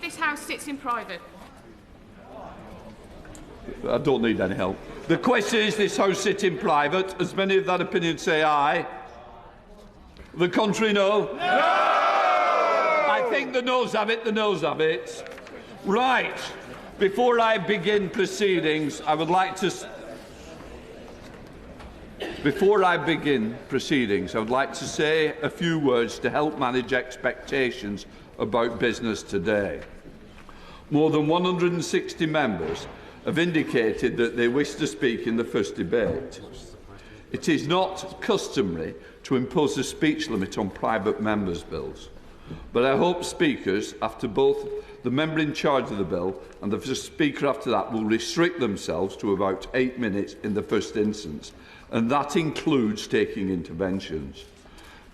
This House sits in private. I don't need any help. The question is, this House sit in private. As many of that opinion say aye. The contrary, no. No! I think the noes have it, the noes have it. Right. Before I begin proceedings, I would like to... say a few words to help manage expectations about business today. More than 160 members have indicated that they wish to speak in the first debate. It is not customary to impose a speech limit on private members' bills, but I hope speakers, after both the member in charge of the bill and the speaker after that, will restrict themselves to about 8 minutes in the first instance, and that includes taking interventions.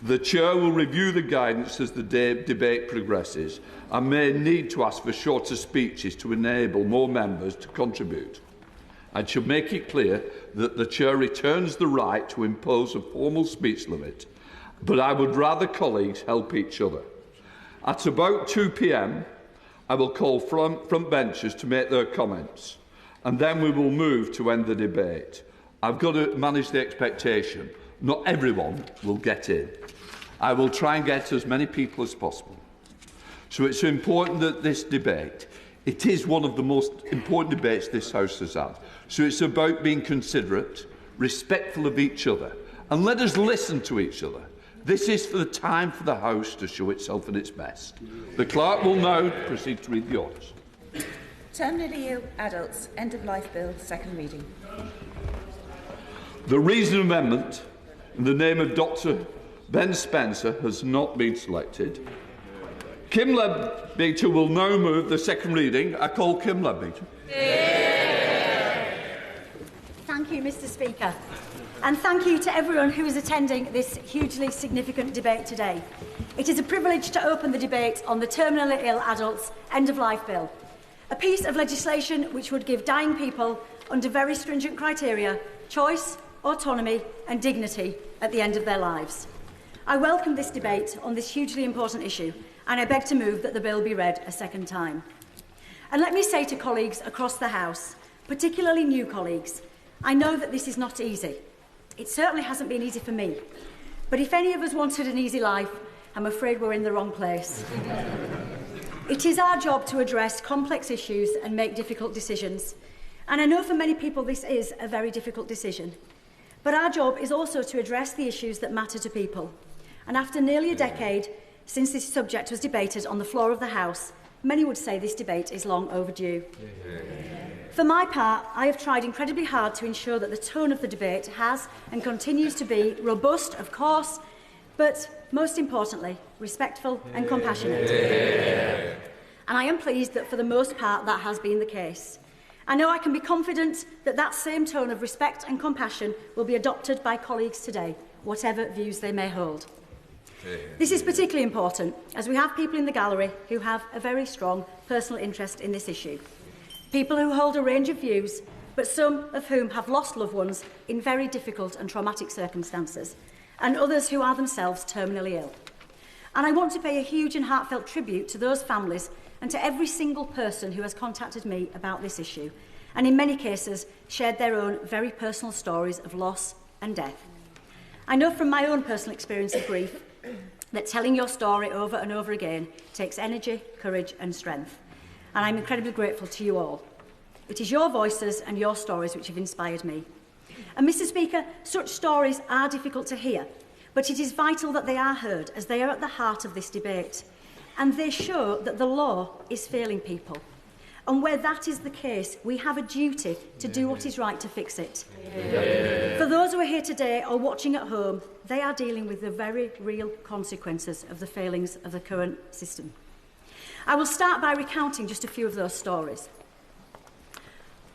The Chair will review the guidance as the debate progresses and may need to ask for shorter speeches to enable more members to contribute. I should make it clear that the Chair retains the right to impose a formal speech limit, but I would rather colleagues help each other. At about 2 p.m, I will call front benchers to make their comments, and then we will move to end the debate. I've got to manage the expectation. Not everyone will get in. I will try and get as many people as possible. So it's important that this debate, it is one of the most important debates this House has had. So it's about being considerate, respectful of each other, and let us listen to each other. This is for the time for the House to show itself at its best. The Clerk will now proceed to read the orders. Terminally ill adults, end-of-life bill, second reading. The reasoned amendment in the name of Dr Ben Spencer has not been selected. Kim Leadbeater will now move the second reading. I call Kim Leadbeater. Thank you, Mr. Speaker. And thank you to everyone who is attending this hugely significant debate today. It is a privilege to open the debate on the Terminally Ill Adults End-of-Life Bill, a piece of legislation which would give dying people, under very stringent criteria, choice, autonomy and dignity at the end of their lives. I welcome this debate on this hugely important issue, and I beg to move that the bill be read a second time. And let me say to colleagues across the House, particularly new colleagues, I know that this is not easy. It certainly hasn't been easy for me. But if any of us wanted an easy life, I'm afraid we're in the wrong place. It is our job to address complex issues and make difficult decisions. And I know for many people this is a very difficult decision. But our job is also to address the issues that matter to people. And after nearly a decade since this subject was debated on the floor of the House, many would say this debate is long overdue. For my part, I have tried incredibly hard to ensure that the tone of the debate has and continues to be robust, of course, but most importantly, respectful and compassionate. And I am pleased that for the most part that has been the case. I know I can be confident that that same tone of respect and compassion will be adopted by colleagues today, whatever views they may hold. This is particularly important as we have people in the gallery who have a very strong personal interest in this issue. People who hold a range of views, but some of whom have lost loved ones in very difficult and traumatic circumstances, and others who are themselves terminally ill. And I want to pay a huge and heartfelt tribute to those families and to every single person who has contacted me about this issue, and in many cases shared their own very personal stories of loss and death. I know from my own personal experience of grief that telling your story over and over again takes energy, courage and strength. And I'm incredibly grateful to you all. It is your voices and your stories which have inspired me. And Mr. Speaker, such stories are difficult to hear, but it is vital that they are heard as they are at the heart of this debate. And they show that the law is failing people. And where that is the case, we have a duty to do what is right to fix it. For those who are here today or watching at home, they are dealing with the very real consequences of the failings of the current system. I will start by recounting just a few of those stories.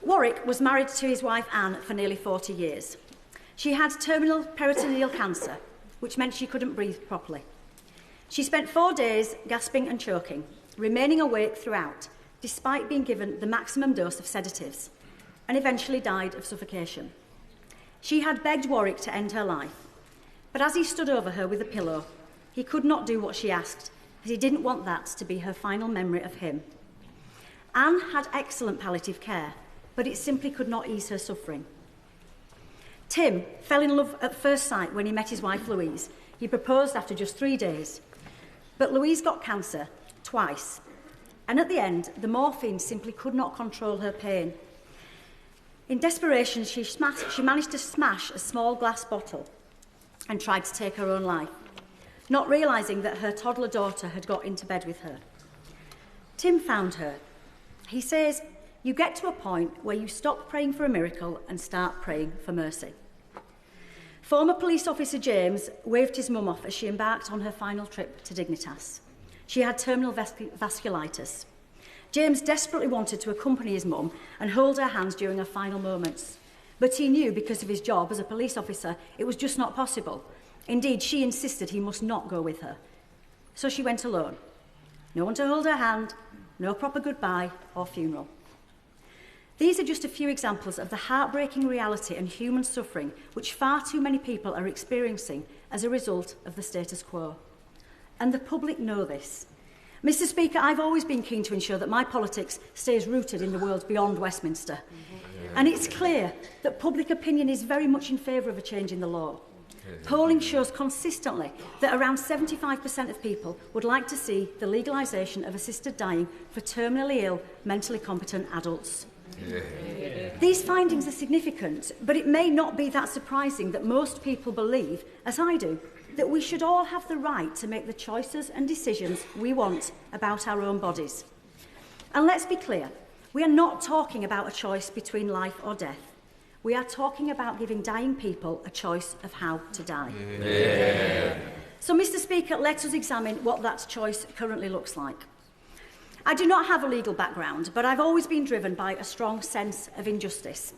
Warwick was married to his wife Anne for nearly 40 years. She had terminal peritoneal cancer, which meant she couldn't breathe properly. She spent 4 days gasping and choking, remaining awake throughout, despite being given the maximum dose of sedatives, and eventually died of suffocation. She had begged Warwick to end her life, but as he stood over her with a pillow, he could not do what she asked, as he didn't want that to be her final memory of him. Anne had excellent palliative care, but it simply could not ease her suffering. Tim fell in love at first sight when he met his wife Louise. He proposed after just 3 days. But Louise got cancer twice, and at the end, the morphine simply could not control her pain. In desperation, she managed to smash a small glass bottle and tried to take her own life, not realising that her toddler daughter had got into bed with her. Tim found her. He says, you get to a point where you stop praying for a miracle and start praying for mercy. Former police officer James waved his mum off as she embarked on her final trip to Dignitas. She had terminal vasculitis. James desperately wanted to accompany his mum and hold her hands during her final moments. But he knew, because of his job as a police officer, it was just not possible. Indeed, she insisted he must not go with her. So she went alone. No one to hold her hand, no proper goodbye or funeral. These are just a few examples of the heartbreaking reality and human suffering which far too many people are experiencing as a result of the status quo. And the public know this. Mr. Speaker, I've always been keen to ensure that my politics stays rooted in the world beyond Westminster. And it's clear that public opinion is very much in favour of a change in the law. Polling shows consistently that around 75% of people would like to see the legalisation of assisted dying for terminally ill, mentally competent adults. These findings are significant, but it may not be that surprising that most people believe, as I do, that we should all have the right to make the choices and decisions we want about our own bodies. And let's be clear, we are not talking about a choice between life or death. We are talking about giving dying people a choice of how to die. So, Mr. Speaker, let us examine what that choice currently looks like. I do not have a legal background, but I've always been driven by a strong sense of injustice.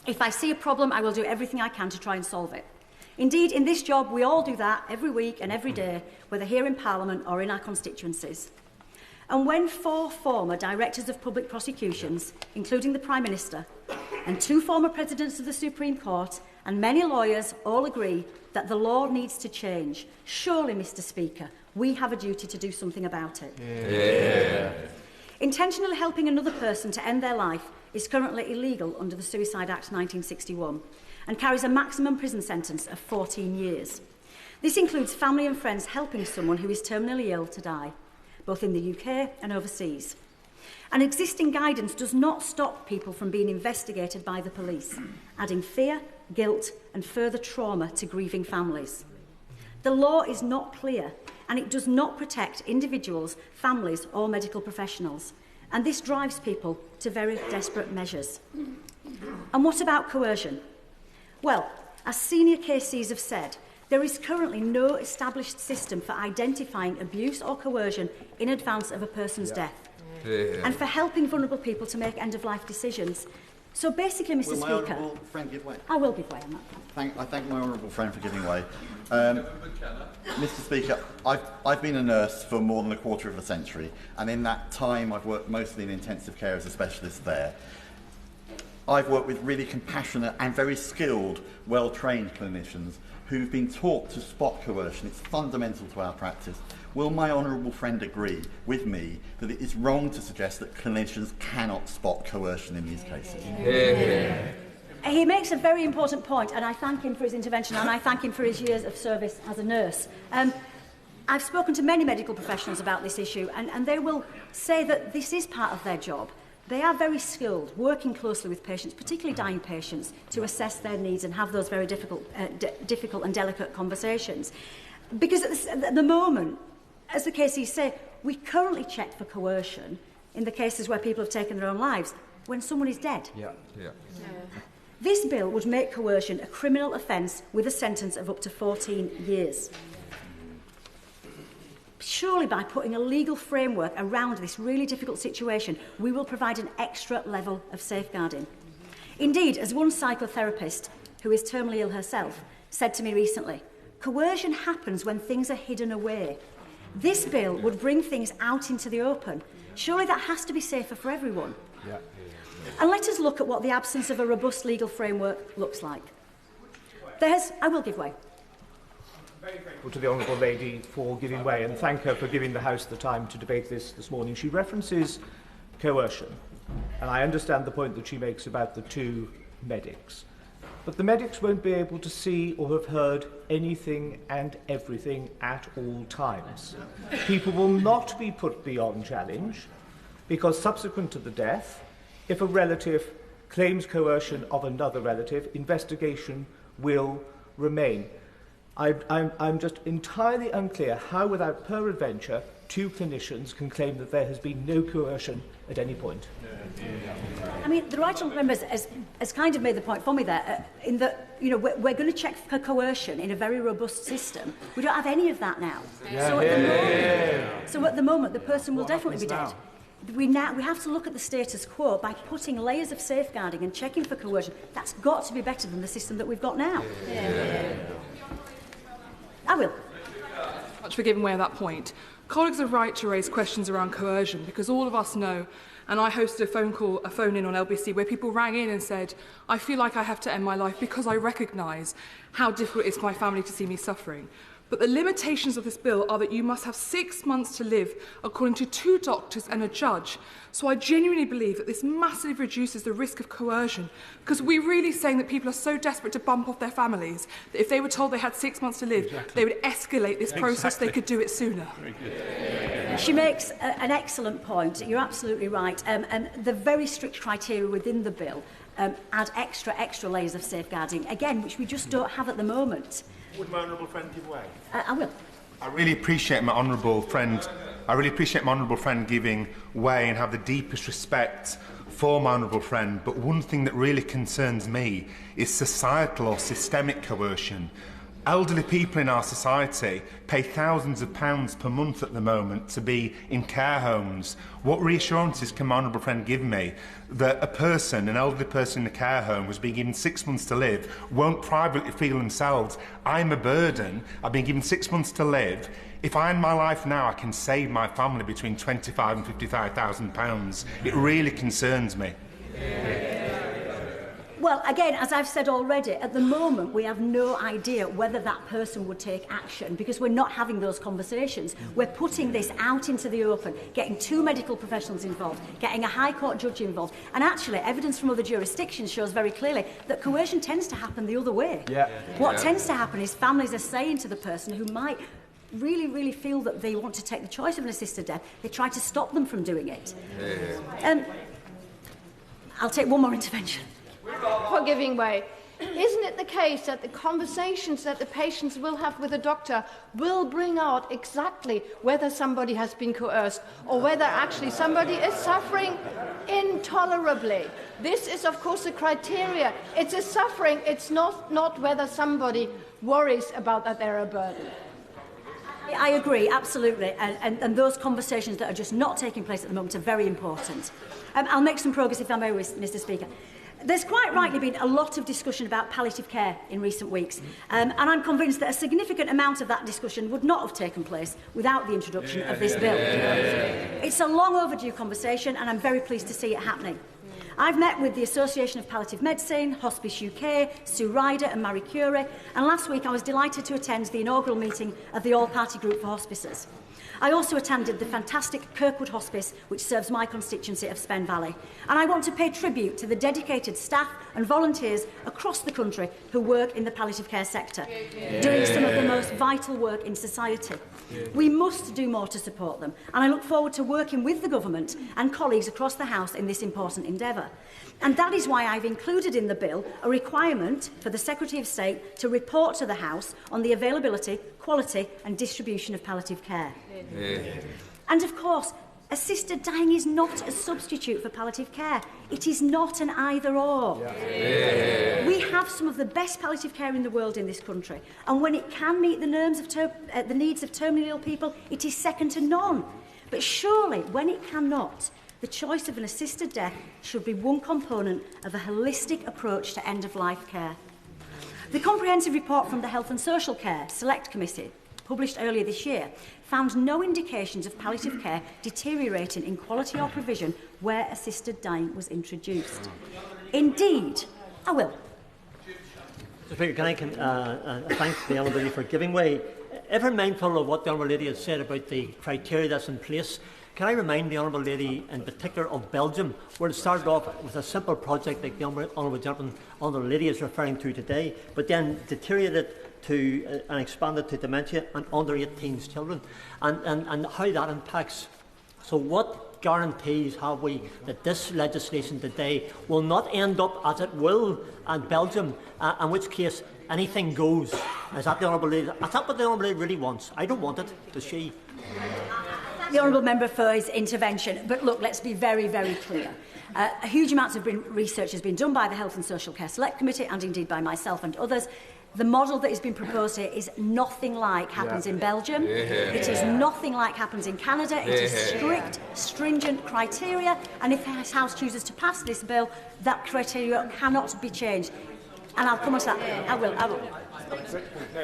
If I see a problem, I will do everything I can to try and solve it. Indeed, in this job, we all do that every week and every day, whether here in Parliament or in our constituencies. And when 4 former directors of public prosecutions, including the Prime Minister, and 2 former presidents of the Supreme Court, and many lawyers all agree that the law needs to change, surely, Mr. Speaker, we have a duty to do something about it. Intentionally helping another person to end their life is currently illegal under the Suicide Act 1961 and carries a maximum prison sentence of 14 years. This includes family and friends helping someone who is terminally ill to die, both in the UK and overseas. And existing guidance does not stop people from being investigated by the police, adding fear, guilt and further trauma to grieving families. The law is not clear and it does not protect individuals, families or medical professionals. And this drives people to very desperate measures. And what about coercion? Well, as senior KCs have said, there is currently no established system for identifying abuse or coercion in advance of a person's death and for helping vulnerable people to make end-of-life decisions. So basically, Mr. Speaker... Will my honourable friend give way? I will give way on that. I thank my honourable friend for giving way. Mr. Speaker, I've been a nurse for more than a quarter of a century, and in that time I've worked mostly in intensive care as a specialist there. I've worked with really compassionate and very skilled, well-trained clinicians who've been taught to spot coercion. It's fundamental to our practice. Will my honourable friend agree with me that it is wrong to suggest that clinicians cannot spot coercion in these cases? He makes a very important point, and I thank him for his intervention, and I thank him for his years of service as a nurse. I've spoken to many medical professionals about this issue, and they will say that this is part of their job. They are very skilled, working closely with patients, particularly dying patients, to assess their needs and have those very difficult and delicate conversations. Because at the moment, as the KCs say, we currently check for coercion in the cases where people have taken their own lives when someone is dead. This bill would make coercion a criminal offence with a sentence of up to 14 years. Surely by putting a legal framework around this really difficult situation, we will provide an extra level of safeguarding. Indeed, as one psychotherapist, who is terminally ill herself, said to me recently, coercion happens when things are hidden away. This bill would bring things out into the open. Surely that has to be safer for everyone. And let us look at what the absence of a robust legal framework looks like. I will give way. very grateful to the Honourable Lady for giving way and thank her for giving the House the time to debate this morning. She references coercion, and I understand the point that she makes about the two medics. But the medics won't be able to see or have heard anything and everything at all times. People will not be put beyond challenge because subsequent to the death, if a relative claims coercion of another relative, investigation will remain. I'm just entirely unclear how, without peradventure, two clinicians can claim that there has been no coercion at any point. I mean, the right honourable member has kind of made the point for me there, in that, you know, we're going to check for coercion in a very robust system. We don't have any of that now. So at the moment, the person will definitely be dead. We have to look at the status quo by putting layers of safeguarding and checking for coercion. That's got to be better than the system that we've got now. I will. Much for giving way at that point. Colleagues are right to raise questions around coercion because all of us know, and I hosted a phone-in on LBC where people rang in and said, I feel like I have to end my life because I recognise how difficult it is for my family to see me suffering. But the limitations of this bill are that you must have 6 months to live, according to 2 doctors and a judge. So I genuinely believe that this massively reduces the risk of coercion, because we're really saying that people are so desperate to bump off their families that if they were told they had 6 months to live, they would escalate this process. They could do it sooner. She makes an excellent point. You're absolutely right. And the very strict criteria within the bill add extra layers of safeguarding, again, which we just don't have at the moment. Would my honourable friend give way? I will. I really appreciate my honourable friend giving way and have the deepest respect for my honourable friend. But one thing that really concerns me is societal or systemic coercion. Elderly people in our society pay thousands of pounds per month at the moment to be in care homes. What reassurances can my honourable friend give me that an elderly person in a care home who's been given 6 months to live, won't privately feel themselves, I'm a burden, I've been given 6 months to live. If I end my life now, I can save my family between £25,000 and £55,000. It really concerns me. Well, again, as I've said already, at the moment we have no idea whether that person would take action because we're not having those conversations. We're putting this out into the open, getting 2 medical professionals involved, getting a High Court judge involved. And actually, evidence from other jurisdictions shows very clearly that coercion tends to happen the other way. What tends to happen is families are saying to the person who might really feel that they want to take the choice of an assisted death, they try to stop them from doing it. I'll take one more intervention. For giving way. Isn't it the case that the conversations that the patients will have with the doctor will bring out exactly whether somebody has been coerced or whether actually somebody is suffering intolerably? This is, of course, the criteria. It's a suffering. It's not whether somebody worries about that they're a burden. I agree, absolutely, and those conversations that are just not taking place at the moment are very important. I'll make some progress, if I may, Mr. Speaker. There's quite rightly been a lot of discussion about palliative care in recent weeks, and I'm convinced that a significant amount of that discussion would not have taken place without the introduction of this bill. It's a long overdue conversation, and I'm very pleased to see it happening. I've met with the Association of Palliative Medicine, Hospice UK, Sue Ryder and Marie Curie, and last week I was delighted to attend the inaugural meeting of the All-Party Group for Hospices. I also attended the fantastic Kirkwood Hospice, which serves my constituency of Spen Valley. And I want to pay tribute to the dedicated staff and volunteers across the country who work in the palliative care sector, doing some of the most vital work in society. We must do more to support them, and I look forward to working with the government and colleagues across the House in this important endeavour. And that is why I've included in the bill a requirement for the Secretary of State to report to the House on the availability, quality and distribution of palliative care. And of course, assisted dying is not a substitute for palliative care. It is not an either-or. We have some of the best palliative care in the world in this country, and when it can meet the needs of terminally ill people, it is second to none. But surely, when it cannot, the choice of an assisted death should be one component of a holistic approach to end-of-life care. The comprehensive report from the Health and Social Care Select Committee, published earlier this year, found no indications of palliative care deteriorating in quality or provision where assisted dying was introduced. Indeed, I will. Mr. Speaker, can I thank the Honourable Lady for giving way? Ever mindful of what the Honourable Lady has said about the criteria that's in place, can I remind the Honourable Lady in particular of Belgium, where it started off with a simple project like the Honourable Gentleman, Honourable Lady is referring to today, but then deteriorated to and expanded to dementia and under 18s children, and how that impacts. So what guarantees have we that this legislation today will not end up as it will in Belgium, in which case anything goes? Is that the Honourable Lady? Is that what the Honourable Lady really wants? I don't want it. Does she? The Honourable Member for his intervention. But look, let's be very, very clear. A huge amount of research has been done by the Health and Social Care Select Committee and indeed by myself and others. The model that has been proposed here is nothing like happens in Belgium. It is nothing like happens in Canada. It is strict, stringent criteria, and if this House chooses to pass this bill, that criteria cannot be changed. And I'll come on to that. I will.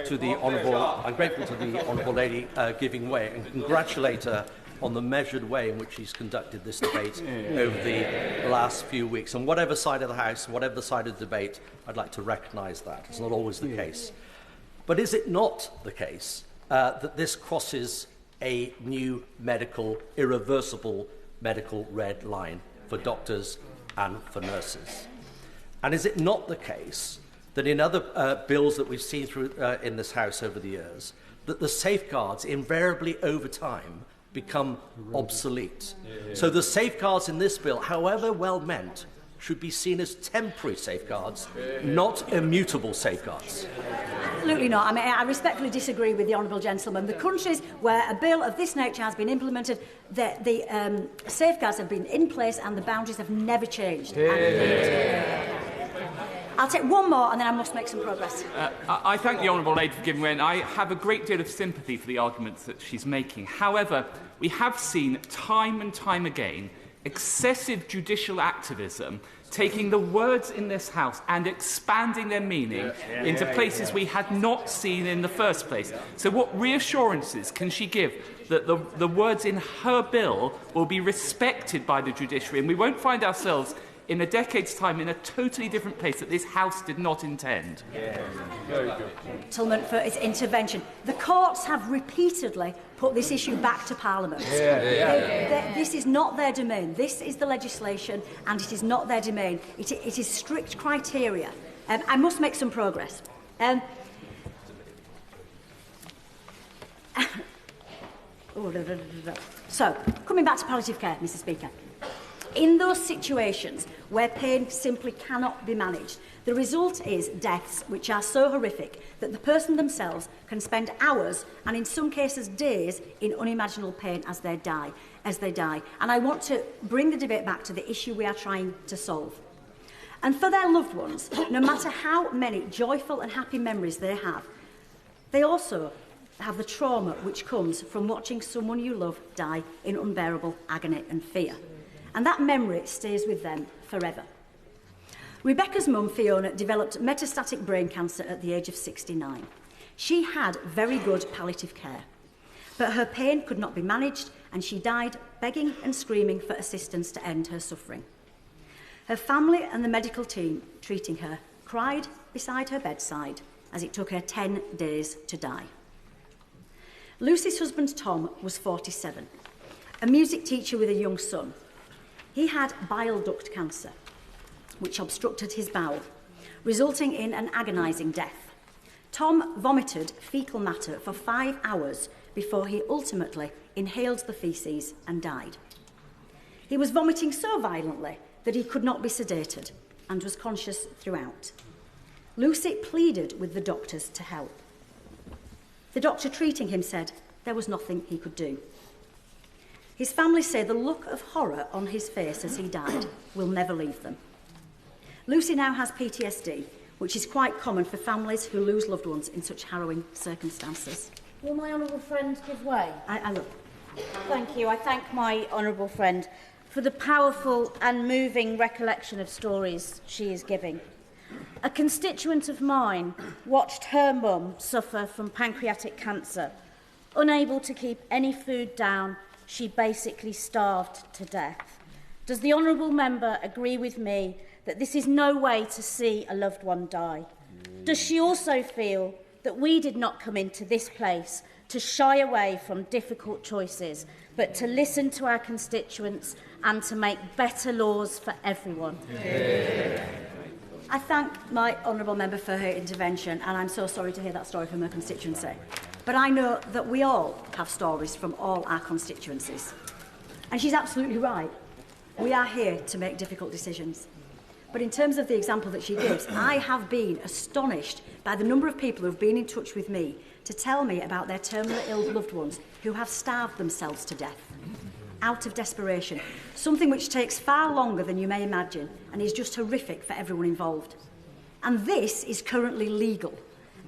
To the Honourable, I'm grateful to the Honourable Lady giving way and congratulate her on the measured way in which she's conducted this debate over the last few weeks. On whatever side of the House, whatever the side of the debate, I'd like to recognise that. It's not always the case. But is it not the case that this crosses a new irreversible medical red line for doctors and for nurses? And is it not the case that in other bills that we've seen through in this House over the years, that the safeguards invariably over time become obsolete? So the safeguards in this bill, however well meant, should be seen as temporary safeguards, not immutable safeguards. Absolutely not. I mean, I respectfully disagree with the Honourable Gentleman. The countries where a bill of this nature has been implemented, the safeguards have been in place and the boundaries have never changed. I'll take one more and then I must make some progress. I thank the Honourable Lady for giving way, and I have a great deal of sympathy for the arguments that she's making. However, we have seen time and time again excessive judicial activism taking the words in this House and expanding their meaning into places we had not seen in the first place. So what reassurances can she give that the words in her bill will be respected by the judiciary and we won't find ourselves in a decade's time in a totally different place that this House did not intend? Very good. Gentleman for his intervention. The courts have repeatedly put this issue back to Parliament. This is not their domain. This is the legislation and it is not their domain. It is strict criteria. I must make some progress. So, coming back to palliative care, Mr. Speaker. In those situations where pain simply cannot be managed, the result is deaths which are so horrific that the person themselves can spend hours and in some cases days in unimaginable pain as they die. And I want to bring the debate back to the issue we are trying to solve. And for their loved ones, no matter how many joyful and happy memories they also have the trauma which comes from watching someone you love die in unbearable agony and fear. And that memory stays with them forever. Rebecca's mum, Fiona, developed metastatic brain cancer at the age of 69. She had very good palliative care, but her pain could not be managed and she died begging and screaming for assistance to end her suffering. Her family and the medical team treating her cried beside her bedside as it took her 10 days to die. Lucy's husband, Tom, was 47, a music teacher with a young son. He had bile duct cancer, which obstructed his bowel, resulting in an agonising death. Tom vomited faecal matter for 5 hours before he ultimately inhaled the faeces and died. He was vomiting so violently that he could not be sedated and was conscious throughout. Lucy pleaded with the doctors to help. The doctor treating him said there was nothing he could do. His family say the look of horror on his face as he died will never leave them. Lucy now has PTSD, which is quite common for families who lose loved ones in such harrowing circumstances. Will my honourable friend give way? I look. Thank you. I thank my honourable friend for the powerful and moving recollection of stories she is giving. A constituent of mine watched her mum suffer from pancreatic cancer. Unable to keep any food down, she basically starved to death. Does the honourable member agree with me that this is no way to see a loved one die? Does she also feel that we did not come into this place to shy away from difficult choices, but to listen to our constituents and to make better laws for everyone? I thank my honourable member for her intervention, and I'm so sorry to hear that story from her constituency. But I know that we all have stories from all our constituencies. And she's absolutely right. We are here to make difficult decisions. But in terms of the example that she gives, I have been astonished by the number of people who have been in touch with me to tell me about their terminally ill loved ones who have starved themselves to death out of desperation, something which takes far longer than you may imagine and is just horrific for everyone involved. And this is currently legal,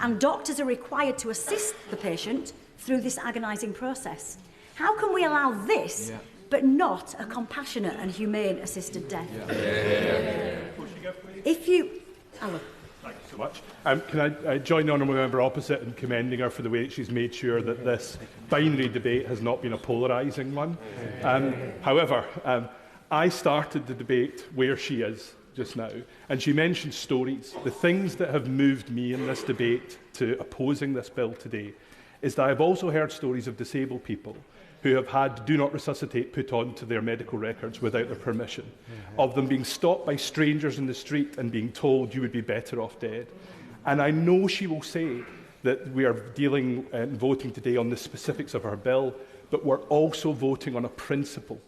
and doctors are required to assist the patient through this agonising process. How can we allow this, but not a compassionate and humane assisted death? If you... Alan. Thank you so much. Can I join the honourable member opposite in commending her for the way that she's made sure that this binary debate has not been a polarising one. However, I started the debate where she is just now, and she mentioned stories. The things that have moved me in this debate to opposing this bill today is that I've also heard stories of disabled people who have had Do Not Resuscitate put onto their medical records without their permission, of them being stopped by strangers in the street and being told you would be better off dead. And I know she will say that we are dealing and voting today on the specifics of her bill, but we're also voting on a principle.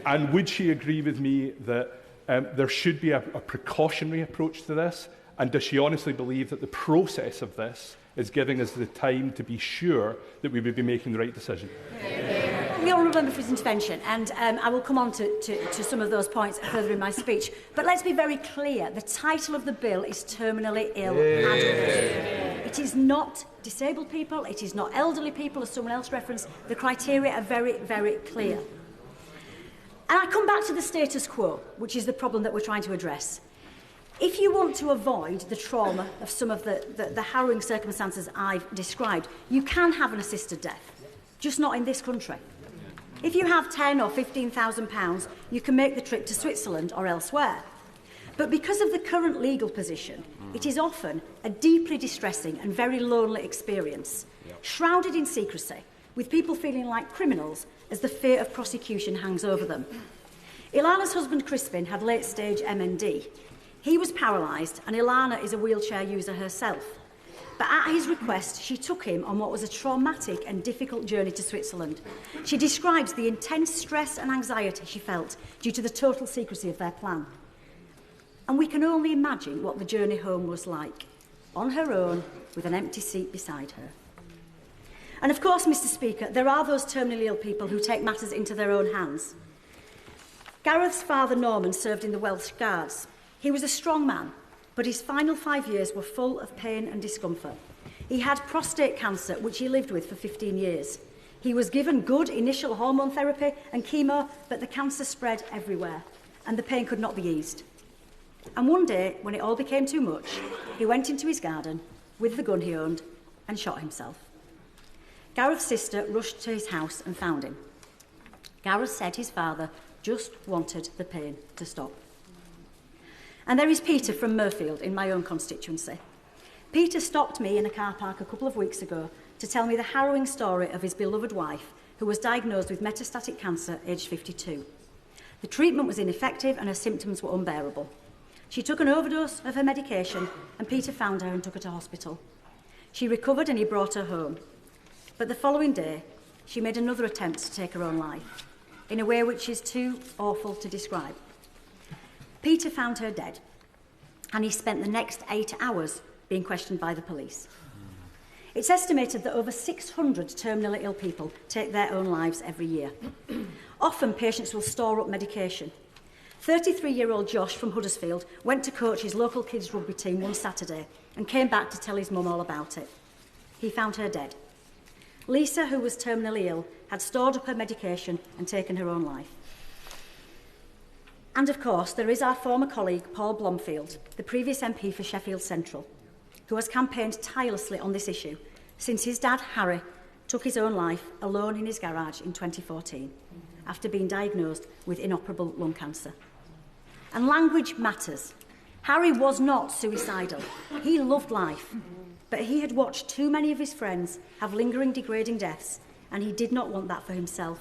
And would she agree with me that there should be a precautionary approach to this? And does she honestly believe that the process of this is giving us the time to be sure that we would be making the right decision? The honourable member for his intervention, and I will come on to some of those points further in my speech. But let's be very clear, the title of the bill is terminally ill adults. It is not disabled people, it is not elderly people, as someone else referenced. The criteria are very, very clear. And I come back to the status quo, which is the problem that we're trying to address. If you want to avoid the trauma of some of the harrowing circumstances I've described, you can have an assisted death, just not in this country. If you have £10,000 or £15,000, you can make the trip to Switzerland or elsewhere. But because of the current legal position, it is often a deeply distressing and very lonely experience, shrouded in secrecy, with people feeling like criminals as the fear of prosecution hangs over them. Ilana's husband Crispin had late-stage MND. He was paralysed, and Ilana is a wheelchair user herself. But at his request, she took him on what was a traumatic and difficult journey to Switzerland. She describes the intense stress and anxiety she felt due to the total secrecy of their plan. And we can only imagine what the journey home was like, on her own, with an empty seat beside her. And of course, Mr. Speaker, there are those terminally ill people who take matters into their own hands. Gareth's father, Norman, served in the Welsh Guards. He was a strong man, but his final 5 years were full of pain and discomfort. He had prostate cancer, which he lived with for 15 years. He was given good initial hormone therapy and chemo, but the cancer spread everywhere, and the pain could not be eased. And one day, when it all became too much, he went into his garden with the gun he owned and shot himself. Gareth's sister rushed to his house and found him. Gareth said his father just wanted the pain to stop. And there is Peter from Murfield in my own constituency. Peter stopped me in a car park a couple of weeks ago to tell me the harrowing story of his beloved wife, who was diagnosed with metastatic cancer aged 52. The treatment was ineffective and her symptoms were unbearable. She took an overdose of her medication and Peter found her and took her to hospital. She recovered and he brought her home. But the following day, she made another attempt to take her own life, in a way which is too awful to describe. Peter found her dead, and he spent the next 8 hours being questioned by the police. It's estimated that over 600 terminally ill people take their own lives every year. Often patients will store up medication. 33-year-old Josh from Huddersfield went to coach his local kids rugby team one Saturday and came back to tell his mum all about it. He found her dead. Lisa, who was terminally ill, had stored up her medication and taken her own life. And of course, there is our former colleague, Paul Blomfield, the previous MP for Sheffield Central, who has campaigned tirelessly on this issue since his dad, Harry, took his own life alone in his garage in 2014 after being diagnosed with inoperable lung cancer. And language matters. Harry was not suicidal. He loved life, but he had watched too many of his friends have lingering, degrading deaths, and he did not want that for himself.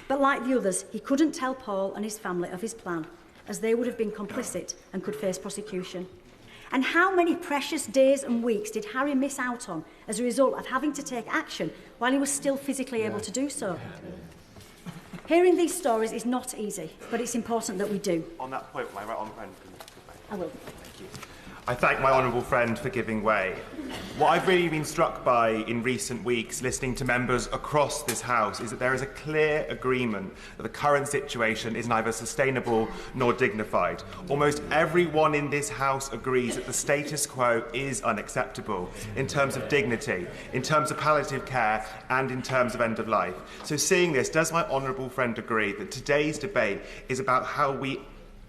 But like the others, he couldn't tell Paul and his family of his plan, as they would have been complicit and could face prosecution. And how many precious days and weeks did Harry miss out on as a result of having to take action while he was still physically able to do so? Hearing these stories is not easy, but it's important that we do. On that point, my right honourable friend. I will. Thank you. I thank my honourable friend for giving way. What I've really been struck by in recent weeks, listening to members across this House, is that there is a clear agreement that the current situation is neither sustainable nor dignified. Almost everyone in this House agrees that the status quo is unacceptable in terms of dignity, in terms of palliative care, and in terms of end of life. So seeing this, does my honourable friend agree that today's debate is about how we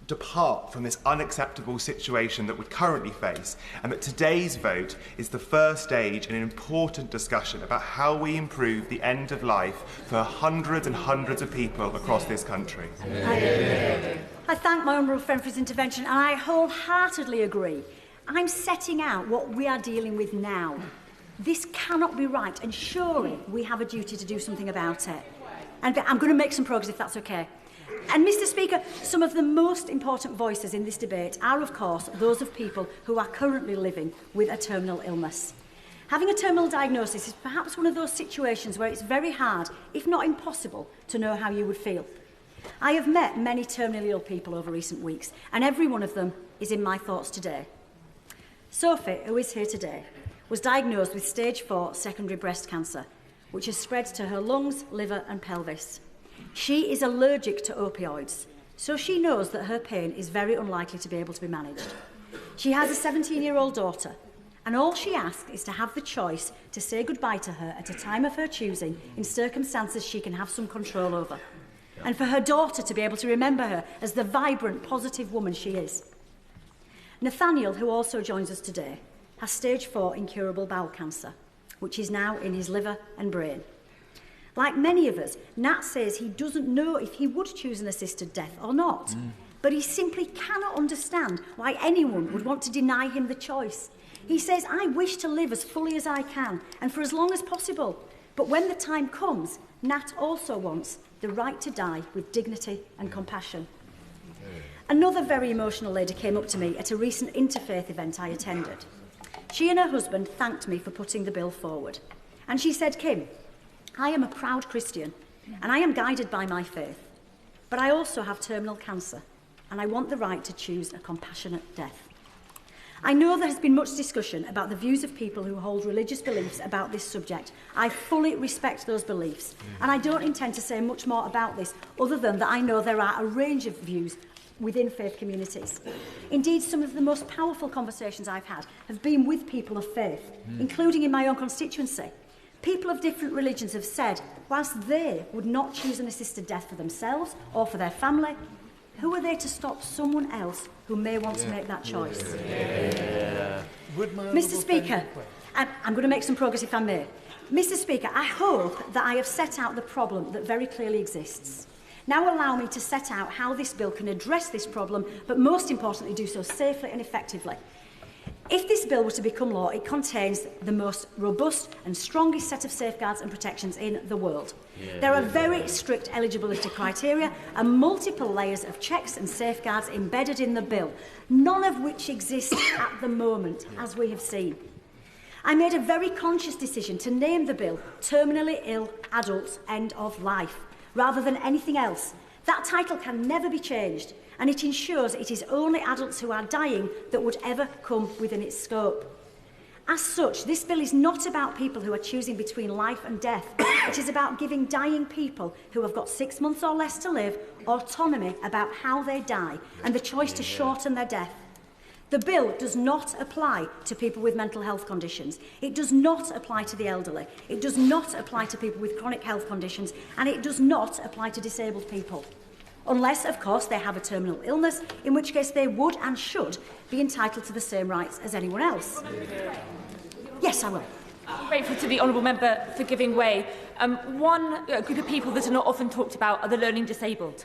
depart from this unacceptable situation that we currently face, and that today's vote is the first stage in an important discussion about how we improve the end of life for hundreds and hundreds of people across this country? I thank my honourable friend for his intervention, and I wholeheartedly agree. I'm setting out what we are dealing with now. This cannot be right, and surely we have a duty to do something about it. And I'm going to make some progress, if that's okay. And, Mr. Speaker, some of the most important voices in this debate are, of course, those of people who are currently living with a terminal illness. Having a terminal diagnosis is perhaps one of those situations where it's very hard, if not impossible, to know how you would feel. I have met many terminally ill people over recent weeks, and every one of them is in my thoughts today. Sophie, who is here today, was diagnosed with stage 4 secondary breast cancer, which has spread to her lungs, liver and pelvis. She is allergic to opioids, so she knows that her pain is very unlikely to be able to be managed. She has a 17-year-old daughter, and all she asks is to have the choice to say goodbye to her at a time of her choosing in circumstances she can have some control over, and for her daughter to be able to remember her as the vibrant, positive woman she is. Nathaniel, who also joins us today, has stage 4 incurable bowel cancer, which is now in his liver and brain. Like many of us, Nat says he doesn't know if he would choose an assisted death or not, but he simply cannot understand why anyone would want to deny him the choice. He says, I wish to live as fully as I can and for as long as possible, but when the time comes, Nat also wants the right to die with dignity and compassion. Another very emotional lady came up to me at a recent interfaith event I attended. She and her husband thanked me for putting the bill forward, and she said, Kim, I am a proud Christian, and I am guided by my faith, but I also have terminal cancer, and I want the right to choose a compassionate death. I know there has been much discussion about the views of people who hold religious beliefs about this subject. I fully respect those beliefs, and I don't intend to say much more about this, other than that I know there are a range of views within faith communities. Indeed, some of the most powerful conversations I've had have been with people of faith, including in my own constituency. People of different religions have said, whilst they would not choose an assisted death for themselves or for their family, who are they to stop someone else who may want to make that choice? Mr. Speaker, I'm going to make some progress if I may. Mr. Speaker, I hope that I have set out the problem that very clearly exists. Now allow me to set out how this bill can address this problem, but most importantly do so safely and effectively. If this bill were to become law, it contains the most robust and strongest set of safeguards and protections in the world. There are very strict eligibility criteria and multiple layers of checks and safeguards embedded in the bill, none of which exist at the moment, as we have seen. I made a very conscious decision to name the bill Terminally Ill Adults End of Life, rather than anything else. That title can never be changed, and it ensures it is only adults who are dying that would ever come within its scope. As such, this bill is not about people who are choosing between life and death. It is about giving dying people who have got 6 months or less to live autonomy about how they die and the choice to shorten their death. The bill does not apply to people with mental health conditions. It does not apply to the elderly. It does not apply to people with chronic health conditions, and it does not apply to disabled people. Unless, of course, they have a terminal illness, in which case they would and should be entitled to the same rights as anyone else. Yes, I will. I'm grateful to the honourable member for giving way. One group of people that are not often talked about are the learning disabled.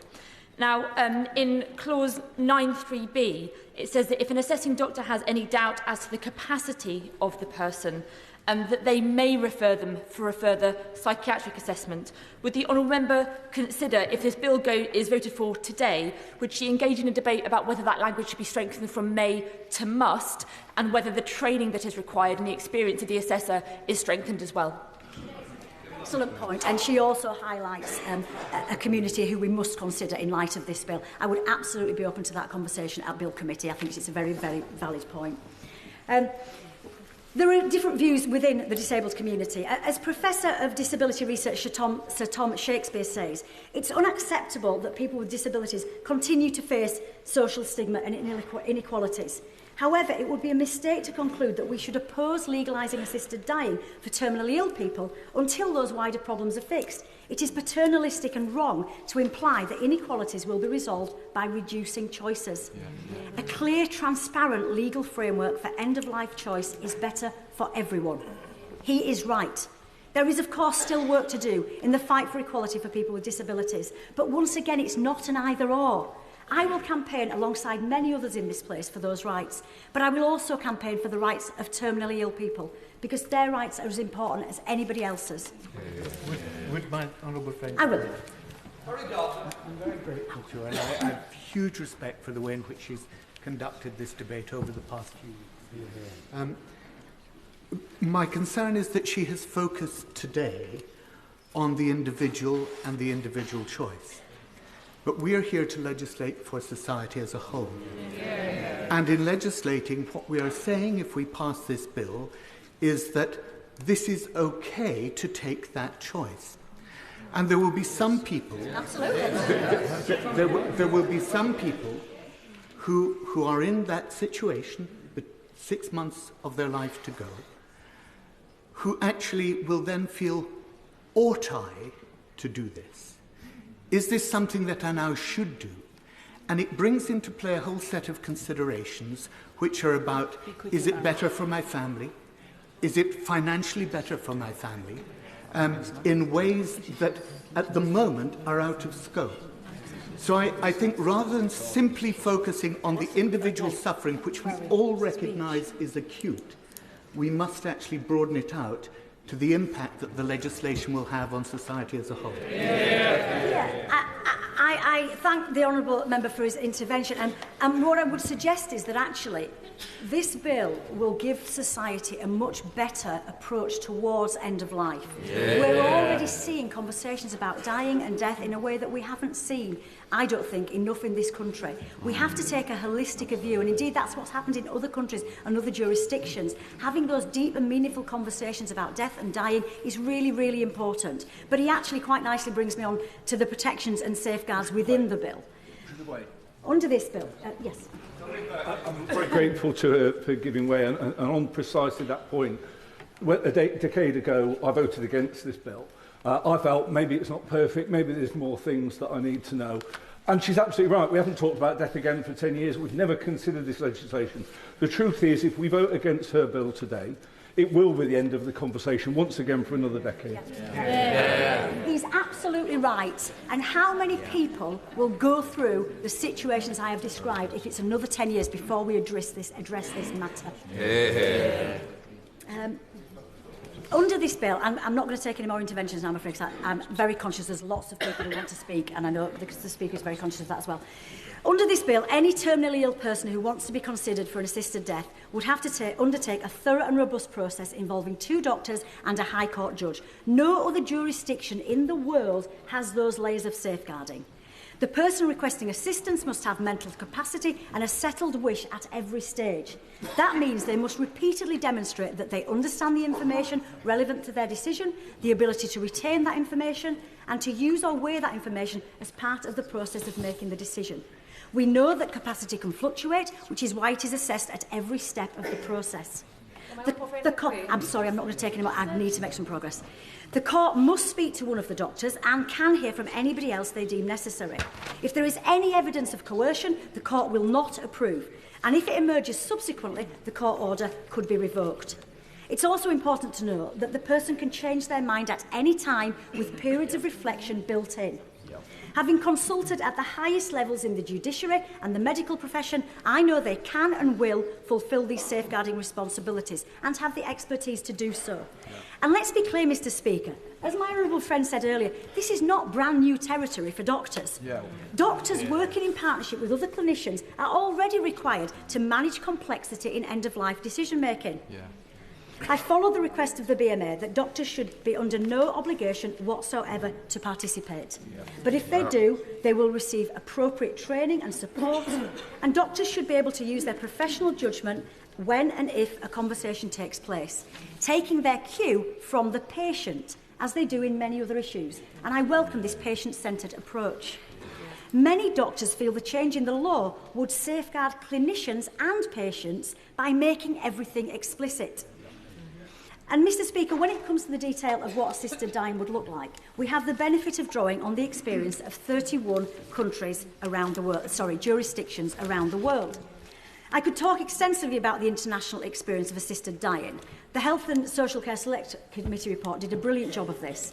Now, in clause 9(3)(b), it says that if an assessing doctor has any doubt as to the capacity of the person, that they may refer them for a further psychiatric assessment. Would the honourable member consider, if this bill is voted for today, would she engage in a debate about whether that language should be strengthened from may to must, and whether the training that is required and the experience of the assessor is strengthened as well? Excellent point, and she also highlights a community who we must consider in light of this bill. I would absolutely be open to that conversation at Bill Committee. I think it's a very, very valid point. There are different views within the disabled community. As Professor of Disability Research Sir Tom Shakespeare says, it's unacceptable that people with disabilities continue to face social stigma and inequalities. However, it would be a mistake to conclude that we should oppose legalising assisted dying for terminally ill people until those wider problems are fixed. It is paternalistic and wrong to imply that inequalities will be resolved by reducing choices. A clear, transparent legal framework for end-of-life choice is better for everyone. He is right. There is, of course, still work to do in the fight for equality for people with disabilities, but once again, it's not an either-or. I will campaign alongside many others in this place for those rights, but I will also campaign for the rights of terminally ill people, because their rights are as important as anybody else's. Would my honourable friend... I will. I'm very grateful to her, and I have huge respect for the way in which she's conducted this debate over the past few weeks. My concern is that she has focused today on the individual and the individual choice. But we are here to legislate for society as a whole. And in legislating, what we are saying if we pass this bill is that this is okay to take that choice. And there will be some people... Absolutely. There will be some people who are in that situation, with 6 months of their life to go, who actually will then feel, ought I to do this? Is this something that I now should do? And it brings into play a whole set of considerations which are about, is it better for my family? Is it financially better for my family? In ways that at the moment are out of scope. So I think rather than simply focusing on the individual suffering, which we all recognise is acute, we must actually broaden it out to the impact that the legislation will have on society as a whole. I thank the honourable member for his intervention, and what I would suggest is that actually this bill will give society a much better approach towards end of life. We're already seeing conversations about dying and death in a way that we haven't seen, I don't think, enough in this country. We have to take a holistic view, and indeed that's what's happened in other countries and other jurisdictions. Having those deep and meaningful conversations about death and dying is really, really important. But he actually quite nicely brings me on to the protections and safeguards within the bill. Under this bill, yes. I'm very grateful to her for giving way, and on precisely that point, a decade ago I voted against this bill. I felt maybe it's not perfect, maybe there's more things that I need to know. And she's absolutely right, we haven't talked about death again for 10 years, we've never considered this legislation. The truth is, if we vote against her bill today, it will be the end of the conversation once again for another decade. He's absolutely right. And how many people will go through the situations I have described if it's another 10 years before we address this matter? Under this bill, I'm not going to take any more interventions now, I'm afraid, because I'm very conscious there's lots of people who want to speak, and I know because the Speaker is very conscious of that as well. Under this bill, any terminally ill person who wants to be considered for an assisted death would have to undertake a thorough and robust process involving 2 doctors and a High Court judge. No other jurisdiction in the world has those layers of safeguarding. The person requesting assistance must have mental capacity and a settled wish at every stage. That means they must repeatedly demonstrate that they understand the information relevant to their decision, the ability to retain that information, and to use or weigh that information as part of the process of making the decision. We know that capacity can fluctuate, which is why it is assessed at every step of the process. I'm sorry, I'm not going to take any more. I need to make some progress. The court must speak to one of the doctors and can hear from anybody else they deem necessary. If there is any evidence of coercion, the court will not approve. And if it emerges subsequently, the court order could be revoked. It's also important to know that the person can change their mind at any time with periods of reflection built in. Having consulted at the highest levels in the judiciary and the medical profession, I know they can and will fulfil these safeguarding responsibilities and have the expertise to do so. And let's be clear, Mr. Speaker, as my honourable friend said earlier, this is not brand new territory for doctors. Doctors working in partnership with other clinicians are already required to manage complexity in end-of-life decision-making. I follow the request of the BMA that doctors should be under no obligation whatsoever to participate. But if they do, they will receive appropriate training and support, and doctors should be able to use their professional judgment when and if a conversation takes place, taking their cue from the patient, as they do in many other issues. And I welcome this patient-centred approach. Many doctors feel the change in the law would safeguard clinicians and patients by making everything explicit. And, Mr. Speaker, when it comes to the detail of what assisted dying would look like, we have the benefit of drawing on the experience of 31 countries around the world, jurisdictions around the world. I could talk extensively about the international experience of assisted dying. The Health and Social Care Select Committee report did a brilliant job of this.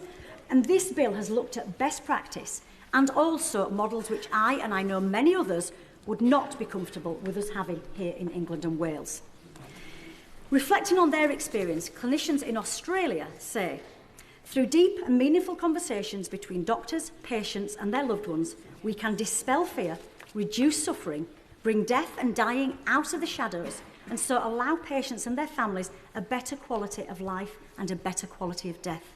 And this bill has looked at best practice and also models which I, and I know many others, would not be comfortable with us having here in England and Wales. Reflecting on their experience, clinicians in Australia say, through deep and meaningful conversations between doctors, patients and their loved ones, we can dispel fear, reduce suffering, bring death and dying out of the shadows, and so allow patients and their families a better quality of life and a better quality of death.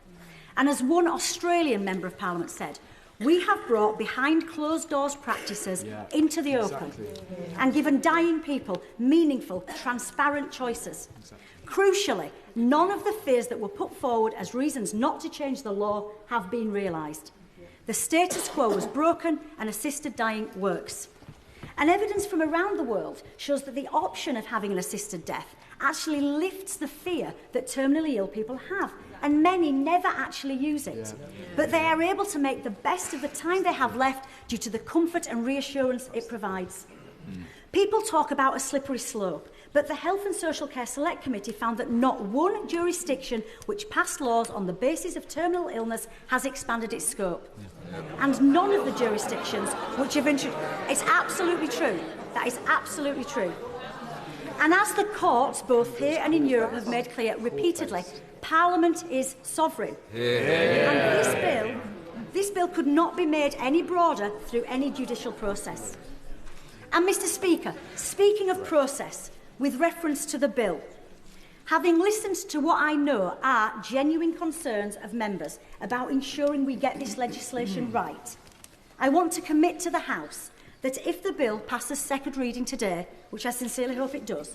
And as one Australian Member of Parliament said, we have brought behind closed doors practices into the open and given dying people meaningful, transparent choices. Crucially, none of the fears that were put forward as reasons not to change the law have been realised. The status quo was broken and assisted dying works. And evidence from around the world shows that the option of having an assisted death actually lifts the fear that terminally ill people have, and many never actually use it. But they are able to make the best of the time they have left due to the comfort and reassurance it provides. People talk about a slippery slope, but the Health and Social Care Select Committee found that not one jurisdiction which passed laws on the basis of terminal illness has expanded its scope. And none of the jurisdictions which have introduced... It's absolutely true. That is absolutely true. And as the courts, both here and in Europe, have made clear repeatedly, Parliament is sovereign. And this bill could not be made any broader through any judicial process. And, Mr. Speaker, speaking of process, with reference to the bill, having listened to what I know are genuine concerns of members about ensuring we get this legislation right, I want to commit to the House that if the bill passes second reading today, which I sincerely hope it does,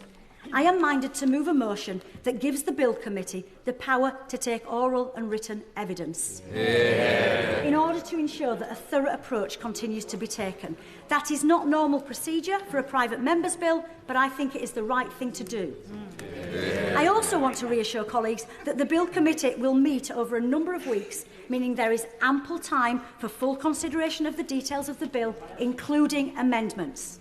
I am minded to move a motion that gives the Bill Committee the power to take oral and written evidence in order to ensure that a thorough approach continues to be taken. That is not normal procedure for a private member's bill, but I think it is the right thing to do. I also want to reassure colleagues that the Bill Committee will meet over a number of weeks, meaning there is ample time for full consideration of the details of the bill, including amendments.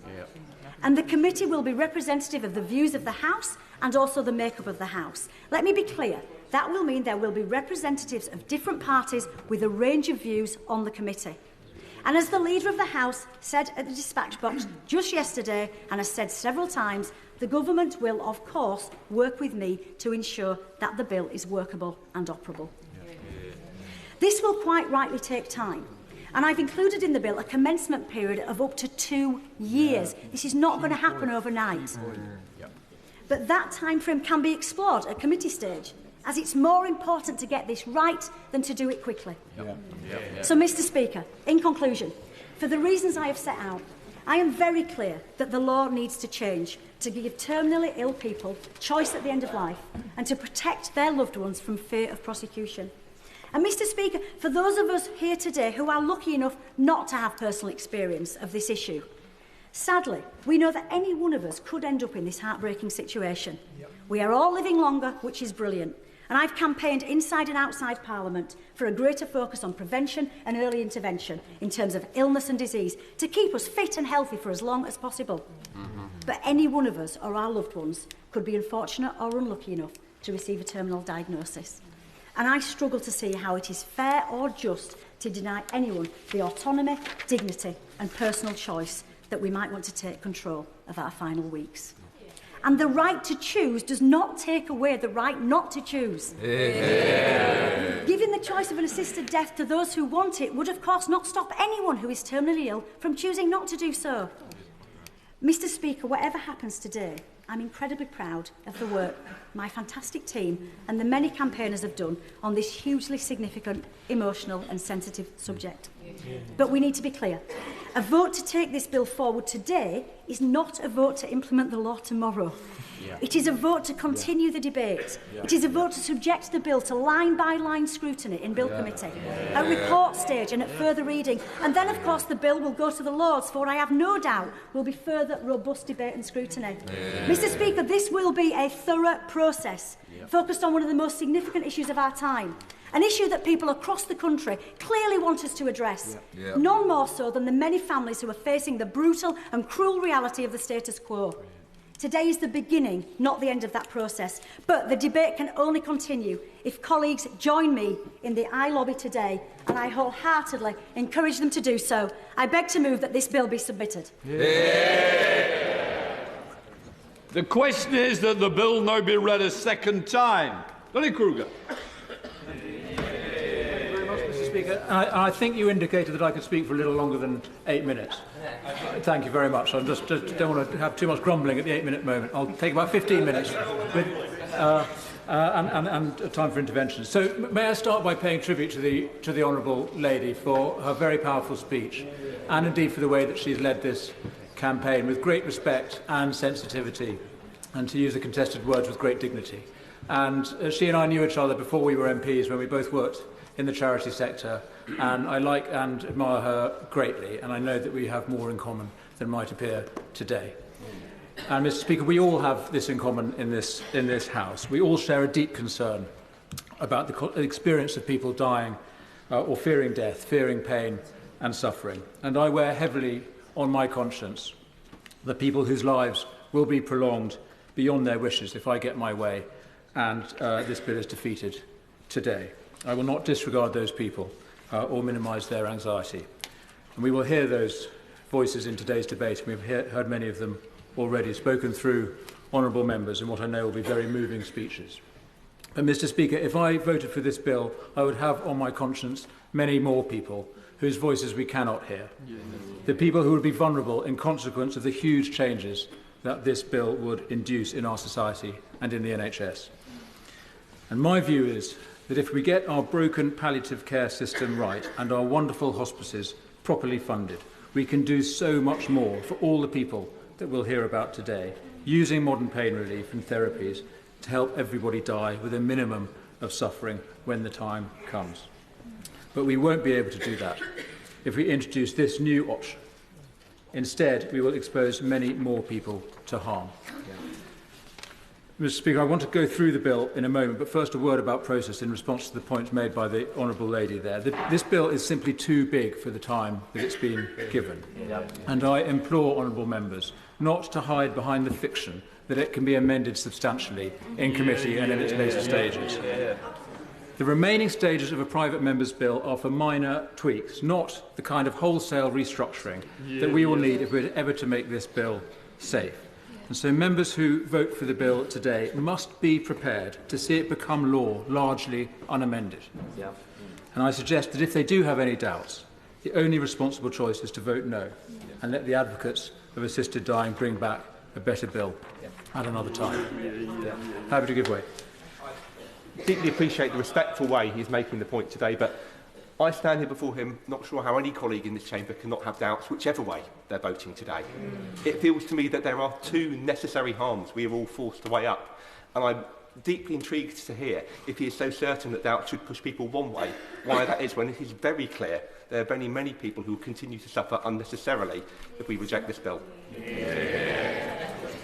And the committee will be representative of the views of the House and also the makeup of the House. Let me be clear, that will mean there will be representatives of different parties with a range of views on the committee. And as the Leader of the House said at the dispatch box just yesterday and has said several times, the government will, of course, work with me to ensure that the bill is workable and operable. This will quite rightly take time. And I've included in the bill a commencement period of up to 2 years. This is not going to happen overnight. But that time frame can be explored at committee stage, as it's more important to get this right than to do it quickly. So, Mr. Speaker, in conclusion, for the reasons I have set out, I am very clear that the law needs to change to give terminally ill people choice at the end of life and to protect their loved ones from fear of prosecution. And, Mr. Speaker, for those of us here today who are lucky enough not to have personal experience of this issue, sadly, we know that any one of us could end up in this heartbreaking situation. We are all living longer, which is brilliant. And I've campaigned inside and outside Parliament for a greater focus on prevention and early intervention in terms of illness and disease to keep us fit and healthy for as long as possible. But any one of us or our loved ones could be unfortunate or unlucky enough to receive a terminal diagnosis. And I struggle to see how it is fair or just to deny anyone the autonomy, dignity and personal choice that we might want to take control of our final weeks. And the right to choose does not take away the right not to choose. Yeah. Giving the choice of an assisted death to those who want it would, of course, not stop anyone who is terminally ill from choosing not to do so. Mr. Speaker, whatever happens today, I'm incredibly proud of the work my fantastic team and the many campaigners have done on this hugely significant, emotional and sensitive subject. But we need to be clear. A vote to take this bill forward today is not a vote to implement the law tomorrow. It is a vote to continue the debate. It is a vote to subject the bill to line-by-line scrutiny in Bill Committee, at report stage and at further reading. And then, of course, the bill will go to the Lords, for I have no doubt will be further robust debate and scrutiny. Mr. Speaker, this will be a thorough process, focused on one of the most significant issues of our time. An issue that people across the country clearly want us to address, none more so than the many families who are facing the brutal and cruel reality of the status quo. Today is the beginning, not the end of that process, but the debate can only continue if colleagues join me in the I lobby today, and I wholeheartedly encourage them to do so. I beg to move that this bill be submitted. The question is that the bill now be read a second time. Billy Kruger. Speaker, I think you indicated that I could speak for a little longer than 8 minutes. Thank you very much. I just don't want to have too much grumbling at the 8-minute moment. I'll take about 15 minutes with, and time for intervention. So may I start by paying tribute to the Honourable Lady for her very powerful speech, and indeed for the way that she's led this campaign with great respect and sensitivity, and to use the contested words, with great dignity. And she and I knew each other before we were MPs, when we both worked in the charity sector, and I like and admire her greatly, and I know that we have more in common than might appear today. And Mr. Speaker, we all have this in common in this House. We all share a deep concern about the experience of people dying or fearing death, fearing pain and suffering. And I wear heavily on my conscience the people whose lives will be prolonged beyond their wishes if I get my way and this bill is defeated today. I will not disregard those people or minimise their anxiety. And we will hear those voices in today's debate, and we've heard many of them already, spoken through honourable members in what I know will be very moving speeches. But, Mr. Speaker, if I voted for this bill, I would have on my conscience many more people whose voices we cannot hear. The people who would be vulnerable in consequence of the huge changes that this bill would induce in our society and in the NHS. And my view is that if we get our broken palliative care system right and our wonderful hospices properly funded, we can do so much more for all the people that we'll hear about today, using modern pain relief and therapies to help everybody die with a minimum of suffering when the time comes. But we won't be able to do that if we introduce this new option. Instead, we will expose many more people to harm. Mr. Speaker, I want to go through the bill in a moment, but first a word about process in response to the points made by the Honourable Lady there. This bill is simply too big for the time that it's been given. And I implore honourable members not to hide behind the fiction that it can be amended substantially in committee and in its later stages. The remaining stages of a private member's bill are for minor tweaks, not the kind of wholesale restructuring that we will need if we're ever to make this bill safe. And so members who vote for the bill today must be prepared to see it become law, largely unamended. And I suggest that if they do have any doubts, the only responsible choice is to vote no and let the advocates of assisted dying bring back a better bill at another time. Happy to give way. I deeply appreciate the respectful way he's making the point today, but I stand here before him not sure how any colleague in this chamber cannot have doubts whichever way they're voting today. It feels to me that there are two necessary harms we are all forced to weigh up, and I'm deeply intrigued to hear if he is so certain that doubt should push people one way, why that is, when it is very clear there are many people who will continue to suffer unnecessarily if we reject this bill.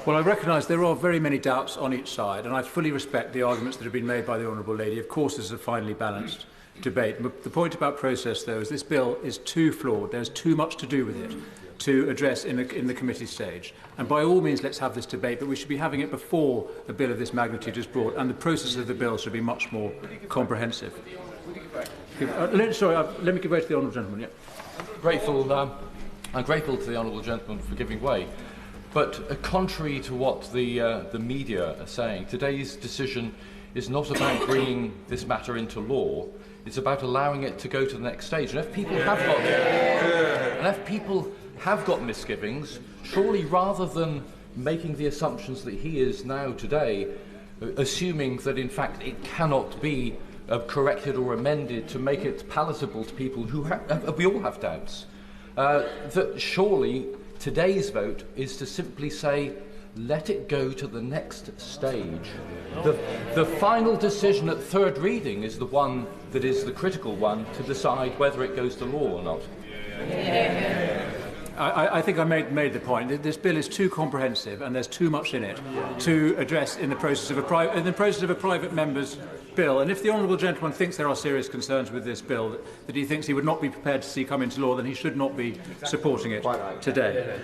Well, I recognise there are very many doubts on each side, and I fully respect the arguments that have been made by the Honourable Lady. Of course, this is a finely balanced debate. But the point about process, though, is this bill is too flawed. There's too much to do with it to address in the committee stage. And by all means, let's have this debate, but we should be having it before a bill of this magnitude is brought, and the process of the bill should be much more comprehensive. Let me give way to the honourable gentleman. Yeah. I'm grateful to the honourable gentleman for giving way. But contrary to what the media are saying, today's decision is not about bringing this matter into law. It's about allowing it to go to the next stage. And if people have got misgivings, surely rather than making the assumptions that he is now today, assuming that in fact it cannot be corrected or amended to make it palatable to people who we all have doubts, that surely today's vote is to simply say, let it go to the next stage. The final decision at third reading is the one that is the critical one to decide whether it goes to law or not. I think I made the point that this bill is too comprehensive and there's too much in it to address in the process of a private member's bill. And if the honourable gentleman thinks there are serious concerns with this bill that he thinks he would not be prepared to see come into law, then he should not be supporting it today.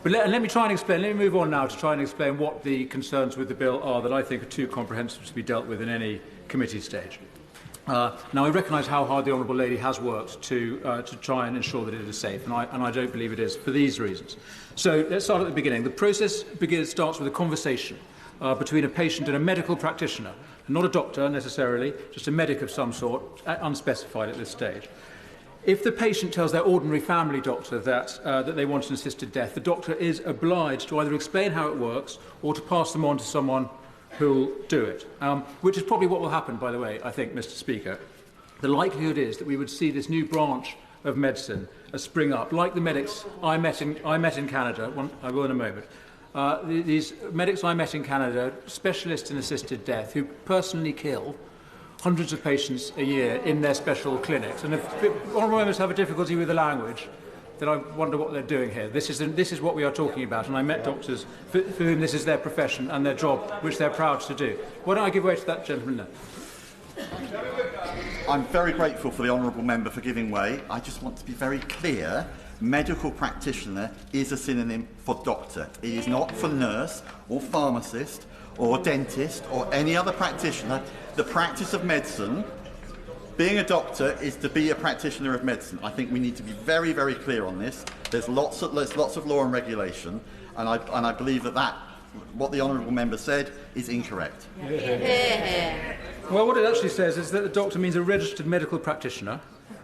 But let me try and explain. Let me move on now to try and explain what the concerns with the bill are that I think are too comprehensive to be dealt with in any committee stage. Now, I recognise how hard the honourable lady has worked to try and ensure that it is safe, and I don't believe it is for these reasons. So let's start at the beginning. The process starts with a conversation between a patient and a medical practitioner, not a doctor necessarily, just a medic of some sort, unspecified at this stage. If the patient tells their ordinary family doctor that they want an assisted death, the doctor is obliged to either explain how it works or to pass them on to someone who'll do it, which is probably what will happen, by the way, I think, Mr. Speaker. The likelihood is that we would see this new branch of medicine spring up, like the medics I met in Canada. I will in a moment. These medics I met in Canada, specialists in assisted death, who personally kill hundreds of patients a year in their special clinics. And if honourable members have a difficulty with the language, then I wonder what they're doing here. This is what we are talking about, and I met doctors for whom this is their profession and their job, which they're proud to do. Why don't I give way to that gentleman now? I'm very grateful for the honourable member for giving way. I just want to be very clear. Medical practitioner is a synonym for doctor. It is not for nurse or pharmacist or dentist or any other practitioner. The practice of medicine, being a doctor, is to be a practitioner of medicine. I think we need to be very, very clear on this. There's lots of law and regulation, and I believe that what the honourable member said is incorrect. Well, what it actually says is that the doctor means a registered medical practitioner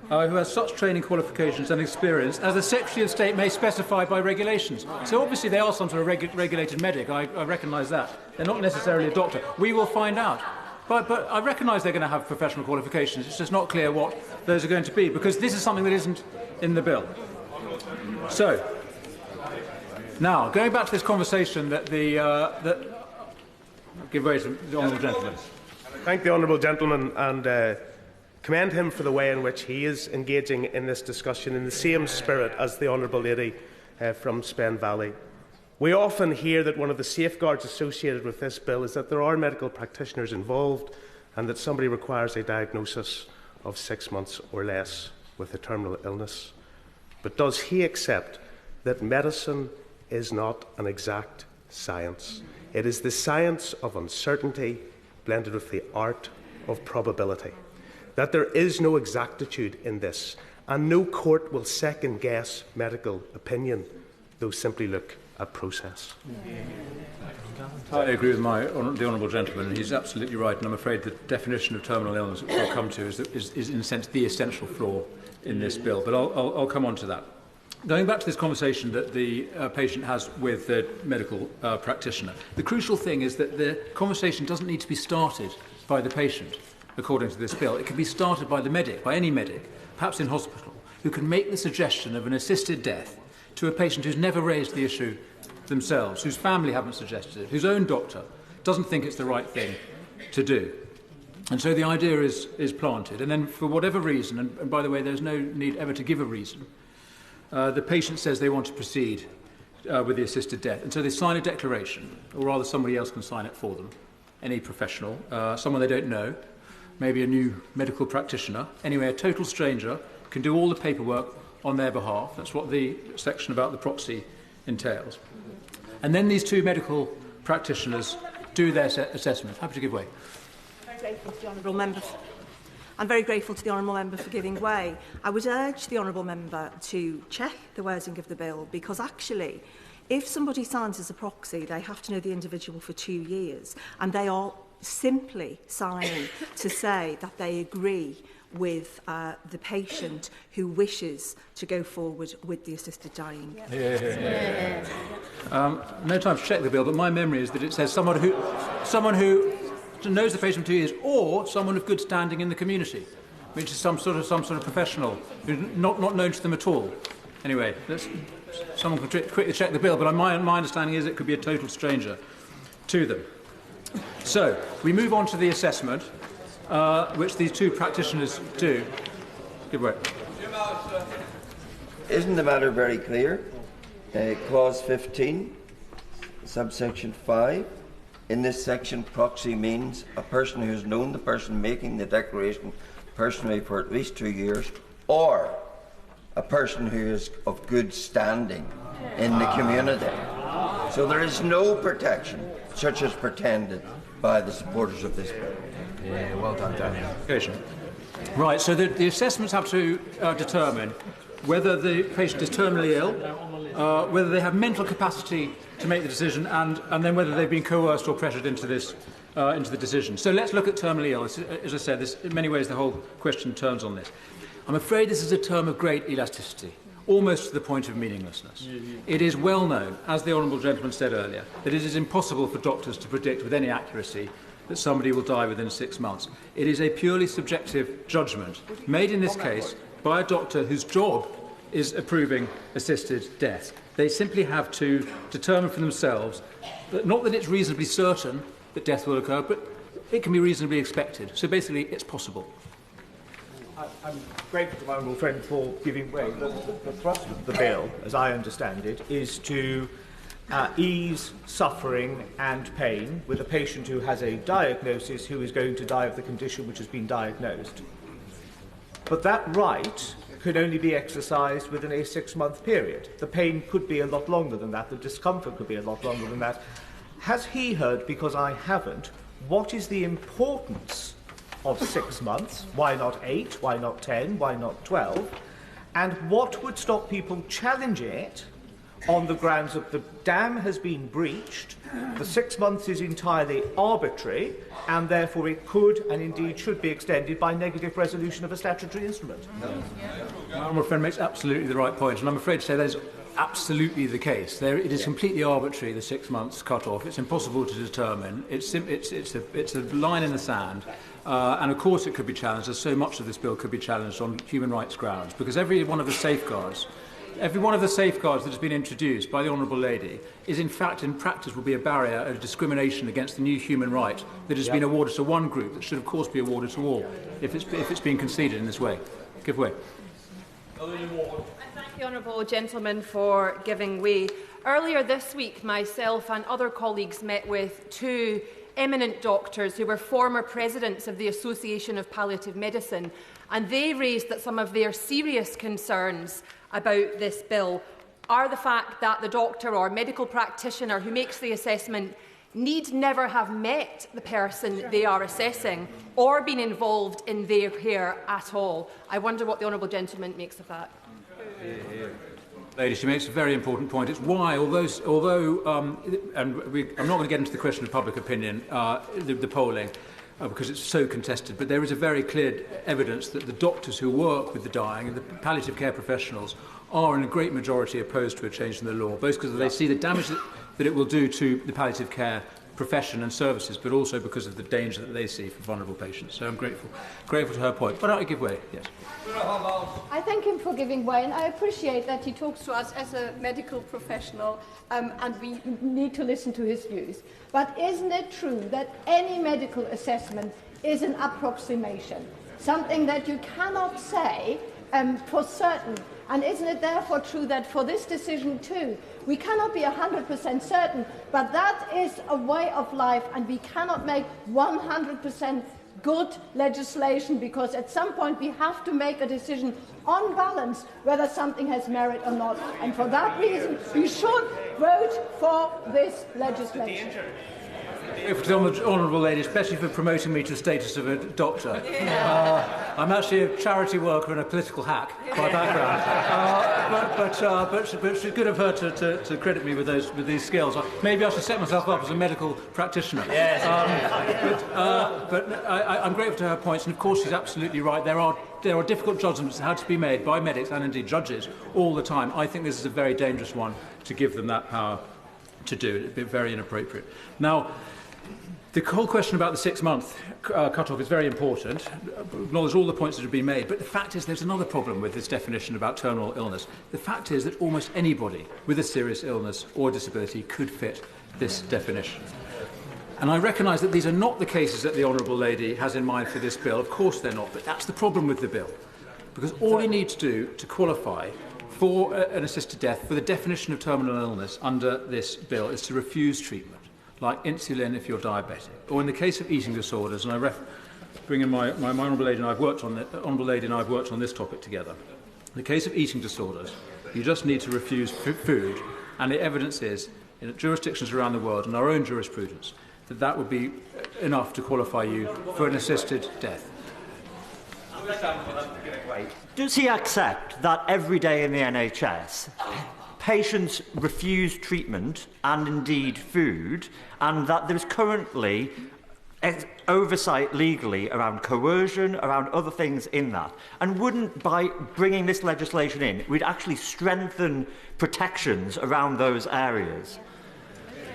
who has such training qualifications and experience as the Secretary of State may specify by regulations. So obviously they are some sort of regulated medic. I recognise that. They're not necessarily a doctor. We will find out. But I recognise they're going to have professional qualifications. It's just not clear what those are going to be, because this is something that isn't in the bill. So, now, going back to this conversation that give way to the honourable gentleman. Thank the honourable gentleman and commend him for the way in which he is engaging in this discussion in the same spirit as the honourable lady from Spen Valley. We often hear that one of the safeguards associated with this bill is that there are medical practitioners involved and that somebody requires a diagnosis of 6 months or less with a terminal illness. But does he accept that medicine is not an exact science? It is the science of uncertainty blended with the art of probability. That there is no exactitude in this, and no court will second-guess medical opinion, though simply look at process. I agree with the honourable gentleman. He's absolutely right, and I'm afraid the definition of terminal illness that we'll come to is in a sense the essential flaw in this bill. But I'll come on to that. Going back to this conversation that the patient has with the medical practitioner, the crucial thing is that the conversation doesn't need to be started by the patient, according to this bill. It can be started by the medic, by any medic, perhaps in hospital, who can make the suggestion of an assisted death to a patient who's never raised the issue themselves, whose family haven't suggested it, whose own doctor doesn't think it's the right thing to do. And so the idea is planted. And then for whatever reason, and by the way, there's no need ever to give a reason, the patient says they want to proceed with the assisted death. And so they sign a declaration, or rather somebody else can sign it for them, any professional, someone they don't know, maybe a new medical practitioner. Anyway, a total stranger can do all the paperwork on their behalf. That's what the section about the proxy entails. And then these two medical practitioners do their assessment. Happy to give way. Very grateful to the honourable members. I'm very grateful to the Honourable Member for giving way. I would urge the Honourable Member to check the wording of the bill, because actually, if somebody signs as a proxy, they have to know the individual for 2 years, and they are simply signing to say that they agree with the patient who wishes to go forward with the assisted dying. No time to check the bill, but my memory is that it says someone who knows the patient for 2 years, or someone of good standing in the community, which is some sort of professional who's not known to them at all. Anyway, someone can quickly check the bill, but my understanding is it could be a total stranger to them. So we move on to the assessment, which these two practitioners do. Give way. Isn't the matter very clear? Clause 15, subsection 5. In this section, proxy means a person who has known the person making the declaration personally for at least 2 years, or a person who is of good standing in the community. So there is no protection such as pretended by the supporters of this bill. Yeah, well done, Daniel. Right, so the assessments have to determine whether the patient is terminally ill, whether they have mental capacity to make the decision, and then whether they've been coerced or pressured into the decision. So let's look at terminally ill. As I said, in many ways the whole question turns on this. I'm afraid this is a term of great elasticity, almost to the point of meaninglessness. It is well known, as the Honourable Gentleman said earlier, that it is impossible for doctors to predict with any accuracy that somebody will die within 6 months. It is a purely subjective judgment made in this case by a doctor whose job is approving assisted death. They simply have to determine for themselves that not that it's reasonably certain that death will occur, but it can be reasonably expected. So basically, it's possible. I'm grateful to my honourable friend for giving way. The thrust of the bill, as I understand it, is to ease suffering and pain with a patient who has a diagnosis who is going to die of the condition which has been diagnosed. But that right could only be exercised within a 6-month period. The pain could be a lot longer than that. The discomfort could be a lot longer than that. Has he heard, because I haven't, what is the importance of 6 months? Why not 8? Why not 10? Why not 12? And what would stop people challenging it on the grounds that the dam has been breached, the 6 months is entirely arbitrary, and therefore it could and indeed should be extended by negative resolution of a statutory instrument? My honourable friend makes absolutely the right point, and I'm afraid to say that is absolutely the case. It is completely arbitrary, the 6 months cut-off. It's impossible to determine. It's a line in the sand. And of course it could be challenged, as so much of this bill could be challenged on human rights grounds, because every one of the safeguards that has been introduced by the Honourable Lady is, in fact, in practice, will be a barrier of discrimination against the new human right that has been awarded to one group that should, of course, be awarded to all, if it's being conceded in this way. Give way. I thank the Honourable Gentleman for giving way. Earlier this week, myself and other colleagues met with two eminent doctors who were former presidents of the Association of Palliative Medicine, and they raised that some of their serious concerns about this bill are the fact that the doctor or medical practitioner who makes the assessment need never have met the person they are assessing or been involved in their care at all. I wonder what the Honourable Gentleman makes of that. Lady, she makes a very important point. It's why, I'm not going to get into the question of public opinion, the polling, because it's so contested, but there is a very clear evidence that the doctors who work with the dying and the palliative care professionals are in a great majority opposed to a change in the law, both because they see the damage that it will do to the palliative care profession and services, but also because of the danger that they see for vulnerable patients. So I'm grateful to her point. But I give way, yes. I thank him for giving way, and I appreciate that he talks to us as a medical professional, and we need to listen to his views. But isn't it true that any medical assessment is an approximation, something that you cannot say for certain? And isn't it therefore true that for this decision too, we cannot be 100% certain, but that is a way of life, and we cannot make 100% good legislation, because at some point we have to make a decision on balance whether something has merit or not. And for that reason, we should vote for this legislation. For the honourable lady, especially for promoting me to the status of a doctor. I'm actually a charity worker and a political hack by background. But it's good of her to credit me with these skills. Maybe I should set myself up as a medical practitioner. Yes. I'm grateful to her points, and of course she's absolutely right. There are difficult judgments that had to be made by medics and indeed judges all the time. I think this is a very dangerous one to give them that power to do. It would be very inappropriate. Now, the whole question about the 6-month cut-off is very important. Acknowledge all the points that have been made, but the fact is there's another problem with this definition about terminal illness. The fact is that almost anybody with a serious illness or disability could fit this definition. And I recognise that these are not the cases that the honourable lady has in mind for this bill. Of course they're not, but that's the problem with the bill. Because all you need to do to qualify for an assisted death, for the definition of terminal illness under this bill, is to refuse treatment, like insulin if you're diabetic, or in the case of eating disorders, and I bring in my honourable lady and I've worked on this topic together. In the case of eating disorders, you just need to refuse food, and the evidence is, in jurisdictions around the world and our own jurisprudence, that would be enough to qualify you for an assisted death. Does he accept that every day in the NHS, patients refuse treatment and indeed food, and that there is currently oversight legally around coercion, around other things in that? And wouldn't, by bringing this legislation in, we'd actually strengthen protections around those areas?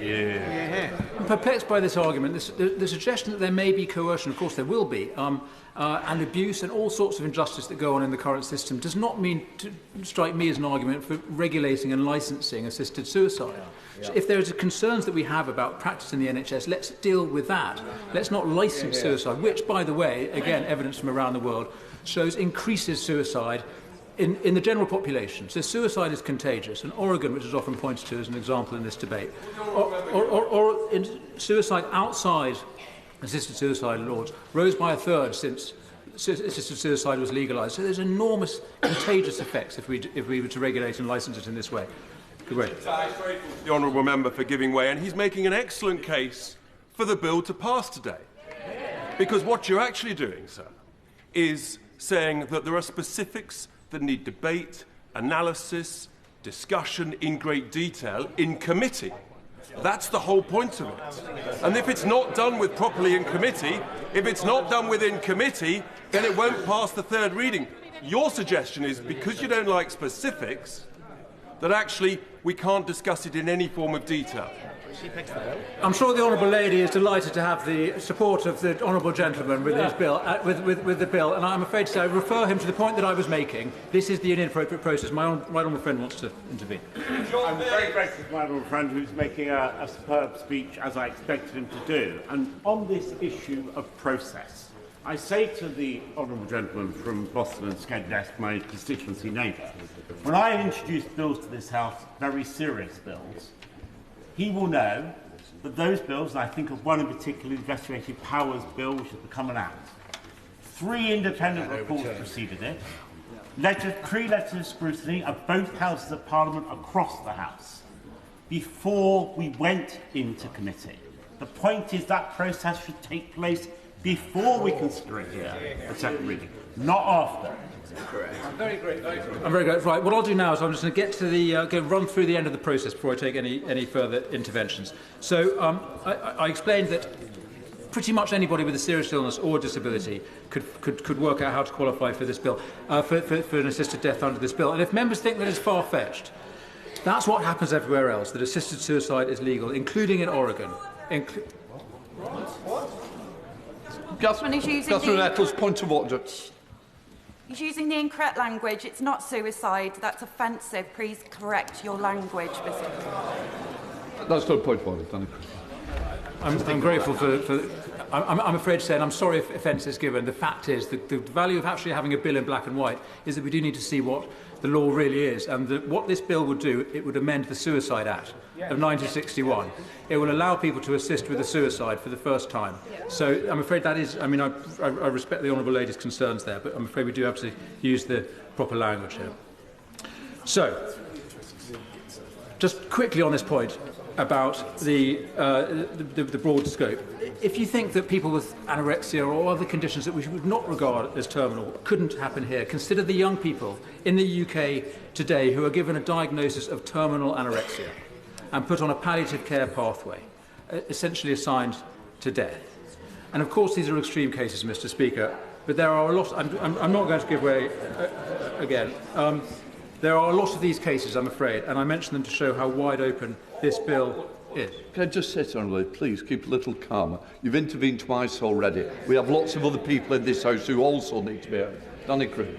Yeah. I'm perplexed by this argument. The suggestion that there may be coercion, of course there will be, and abuse and all sorts of injustice that go on in the current system does not mean to strike me as an argument for regulating and licensing assisted suicide. So if there are concerns that we have about practice in the NHS, let's deal with that. Let's not license suicide, which, by the way, again, evidence from around the world shows increases suicide in the general population. So suicide is contagious, and Oregon, which is often pointed to as an example in this debate, or in suicide outside assisted suicide laws, rose by a third since assisted suicide was legalised. So there's enormous contagious effects if we were to regulate and licence it in this way. Good way. The honourable member for giving way, and he's making an excellent case for the bill to pass today. Because what you're actually doing, sir, is saying that there are specifics that need debate, analysis, discussion in great detail in committee. That's the whole point of it. And if it's not done with properly in committee, if it's not done within committee, then it won't pass the third reading. Your suggestion is, because you don't like specifics, that actually we can't discuss it in any form of detail. I'm sure the honourable lady is delighted to have the support of the honourable gentleman with his bill, with the bill, and I'm afraid to say I refer him to the point that I was making. This is the inappropriate process. My honourable friend wants to intervene. I'm very grateful to my honourable friend who's making a superb speech, as I expected him to do. And on this issue of process, I say to the honourable gentleman from Boston and Skedness, my constituency neighbour, when I introduce bills to this House, very serious bills, he will know that those bills, and I think of one in particular, the Investigative Powers Bill, which has become an act, 3 independent reports preceded it, 3 letters of scrutiny of both houses of Parliament across the House, before we went into committee. The point is that process should take place before we consider it here at second reading, not after. Correct. I'm very grateful. Right, what I'll do now is I'm just going to get to the run through the end of the process before I take any further interventions. So I explained that pretty much anybody with a serious illness or disability could work out how to qualify for this bill, for an assisted death under this bill. And if members think that it's far-fetched, that's what happens everywhere else, that assisted suicide is legal, including in Oregon. Catherine Eccles, point of order. He's using the incorrect language. It's not suicide. That's offensive. Please correct your language, Mr. That's not a point of order, Danica. I'm grateful for I'm afraid to say, and I'm sorry if offence is given, the fact is that the value of actually having a bill in black and white is that we do need to see what the law really is. And what this bill would do, it would amend the Suicide Act of 1961. It will allow people to assist with a suicide for the first time. So I'm afraid that is, I mean, I respect the honourable lady's concerns there, but I'm afraid we do have to use the proper language here. So, Just quickly on this point about the broad scope. If you think that people with anorexia or other conditions that we would not regard as terminal couldn't happen here, consider the young people in the UK today who are given a diagnosis of terminal anorexia and put on a palliative care pathway, essentially assigned to death. And of course these are extreme cases, Mr. Speaker, but there are a lot. I'm not going to give way again. There are a lot of these cases, I'm afraid, and I mention them to show how wide open this bill is. Can I just say, Honourable, please keep a little calmer. You've intervened twice already. We have lots of other people in this House who also need to be heard. Danny Crew.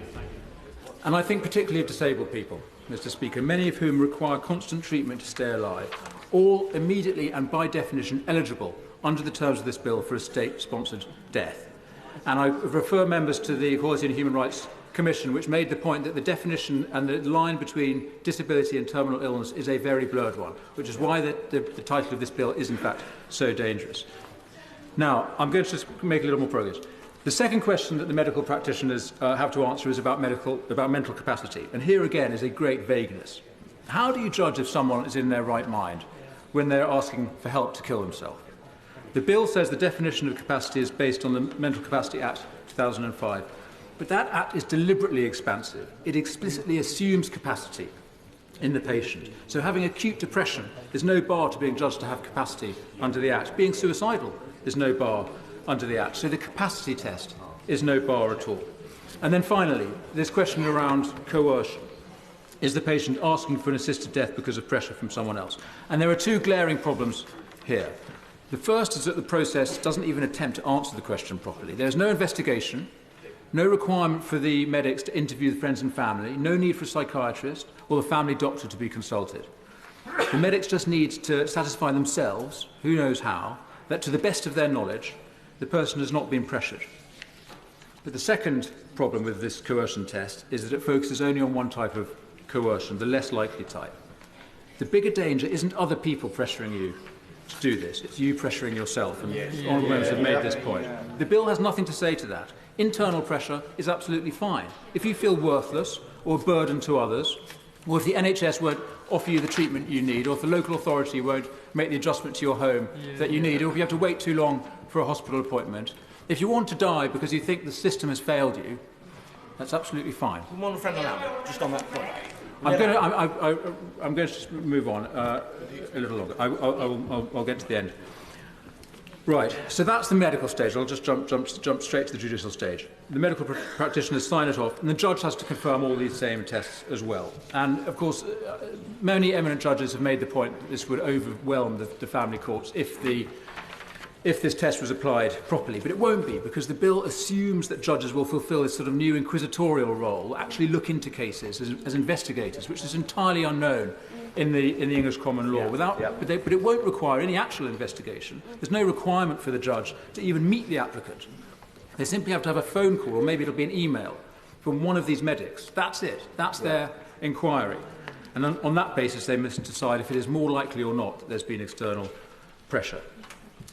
And I think particularly of disabled people, Mr. Speaker, many of whom require constant treatment to stay alive, all immediately and by definition eligible under the terms of this bill for a state-sponsored death. And I refer members to the Equality and Human Rights Commission, which made the point that the definition and the line between disability and terminal illness is a very blurred one, which is why the title of this bill is in fact so dangerous. Now, I'm going to just make a little more progress. The second question that the medical practitioners have to answer is about mental capacity. And here again is a great vagueness. How do you judge if someone is in their right mind when they're asking for help to kill themselves? The bill says the definition of capacity is based on the Mental Capacity Act 2005. But that act is deliberately expansive. It explicitly assumes capacity in the patient. So having acute depression is no bar to being judged to have capacity under the Act. Being suicidal is no bar under the Act. So the capacity test is no bar at all. And then finally, this question around coercion. Is the patient asking for an assisted death because of pressure from someone else? And there are two glaring problems here. The first is that the process doesn't even attempt to answer the question properly. There's no investigation, no requirement for the medics to interview the friends and family, no need for a psychiatrist or the family doctor to be consulted. The medics just need to satisfy themselves, who knows how, that to the best of their knowledge, the person has not been pressured. But the second problem with this coercion test is that it focuses only on one type of coercion, the less likely type. The bigger danger isn't other people pressuring you to do this, it's you pressuring yourself, and honourable members have made this point. The bill has nothing to say to that. Internal pressure is absolutely fine. If you feel worthless or a burden to others, or if the NHS won't offer you the treatment you need, or if the local authority won't make the adjustment to your home that you need, or if you have to wait too long for a hospital appointment, if you want to die because you think the system has failed you, that's absolutely fine. One friend allowed, just on that point. I'm going to just move on a little longer. I'll get to the end. Right, so that's the medical stage. I'll just jump straight to the judicial stage. The medical practitioners sign it off, and the judge has to confirm all these same tests as well. And, of course, many eminent judges have made the point that this would overwhelm the family courts if this test was applied properly. But it won't be, because the bill assumes that judges will fulfil this sort of new inquisitorial role, actually look into cases as investigators, which is entirely unknown in the English common law. But it won't require any actual investigation. There's no requirement for the judge to even meet the applicant. They simply have to have a phone call, or maybe it'll be an email, from one of these medics. That's it. That's their inquiry. And on that basis, they must decide if it is more likely or not that there's been external pressure.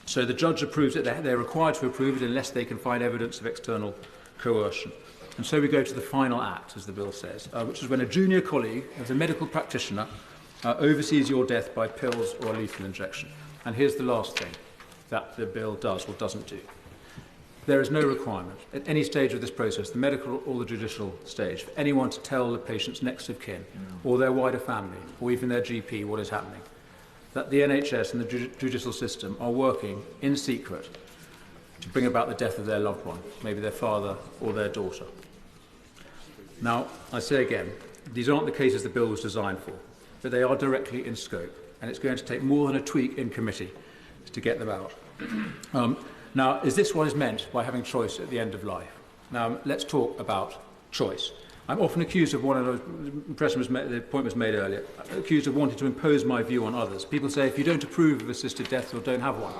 So the judge approves it. They're required to approve it unless they can find evidence of external coercion. And so we go to the final act, as the bill says, which is when a junior colleague of a medical practitioner oversees your death by pills or a lethal injection. And here's the last thing that the bill does or doesn't do. There is no requirement at any stage of this process, the medical or the judicial stage, for anyone to tell the patient's next of kin or their wider family or even their GP what is happening, that the NHS and the judicial system are working in secret to bring about the death of their loved one, maybe their father or their daughter. Now, I say again, these aren't the cases the bill was designed for, but they are directly in scope, and it's going to take more than a tweak in committee to get them out. Now, is this what is meant by having choice at the end of life? Now, let's talk about choice. I'm often accused of the point was made earlier, accused of wanting to impose my view on others. People say, if you don't approve of assisted death, or don't have one,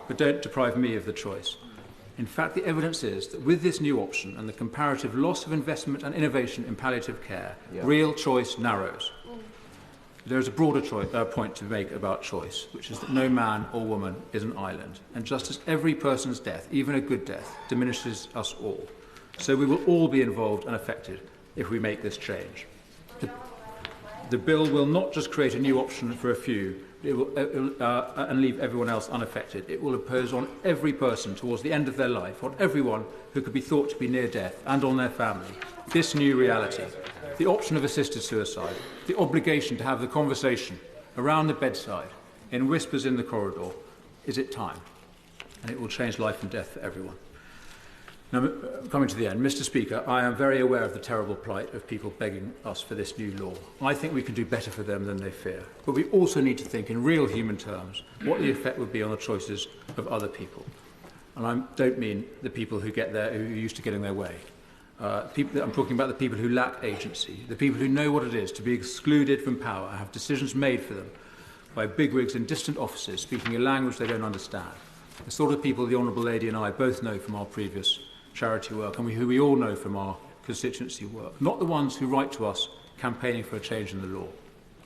but don't deprive me of the choice. In fact, the evidence is that with this new option and the comparative loss of investment and innovation in palliative care, real choice narrows. There is a broader point to make about choice, which is that no man or woman is an island. And just as every person's death, even a good death, diminishes us all, so we will all be involved and affected if we make this change. The bill will not just create a new option for a few and leave everyone else unaffected. It will impose on every person towards the end of their life, on everyone who could be thought to be near death and on their family, this new reality, the option of assisted suicide, the obligation to have the conversation around the bedside, in whispers in the corridor. Is it time? And it will change life and death for everyone. Now, coming to the end, Mr. Speaker, I am very aware of the terrible plight of people begging us for this new law. I think we can do better for them than they fear. But we also need to think in real human terms what the effect would be on the choices of other people. And I don't mean the people who get there, who are used to getting their way. I'm talking about the people who lack agency, the people who know what it is to be excluded from power and have decisions made for them by bigwigs in distant offices speaking a language they don't understand. The sort of people the Honourable Lady and I both know from our previous charity work and who we all know from our constituency work. Not the ones who write to us campaigning for a change in the law,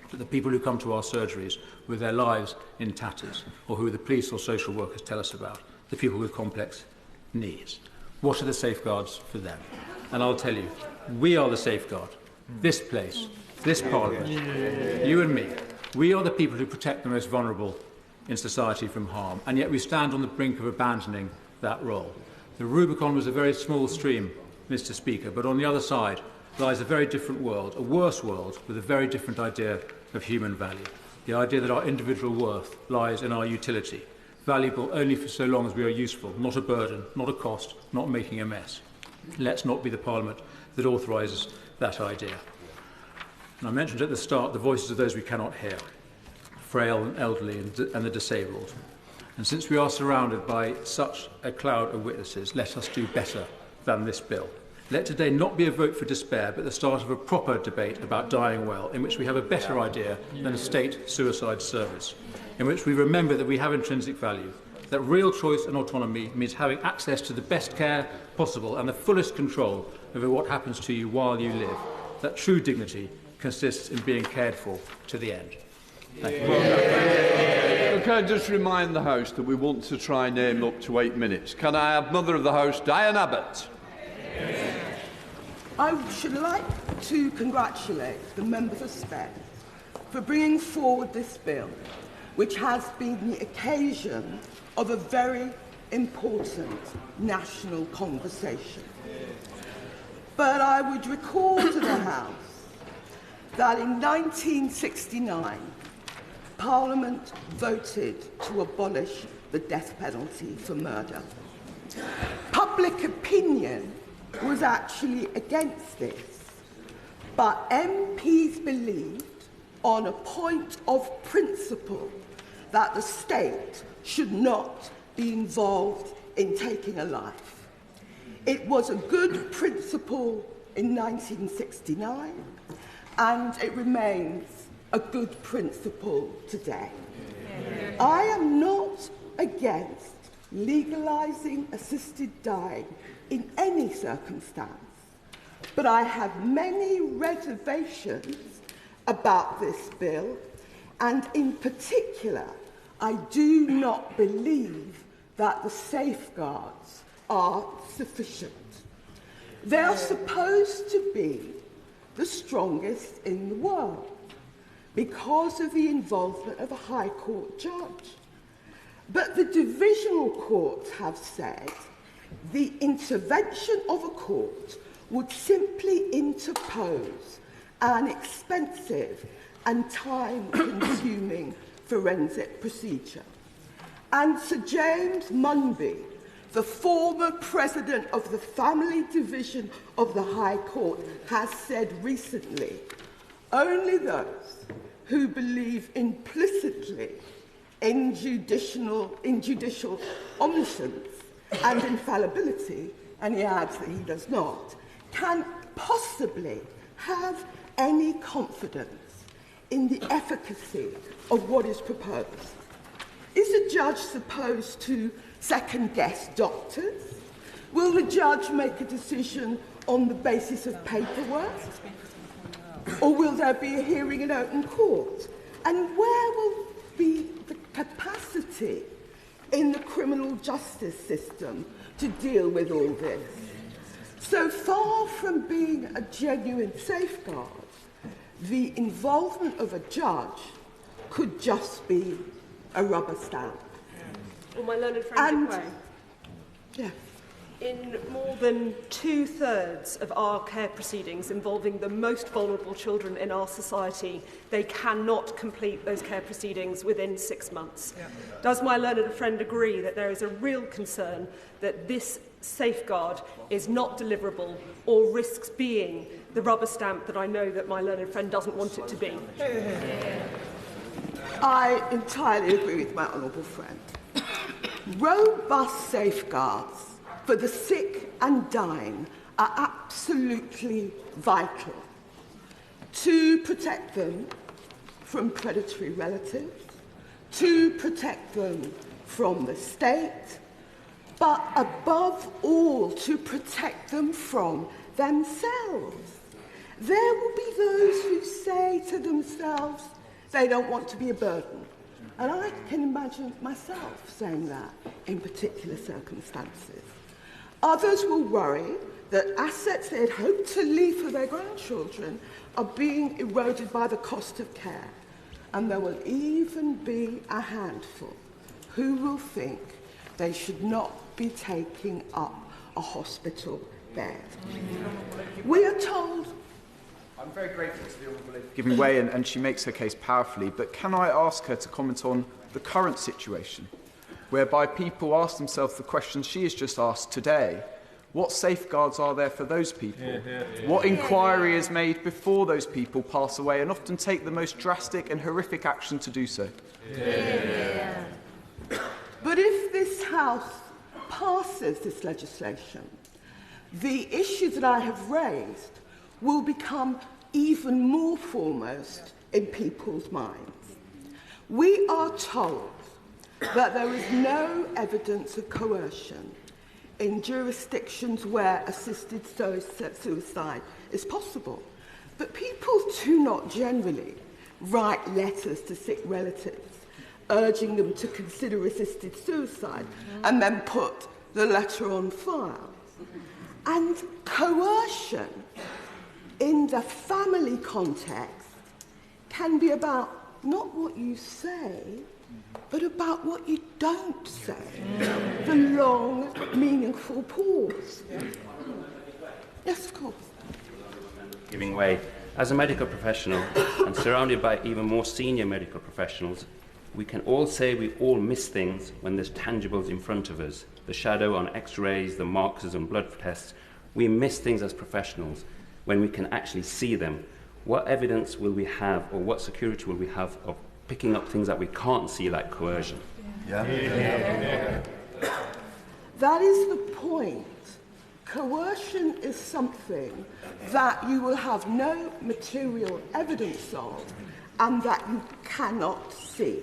but the people who come to our surgeries with their lives in tatters, or who the police or social workers tell us about, the people with complex needs. What are the safeguards for them? And I'll tell you, we are the safeguard. This place, this Parliament, you and me, we are the people who protect the most vulnerable in society from harm, and yet we stand on the brink of abandoning that role. The Rubicon was a very small stream, Mr. Speaker, but on the other side lies a very different world, a worse world with a very different idea of human value. The idea that our individual worth lies in our utility, valuable only for so long as we are useful, not a burden, not a cost, not making a mess. Let's not be the Parliament that authorises that idea. And I mentioned at the start the voices of those we cannot hear, frail and elderly and the disabled. And since we are surrounded by such a cloud of witnesses, let us do better than this bill. Let today not be a vote for despair, but the start of a proper debate about dying well, in which we have a better idea than a state suicide service, in which we remember that we have intrinsic value, that real choice and autonomy means having access to the best care possible and the fullest control over what happens to you while you live, that true dignity consists in being cared for to the end. Thank you. Can I just remind the House that we want to try and aim up to 8 minutes? Can I have Mother of the House, Diane Abbott? I should like to congratulate the members of SPEC for bringing forward this bill, which has been the occasion of a very important national conversation. But I would recall to the House that in 1969, Parliament voted to abolish the death penalty for murder. Public opinion was actually against this, but MPs believed, on a point of principle, that the state should not be involved in taking a life. It was a good principle in 1969, and it remains a good principle today. I am not against legalising assisted dying in any circumstance, but I have many reservations about this bill, and in particular, I do not believe that the safeguards are sufficient. They are supposed to be the strongest in the world because of the involvement of a High Court judge. But the divisional courts have said the intervention of a court would simply interpose an expensive and time-consuming forensic procedure. And Sir James Munby, the former president of the Family Division of the High Court, has said recently, only those who believe implicitly in judicial omniscience and infallibility, and he adds that he does not, can possibly have any confidence in the efficacy of what is proposed. Is a judge supposed to second-guess doctors? Will the judge make a decision on the basis of paperwork? Or will there be a hearing in open court? And where will be the capacity in the criminal justice system to deal with all this? So far from being a genuine safeguard, the involvement of a judge could just be a rubber stamp. Well, my learned friend Way. Yes. In more than 2/3 of our care proceedings involving the most vulnerable children in our society, they cannot complete those care proceedings within 6 months. Yeah. Does my learned friend agree that there is a real concern that this safeguard is not deliverable or risks being the rubber stamp that I know that my learned friend doesn't want it to be? I entirely agree with my honourable friend. Robust safeguards for the sick and dying are absolutely vital to protect them from predatory relatives, to protect them from the state, but above all, to protect them from themselves. There will be those who say to themselves they don't want to be a burden. And I can imagine myself saying that in particular circumstances. Others will worry that assets they had hoped to leave for their grandchildren are being eroded by the cost of care. And there will even be a handful who will think they should not be taking up a hospital bed. We are told... I'm very grateful to the Honourable Lady for giving way, and she makes her case powerfully, but can I ask her to comment on the current situation, whereby people ask themselves the questions she has just asked today? What safeguards are there for those people? What inquiry is made before those people pass away and often take the most drastic and horrific action to do so? But if this House passes this legislation, the issues that I have raised will become even more foremost in people's minds. We are told that there is no evidence of coercion in jurisdictions where assisted suicide is possible. But people do not generally write letters to sick relatives urging them to consider assisted suicide and then put the letter on file. And coercion in the family context can be about not what you say, but about what you don't say. The long, meaningful pause. Yes, of course. Giving way. As a medical professional and surrounded by even more senior medical professionals, we can all say we all miss things when there's tangibles in front of us. The shadow on x-rays, the markers on blood tests. We miss things as professionals when we can actually see them. What evidence will we have, or what security will we have of picking up things that we can't see, like coercion? That is the point. Coercion is something that you will have no material evidence of and that you cannot see.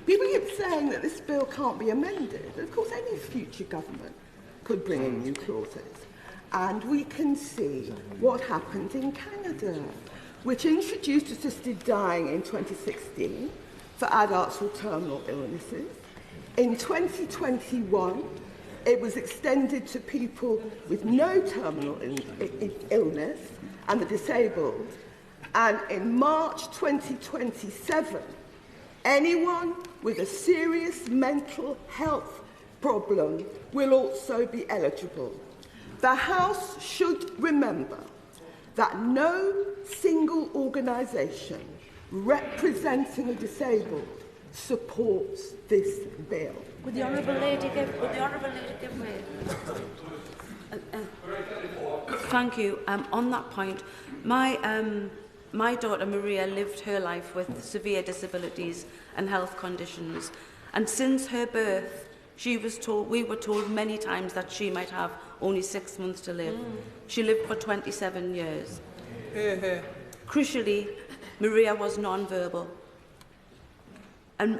People keep saying that this bill can't be amended. Of course, any future government could bring in new clauses. And we can see what happened in Canada, which introduced assisted dying in 2016 for adults with terminal illnesses. In 2021, it was extended to people with no terminal illness and the disabled. And in March 2027, anyone with a serious mental health problem will also be eligible. The House should remember that no single organisation representing the disabled supports this bill. Would the Honourable Lady give way? Thank you. On that point, my daughter Maria lived her life with severe disabilities and health conditions, and since her birth, we were told many times that she might have only 6 months to live. She lived for 27 years. Crucially, Maria was non-verbal. And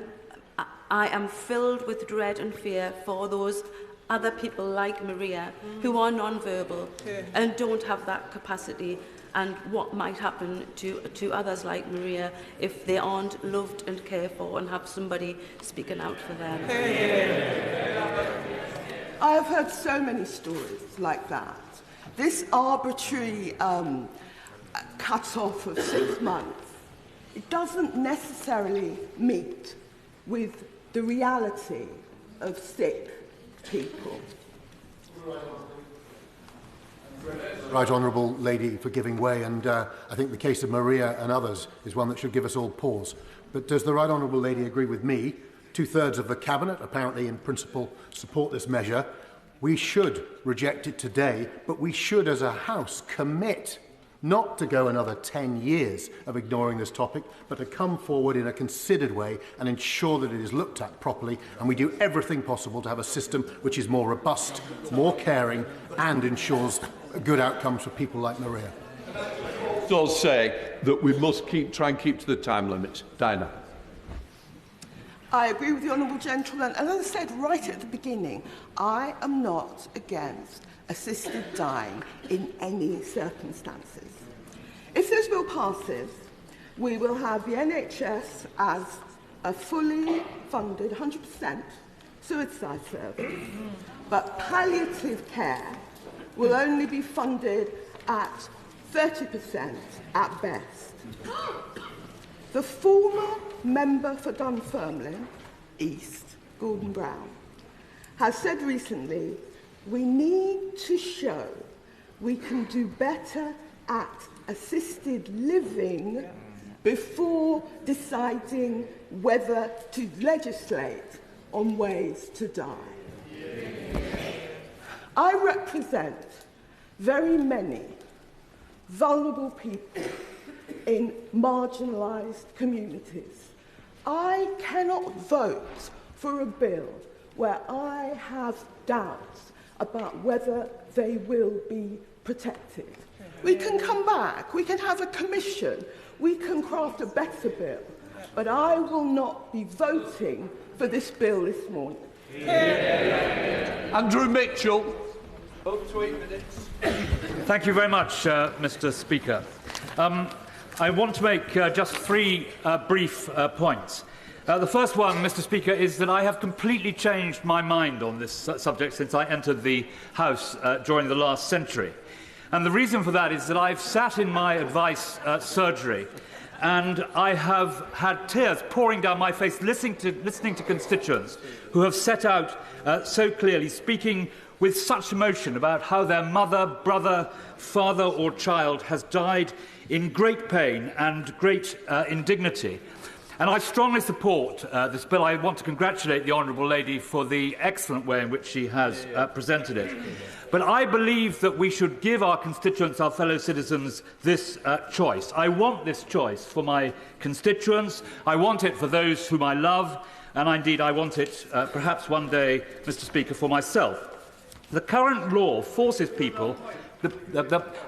I am filled with dread and fear for those other people like Maria who are non-verbal and don't have that capacity, and what might happen to others like Maria if they aren't loved and cared for and have somebody speaking out for them. I have heard so many stories like that. This arbitrary cut-off of 6 months, it doesn't necessarily meet with the reality of sick people. Right Honourable Lady for giving way, and I think the case of Maria and others is one that should give us all pause. But does the Right Honourable Lady agree with me? 2/3 of the Cabinet, apparently in principle, support this measure. We should reject it today, but we should as a House commit not to go another 10 years of ignoring this topic, but to come forward in a considered way and ensure that it is looked at properly, and we do everything possible to have a system which is more robust, more caring, and ensures good outcomes for people like Maria. I'll say that we must try and keep to the time limit. Dinah. I agree with the Honourable Gentleman, and as I said right at the beginning, I am not against assisted dying in any circumstances. If this bill passes, we will have the NHS as a fully funded 100% suicide service, but palliative care will only be funded at 30% at best. The former member for Dunfermline East, Gordon Brown, has said recently, we need to show we can do better at assisted living before deciding whether to legislate on ways to die. I represent very many vulnerable people in marginalised communities. I cannot vote for a bill where I have doubts about whether they will be protected. We can come back, we can have a commission, we can craft a better bill, but I will not be voting for this bill this morning. Andrew Mitchell. Up to 8 minutes. Thank you very much, Mr. Speaker. I want to make just 3 brief points. The first one, Mr. Speaker, is that I have completely changed my mind on this subject since I entered the House during the last century. And the reason for that is that I've sat in my advice surgery and I have had tears pouring down my face listening to constituents who have set out so clearly, speaking with such emotion about how their mother, brother, father or child has died in great pain and great indignity. And I strongly support this bill. I want to congratulate the Honourable Lady for the excellent way in which she has presented it. But I believe that we should give our constituents, our fellow citizens, this choice. I want this choice for my constituents. I want it for those whom I love. And indeed, I want it perhaps one day, Mr. Speaker, for myself. The current law forces people...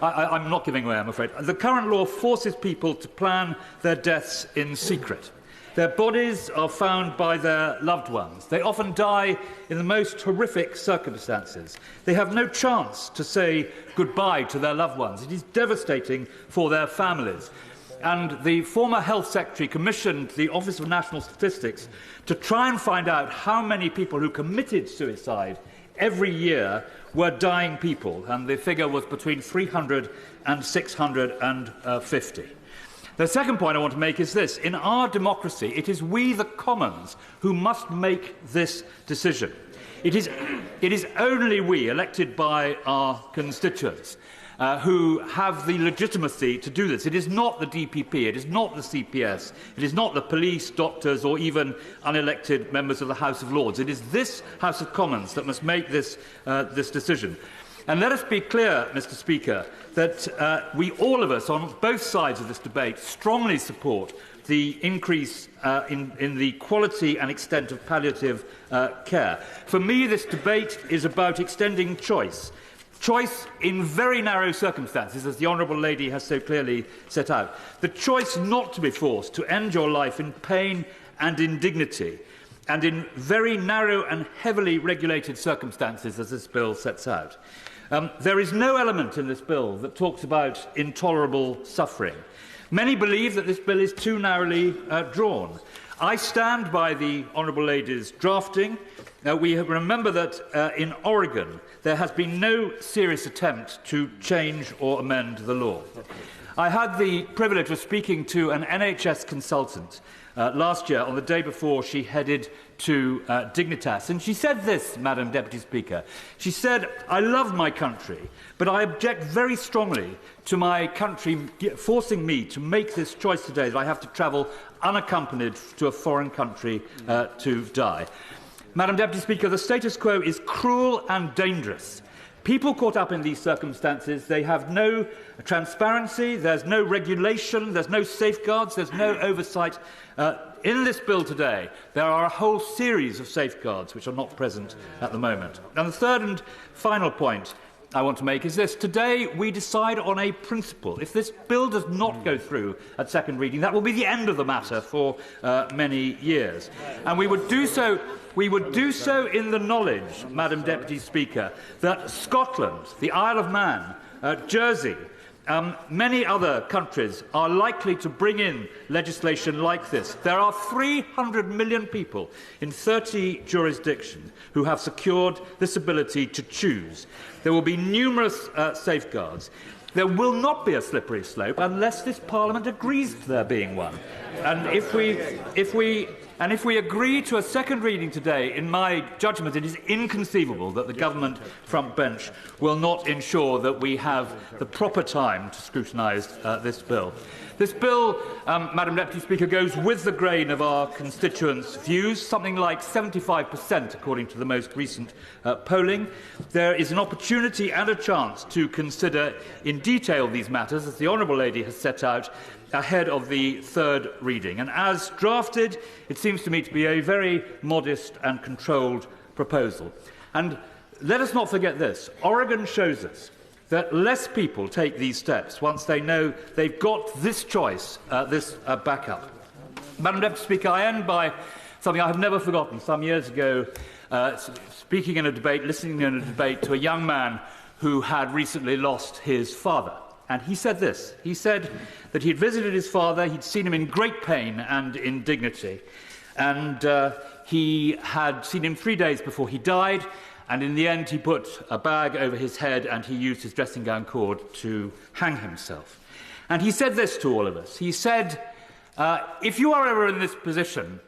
I'm not giving away, I'm afraid. The current law forces people to plan their deaths in secret. Their bodies are found by their loved ones. They often die in the most horrific circumstances. They have no chance to say goodbye to their loved ones. It is devastating for their families. And the former Health Secretary commissioned the Office of National Statistics to try and find out how many people who committed suicide every year were dying people, and the figure was between 300 and 650. The second point I want to make is this. In our democracy, it is we, the Commons, who must make this decision. It is only we, elected by our constituents, who have the legitimacy to do this. It is not the DPP, it is not the CPS, it is not the police, doctors, or even unelected members of the House of Lords. It is this House of Commons that must make this decision. And let us be clear, Mr. Speaker, that we, all of us, on both sides of this debate, strongly support the increase in the quality and extent of palliative care. For me, this debate is about extending choice. Choice in very narrow circumstances, as the Honourable Lady has so clearly set out. The choice not to be forced to end your life in pain and indignity, and in very narrow and heavily regulated circumstances, as this bill sets out. There is no element in this bill that talks about intolerable suffering. Many believe that this bill is too narrowly drawn. I stand by the Honourable Lady's drafting. We remember that in Oregon there has been no serious attempt to change or amend the law. I had the privilege of speaking to an NHS consultant last year on the day before she headed to Dignitas. And she said this, Madam Deputy Speaker. She said, "I love my country, but I object very strongly to my country forcing me to make this choice today that I have to travel unaccompanied to a foreign country to die." Madam Deputy Speaker, the status quo is cruel and dangerous. People caught up in these circumstances, they have no transparency, there's no regulation, there's no safeguards, there's no oversight. In this bill today, there are a whole series of safeguards which are not present at the moment. And the third and final point I want to make is this. Today, we decide on a principle. If this bill does not go through at second reading, that will be the end of the matter for many years. And we would do so in the knowledge, Madam Deputy Speaker, that Scotland, the Isle of Man, Jersey, many other countries are likely to bring in legislation like this. There are 300 million people in 30 jurisdictions who have secured this ability to choose. There will be numerous safeguards. There will not be a slippery slope unless this Parliament agrees to there being one. And if we agree to a second reading today, in my judgment, it is inconceivable that the government front bench will not ensure that we have the proper time to scrutinise this bill. This bill, Madam Deputy Speaker, goes with the grain of our constituents' views, something like 75% according to the most recent polling. There is an opportunity and a chance to consider in detail these matters, as the Honourable Lady has set out, ahead of the third reading. And as drafted, it seems to me to be a very modest and controlled proposal. And let us not forget this. Oregon shows us that less people take these steps once they know they've got this choice, this backup. Madam Deputy Speaker, I end by something I have never forgotten. Some years ago, speaking in a debate, listening in a debate to a young man who had recently lost his father. And he said this. He said that he had visited his father, he'd seen him in great pain and indignity. And he had seen him 3 days before he died. And in the end, he put a bag over his head and he used his dressing gown cord to hang himself. And he said this to all of us. He said, if you are ever in this position,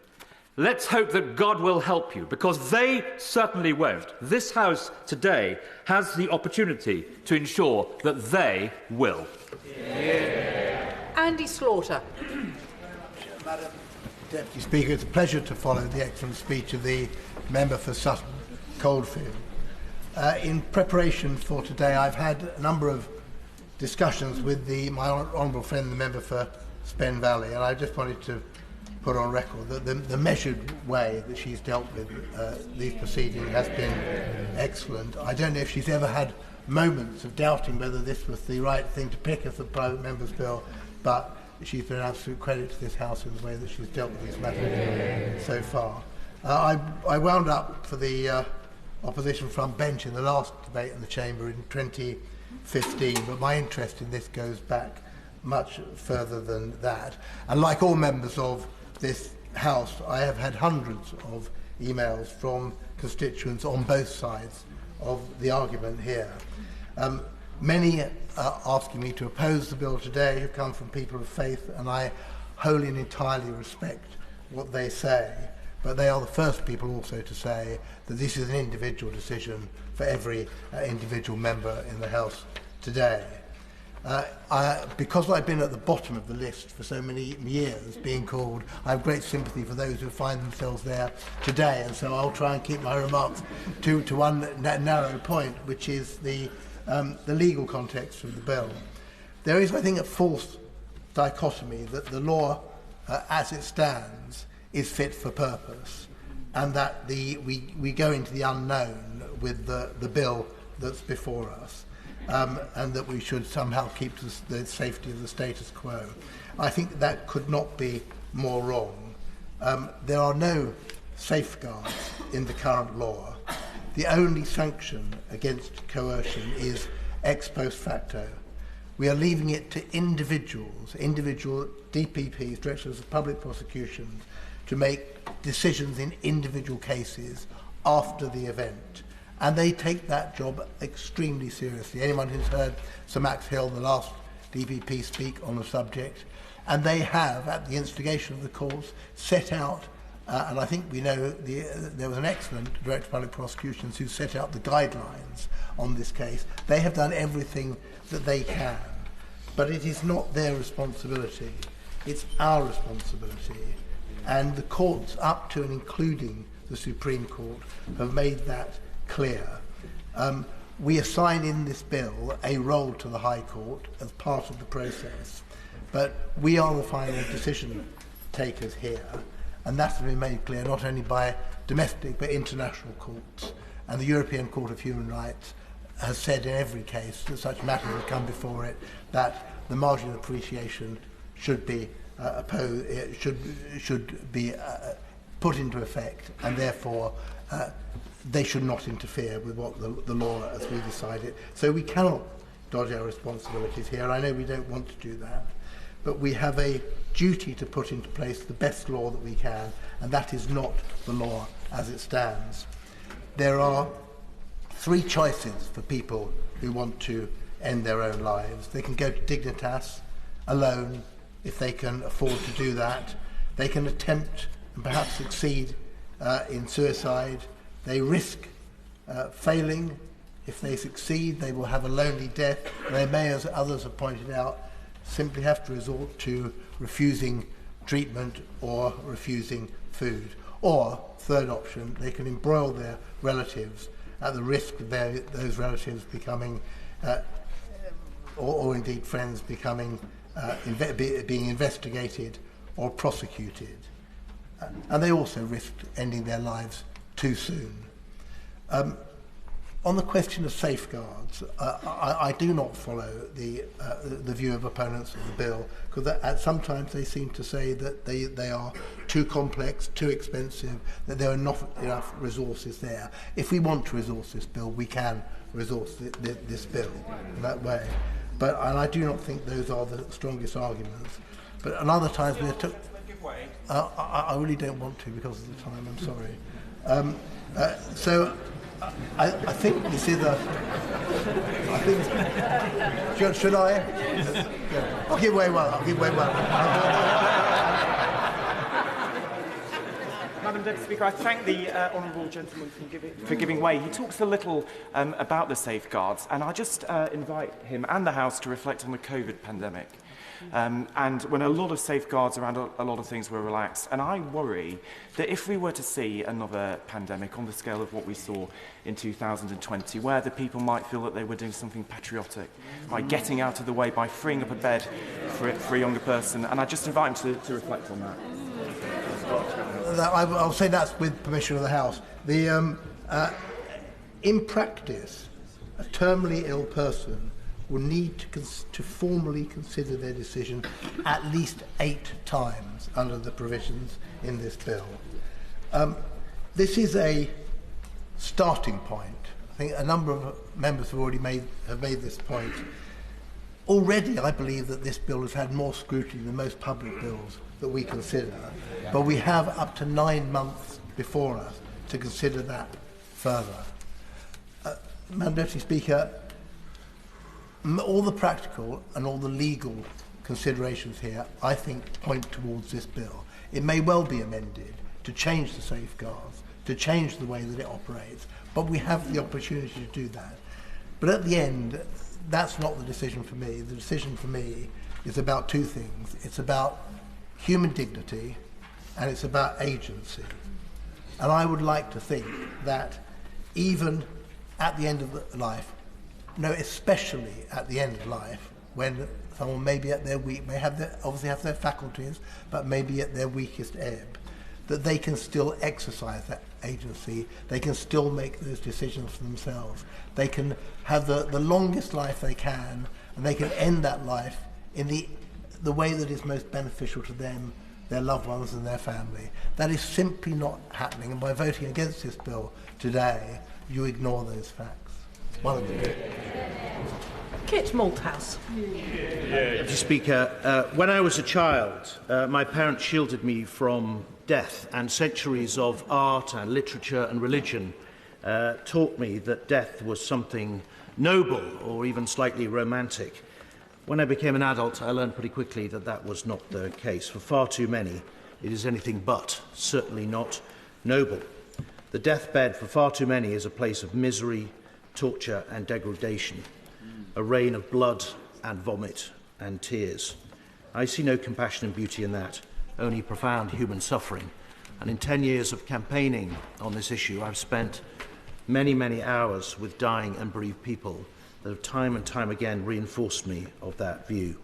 let's hope that God will help you, because they certainly won't. This House today has the opportunity to ensure that they will. Yeah. Andy Slaughter. Madam Deputy Speaker, it's a pleasure to follow the excellent speech of the member for Sutton Coldfield. In preparation for today, I've had a number of discussions with my honourable friend, the member for Spen Valley, and I just wanted to put on record that the measured way that she's dealt with these proceedings has been excellent. I don't know if she's ever had moments of doubting whether this was the right thing to pick as a private member's bill, but she's been an absolute credit to this House in the way that she's dealt with these matters so far. I wound up for the opposition front bench in the last debate in the Chamber in 2015, but my interest in this goes back much further than that. And like all members of this House, I have had hundreds of emails from constituents on both sides of the argument here. Many are asking me to oppose the bill today who come from people of faith, and I wholly and entirely respect what they say. But they are the first people also to say that this is an individual decision for every individual member in the House today. Because I've been at the bottom of the list for so many years, being called, I have great sympathy for those who find themselves there today, and so I'll try and keep my remarks to one narrow point, which is the legal context of the bill. There is, I think, a false dichotomy that the law, as it stands, is fit for purpose, and that we go into the unknown with the bill that's before us. And that we should somehow keep the safety of the status quo. I think that could not be more wrong. There are no safeguards in the current law. The only sanction against coercion is ex post facto. We are leaving it to individual DPPs, Directors of Public Prosecutions, to make decisions in individual cases after the event. And they take that job extremely seriously. Anyone who's heard Sir Max Hill, the last DPP, speak on the subject, and they have, at the instigation of the courts, set out, and I think we know there was an excellent Director of Public Prosecutions who set out the guidelines on this case. They have done everything that they can, but it is not their responsibility. It's our responsibility. And the courts, up to and including the Supreme Court, have made that clear. We assign in this bill a role to the High Court as part of the process, but we are the final decision takers here, and that's been made clear not only by domestic but international courts. And the European Court of Human Rights has said in every case that such matters have come before it that the margin of appreciation should be should be put into effect, and therefore they should not interfere with what the law as we decide it. So we cannot dodge our responsibilities here. I know we don't want to do that, but we have a duty to put into place the best law that we can, and that is not the law as it stands. There are three choices for people who want to end their own lives. They can go to Dignitas alone if they can afford to do that. They can attempt and perhaps succeed in suicide. They risk failing. If they succeed, they will have a lonely death. They may, as others have pointed out, simply have to resort to refusing treatment or refusing food. Or, third option, they can embroil their relatives at the risk of those relatives becoming, or indeed friends becoming, being investigated or prosecuted. And they also risked ending their lives too soon. On the question of safeguards, I do not follow the view of opponents of the bill, because sometimes they seem to say that they are too complex, too expensive, that there are not enough resources there. If we want to resource this bill, we can resource this bill in that way. And I do not think those are the strongest arguments. But at other times we took. I really don't want to because of the time. I'm sorry. So I think this is a. I think. Should I? Yeah. I'll give way well. Madam Deputy Speaker, I thank the honourable gentleman for giving way. He talks a little about the safeguards, and I just invite him and the House to reflect on the COVID pandemic. And when a lot of safeguards around a lot of things were relaxed. And I worry that if we were to see another pandemic on the scale of what we saw in 2020, where the people might feel that they were doing something patriotic by getting out of the way, by freeing up a bed for a younger person, and I just invite him to reflect on that. I'll say that's with permission of the House. In practice, a terminally ill person will need to formally consider their decision at least 8 times under the provisions in this bill. This is a starting point. I think a number of members have already made this point. Already, I believe that this bill has had more scrutiny than most public bills that we consider, but we have up to 9 months before us to consider that further. Madam Deputy Speaker, all the practical and all the legal considerations here, I think, point towards this bill. It may well be amended to change the safeguards, to change the way that it operates, but we have the opportunity to do that. But at the end, that's not the decision for me. The decision for me is about 2 things. It's about human dignity and it's about agency. And I would like to think that even at the end of life, no, especially at the end of life, when someone may be at their obviously have their faculties, but maybe at their weakest ebb, that they can still exercise that agency, they can still make those decisions for themselves. They can have the longest life they can, and they can end that life in the way that is most beneficial to them, their loved ones and their family. That is simply not happening, and by voting against this bill today, you ignore those facts. One of them. Kit Malthouse. Deputy Speaker, when I was a child, my parents shielded me from death, and centuries of art and literature and religion taught me that death was something noble or even slightly romantic. When I became an adult, I learned pretty quickly that that was not the case. For far too many, it is anything but, certainly not noble. The deathbed for far too many is a place of misery, torture and degradation, a rain of blood and vomit and tears. I see no compassion and beauty in that, only profound human suffering. And in 10 years of campaigning on this issue, I've spent many, many hours with dying and bereaved people that have time and time again reinforced me of that view.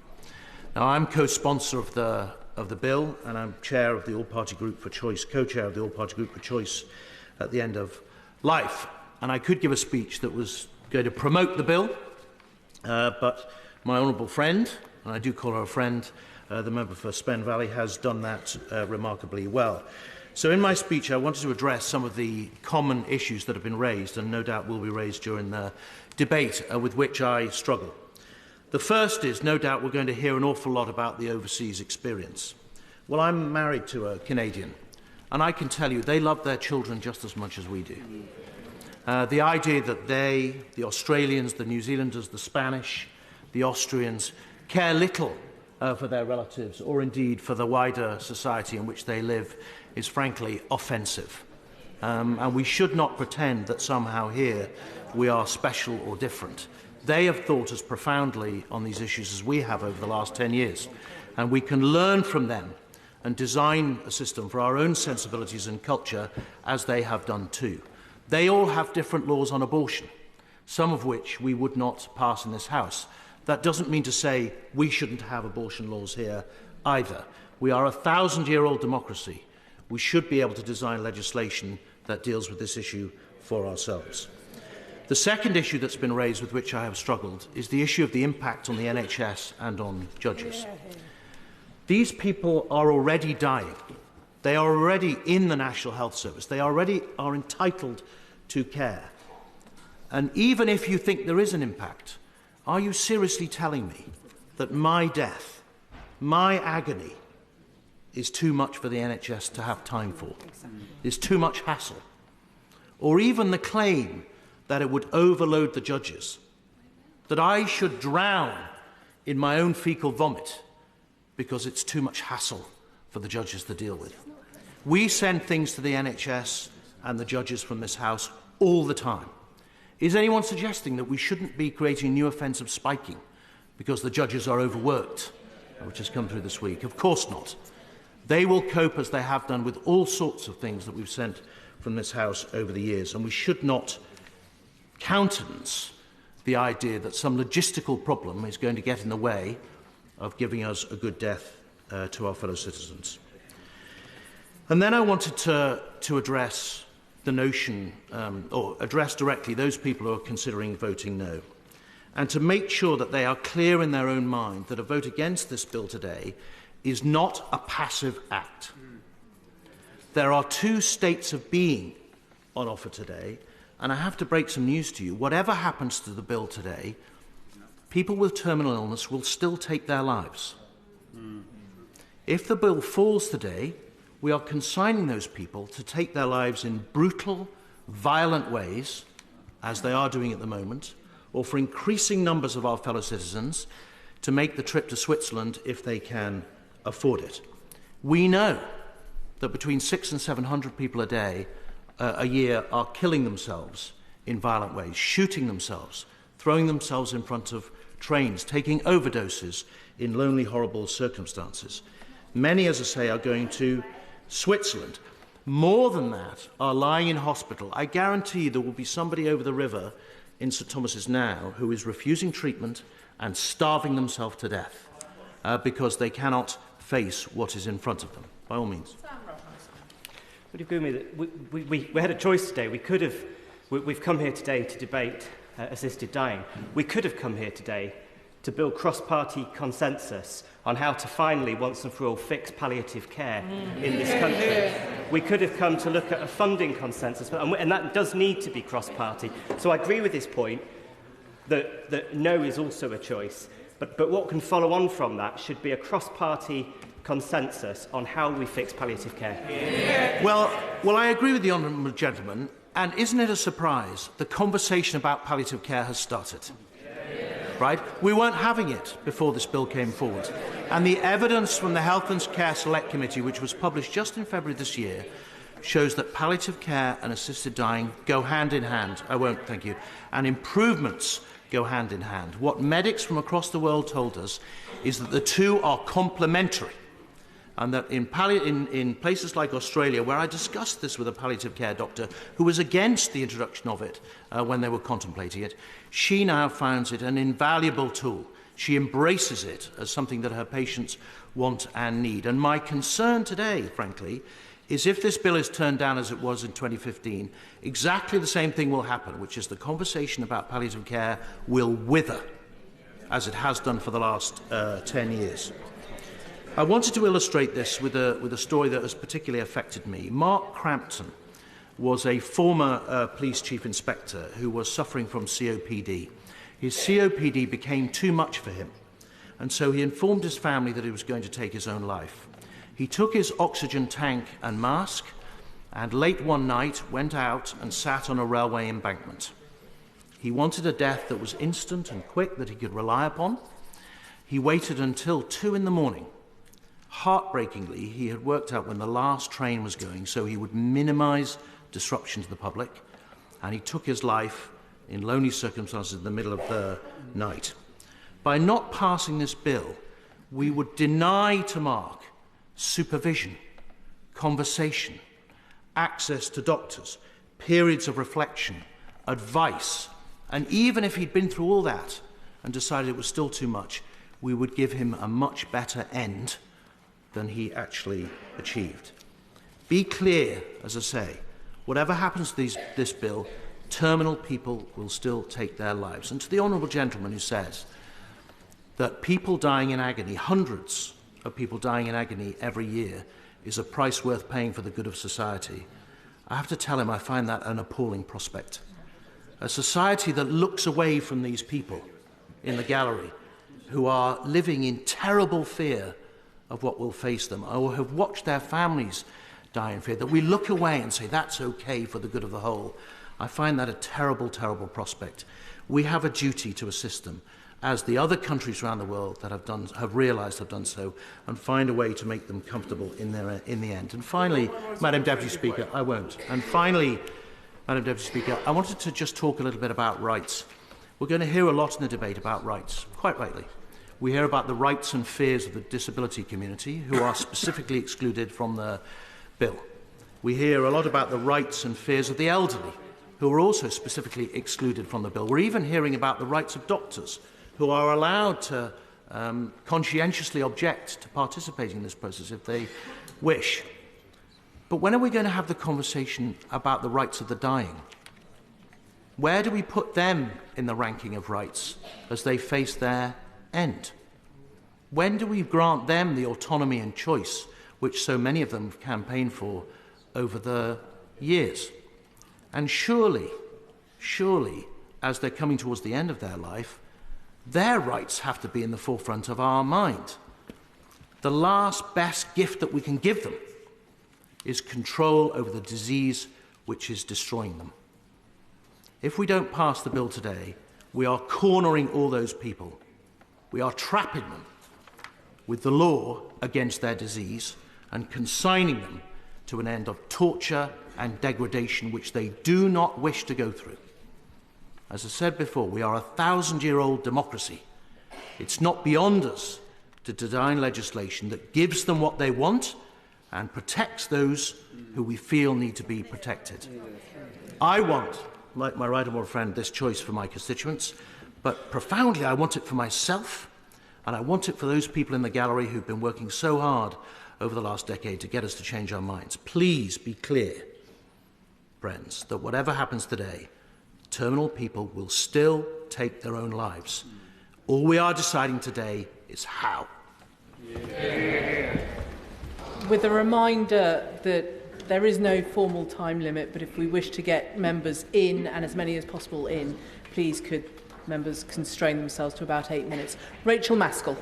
Now, I'm co-sponsor of the bill, and I'm chair of the All-Party Group for Choice, co-chair of the All-Party Group for Choice at the end of life. And I could give a speech that was going to promote the bill, but my honourable friend, and I do call her a friend, the member for Spen Valley, has done that remarkably well. So in my speech, I wanted to address some of the common issues that have been raised, and no doubt will be raised during the debate with which I struggle. The first is, no doubt we're going to hear an awful lot about the overseas experience. Well, I'm married to a Canadian, and I can tell you they love their children just as much as we do. The idea that they, the Australians, the New Zealanders, the Spanish, the Austrians, care little for their relatives or indeed for the wider society in which they live is frankly offensive. And we should not pretend that somehow here we are special or different. They have thought as profoundly on these issues as we have over the last 10 years. And we can learn from them and design a system for our own sensibilities and culture as they have done too. They all have different laws on abortion, some of which we would not pass in this House. That doesn't mean to say we shouldn't have abortion laws here either. We are a 1,000-year-old democracy. We should be able to design legislation that deals with this issue for ourselves. The second issue that's been raised with which I have struggled is the issue of the impact on the NHS and on judges. These people are already dying. They are already in the National Health Service. They already are entitled to care. And even if you think there is an impact, are you seriously telling me that my death, my agony, is too much for the NHS to have time for? Is too much hassle? Or even the claim that it would overload the judges, that I should drown in my own fecal vomit because it's too much hassle for the judges to deal with. We send things to the NHS and the judges from this House all the time. Is anyone suggesting that we shouldn't be creating new offensive spiking because the judges are overworked, which has come through this week? Of course not. They will cope as they have done with all sorts of things that we've sent from this House over the years, and we should not countenance the idea that some logistical problem is going to get in the way of giving us a good death to our fellow citizens. And then I wanted to address the notion, or address directly those people who are considering voting no, and to make sure that they are clear in their own mind that a vote against this bill today is not a passive act. There are two states of being on offer today, and I have to break some news to you. Whatever happens to the bill today, people with terminal illness will still take their lives. If the bill falls today, we are consigning those people to take their lives in brutal, violent ways, as they are doing at the moment, or for increasing numbers of our fellow citizens to make the trip to Switzerland if they can afford it. We know that between 600 and 700 people a year are killing themselves in violent ways, shooting themselves, throwing themselves in front of trains, taking overdoses in lonely, horrible circumstances. Many, as I say, are going to Switzerland. More than that are lying in hospital. I guarantee there will be somebody over the river in St Thomas's now who is refusing treatment and starving themselves to death because they cannot face what is in front of them. By all means. Would you agree with me that we had a choice today? We've come here today to debate assisted dying. We could have come here today to build cross-party consensus on how to finally, once and for all, fix palliative care in this country. We could have come to look at a funding consensus, and that does need to be cross-party. So I agree with this point that no is also a choice, but what can follow on from that should be a cross-party consensus on how we fix palliative care? Well, I agree with the honourable gentleman, and isn't it a surprise the conversation about palliative care has started? Right? We weren't having it before this bill came forward. And the evidence from the Health and Care Select Committee, which was published just in February this year, shows that palliative care and assisted dying go hand in hand. I won't, thank you. And improvements go hand in hand. What medics from across the world told us is that the two are complementary. And that in places like Australia, where I discussed this with a palliative care doctor who was against the introduction of it when they were contemplating it, she now finds it an invaluable tool. She embraces it as something that her patients want and need. And my concern today, frankly, is if this bill is turned down as it was in 2015, exactly the same thing will happen, which is the conversation about palliative care will wither, as it has done for the last 10 years. I wanted to illustrate this with a story that has particularly affected me. Mark Crampton was a former police chief inspector who was suffering from COPD. His COPD became too much for him, and so he informed his family that he was going to take his own life. He took his oxygen tank and mask, and late one night went out and sat on a railway embankment. He wanted a death that was instant and quick, that he could rely upon. He waited until 2 in the morning. Heartbreakingly, he had worked out when the last train was going, so he would minimise disruption to the public, and he took his life in lonely circumstances in the middle of the night. By not passing this bill, we would deny to Mark supervision, conversation, access to doctors, periods of reflection, advice, and even if he'd been through all that and decided it was still too much, we would give him a much better end than he actually achieved. Be clear, as I say, whatever happens to this bill, terminal people will still take their lives. And to the honourable gentleman who says that people dying in agony, hundreds of people dying in agony every year, is a price worth paying for the good of society, I have to tell him I find that an appalling prospect. A society that looks away from these people in the gallery who are living in terrible fear of what will face them, or have watched their families die in fear, that we look away and say that's okay for the good of the whole. I find that a terrible, terrible prospect. We have a duty to assist them, as the other countries around the world that have realised have done so, and find a way to make them comfortable in the end. And finally, Madam Deputy Speaker, I won't. And finally, Madam Deputy Speaker, I wanted to just talk a little bit about rights. We're going to hear a lot in the debate about rights, quite rightly. We hear about the rights and fears of the disability community, who are specifically excluded from the bill. We hear a lot about the rights and fears of the elderly, who are also specifically excluded from the bill. We're even hearing about the rights of doctors, who are allowed to conscientiously object to participating in this process if they wish. But when are we going to have the conversation about the rights of the dying? Where do we put them in the ranking of rights as they face their end? When do we grant them the autonomy and choice which so many of them have campaigned for over the years? And surely, as they're coming towards the end of their life, their rights have to be in the forefront of our mind. The last best gift that we can give them is control over the disease which is destroying them. If we don't pass the bill today, we are cornering all those people. We are trapping them with the law against their disease and consigning them to an end of torture and degradation which they do not wish to go through. As I said before, we are a 1,000-year-old democracy. It's not beyond us to design legislation that gives them what they want and protects those who we feel need to be protected. I want, like my right honourable friend, this choice for my constituents, but profoundly I want it for myself, and I want it for those people in the gallery who've been working so hard over the last decade to get us to change our minds. Please be clear, friends, that whatever happens today, terminal people will still take their own lives. All we are deciding today is how. With a reminder that there is no formal time limit, but if we wish to get members in, and as many as possible in, please could members constrain themselves to about 8 minutes. Rachel Maskell.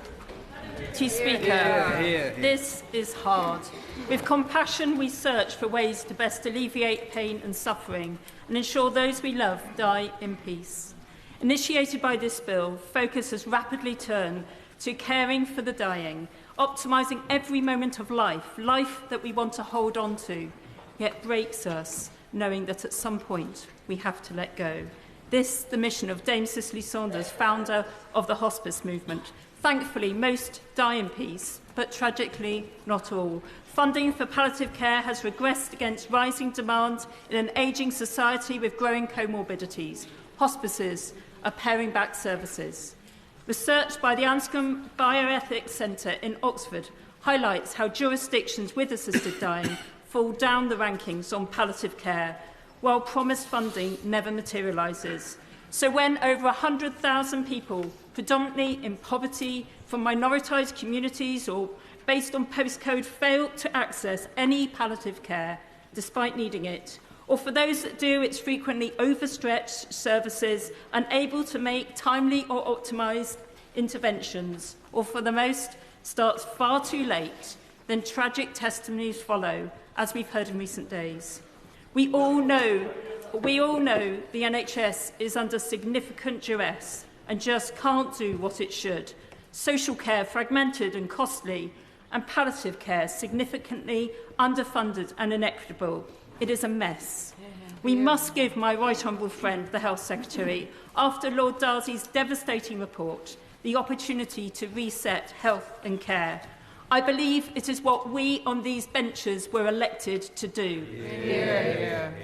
Deputy Speaker, this is hard. With compassion, we search for ways to best alleviate pain and suffering and ensure those we love die in peace. Initiated by this bill, focus has rapidly turned to caring for the dying, optimising every moment of life, life that we want to hold on to, yet breaks us, knowing that at some point we have to let go. This, the mission of Dame Cicely Saunders, founder of the hospice movement. Thankfully, most die in peace, but tragically, not all. Funding for palliative care has regressed against rising demand in an ageing society with growing comorbidities. Hospices are paring back services. Research by the Anscombe Bioethics Centre in Oxford highlights how jurisdictions with assisted dying fall down the rankings on palliative care, while promised funding never materialises. So when over 100,000 people, predominantly in poverty, from minoritised communities or based on postcode, fail to access any palliative care despite needing it, or for those that do, it's frequently overstretched services, unable to make timely or optimised interventions, or for the most, starts far too late, then tragic testimonies follow, as we've heard in recent days. We all know the NHS is under significant duress and just can't do what it should. Social care fragmented and costly, and palliative care significantly underfunded and inequitable. It is a mess. We must give my right honourable friend, the Health Secretary, after Lord Darcy's devastating report, the opportunity to reset health and care. I believe it is what we on these benches were elected to do.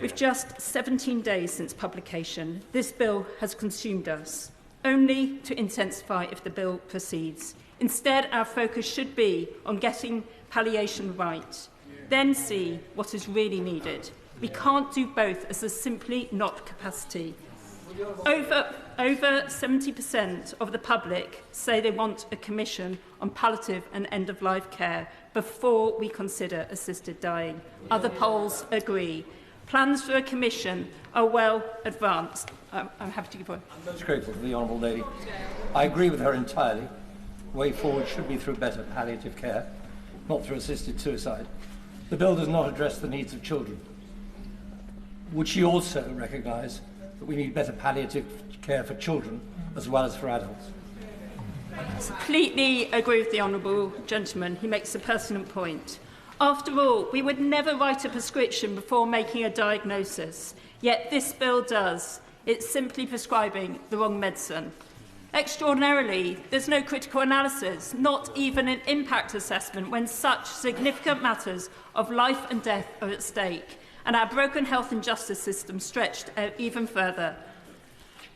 With just 17 days since publication, this bill has consumed us, only to intensify if the bill proceeds. Instead, our focus should be on getting palliation right, then see what is really needed. We can't do both, as there's simply not capacity. Over 70% of the public say they want a commission on palliative and end-of-life care before we consider assisted dying. Other polls agree. Plans for a commission are well advanced. I'm happy to give way. I'm most grateful to the Honourable Lady. I agree with her entirely. The way forward should be through better palliative care, not through assisted suicide. The bill does not address the needs of children. Would she also recognise that we need better palliative care for children as well as for adults? I completely agree with the honourable gentleman. He makes a pertinent point. After all, we would never write a prescription before making a diagnosis, yet this bill does. It's simply prescribing the wrong medicine. Extraordinarily, there's no critical analysis, not even an impact assessment, when such significant matters of life and death are at stake, and our broken health and justice system stretched out even further.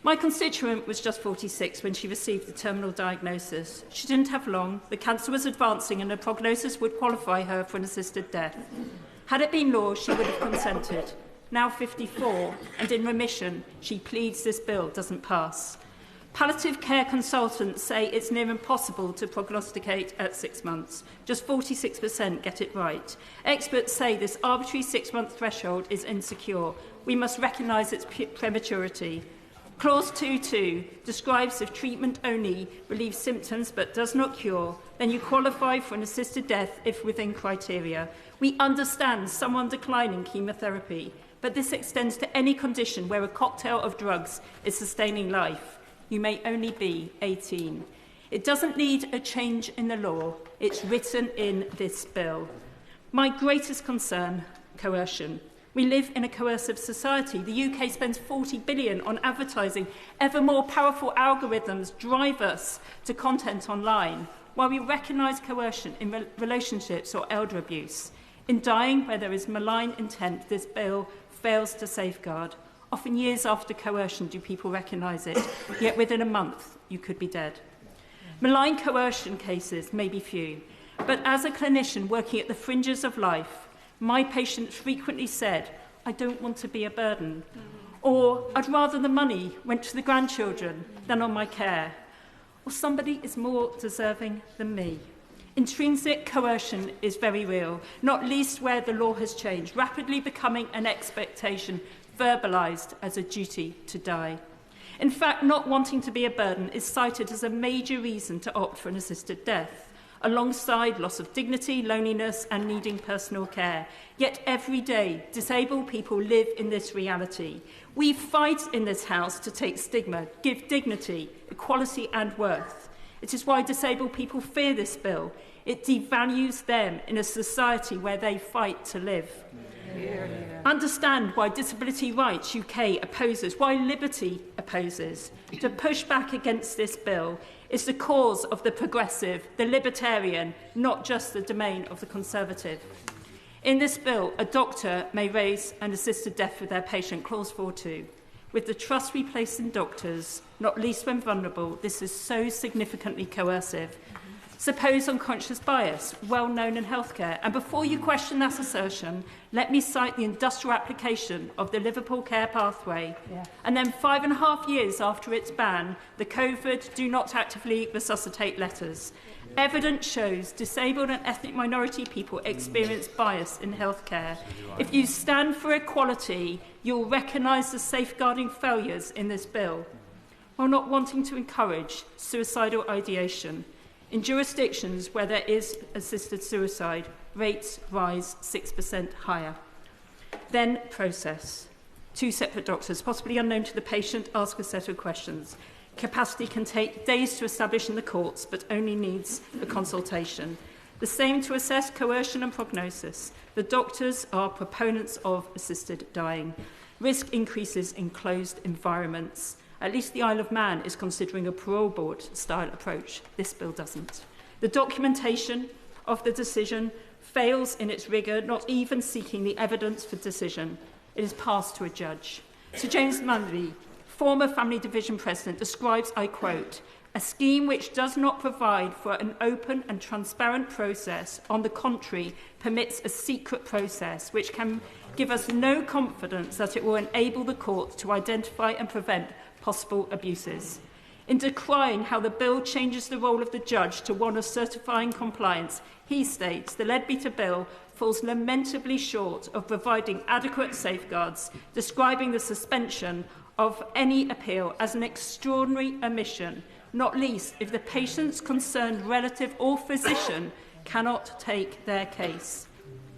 My constituent was just 46 when she received the terminal diagnosis. She didn't have long, the cancer was advancing, and the prognosis would qualify her for an assisted death. Had it been law, she would have consented. Now 54 and in remission, she pleads this bill doesn't pass. Palliative care consultants say it's near impossible to prognosticate at 6 months. Just 46% get it right. Experts say this arbitrary 6-month threshold is insecure. We must recognise its prematurity. Clause 2.2 describes if treatment only relieves symptoms but does not cure, then you qualify for an assisted death if within criteria. We understand someone declining chemotherapy, but this extends to any condition where a cocktail of drugs is sustaining life. You may only be 18. It doesn't need a change in the law. It's written in this bill. My greatest concern, coercion. We live in a coercive society. The UK spends 40 billion on advertising. Ever more powerful algorithms drive us to content online, while we recognise coercion in relationships or elder abuse. In dying, where there is malign intent, this bill fails to safeguard. Often years after coercion do people recognise it, yet within a month you could be dead. Malign coercion cases may be few, but as a clinician working at the fringes of life, my patients frequently said, I don't want to be a burden, or I'd rather the money went to the grandchildren than on my care, or somebody is more deserving than me. Intrinsic coercion is very real, not least where the law has changed, rapidly becoming an expectation, verbalised as a duty to die. In fact, not wanting to be a burden is cited as a major reason to opt for an assisted death. alongside loss of dignity, loneliness and needing personal care. Yet every day, disabled people live in this reality. We fight in this House to take stigma, give dignity, equality and worth. It is why disabled people fear this bill. It devalues them in a society where they fight to live. Understand why Disability Rights UK opposes, why Liberty opposes. To push back against this bill is the cause of the progressive, the libertarian, not just the domain of the conservative. In this bill, a doctor may raise an assisted death with their patient, clause 4.2. With the trust we place in doctors, not least when vulnerable, this is so significantly coercive. Suppose unconscious bias, well known in healthcare. And before you question that assertion, let me cite the industrial application of the Liverpool Care Pathway. And then 5.5 years after its ban, the COVID Do Not Actively Resuscitate letters. Evidence shows disabled and ethnic minority people experience bias in healthcare. If you stand for equality, you'll recognise the safeguarding failures in this bill, while not wanting to encourage suicidal ideation. In jurisdictions where there is assisted suicide, rates rise 6% higher. Then process. 2 separate doctors, possibly unknown to the patient, ask a set of questions. Capacity can take days to establish in the courts, but only needs a consultation. The same to assess coercion and prognosis. The doctors are proponents of assisted dying. Risk increases in closed environments. At least the Isle of Man is considering a parole board style approach. This bill doesn't. The documentation of the decision fails in its rigour, not even seeking the evidence for decision. It is passed to a judge. Sir James Mundy, former Family Division President, describes, I quote, a scheme which does not provide for an open and transparent process, on the contrary, permits a secret process which can give us no confidence that it will enable the court to identify and prevent possible abuses. In decrying how the bill changes the role of the judge to one of certifying compliance, he states the Leadbeater Bill falls lamentably short of providing adequate safeguards, describing the suspension of any appeal as an extraordinary omission, not least if the patient's concerned relative or physician cannot take their case.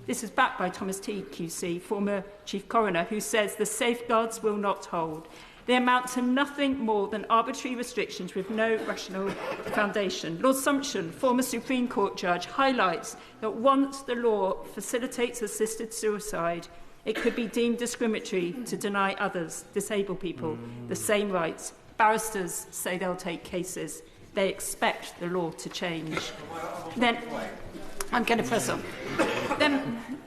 This is backed by Thomas Teague, QC, former Chief Coroner, who says the safeguards will not hold. They amount to nothing more than arbitrary restrictions with no rational foundation. Lord Sumption, former Supreme Court judge, highlights that once the law facilitates assisted suicide, it could be deemed discriminatory to deny others, disabled people, the same rights. Barristers say they'll take cases. They expect the law to change. Then, I'm going to press on.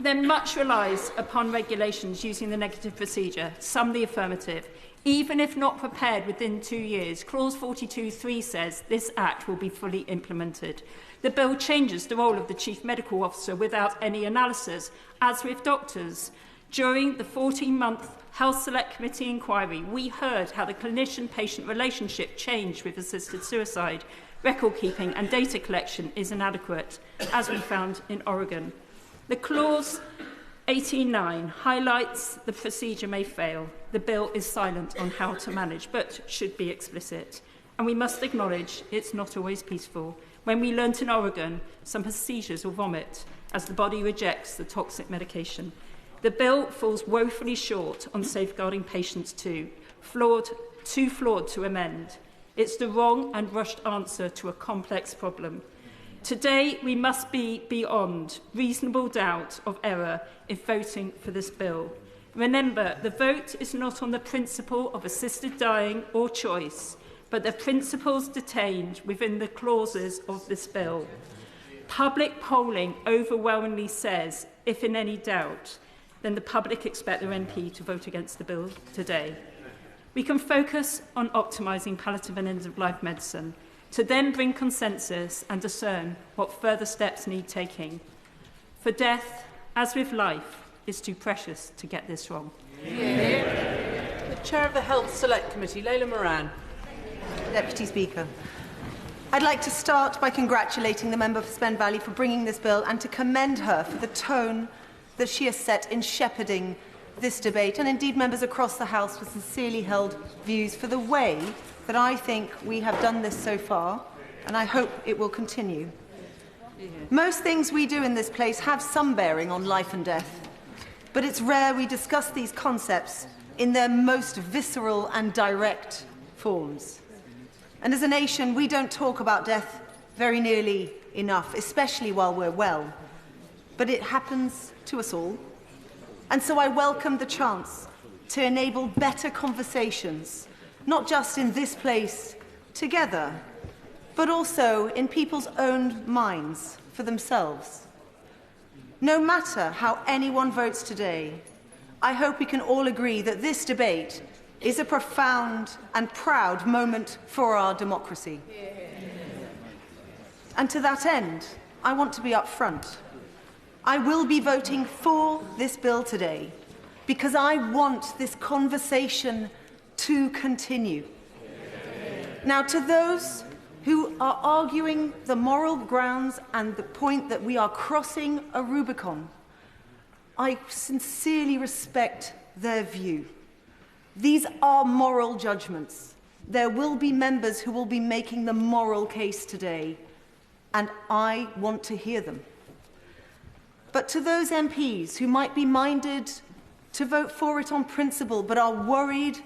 Then much relies upon regulations using the negative procedure, some the affirmative. Even if not prepared within 2 years, clause 42.3 says this Act will be fully implemented. The bill changes the role of the Chief Medical Officer without any analysis, as with doctors. During the 14-month Health Select Committee inquiry, we heard how the clinician-patient relationship changed with assisted suicide. Record keeping and data collection is inadequate, as we found in Oregon. The clause 18.9 highlights the procedure may fail. The bill is silent on how to manage, but should be explicit. And we must acknowledge it's not always peaceful. When we learnt in Oregon, some have seizures or vomit as the body rejects the toxic medication. The bill falls woefully short on safeguarding patients too flawed to amend. It's the wrong and rushed answer to a complex problem. Today, we must be beyond reasonable doubt of error if voting for this bill. Remember, the vote is not on the principle of assisted dying or choice, but the principles detained within the clauses of this bill. Public polling overwhelmingly says, if in any doubt, then the public expect their MP to vote against the bill today. We can focus on optimising palliative and end-of-life medicine, to then bring consensus and discern what further steps need taking. For death, as with life, is too precious to get this wrong. The Chair of the Health Select Committee, Layla Moran. Deputy Speaker. I'd like to start by congratulating the member for Spen Valley for bringing this bill and to commend her for the tone that she has set in shepherding this debate, and indeed members across the House for sincerely held views for the way that I think we have done this so far, and I hope it will continue. Most things we do in this place have some bearing on life and death, but it's rare we discuss these concepts in their most visceral and direct forms. And as a nation, we don't talk about death very nearly enough, especially while we're well. But it happens to us all. And so I welcome the chance to enable better conversations, not just in this place together, but also in people's own minds for themselves. No matter how anyone votes today, I hope we can all agree that this debate is a profound and proud moment for our democracy. And to that end, I want to be upfront. I will be voting for this bill today because I want this conversation to continue. Now, to those who are arguing the moral grounds and the point that we are crossing a Rubicon, I sincerely respect their view. These are moral judgments. There will be members who will be making the moral case today, and I want to hear them. But to those MPs who might be minded to vote for it on principle but are worried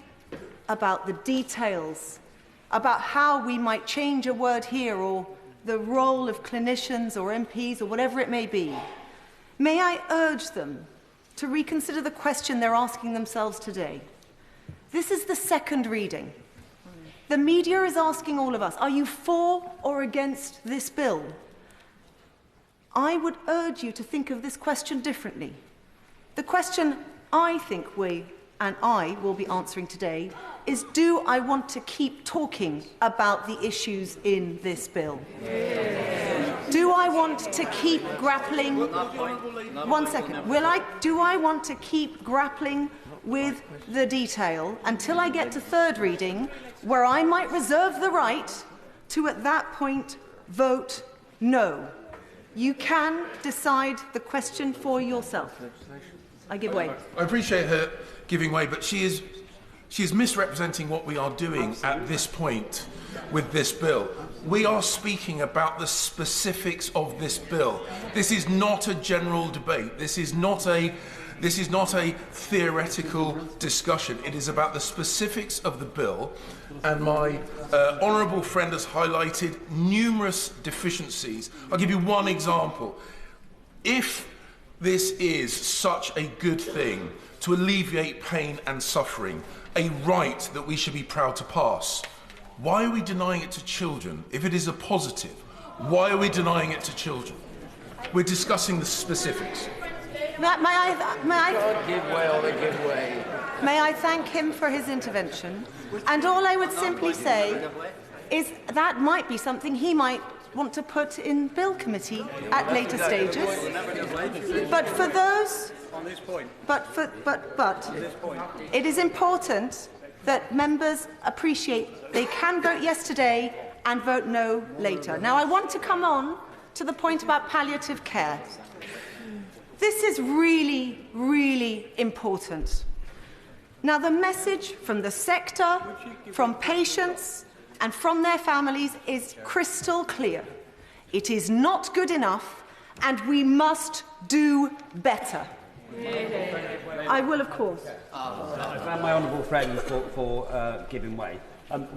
about the details, about how we might change a word here or the role of clinicians or MPs or whatever it may be, may I urge them to reconsider the question they're asking themselves today. This is the second reading. The media is asking all of us, are you for or against this bill? I would urge you to think of this question differently. The question I think we and I will be answering today is, do I want to keep talking about the issues in this bill? Do I want to keep grappling? One second. Do I want to keep grappling with the detail until I get to third reading, where I might reserve the right to, at that point, vote no? You can decide the question for yourself. I give way. I appreciate her giving way, but she is misrepresenting what we are doing at this point with this bill. We are speaking about the specifics of this bill. This is not a general debate. This is not a theoretical discussion. It is about the specifics of the bill, and my honourable friend has highlighted numerous deficiencies. I'll give you one example. If this is such a good thing to alleviate pain and suffering, a right that we should be proud to pass, why are we denying it to children? If it is a positive, why are we denying it to children? We're discussing the specifics. May I give way or they give way. May I thank him for his intervention? And all I would simply say is that might be something he might want to put in Bill Committee at later stages. But for those, it is important that members appreciate they can vote yes today and vote no later. Now, I want to come on to the point about palliative care. This is really, really important. Now, the message from the sector, from patients, and from their families is crystal clear. It is not good enough, and we must do better. I will, of course. I thank my honourable friend for giving way.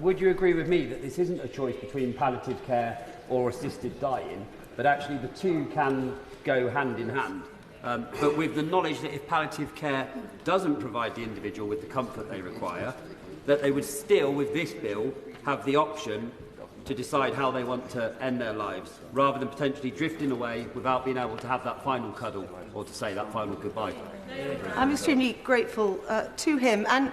Would you agree with me that this isn't a choice between palliative care or assisted dying, but actually the two can go hand in hand? But with the knowledge that if palliative care doesn't provide the individual with the comfort they require, that they would still, with this bill, have the option to decide how they want to end their lives, rather than potentially drifting away without being able to have that final cuddle or to say that final goodbye. I'm extremely grateful to him, and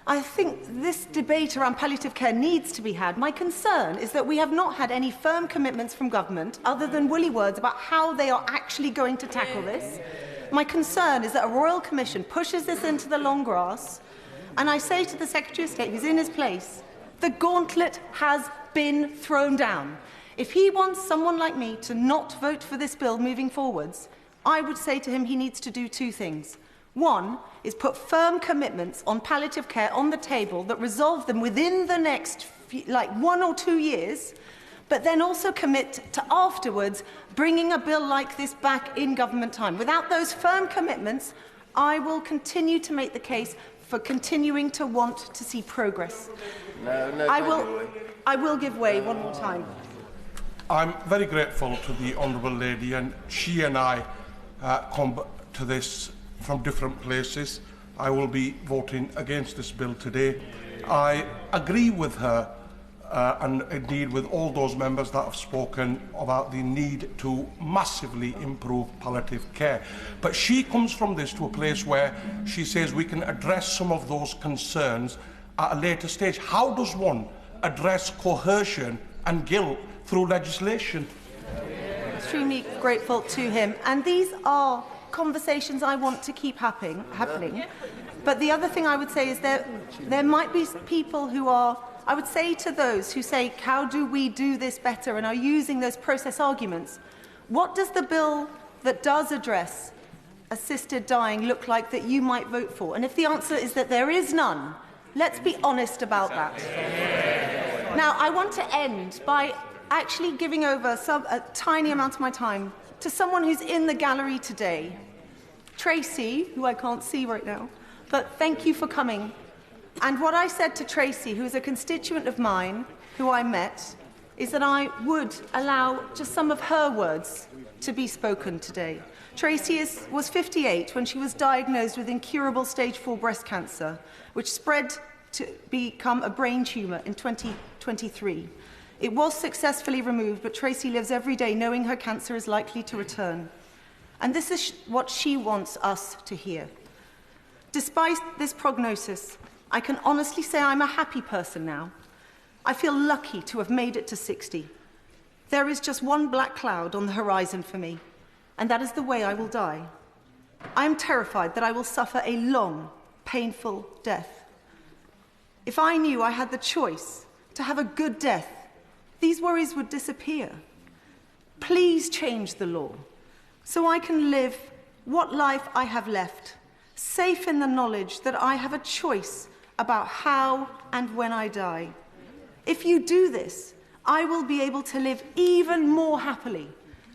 I think this debate around palliative care needs to be had. My concern is that we have not had any firm commitments from government, other than woolly words, about how they are actually going to tackle this. My concern is that a Royal Commission pushes this into the long grass, and I say to the Secretary of State, who's in his place, the gauntlet has been thrown down. If he wants someone like me to not vote for this bill moving forwards, I would say to him he needs to do two things. One is put firm commitments on palliative care on the table that resolve them within the next 1 or 2 years, but then also commit to afterwards bringing a bill like this back in government time. Without those firm commitments, I will continue to make the case for continuing to want to see progress. I will give way one more time. I'm very grateful to the Honourable Lady, and she and I come to this from different places. I will be voting against this bill today. I agree with her and indeed with all those members that have spoken about the need to massively improve palliative care. But she comes from this to a place where she says we can address some of those concerns at a later stage. How does one address coercion and guilt through legislation? Extremely grateful to him. And these are conversations I want to keep happening. But the other thing I would say is that there might be people who are, I would say to those who say, how do we do this better, and are using those process arguments, what does the bill that does address assisted dying look like that you might vote for? And if the answer is that there is none, let's be honest about that. Now, I want to end by actually giving over a tiny amount of my time to someone who's in the gallery today. Tracy, who I can't see right now, but thank you for coming. And what I said to Tracy, who is a constituent of mine, who I met, is that I would allow just some of her words to be spoken today. Tracy was 58 when she was diagnosed with incurable stage 4 breast cancer, which spread to become a brain tumour in 2023. It was successfully removed, but Tracy lives every day knowing her cancer is likely to return. And this is what she wants us to hear. Despite this prognosis, I can honestly say I'm a happy person now. I feel lucky to have made it to 60. There is just one black cloud on the horizon for me, and that is the way I will die. I am terrified that I will suffer a long, painful death. If I knew I had the choice to have a good death, these worries would disappear. Please change the law so I can live what life I have left, safe in the knowledge that I have a choice about how and when I die. If you do this, I will be able to live even more happily,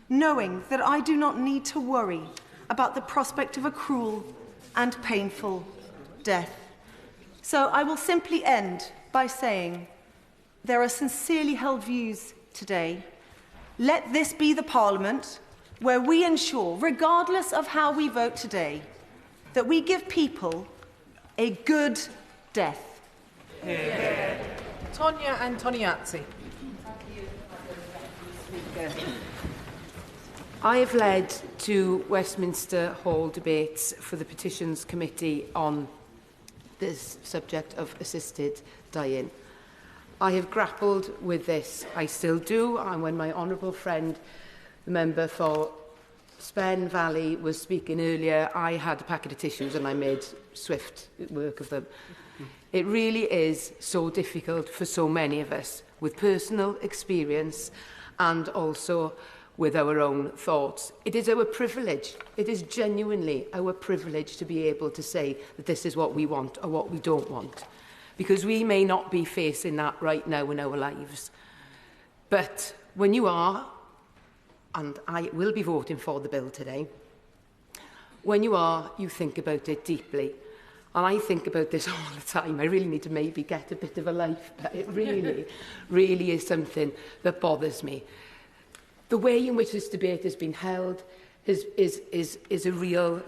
knowing that I do not need to worry about the prospect of a cruel and painful death. So I will simply end by saying there are sincerely held views today. Let this be the Parliament where we ensure, regardless of how we vote today, that we give people a good death. Yeah. Tonya Antoniazzi. I have led 2 Westminster Hall debates for the Petitions Committee on this subject of assisted dying. I have grappled with this. I still do, and when my honourable friend, the member for Spen Valley, was speaking earlier, I had a packet of tissues and I made swift work of them. It really is so difficult for so many of us, with personal experience and also with our own thoughts. It is our privilege, it is genuinely our privilege to be able to say that this is what we want or what we don't want, because we may not be facing that right now in our lives. But when you are, and I will be voting for the bill today, when you are, you think about it deeply. And I think about this all the time. I really need to maybe get a bit of a life, but it really, really is something that bothers me. The way in which this debate has been held is a real,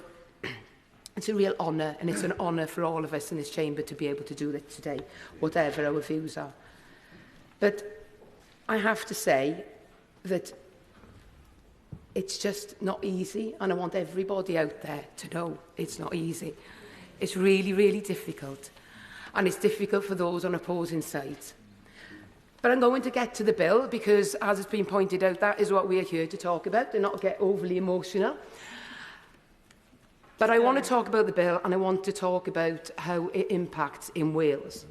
it's a real honour, and it's an honour for all of us in this chamber to be able to do it today, whatever our views are. But I have to say that it's just not easy, and I want everybody out there to know it's not easy. It's really, really difficult, and it's difficult for those on opposing sides. But I'm going to get to the bill because, as it's been pointed out, that is what we are here to talk about, and not get overly emotional. But I want to talk about the bill, and I want to talk about how it impacts in Wales.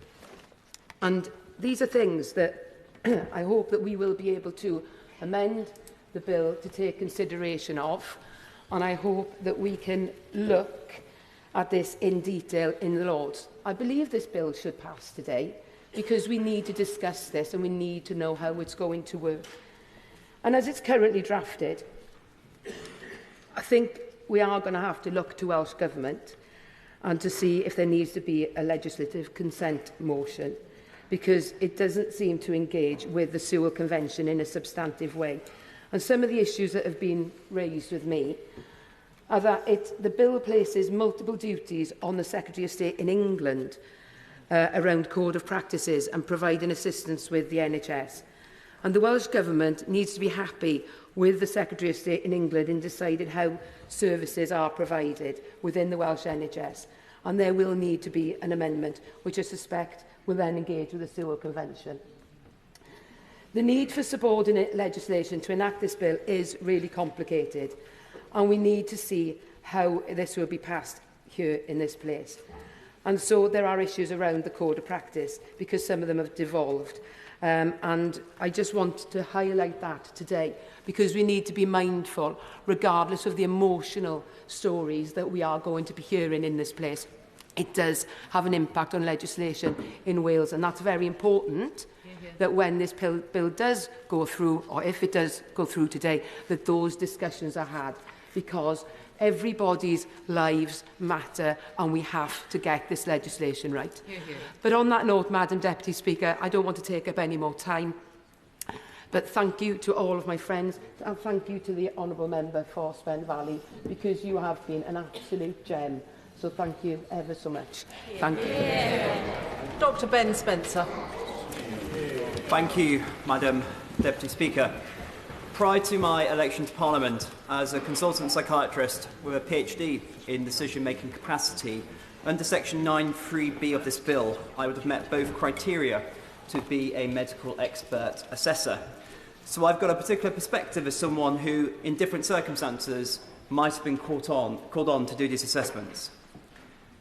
And these are things that I hope that we will be able to amend the bill to take consideration of, and I hope that we can look at this in detail in the Lords. I believe this bill should pass today, because we need to discuss this and we need to know how it's going to work. And as it's currently drafted, I think we are going to have to look to Welsh Government and to see if there needs to be a legislative consent motion, because it doesn't seem to engage with the Sewell Convention in a substantive way. And some of the issues that have been raised with me are that the bill places multiple duties on the Secretary of State in England around code of practices and providing assistance with the NHS. And the Welsh Government needs to be happy with the Secretary of State in England in deciding how services are provided within the Welsh NHS. And there will need to be an amendment, which I suspect will then engage with the Sewell Convention. The need for subordinate legislation to enact this bill is really complicated, and we need to see how this will be passed here in this place. And so there are issues around the code of practice, because some of them have devolved. And I just want to highlight that today, because we need to be mindful, regardless of the emotional stories that we are going to be hearing in this place. It does have an impact on legislation in Wales, and that's very important, that when this bill does go through, or if it does go through today, that those discussions are had, because everybody's lives matter and we have to get this legislation right. But on that note, Madam Deputy Speaker, I don't want to take up any more time, but thank you to all of my friends, and thank you to the Honourable Member for Spen Valley, because you have been an absolute gem. So thank you ever so much. Thank you. Dr. Ben Spencer. Thank you, Madam Deputy Speaker. Prior to my election to Parliament, as a consultant psychiatrist with a PhD in decision-making capacity, under Section 9(3)(b) of this bill, I would have met both criteria to be a medical expert assessor. So I've got a particular perspective as someone who, in different circumstances, might have been called on to do these assessments.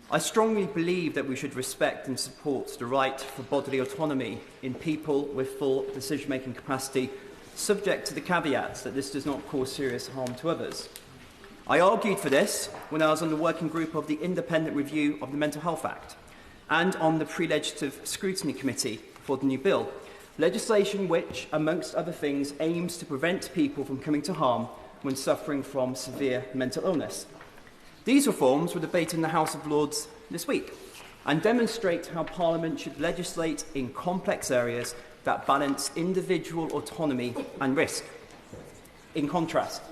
I strongly believe that we should respect and support the right for bodily autonomy in people with full decision-making capacity, subject to the caveats that this does not cause serious harm to others. I argued for this when I was on the working group of the Independent Review of the Mental Health Act and on the Pre-Legislative Scrutiny Committee for the new bill, legislation which, amongst other things, aims to prevent people from coming to harm when suffering from severe mental illness. These reforms were debated in the House of Lords this week and demonstrate how Parliament should legislate in complex areas that balance individual autonomy and risk. In contrast,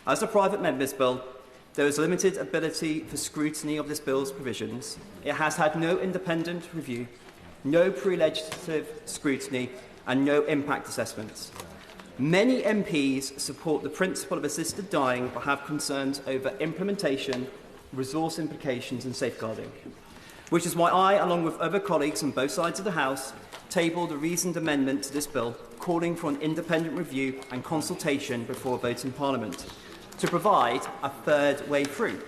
as a private member's bill, there is limited ability for scrutiny of this bill's provisions. It has had no independent review, no pre-legislative scrutiny, and no impact assessments. Many MPs support the principle of assisted dying but have concerns over implementation, resource implications and safeguarding, which is why I, along with other colleagues on both sides of the House, tabled a reasoned amendment to this bill calling for an independent review and consultation before a vote in Parliament to provide a third way through.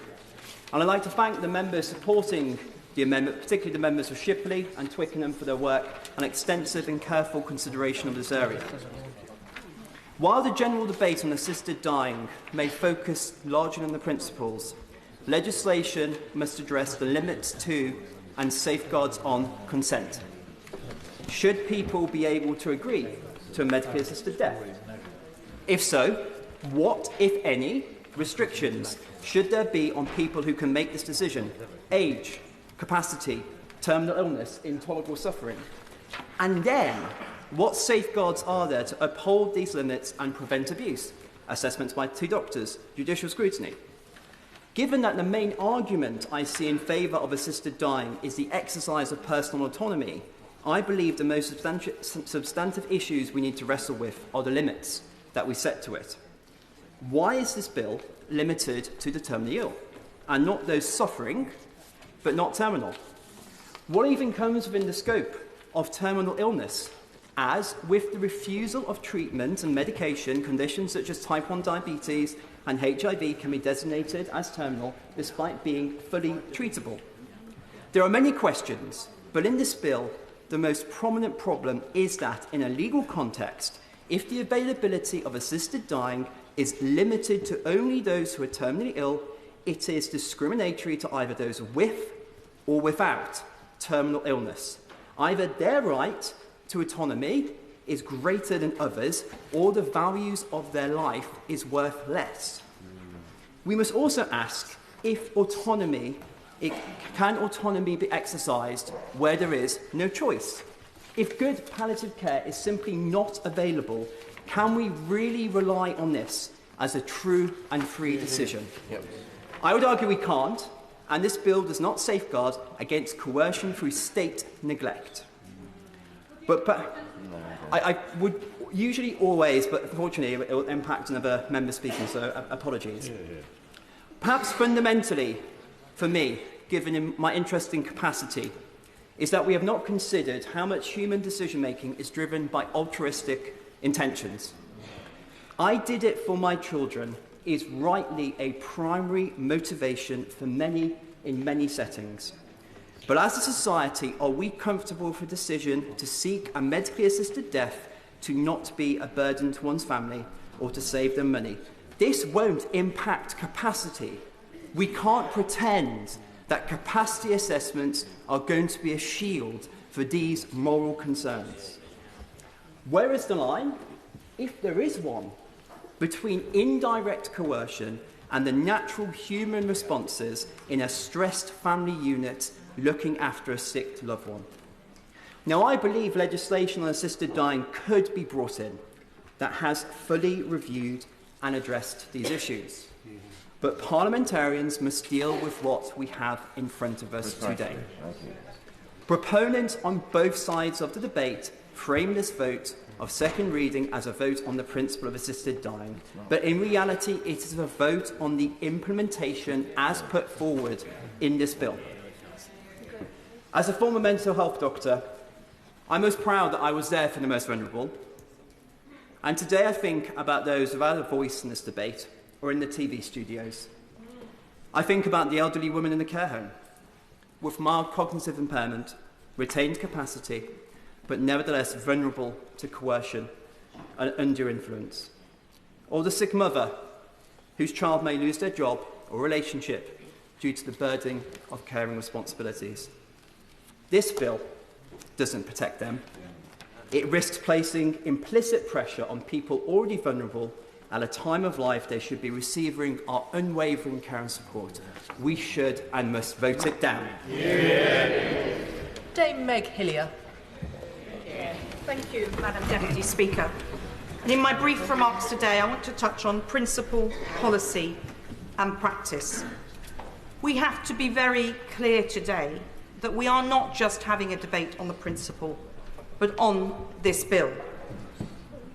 And I'd like to thank the members supporting the amendment, particularly the members of Shipley and Twickenham, for their work and extensive and careful consideration of this area. While the general debate on assisted dying may focus largely on the principles, legislation must address the limits to and safeguards on consent. Should people be able to agree to a medically assisted death? If so, what, if any, restrictions should there be on people who can make this decision? Age, capacity, terminal illness, intolerable suffering. And then, what safeguards are there to uphold these limits and prevent abuse? Assessments by two doctors, judicial scrutiny. Given that the main argument I see in favour of assisted dying is the exercise of personal autonomy, I believe the most substantive issues we need to wrestle with are the limits that we set to it. Why is this bill limited to the terminally ill and not those suffering but not terminal? What even comes within the scope of terminal illness? As, with the refusal of treatment and medication, conditions such as type 1 diabetes and HIV can be designated as terminal despite being fully treatable. There are many questions, but in this bill, the most prominent problem is that, in a legal context, if the availability of assisted dying is limited to only those who are terminally ill, it is discriminatory to either those with or without terminal illness. Either their right to autonomy is greater than others, or the values of their life is worth less. We must also ask if can autonomy be exercised where there is no choice? If good palliative care is simply not available, can we really rely on this as a true and free decision? I would argue we can't, and this bill does not safeguard against coercion through state neglect. But I would usually always, but unfortunately it will impact another member speaking, so apologies. Perhaps fundamentally, for me, given my interest in capacity, is that we have not considered how much human decision-making is driven by altruistic intentions. I did it for my children is rightly a primary motivation for many in many settings. But as a society, are we comfortable with the decision to seek a medically assisted death to not be a burden to one's family or to save them money? This won't impact capacity. We can't pretend that capacity assessments are going to be a shield for these moral concerns. Where is the line, if there is one, between indirect coercion and the natural human responses in a stressed family unit looking after a sick loved one? Now, I believe legislation on assisted dying could be brought in that has fully reviewed and addressed these issues. But parliamentarians must deal with what we have in front of us today. Proponents on both sides of the debate frame this vote of second reading as a vote on the principle of assisted dying, but in reality it is a vote on the implementation as put forward in this bill. As a former mental health doctor, I'm most proud that I was there for the most vulnerable, and today I think about those without a voice in this debate or in the TV studios. I think about the elderly woman in the care home with mild cognitive impairment, retained capacity, but nevertheless vulnerable to coercion and undue influence. Or the sick mother whose child may lose their job or relationship due to the burden of caring responsibilities. This bill doesn't protect them. It risks placing implicit pressure on people already vulnerable at a time of life they should be receiving our unwavering care and support. We should and must vote it down. Yeah. Dame Meg Hillier. Thank you, Madam Deputy Speaker. And in my brief remarks today, I want to touch on principle, policy and practice. We have to be very clear today that we are not just having a debate on the principle, but on this bill.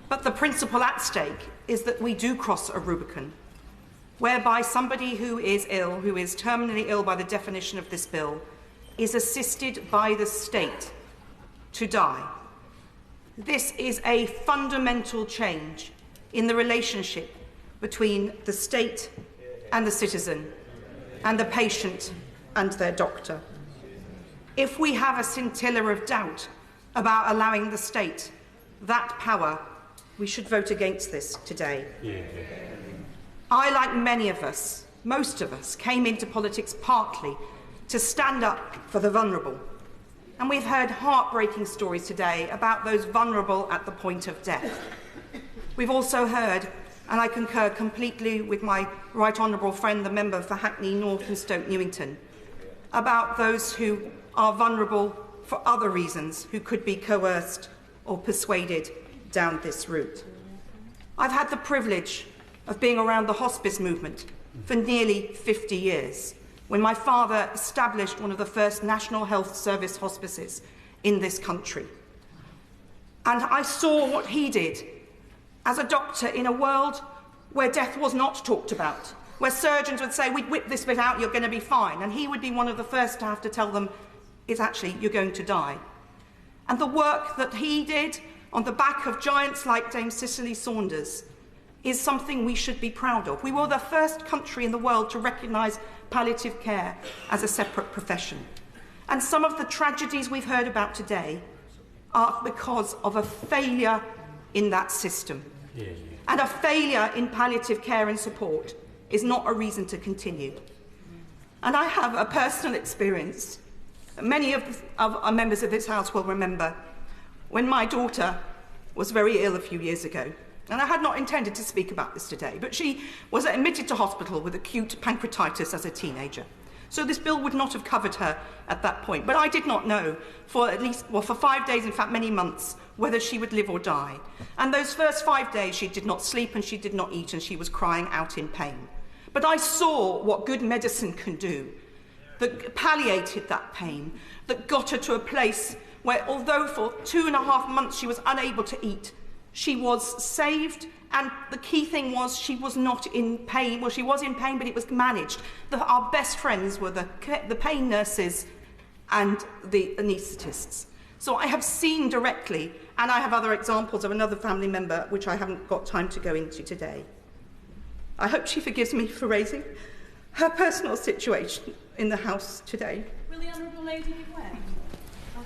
But the principle at stake is that we do cross a Rubicon, whereby somebody who is ill, who is terminally ill by the definition of this bill, is assisted by the state to die. This is a fundamental change in the relationship between the state and the citizen, and the patient and their doctor. If we have a scintilla of doubt about allowing the state that power, we should vote against this today. I, like many of us, most of us, came into politics partly to stand up for the vulnerable. And we've heard heartbreaking stories today about those vulnerable at the point of death. We've also heard, and I concur completely with my right honourable friend, the member for Hackney North and Stoke Newington, about those who are vulnerable for other reasons, who could be coerced or persuaded down this route. I've had the privilege of being around the hospice movement for nearly 50 years, when my father established one of the first National Health Service hospices in this country. And I saw what he did as a doctor in a world where death was not talked about, where surgeons would say, "We'd whip this bit out, you're going to be fine." And he would be one of the first to have to tell them, "It's actually, you're going to die." And the work that he did on the back of giants like Dame Cicely Saunders is something we should be proud of. We were the first country in the world to recognise palliative care as a separate profession. And some of the tragedies we've heard about today are because of a failure in that system. And a failure in palliative care and support is not a reason to continue. And I have a personal experience Many of our members of this House will remember when my daughter was very ill a few years ago. And I had not intended to speak about this today, but she was admitted to hospital with acute pancreatitis as a teenager. So this bill would not have covered her at that point. But I did not know for for 5 days, in fact many months, whether she would live or die. And those first 5 days she did not sleep and she did not eat and she was crying out in pain. But I saw what good medicine can do, that palliated that pain, that got her to a place where, although for 2.5 months she was unable to eat, she was saved, and the key thing was she was not in pain. Well, she was in pain, but it was managed. Our best friends were the pain nurses and the anaesthetists. So I have seen directly, and I have other examples of another family member, which I haven't got time to go into today. I hope she forgives me for raising her personal situation in the House today. Will the Honourable Lady give way?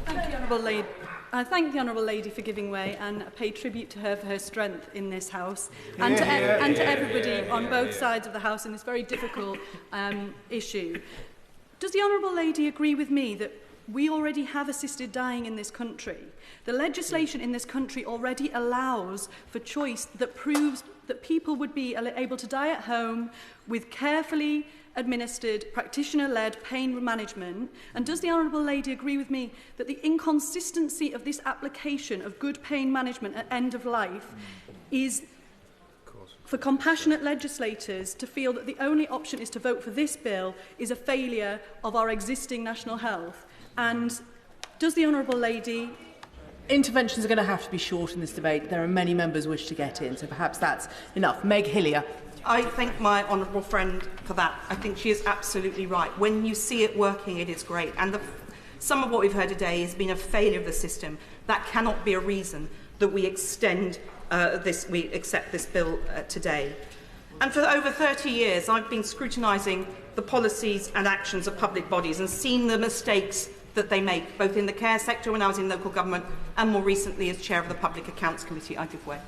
Thank the Honourable Lady. I thank the Honourable Lady for giving way and pay tribute to her for her strength in this House and to everybody on both sides of the House in this very difficult issue. Does the Honourable Lady agree with me that we already have assisted dying in this country? The legislation in this country already allows for choice that proves that people would be able to die at home with carefully administered, practitioner-led pain management. And does the Honourable Lady agree with me that the inconsistency of this application of good pain management at end of life is for compassionate legislators to feel that the only option is to vote for this bill is a failure of our existing national health? And does the Honourable Lady... Interventions are going to have to be short in this debate. There are many members who wish to get in, so perhaps that's enough. Meg Hillier. I thank my honourable friend for that. I think she is absolutely right. When you see it working, it is great. And some of what we've heard today has been a failure of the system. That cannot be a reason that we we accept this bill today. And for over 30 years, I've been scrutinising the policies and actions of public bodies and seen the mistakes that they make, both in the care sector when I was in local government and more recently as chair of the Public Accounts Committee. I give way.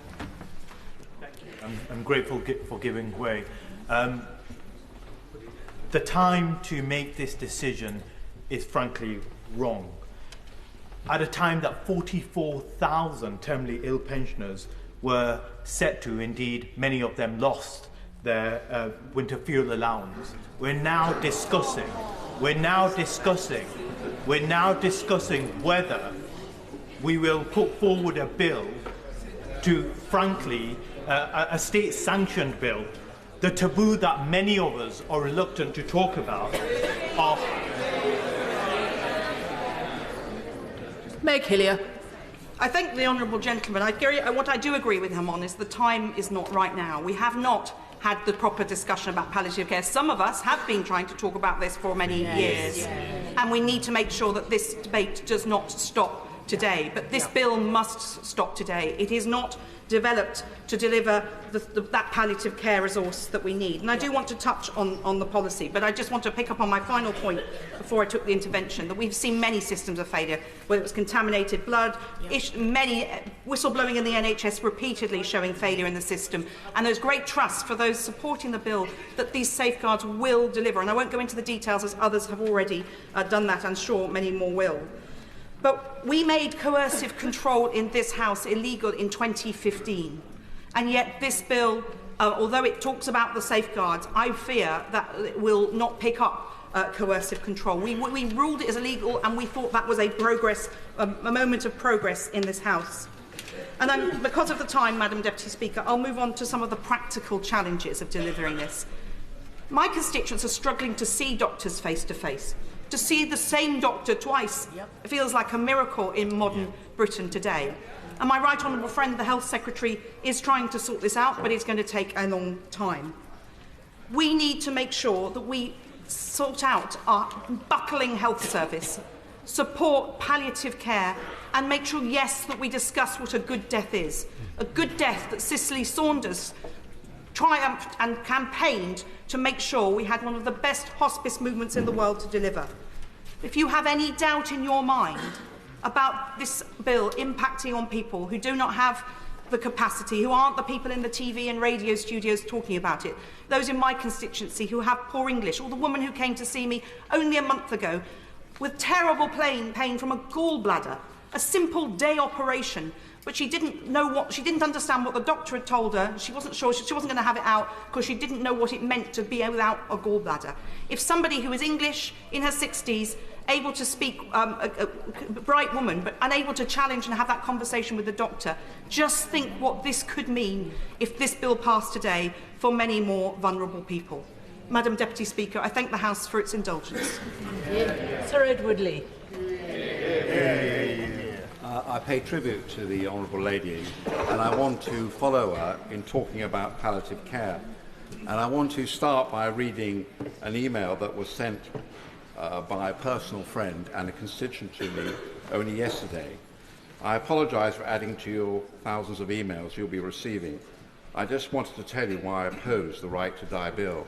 I'm grateful for giving way. The time to make this decision is frankly wrong. At a time that 44,000 terminally ill pensioners were set to, indeed many of them lost their winter fuel allowance, we're now discussing whether we will put forward a bill to, frankly, a state-sanctioned bill. The taboo that many of us are reluctant to talk about are... Meg Hillier. I thank the honourable gentleman. What I do agree with him on is the time is not right now. We have not had the proper discussion about palliative care. Some of us have been trying to talk about this for many years, and we need to make sure that this debate does not stop today. But this bill must stop today. It is not developed to deliver that palliative care resource that we need. And I do want to touch on the policy, but I just want to pick up on my final point before I took the intervention, that we've seen many systems of failure, whether it was contaminated blood, many whistleblowing in the NHS repeatedly showing failure in the system, and there's great trust for those supporting the bill that these safeguards will deliver. And I won't go into the details as others have already done that, I'm sure many more will. But we made coercive control in this House illegal in 2015. And yet this bill, although it talks about the safeguards, I fear that it will not pick up coercive control. We ruled it as illegal, and we thought that was a moment of progress in this House. And because of the time, Madam Deputy Speaker, I'll move on to some of the practical challenges of delivering this. My constituents are struggling to see doctors face to face. To see the same doctor twice feels like a miracle in modern Britain today. And my right honourable friend, the Health Secretary, is trying to sort this out, but it's going to take a long time. We need to make sure that we sort out our buckling health service, support palliative care, and make sure, yes, that we discuss what a good death is. A good death that Cicely Saunders triumphed and campaigned to make sure we had one of the best hospice movements in the world to deliver. If you have any doubt in your mind about this bill impacting on people who do not have the capacity, who aren't the people in the TV and radio studios talking about it, those in my constituency who have poor English, or the woman who came to see me only a month ago, with terrible pain from a gallbladder, a simple day operation, but she didn't understand what the doctor had told her. She wasn't sure, she wasn't going to have it out because she didn't know what it meant to be without a gallbladder. If somebody who is English, in her 60s, able to speak, a bright woman, but unable to challenge and have that conversation with the doctor, just think what this could mean if this bill passed today for many more vulnerable people. Madam Deputy Speaker, I thank the House for its indulgence. Sir Edward Lee. I pay tribute to the Honourable Lady, and I want to follow her in talking about palliative care. And I want to start by reading an email that was sent by a personal friend and a constituent to me only yesterday. I apologise for adding to your thousands of emails you'll be receiving. I just wanted to tell you why I oppose the Right to Die bill.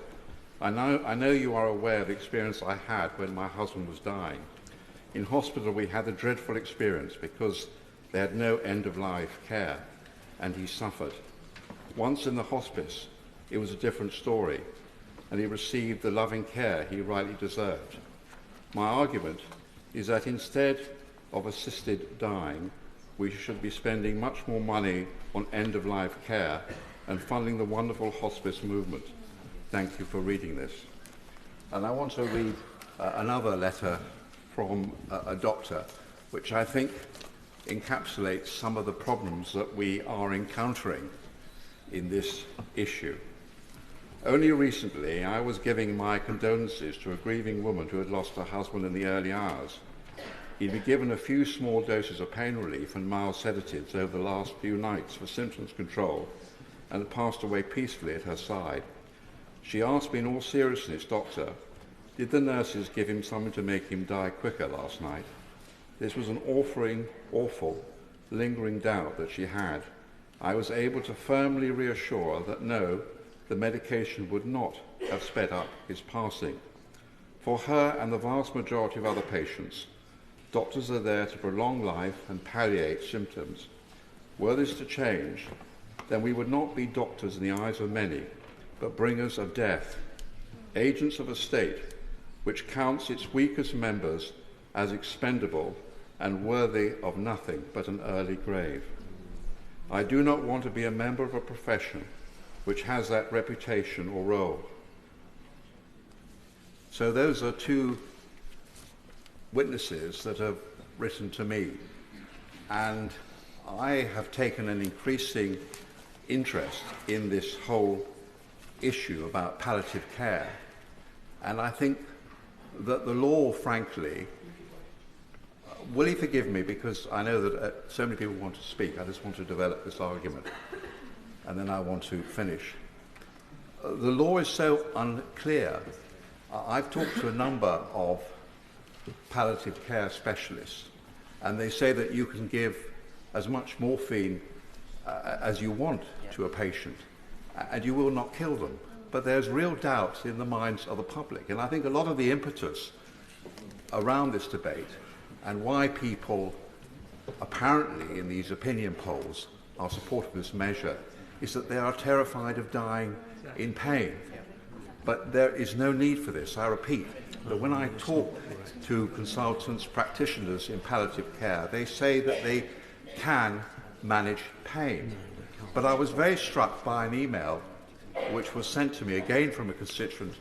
I know you are aware of the experience I had when my husband was dying. In hospital, we had a dreadful experience because they had no end-of-life care, and he suffered. Once in the hospice, it was a different story, and he received the loving care he rightly deserved. My argument is that instead of assisted dying, we should be spending much more money on end-of-life care and funding the wonderful hospice movement. Thank you for reading this. And I want to read another letter from a doctor, which I think encapsulates some of the problems that we are encountering in this issue. Only recently, I was giving my condolences to a grieving woman who had lost her husband in the early hours. He'd been given a few small doses of pain relief and mild sedatives over the last few nights for symptoms control, and had passed away peacefully at her side. She asked me in all seriousness, "Doctor, did the nurses give him something to make him die quicker last night?" This was an awful, lingering doubt that she had. I was able to firmly reassure her that no, the medication would not have sped up his passing. For her and the vast majority of other patients, doctors are there to prolong life and palliate symptoms. Were this to change, then we would not be doctors in the eyes of many, but bringers of death, agents of a state which counts its weakest members as expendable and worthy of nothing but an early grave. I do not want to be a member of a profession which has that reputation or role. So those are two witnesses that have written to me, and I have taken an increasing interest in this whole issue about palliative care, and I think that the law, frankly, will you forgive me because I know that so many people want to speak. I just want to develop this argument and then I want to finish. The law is so unclear. I've talked to a number of palliative care specialists, and they say that you can give as much morphine as you want to a patient and you will not kill them. But there's real doubt in the minds of the public, and I think a lot of the impetus around this debate and why people apparently in these opinion polls are supportive of this measure is that they are terrified of dying in pain. But there is no need for this. I repeat that when I talk to consultants, practitioners in palliative care, they say that they can manage pain. But I was very struck by an email which was sent to me again from a constituent,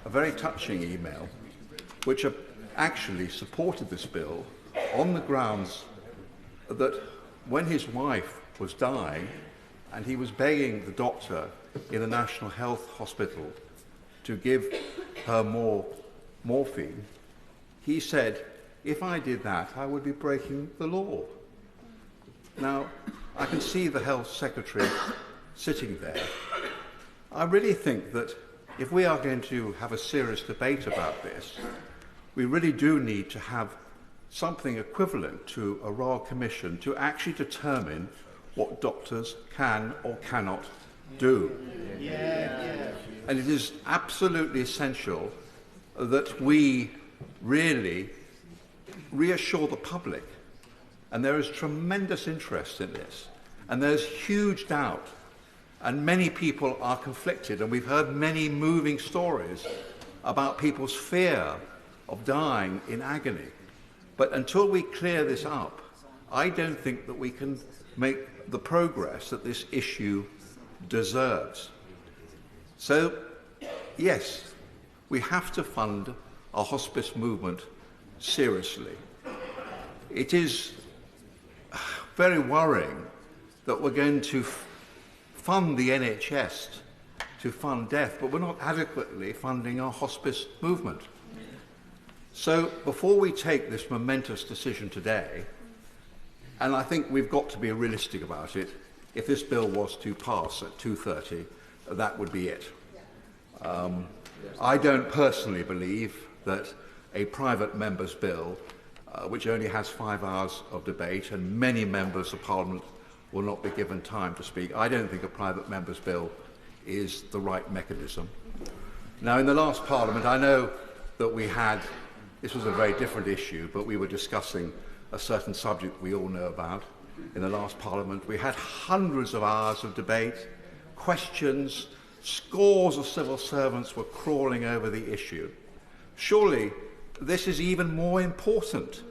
a very touching email, which actually supported this bill on the grounds that when his wife was dying and he was begging the doctor in the National Health Hospital to give her more morphine, he said, if I did that, I would be breaking the law. Now, I can see the Health Secretary sitting there. I really think that if we are going to have a serious debate about this, we really do need to have something equivalent to a Royal Commission to actually determine what doctors can or cannot do. And it is absolutely essential that we really reassure the public, and there is tremendous interest in this, and there's huge doubt, and many people are conflicted, and we've heard many moving stories about people's fear of dying in agony. But until we clear this up, I don't think that we can make the progress that this issue deserves. So, yes, we have to fund our hospice movement seriously. It is very worrying that we're going to fund the NHS to fund death, but we're not adequately funding our hospice movement. So before we take this momentous decision today, and I think we've got to be realistic about it, if this bill was to pass at 2:30, that would be it. I don't personally believe that a private member's bill, which only has 5 hours of debate and many members of Parliament will not be given time to speak, I don't think a private member's bill is the right mechanism. Now, in the last Parliament, I know that this was a very different issue, but we were discussing a certain subject we all know about. In the last Parliament, we had hundreds of hours of debate, questions, scores of civil servants were crawling over the issue. Surely this is even more important.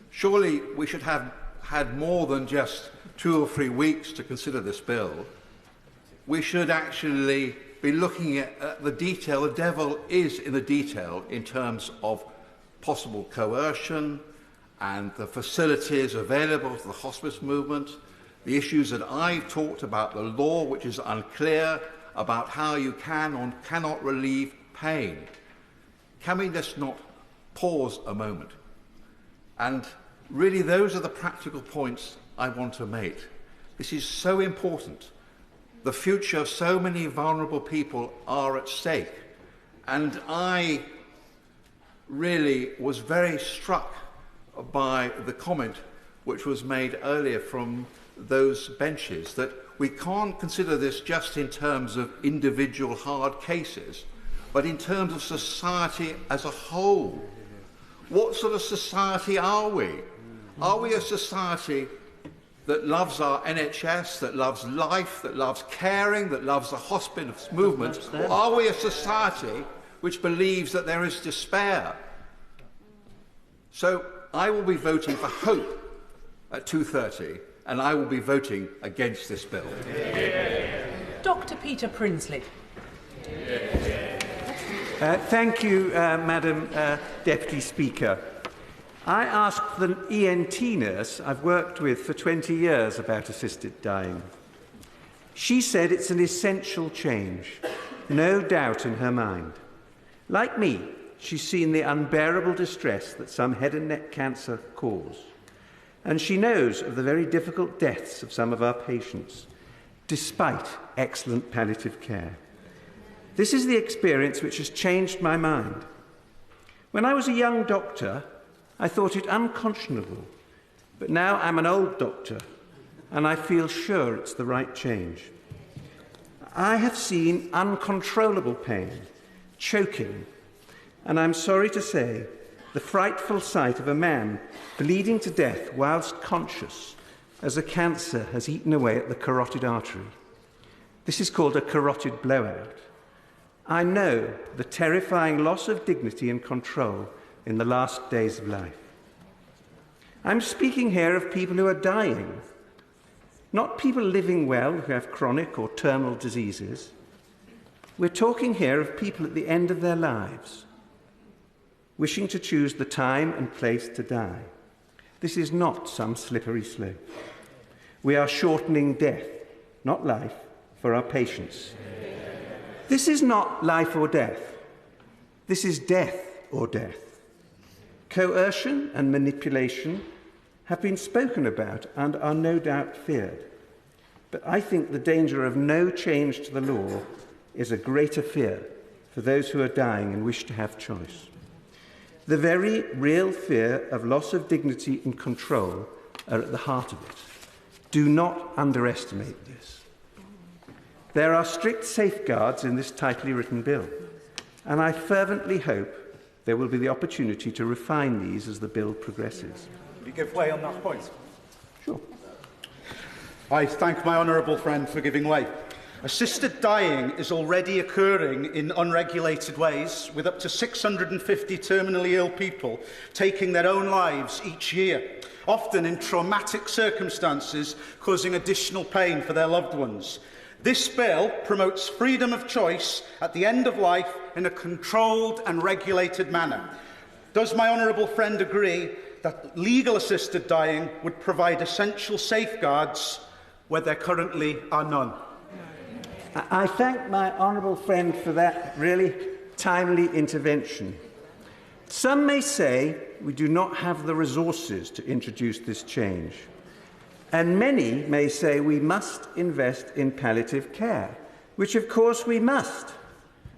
Surely we should have had more than just 2 or 3 weeks to consider this bill. We should actually be looking at the detail. The devil is in the detail in terms of possible coercion and the facilities available to the hospice movement, the issues that I talked about, the law which is unclear about how you can or cannot relieve pain. Can we just not pause a moment? And really, those are the practical points I want to make. This is so important. The future of so many vulnerable people are at stake. And I really was very struck by the comment which was made earlier from those benches, that we can't consider this just in terms of individual hard cases, but in terms of society as a whole. What sort of society are we? Are we a society that loves our NHS, that loves life, that loves caring, that loves the hospice movement? Or are we a society which believes that there is despair? So I will be voting for hope at 2:30, and I will be voting against this bill. Dr. Peter Prinsley. Thank you, Madam Deputy Speaker. I asked the ENT nurse I've worked with for 20 years about assisted dying. She said it's an essential change, no doubt in her mind. Like me, she's seen the unbearable distress that some head and neck cancer cause. And she knows of the very difficult deaths of some of our patients, despite excellent palliative care. This is the experience which has changed my mind. When I was a young doctor, I thought it unconscionable, but now I'm an old doctor, and I feel sure it's the right change. I have seen uncontrollable pain, choking, and I'm sorry to say, the frightful sight of a man bleeding to death whilst conscious as a cancer has eaten away at the carotid artery. This is called a carotid blowout. I know the terrifying loss of dignity and control in the last days of life. I'm speaking here of people who are dying, not people living well who have chronic or terminal diseases. We're talking here of people at the end of their lives, wishing to choose the time and place to die. This is not some slippery slope. We are shortening death, not life, for our patients. This is not life or death. This is death or death. Coercion and manipulation have been spoken about and are no doubt feared. But I think the danger of no change to the law is a greater fear for those who are dying and wish to have choice. The very real fear of loss of dignity and control are at the heart of it. Do not underestimate this. There are strict safeguards in this tightly written bill, and I fervently hope there will be the opportunity to refine these as the bill progresses. Will you give way on that point? Sure. I thank my honourable friend for giving way. Assisted dying is already occurring in unregulated ways, with up to 650 terminally ill people taking their own lives each year, often in traumatic circumstances, causing additional pain for their loved ones. This bill promotes freedom of choice at the end of life in a controlled and regulated manner. Does my honourable friend agree that legal assisted dying would provide essential safeguards where there currently are none? I thank my honourable friend for that really timely intervention. Some may say we do not have the resources to introduce this change, and many may say we must invest in palliative care, which of course we must.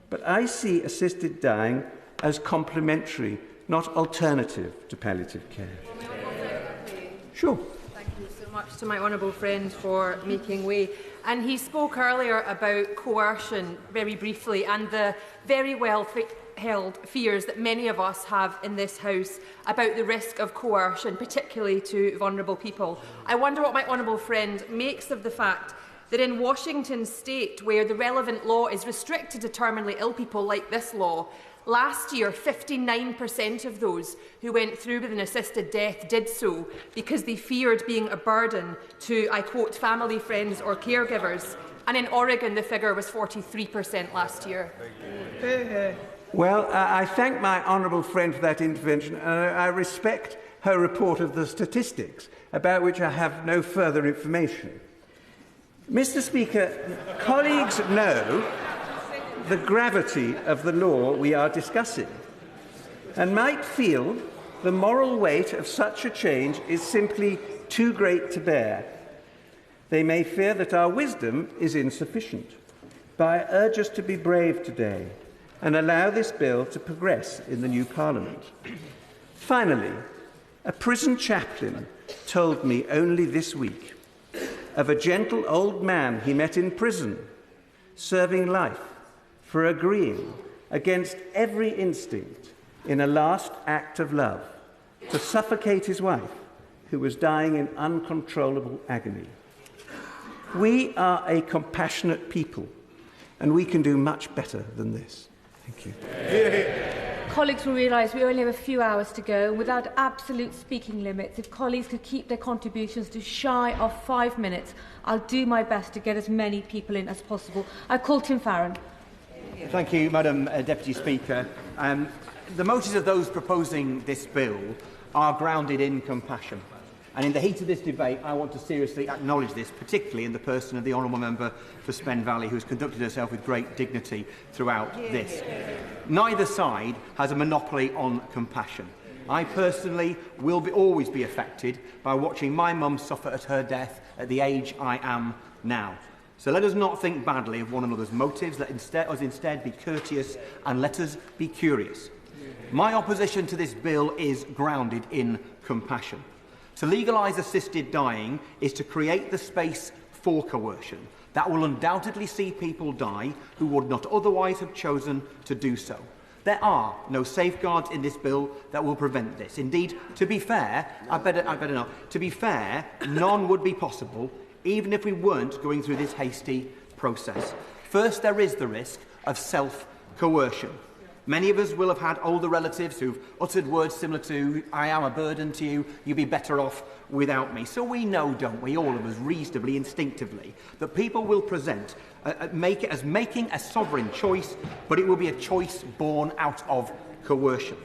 But I see assisted dying as complementary, not alternative to palliative care. Sure. Thank you so much to my honourable friend for making way. And he spoke earlier about coercion very briefly and the very well-held fears that many of us have in this House about the risk of coercion, particularly to vulnerable people. I wonder what my honourable friend makes of the fact that in Washington State, where the relevant law is restricted to terminally ill people like this law, last year, 59% of those who went through with an assisted death did so because they feared being a burden to, I quote, family, friends or caregivers. And in Oregon, the figure was 43% last year. Well, I thank my honourable friend for that intervention, and I respect her report of the statistics, about which I have no further information. Mr. Speaker, colleagues know the gravity of the law we are discussing and might feel the moral weight of such a change is simply too great to bear. They may fear that our wisdom is insufficient, but I urge us to be brave today and allow this bill to progress in the new Parliament. Finally, a prison chaplain told me only this week of a gentle old man he met in prison, serving life for agreeing against every instinct in a last act of love to suffocate his wife, who was dying in uncontrollable agony. We are a compassionate people, and we can do much better than this. Thank you. Colleagues will realise we only have a few hours to go. Without absolute speaking limits, if colleagues could keep their contributions to shy of 5 minutes, I'll do my best to get as many people in as possible. I call Tim Farron. Thank you, Madam Deputy Speaker. The motives of those proposing this bill are grounded in compassion. And in the heat of this debate, I want to seriously acknowledge this, particularly in the person of the Honourable Member for Spen Valley, who has conducted herself with great dignity throughout this. Neither side has a monopoly on compassion. I personally will always be affected by watching my mum suffer at her death at the age I am now. So let us not think badly of one another's motives. Let us instead be courteous and let us be curious. My opposition to this bill is grounded in compassion. To legalise assisted dying is to create the space for coercion. That will undoubtedly see people die who would not otherwise have chosen to do so. There are no safeguards in this bill that will prevent this. Indeed, to be fair, I better not. To be fair, none would be possible, even if we weren't going through this hasty process. First, there is the risk of self-coercion. Many of us will have had older relatives who've uttered words similar to, "I am a burden to you, you'd be better off without me." So we know, don't we, all of us, reasonably, instinctively, that people will make it as making a sovereign choice, but it will be a choice born out of coercion.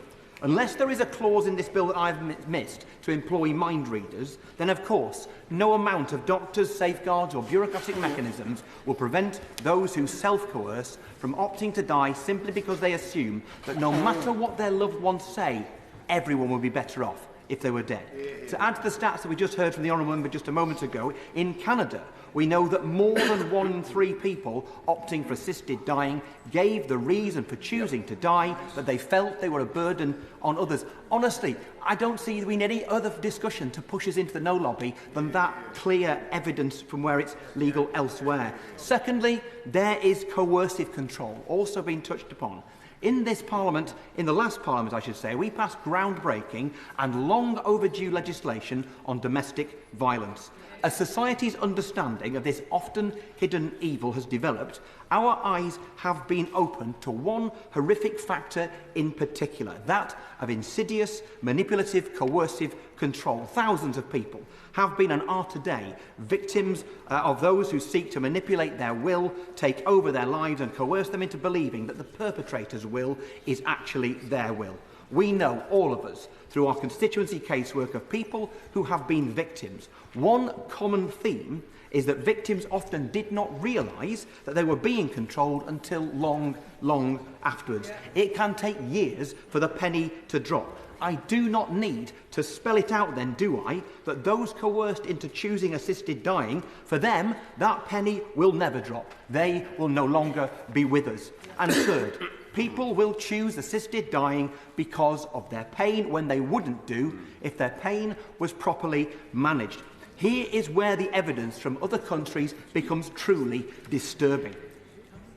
Unless there is a clause in this bill that I've missed to employ mind readers, then of course no amount of doctors, safeguards or bureaucratic mechanisms will prevent those who self-coerce from opting to die simply because they assume that no matter what their loved ones say, everyone will be better off if they were dead. To add to the stats that we just heard from the Honourable Member just a moment ago, in Canada we know that more than 1 in 3 people opting for assisted dying gave the reason for choosing to die that they felt they were a burden on others. Honestly, I don't see we need any other discussion to push us into the no lobby than that clear evidence from where it's legal elsewhere. Secondly, there is coercive control, also being touched upon. In this Parliament, in the last Parliament I should say, we passed groundbreaking and long overdue legislation on domestic violence. As society's understanding of this often hidden evil has developed, our eyes have been opened to one horrific factor in particular, that of insidious, manipulative, coercive control. Thousands of people have been and are today victims of those who seek to manipulate their will, take over their lives and coerce them into believing that the perpetrator's will is actually their will. We know, all of us, through our constituency casework of people who have been victims. One common theme is that victims often did not realise that they were being controlled until long, long afterwards. It can take years for the penny to drop. I do not need to spell it out then, do I, that those coerced into choosing assisted dying, for them, that penny will never drop. They will no longer be with us. And third, people will choose assisted dying because of their pain when they wouldn't do if their pain was properly managed. Here is where the evidence from other countries becomes truly disturbing.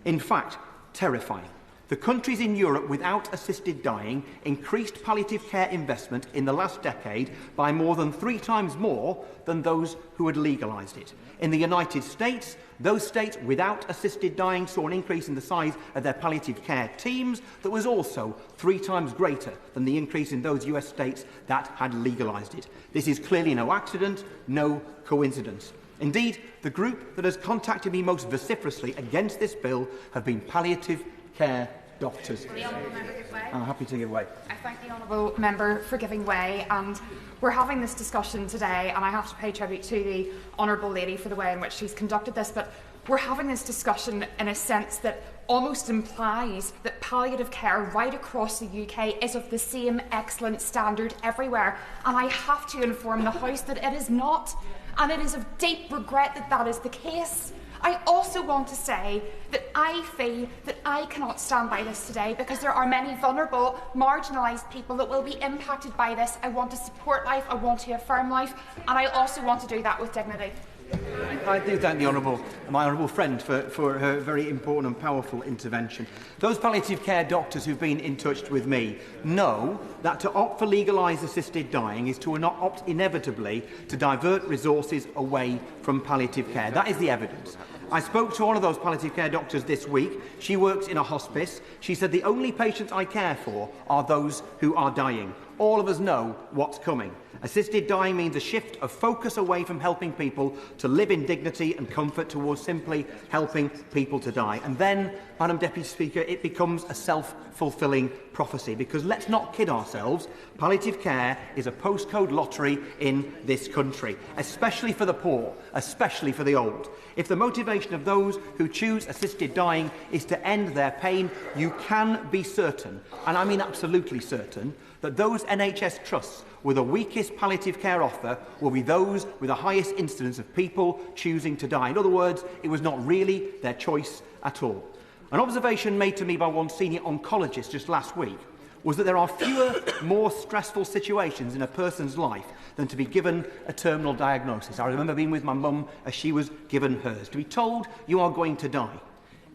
In fact, terrifying. The countries in Europe without assisted dying increased palliative care investment in the last decade by more than 3 times more than those who had legalised it. In the United States, those states without assisted dying saw an increase in the size of their palliative care teams that was also 3 times greater than the increase in those US states that had legalised it. This is clearly no accident, no coincidence. Indeed, the group that has contacted me most vociferously against this bill have been palliative care doctors. I'm happy to give way. I thank the honourable member for giving way, and we're having this discussion today, and I have to pay tribute to the honourable lady for the way in which she's conducted this, but we're having this discussion in a sense that almost implies that palliative care right across the UK is of the same excellent standard everywhere, and I have to inform the House that it is not, and it is of deep regret that that is the case. I also want to say that I feel that I cannot stand by this today because there are many vulnerable, marginalised people that will be impacted by this. I want to support life, I want to affirm life, and I also want to do that with dignity. I do thank my honourable friend for her very important and powerful intervention. Those palliative care doctors who've been in touch with me know that to opt for legalised assisted dying is to not opt inevitably to divert resources away from palliative care. That is the evidence. I spoke to one of those palliative care doctors this week. She works in a hospice. She said the only patients I care for are those who are dying. All of us know what's coming. Assisted dying means a shift of focus away from helping people to live in dignity and comfort towards simply helping people to die. And then, Madam Deputy Speaker, it becomes a self-fulfilling prophecy, because let's not kid ourselves, palliative care is a postcode lottery in this country, especially for the poor, especially for the old. If the motivation of those who choose assisted dying is to end their pain, you can be certain, and I mean absolutely certain, that those NHS trusts with the weakest palliative care offer will be those with the highest incidence of people choosing to die. In other words, it was not really their choice at all. An observation made to me by one senior oncologist just last week was that there are fewer, more stressful situations in a person's life than to be given a terminal diagnosis. I remember being with my mum as she was given hers. To be told you are going to die.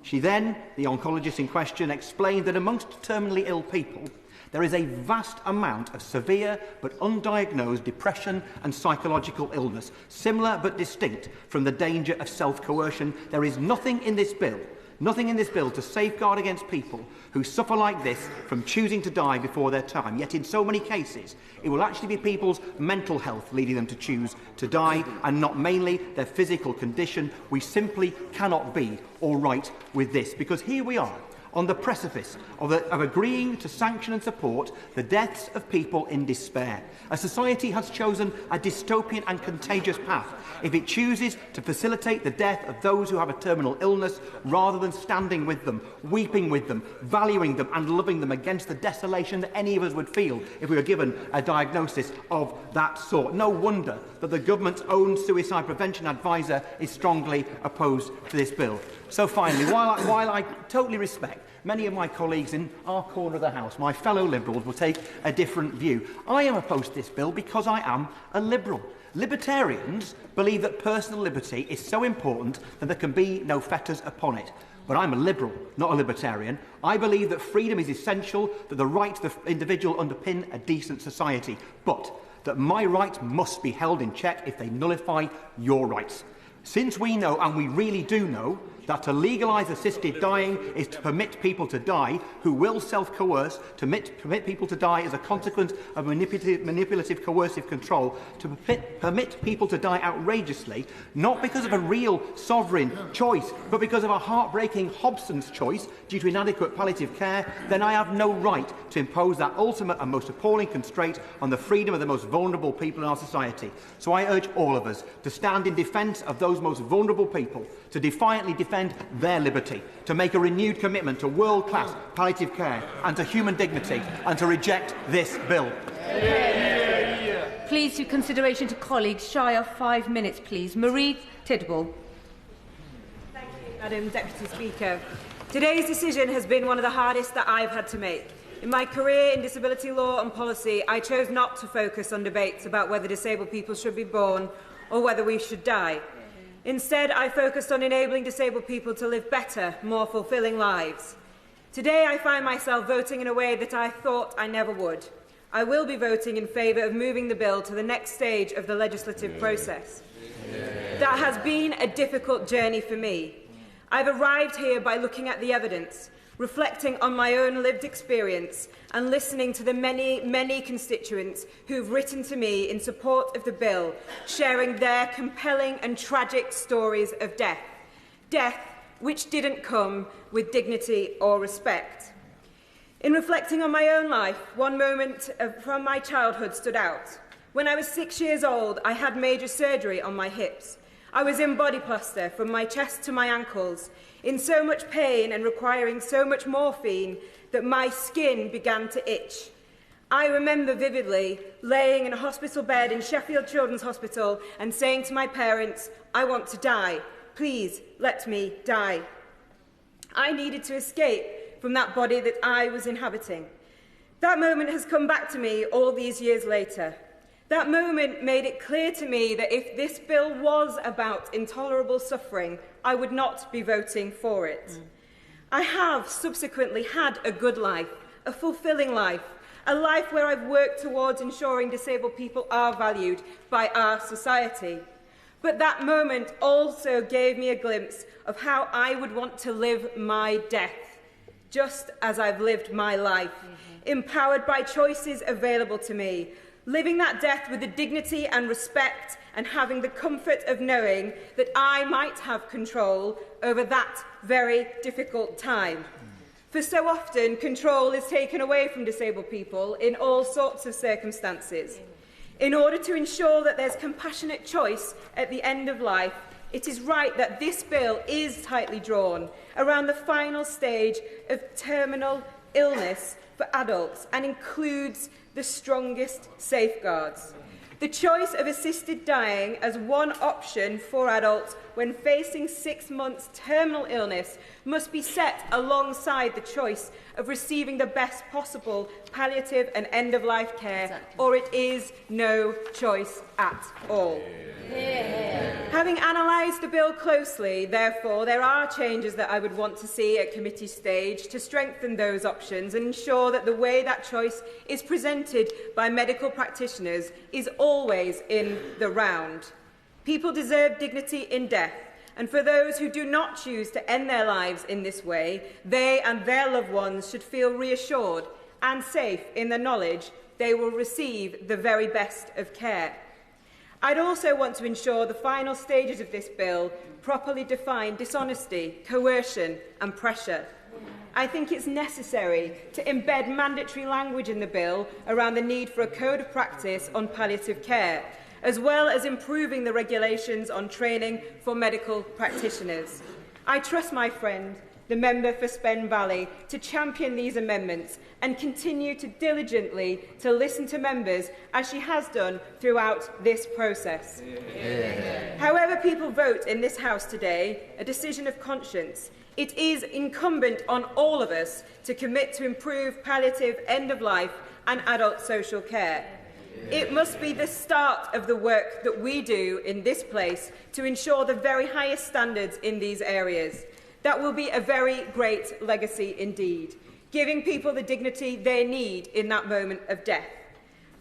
She then, the oncologist in question, explained that amongst terminally ill people, there is a vast amount of severe but undiagnosed depression and psychological illness, similar but distinct from the danger of self-coercion. There is nothing in this bill to safeguard against people who suffer like this from choosing to die before their time. Yet in so many cases, it will actually be people's mental health leading them to choose to die, and not mainly their physical condition. We simply cannot be all right with this, because here we are, on the precipice of agreeing to sanction and support the deaths of people in despair. A society has chosen a dystopian and contagious path if it chooses to facilitate the death of those who have a terminal illness rather than standing with them, weeping with them, valuing them and loving them against the desolation that any of us would feel if we were given a diagnosis of that sort. No wonder that the government's own suicide prevention advisor is strongly opposed to this bill. So finally, while I totally respect many of my colleagues in our corner of the House, my fellow Liberals, will take a different view, I am opposed to this bill because I am a Liberal. Libertarians believe that personal liberty is so important that there can be no fetters upon it. but I'm a liberal, not a libertarian. I believe that freedom is essential, that the rights of the individual underpin a decent society, but that my rights must be held in check if they nullify your rights. Since we know, and we really do know, that to legalise assisted dying is to permit people to die who will self-coerce, to permit people to die as a consequence of manipulative coercive control, to permit people to die outrageously, not because of a real sovereign choice, but because of a heartbreaking Hobson's choice due to inadequate palliative care, then I have no right to impose that ultimate and most appalling constraint on the freedom of the most vulnerable people in our society. So I urge all of us to stand in defence of those most vulnerable people, to defiantly defend their liberty, to make a renewed commitment to world-class palliative care and to human dignity, and to reject this bill. Please, to consideration to colleagues shy of 5 minutes, please. Marie Tidwell. Thank you, Madam Deputy Speaker. Today's decision has been one of the hardest that I've had to make. In my career in disability law and policy, I chose not to focus on debates about whether disabled people should be born or whether we should die. Instead, I focused on enabling disabled people to live better, more fulfilling lives. Today, I find myself voting in a way that I thought I never would. I will be voting in favour of moving the bill to the next stage of the legislative process. That has been a difficult journey for me. I've arrived here by looking at the evidence, reflecting on my own lived experience and listening to the many, many constituents who've written to me in support of the bill, sharing their compelling and tragic stories of death. Death which didn't come with dignity or respect. In reflecting on my own life, one moment from my childhood stood out. When I was 6 years old, I had major surgery on my hips. I was in body plaster from my chest to my ankles, in so much pain and requiring so much morphine that my skin began to itch. I remember vividly laying in a hospital bed in Sheffield Children's Hospital and saying to my parents, "I want to die. Please let me die." I needed to escape from that body that I was inhabiting. That moment has come back to me all these years later. That moment made it clear to me that if this bill was about intolerable suffering, I would not be voting for it. I have subsequently had a good life, a fulfilling life, a life where I've worked towards ensuring disabled people are valued by our society. But that moment also gave me a glimpse of how I would want to live my death, just as I've lived my life, empowered by choices available to me, living that death with the dignity and respect and having the comfort of knowing that I might have control over that very difficult time. For so often, control is taken away from disabled people in all sorts of circumstances. In order to ensure that there's compassionate choice at the end of life, it is right that this bill is tightly drawn around the final stage of terminal illness for adults and includes the strongest safeguards. The choice of assisted dying as one option for adults when facing 6 months terminal illness must be set alongside the choice of receiving the best possible palliative and end-of-life care, or it is no choice at all. Having analysed the bill closely, therefore, there are changes that I would want to see at committee stage to strengthen those options and ensure that the way that choice is presented by medical practitioners is always in the round. People deserve dignity in death, and for those who do not choose to end their lives in this way, they and their loved ones should feel reassured and safe in the knowledge they will receive the very best of care. I'd also want to ensure the final stages of this bill properly define dishonesty, coercion and pressure. I think it's necessary to embed mandatory language in the bill around the need for a code of practice on palliative care, as well as improving the regulations on training for medical practitioners. I trust my friend, the member for Spen Valley, to champion these amendments and continue to diligently to listen to members as she has done throughout this process. However people vote in this House today, a decision of conscience, it is incumbent on all of us to commit to improve palliative end-of-life and adult social care. It must be the start of the work that we do in this place to ensure the very highest standards in these areas. That will be a very great legacy indeed, giving people the dignity they need in that moment of death.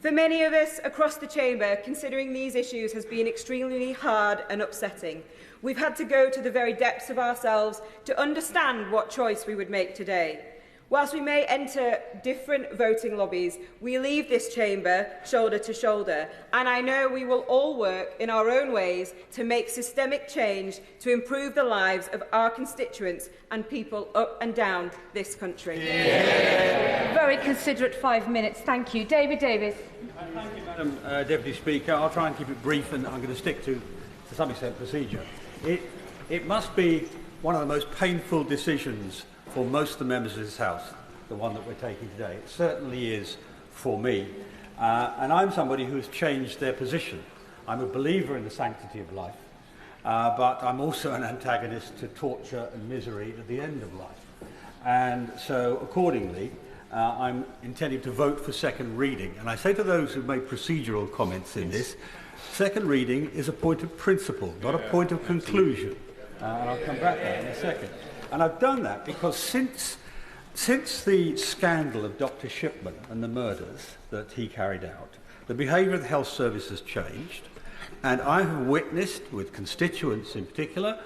For many of us across the chamber, considering these issues has been extremely hard and upsetting. We've had to go to the very depths of ourselves to understand what choice we would make today. Whilst we may enter different voting lobbies, we leave this chamber shoulder to shoulder, and I know we will all work in our own ways to make systemic change to improve the lives of our constituents and people up and down this country. Yeah. Very considerate 5 minutes. Thank you. David Davis. Thank you, Madam Deputy Speaker. I'll try and keep it brief, and I'm going to stick to some extent, procedure. It must be one of the most painful decisions for most of the members of this House, the one that we're taking today. It certainly is for me. And I'm somebody who's changed their position. I'm a believer in the sanctity of life, but I'm also an antagonist to torture and misery at the end of life. And so, accordingly, I'm intending to vote for second reading. And I say to those who've made procedural comments in this, second reading is a point of principle, not a point of conclusion. And I'll come back to that in a second. And I've done that because since the scandal of Dr. Shipman and the murders that he carried out, the behaviour of the health service has changed, and I have witnessed, with constituents in particular,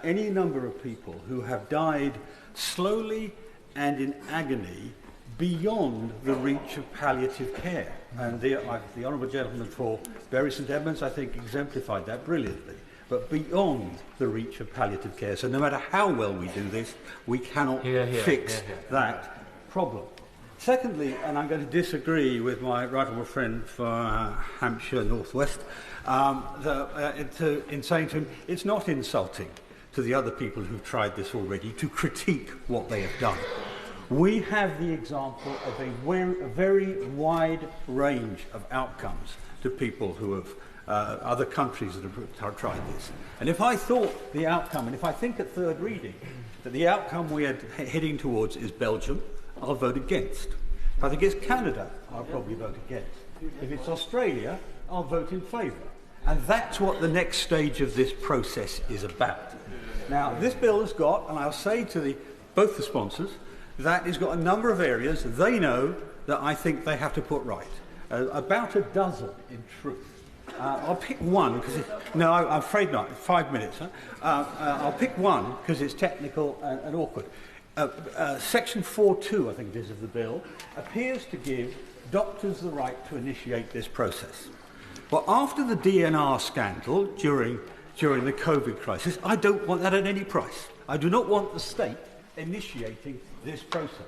any number of people who have died slowly and in agony beyond the reach of palliative care. And the Honourable Gentleman for Bury St Edmunds, I think, exemplified that brilliantly. But beyond the reach of palliative care. So no matter how well we do this, we cannot fix that problem. Secondly, and I'm going to disagree with my right honourable friend for Hampshire North West, in saying to him, it's not insulting to the other people who've tried this already to critique what they have done. We have the example of a very wide range of outcomes to people who have other countries that have tried this. And if I thought the outcome, and if I think at third reading that the outcome we are heading towards is Belgium, I'll vote against. If I think it's Canada, I'll probably vote against. If it's Australia, I'll vote in favour. And that's what the next stage of this process is about. Now, this bill has got, and I'll say to both the sponsors, that it's got a number of areas they know that I think they have to put right. About a dozen, in truth. I'll pick one because no, I'm afraid not. 5 minutes. Huh? I'll pick one because it's technical and awkward. Section 4.2, I think it is, of the bill, appears to give doctors the right to initiate this process. But after the DNR scandal during the COVID crisis, I don't want that at any price. I do not want the state initiating this process.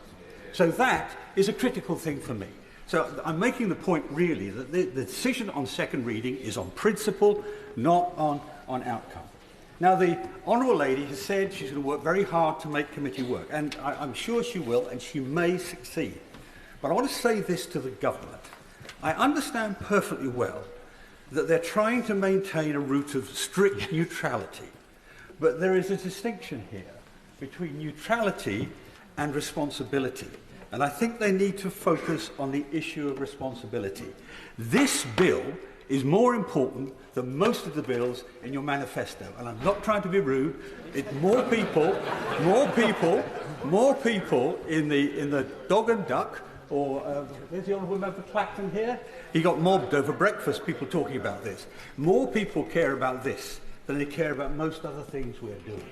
So that is a critical thing for me. So I'm making the point, really, that the decision on second reading is on principle, not on outcome. Now, the Honourable Lady has said she's going to work very hard to make committee work, and I'm sure she will, and she may succeed. But I want to say this to the government. I understand perfectly well that they're trying to maintain a route of strict neutrality, but there is a distinction here between neutrality and responsibility. And I think they need to focus on the issue of responsibility. This bill is more important than most of the bills in your manifesto. And I'm not trying to be rude. It's more people in the dog and duck, or there's the Honourable Member Clacton here. He got mobbed over breakfast, people talking about this. More people care about this than they care about most other things we're doing.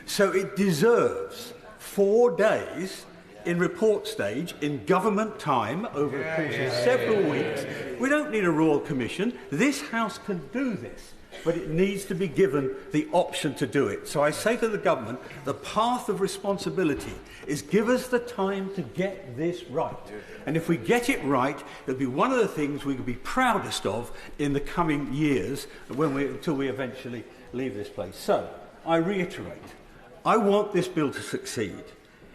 So it deserves 4 days in report stage, in government time, over the course of several weeks. We don't need a Royal Commission. This House can do this, but it needs to be given the option to do it. So I say to the government, the path of responsibility is give us the time to get this right. And if we get it right, it'll be one of the things we can be proudest of in the coming years until we eventually leave this place. So, I reiterate, I want this bill to succeed.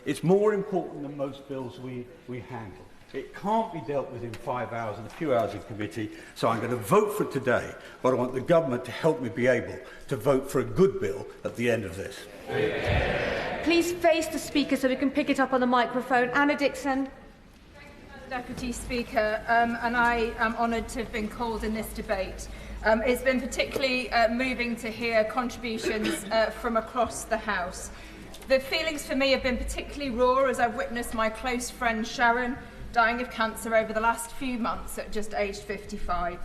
It's more important than most bills we handle. It can't be dealt with in 5 hours and a few hours in committee, so I'm going to vote for it today, but I want the government to help me be able to vote for a good bill at the end of this. Please face the speaker so we can pick it up on the microphone. Anna Dixon. Deputy Speaker, and I am honoured to have been called in this debate. It's been particularly moving to hear contributions from across the House. The feelings for me have been particularly raw as I've witnessed my close friend Sharon dying of cancer over the last few months at just aged 55.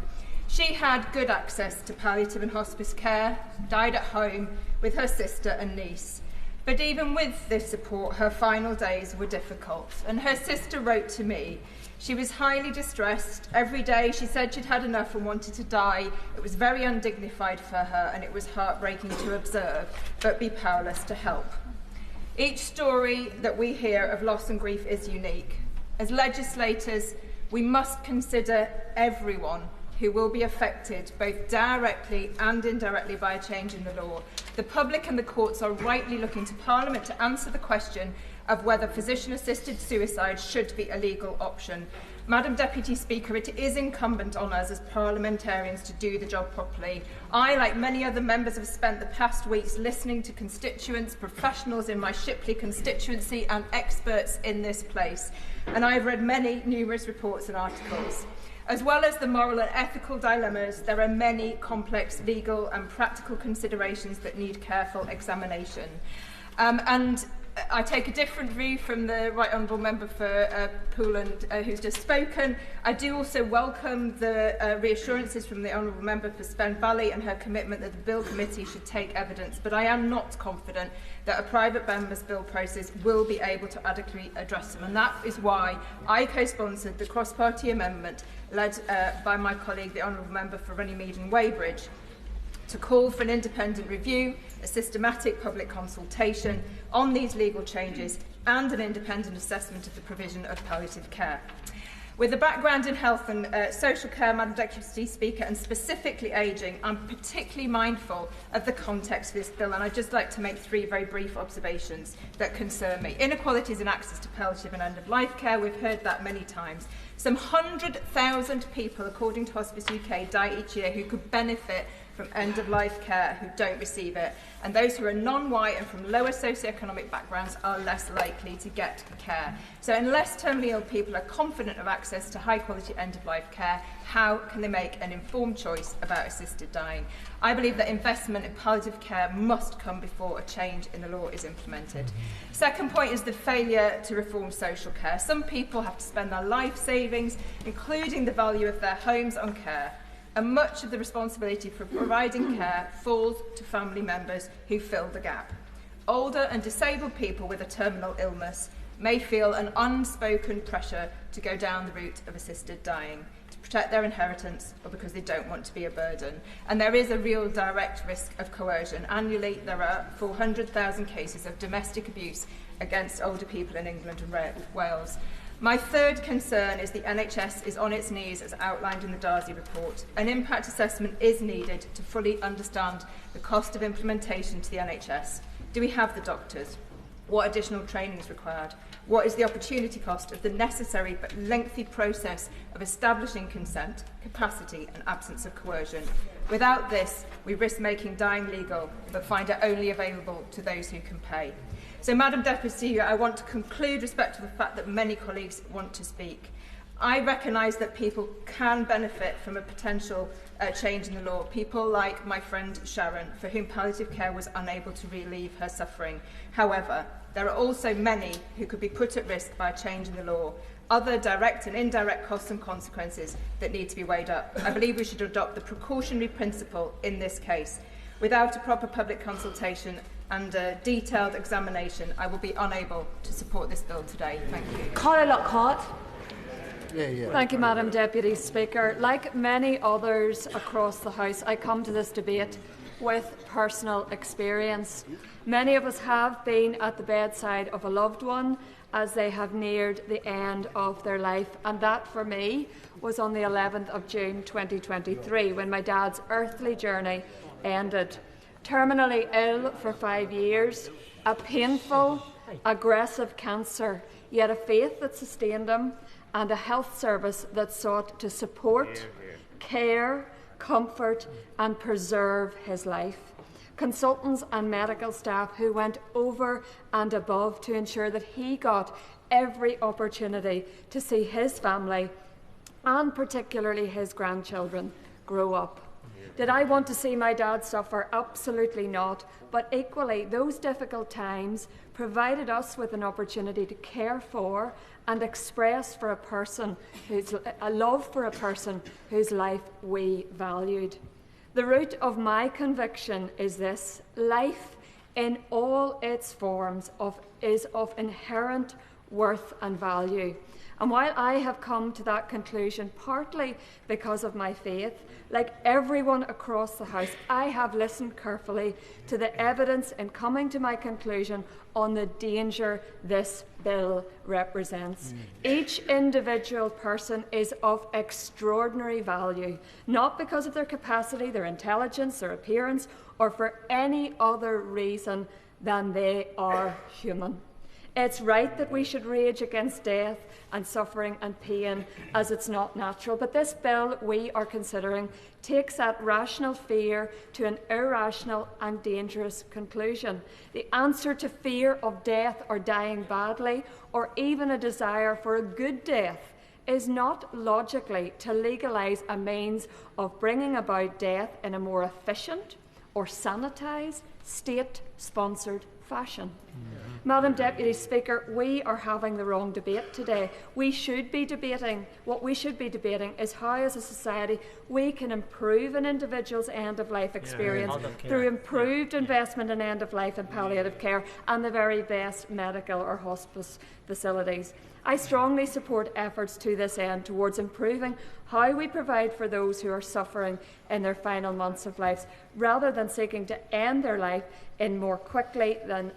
She had good access to palliative and hospice care, died at home with her sister and niece. But even with this support, her final days were difficult. And her sister wrote to me. She was highly distressed. Every day she said she'd had enough and wanted to die. It was very undignified for her, and it was heartbreaking to observe, but be powerless to help. Each story that we hear of loss and grief is unique. As legislators, we must consider everyone who will be affected both directly and indirectly by a change in the law. The public and the courts are rightly looking to Parliament to answer the question of whether physician-assisted suicide should be a legal option. Madam Deputy Speaker, it is incumbent on us as parliamentarians to do the job properly. I, like many other members, have spent the past weeks listening to constituents, professionals in my Shipley constituency and experts in this place, and I have read numerous reports and articles. As well as the moral and ethical dilemmas, there are many complex legal and practical considerations that need careful examination. And I take a different view from the Right Honourable Member for Pooland who's just spoken. I do also welcome the reassurances from the Honourable Member for Spen Valley and her commitment that the Bill Committee should take evidence, but I am not confident that a private member's bill process will be able to adequately address them, and that is why I co-sponsored the cross-party amendment led by my colleague, the Honourable Member for Runnymede and Weybridge, to call for an independent review, a systematic public consultation on these legal changes and an independent assessment of the provision of palliative care. With a background in health and social care, Madam Deputy Speaker, and specifically ageing, I'm particularly mindful of the context of this bill, and I'd just like to make three very brief observations that concern me. Inequalities in access to palliative and end-of-life care, we've heard that many times. Some 100,000 people, according to Hospice UK, die each year who could benefit from end-of-life care who don't receive it, and those who are non-white and from lower socioeconomic backgrounds are less likely to get care. So unless terminally ill people are confident of access to high-quality end-of-life care, how can they make an informed choice about assisted dying? I believe that investment in palliative care must come before a change in the law is implemented. Second point is the failure to reform social care. Some people have to spend their life savings, including the value of their homes, on care, and much of the responsibility for providing care falls to family members who fill the gap. Older and disabled people with a terminal illness may feel an unspoken pressure to go down the route of assisted dying, to protect their inheritance or because they don't want to be a burden. And there is a real direct risk of coercion. Annually, there are 400,000 cases of domestic abuse against older people in England and Wales. My third concern is the NHS is on its knees as outlined in the Darcy report. An impact assessment is needed to fully understand the cost of implementation to the NHS. Do we have the doctors? What additional training is required? What is the opportunity cost of the necessary but lengthy process of establishing consent, capacity and absence of coercion? Without this, we risk making dying legal but find it only available to those who can pay. So, Madam Deputy, I want to conclude respect to the fact that many colleagues want to speak. I recognise that people can benefit from a potential change in the law. People like my friend Sharon, for whom palliative care was unable to relieve her suffering. However, there are also many who could be put at risk by a change in the law. Other direct and indirect costs and consequences that need to be weighed up. I believe we should adopt the precautionary principle in this case. Without a proper public consultation and a detailed examination, I will be unable to support this bill today. Thank you. Cara Lockhart. Thank you, Madam Deputy Speaker. Like many others across the House, I come to this debate with personal experience. Many of us have been at the bedside of a loved one as they have neared the end of their life, and that for me was on the 11th of June 2023 when my dad's earthly journey ended. Terminally ill for 5 years, a painful, aggressive cancer, yet a faith that sustained him and a health service that sought to support, care, comfort and preserve his life. Consultants and medical staff who went over and above to ensure that he got every opportunity to see his family and particularly his grandchildren grow up. Did I want to see my dad suffer? Absolutely not. But equally, those difficult times provided us with an opportunity to care for and express for a love for a person whose life we valued. The root of my conviction is this: life in all its forms is of inherent worth and value. And while I have come to that conclusion partly because of my faith, like everyone across the House, I have listened carefully to the evidence in coming to my conclusion on the danger this bill represents. Each individual person is of extraordinary value, not because of their capacity, their intelligence, their appearance, or for any other reason than they are human. It's right that we should rage against death and suffering and pain as it's not natural, but this bill we are considering takes that rational fear to an irrational and dangerous conclusion. The answer to fear of death or dying badly, or even a desire for a good death, is not logically to legalise a means of bringing about death in a more efficient or sanitised, state-sponsored fashion. Madam Deputy Speaker, we are having the wrong debate today. What we should be debating is how, as a society, we can improve an individual's end-of-life experience through improved investment in end-of-life and palliative care and the very best medical or hospice facilities. I strongly support efforts to this end towards improving how we provide for those who are suffering in their final months of life, rather than seeking to end their life more quickly than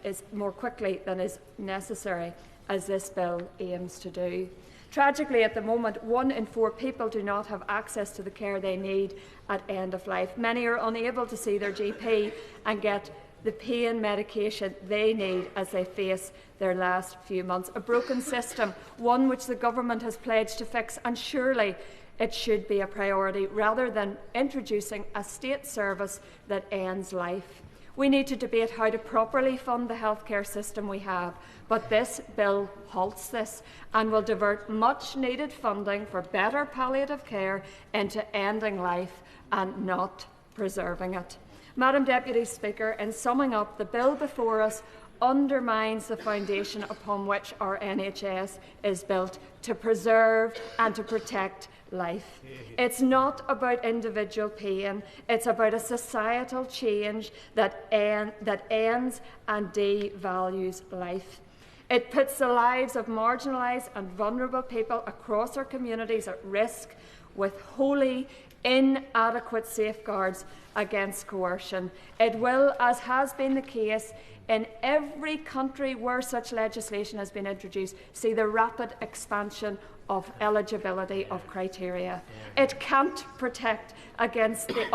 is necessary, as this bill aims to do. Tragically, at the moment, 1 in 4 people do not have access to the care they need at end of life. Many are unable to see their GP and get the pain medication they need as they face their last few months. A broken system, one which the government has pledged to fix, and surely it should be a priority rather than introducing a state service that ends life. We need to debate how to properly fund the healthcare system we have, but this bill halts this and will divert much needed funding for better palliative care into ending life and not preserving it. Madam Deputy Speaker, in summing up, the bill before us undermines the foundation upon which our NHS is built to preserve and to protect life. It's not about individual pain, it's about a societal change that ends and devalues life. It puts the lives of marginalised and vulnerable people across our communities at risk with wholly inadequate safeguards against coercion. It will, as has been the case in every country where such legislation has been introduced, see the rapid expansion of eligibility of criteria. It can't protect against the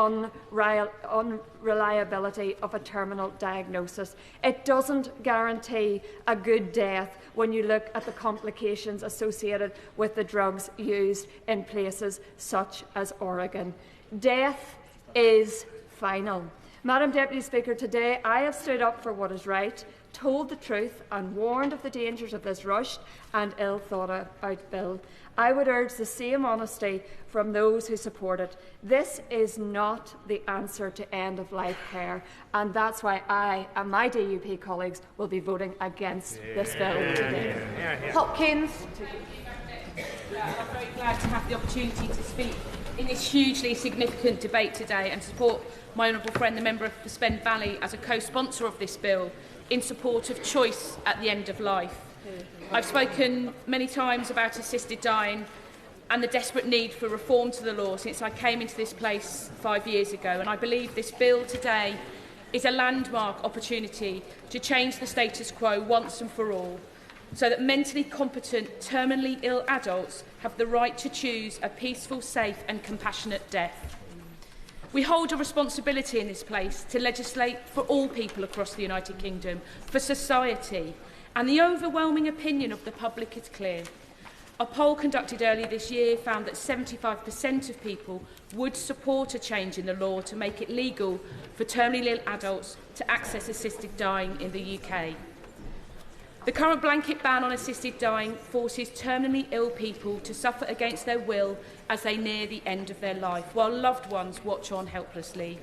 unreliability of a terminal diagnosis. It doesn't guarantee a good death when you look at the complications associated with the drugs used in places such as Oregon. Death is final. Madam Deputy Speaker, today I have stood up for what is right, told the truth and warned of the dangers of this rushed and ill-thought-out bill. I would urge the same honesty from those who support it. This is not the answer to end-of-life care, and that's why I and my DUP colleagues will be voting against this bill today. Hopkins. I'm very glad to have the opportunity to speak in this hugely significant debate today and to support my honourable friend, the member for Spen Valley, as a co-sponsor of this bill in support of choice at the end of life. I've spoken many times about assisted dying and the desperate need for reform to the law since I came into this place 5 years ago, and I believe this bill today is a landmark opportunity to change the status quo once and for all, so that mentally competent, terminally ill adults have the right to choose a peaceful, safe and compassionate death. We hold a responsibility in this place to legislate for all people across the United Kingdom, for society, and the overwhelming opinion of the public is clear. A poll conducted earlier this year found that 75% of people would support a change in the law to make it legal for terminally ill adults to access assisted dying in the UK. The current blanket ban on assisted dying forces terminally ill people to suffer against their will as they near the end of their life, while loved ones watch on helplessly.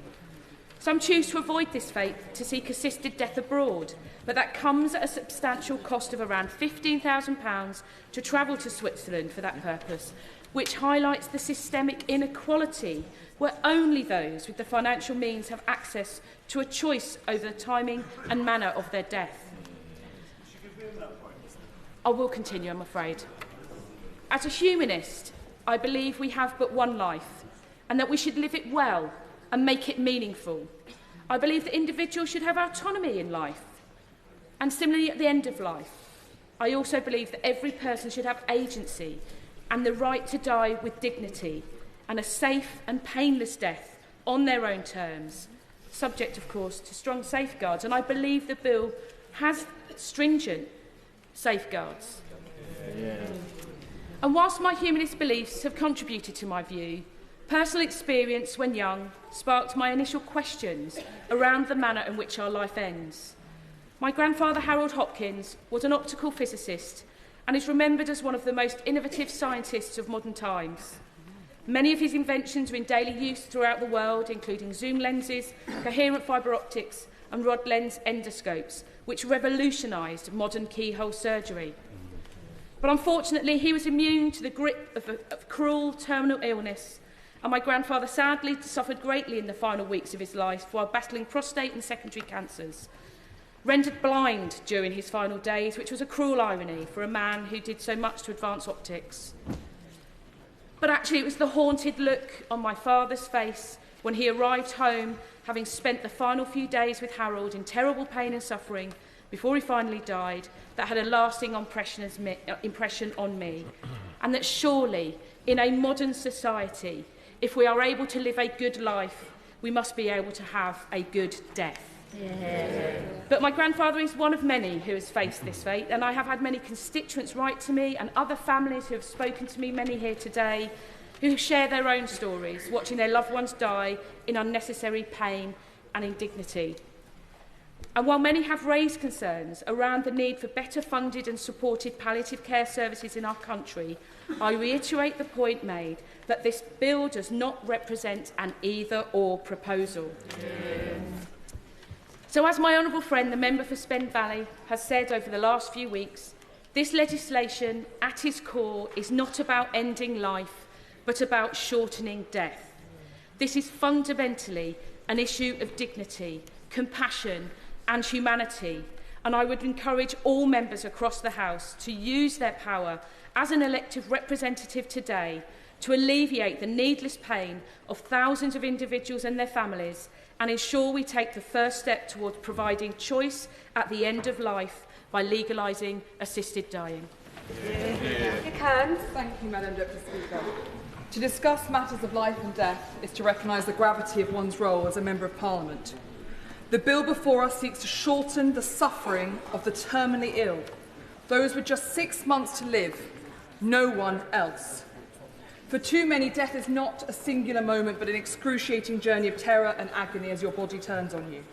Some choose to avoid this fate to seek assisted death abroad, but that comes at a substantial cost of around £15,000 to travel to Switzerland for that purpose, which highlights the systemic inequality where only those with the financial means have access to a choice over the timing and manner of their death. I will continue, I'm afraid. As a humanist, I believe we have but one life and that we should live it well and make it meaningful. I believe that individuals should have autonomy in life and similarly at the end of life. I also believe that every person should have agency and the right to die with dignity and a safe and painless death on their own terms, subject, of course, to strong safeguards. And I believe the bill has stringent safeguards. Yeah. And whilst my humanist beliefs have contributed to my view, personal experience when young sparked my initial questions around the manner in which our life ends. My grandfather, Harold Hopkins, was an optical physicist and is remembered as one of the most innovative scientists of modern times. Many of his inventions are in daily use throughout the world, including zoom lenses, coherent fibre optics and rod lens endoscopes, which revolutionised modern keyhole surgery. But unfortunately, he was immune to the grip of cruel terminal illness, and my grandfather sadly suffered greatly in the final weeks of his life while battling prostate and secondary cancers. Rendered blind during his final days, which was a cruel irony for a man who did so much to advance optics. But actually, it was the haunted look on my father's face when he arrived home, having spent the final few days with Harold in terrible pain and suffering before he finally died, that had a lasting impression on me. And that surely, in a modern society, if we are able to live a good life, we must be able to have a good death. Yeah. But my grandfather is one of many who has faced this fate, and I have had many constituents write to me and other families who have spoken to me, many here today, who share their own stories, watching their loved ones die in unnecessary pain and indignity. And while many have raised concerns around the need for better funded and supported palliative care services in our country, I reiterate the point made that this bill does not represent an either-or proposal. Yeah. So as my honourable friend, the member for Spen Valley, has said over the last few weeks, this legislation at its core is not about ending life, but about shortening death. This is fundamentally an issue of dignity, compassion and humanity, and I would encourage all members across the House to use their power as an elected representative today to alleviate the needless pain of thousands of individuals and their families and ensure we take the first step towards providing choice at the end of life by legalising assisted dying. Thank you, Madam Deputy Speaker. To discuss matters of life and death is to recognise the gravity of one's role as a Member of Parliament. The bill before us seeks to shorten the suffering of the terminally ill, those with just 6 months to live, no one else. For too many, death is not a singular moment, but an excruciating journey of terror and agony as your body turns on you.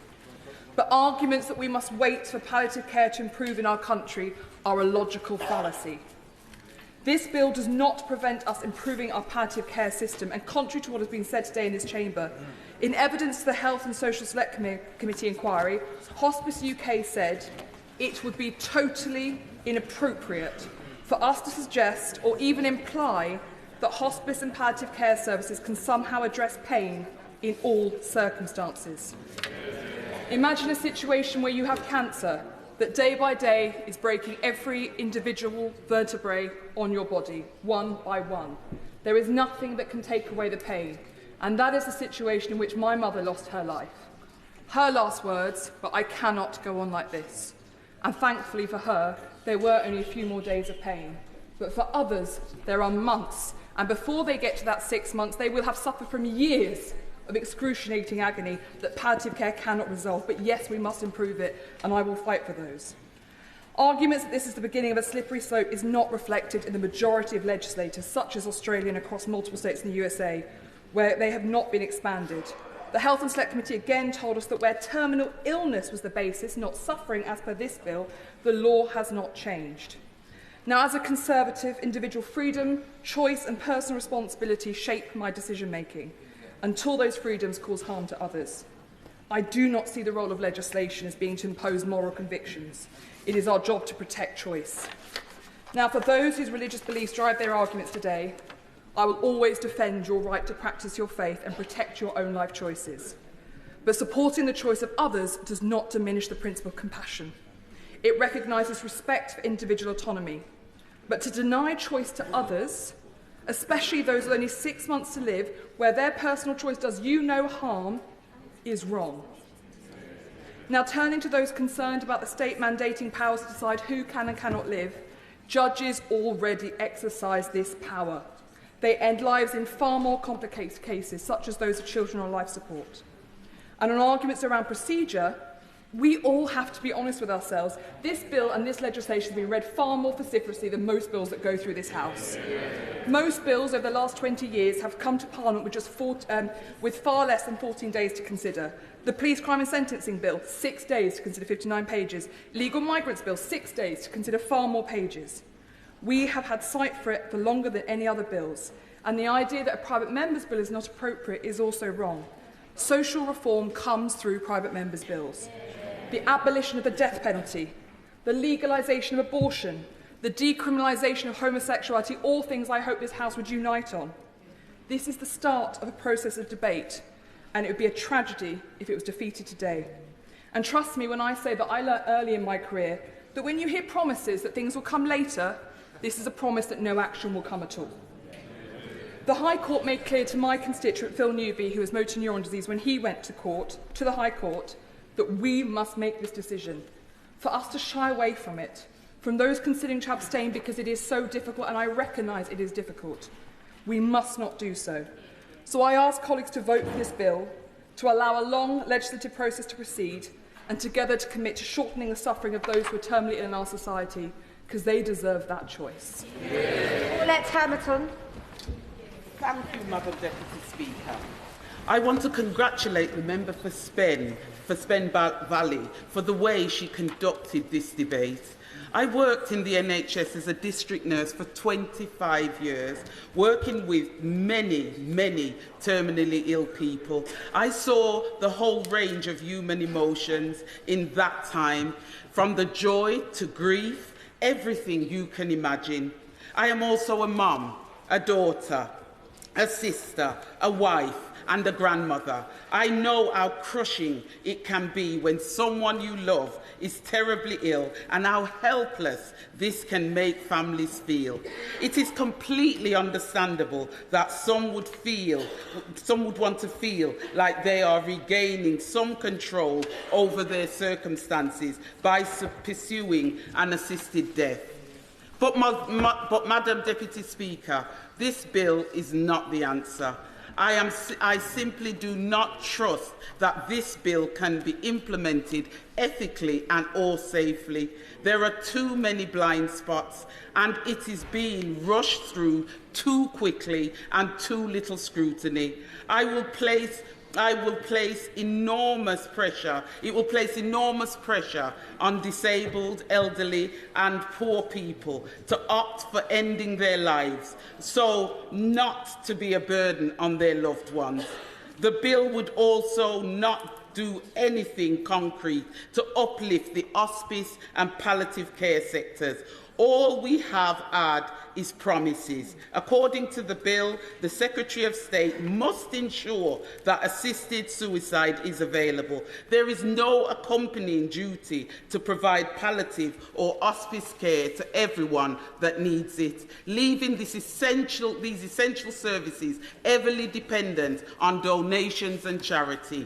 But arguments that we must wait for palliative care to improve in our country are a logical fallacy. This bill does not prevent us improving our palliative care system, and contrary to what has been said today in this chamber, in evidence to the Health and Social Select Committee inquiry, Hospice UK said it would be totally inappropriate for us to suggest or even imply that hospice and palliative care services can somehow address pain in all circumstances. Imagine a situation where you have cancer that day by day is breaking every individual vertebrae on your body, one by one. There is nothing that can take away the pain, and that is the situation in which my mother lost her life. Her last words, "But I cannot go on like this." And thankfully for her, there were only a few more days of pain. But for others, there are months, and before they get to that 6 months, they will have suffered from years of excruciating agony that palliative care cannot resolve. But yes, we must improve it, and I will fight for those. Arguments that this is the beginning of a slippery slope is not reflected in the majority of legislators, such as Australia and across multiple states in the USA, where they have not been expanded. The Health and Select Committee again told us that where terminal illness was the basis, not suffering as per this bill, the law has not changed. Now, as a Conservative, individual freedom, choice and personal responsibility shape my decision-making until those freedoms cause harm to others. I do not see the role of legislation as being to impose moral convictions. It is our job to protect choice. Now, for those whose religious beliefs drive their arguments today, I will always defend your right to practice your faith and protect your own life choices. But supporting the choice of others does not diminish the principle of compassion. It recognises respect for individual autonomy. But to deny choice to others, especially those with only 6 months to live, where their personal choice does you no harm, is wrong. Now, turning to those concerned about the state mandating powers to decide who can and cannot live, judges already exercise this power. They end lives in far more complicated cases, such as those of children on life support. And on arguments around procedure, we all have to be honest with ourselves. This bill and this legislation has been read far more vociferously than most bills that go through this House. Most bills over the last 20 years have come to Parliament with far less than 14 days to consider. The Police, Crime and Sentencing Bill, 6 days to consider 59 pages. Legal Migrants Bill, 6 days to consider far more pages. We have had sight for it for longer than any other bills, and the idea that a private member's bill is not appropriate is also wrong. Social reform comes through private members' bills. The abolition of the death penalty, the legalisation of abortion, the decriminalisation of homosexuality, all things I hope this House would unite on. This is the start of a process of debate, and it would be a tragedy if it was defeated today. And trust me when I say that I learnt early in my career that when you hear promises that things will come later, this is a promise that no action will come at all. The High Court made clear to my constituent Phil Newby, who has motor neuron disease, when he went to the High Court, that we must make this decision. For us to shy away from it, from those considering to abstain because it is so difficult, and I recognise it is difficult, we must not do so. So I ask colleagues to vote for this bill, to allow a long legislative process to proceed, and together to commit to shortening the suffering of those who are terminally ill in our society, because they deserve that choice. Let's Hamilton. Thank you, Madam Deputy Speaker. I want to congratulate the member for Spen Valley for the way she conducted this debate. I worked in the NHS as a district nurse for 25 years, working with many, many terminally ill people. I saw the whole range of human emotions in that time, from the joy to grief, everything you can imagine. I am also a mum, a daughter, a sister, a wife, and a grandmother. I know how crushing it can be when someone you love is terribly ill, and how helpless this can make families feel. It is completely understandable that some would want to feel like they are regaining some control over their circumstances by pursuing an assisted death. But Madam Deputy Speaker, this bill is not the answer. I simply do not trust that this bill can be implemented ethically and or safely. There are too many blind spots, and it is being rushed through too quickly and too little scrutiny. It will place enormous pressure on disabled, elderly and poor people to opt for ending their lives, so not to be a burden on their loved ones. The bill would also not do anything concrete to uplift the hospice and palliative care sectors. All we have had is promises. According to the bill, the Secretary of State must ensure that assisted suicide is available. There is no accompanying duty to provide palliative or hospice care to everyone that needs it, leaving these essential services heavily dependent on donations and charity.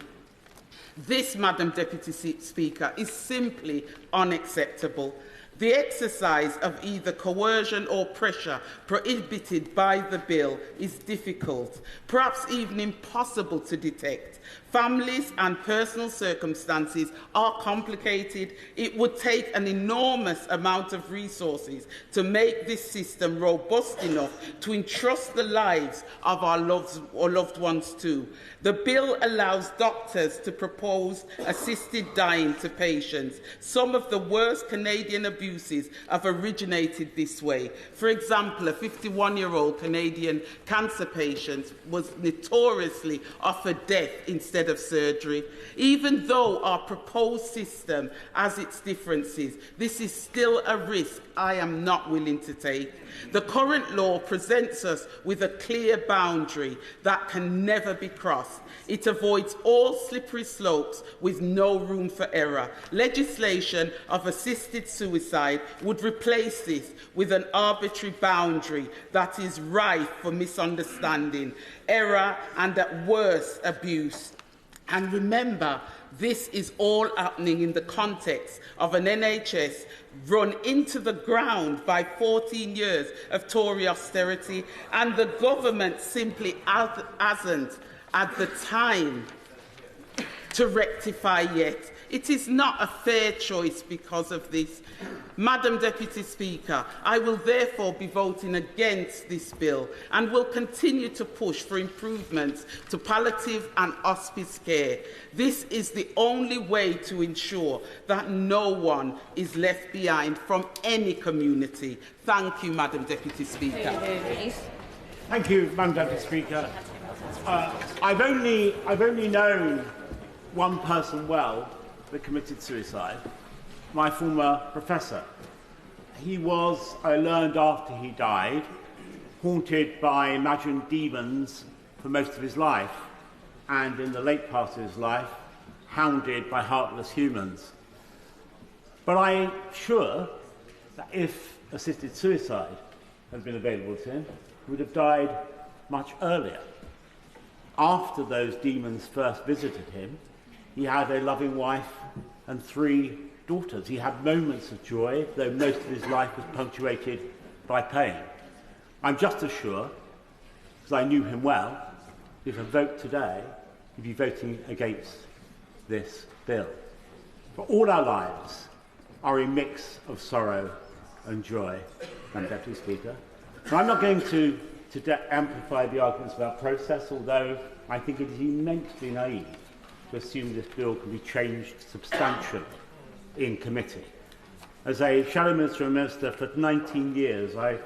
This, Madam Deputy Speaker, is simply unacceptable. The exercise of either coercion or pressure prohibited by the bill is difficult, perhaps even impossible to detect. Families and personal circumstances are complicated. It would take an enormous amount of resources to make this system robust enough to entrust the lives of our loved ones too. The bill allows doctors to propose assisted dying to patients. Some of the worst Canadian abuses have originated this way. For example, a 51-year-old Canadian cancer patient was notoriously offered death instead of surgery. Even though our proposed system has its differences, this is still a risk I am not willing to take. The current law presents us with a clear boundary that can never be crossed. It avoids all slippery slopes with no room for error. Legislation of assisted suicide would replace this with an arbitrary boundary that is rife for misunderstanding, error, and at worst, abuse. And remember, this is all happening in the context of an NHS run into the ground by 14 years of Tory austerity, and the government simply hasn't had the time to rectify yet. It is not a fair choice because of this. Madam Deputy Speaker, I will therefore be voting against this bill and will continue to push for improvements to palliative and hospice care. This is the only way to ensure that no one is left behind from any community. Thank you, Madam Deputy Speaker. Thank you, Madam Deputy Speaker. I've only known one person well that committed suicide, my former professor. He was, I learned after he died, haunted by imagined demons for most of his life, and in the late part of his life, hounded by heartless humans. But I'm sure that if assisted suicide had been available to him, he would have died much earlier. After those demons first visited him, he had a loving wife and 3 daughters. He had moments of joy, though most of his life was punctuated by pain. I'm just as sure, because I knew him well, if a vote today, he'd be voting against this bill. For all our lives are a mix of sorrow and joy, Madam Deputy Speaker. And I'm not going to amplify the arguments about process, although I think it is immensely naive to assume this bill can be changed substantially in committee. As a Shadow Minister and Minister for 19 years, I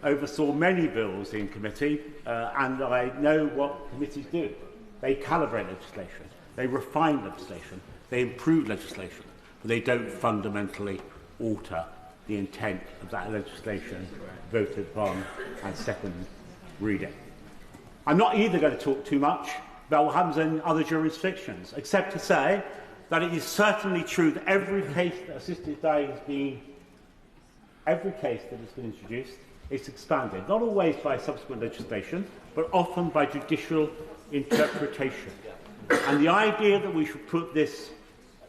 oversaw many bills in committee, and I know what committees do. They calibrate legislation, they refine legislation, they improve legislation, but they don't fundamentally alter the intent of that legislation voted upon and second reading. I'm not either going to talk too much about what happens in other jurisdictions, except to say that it is certainly true that every case that assisted dying has been, introduced, is expanded, not always by subsequent legislation, but often by judicial interpretation. And the idea that we should put this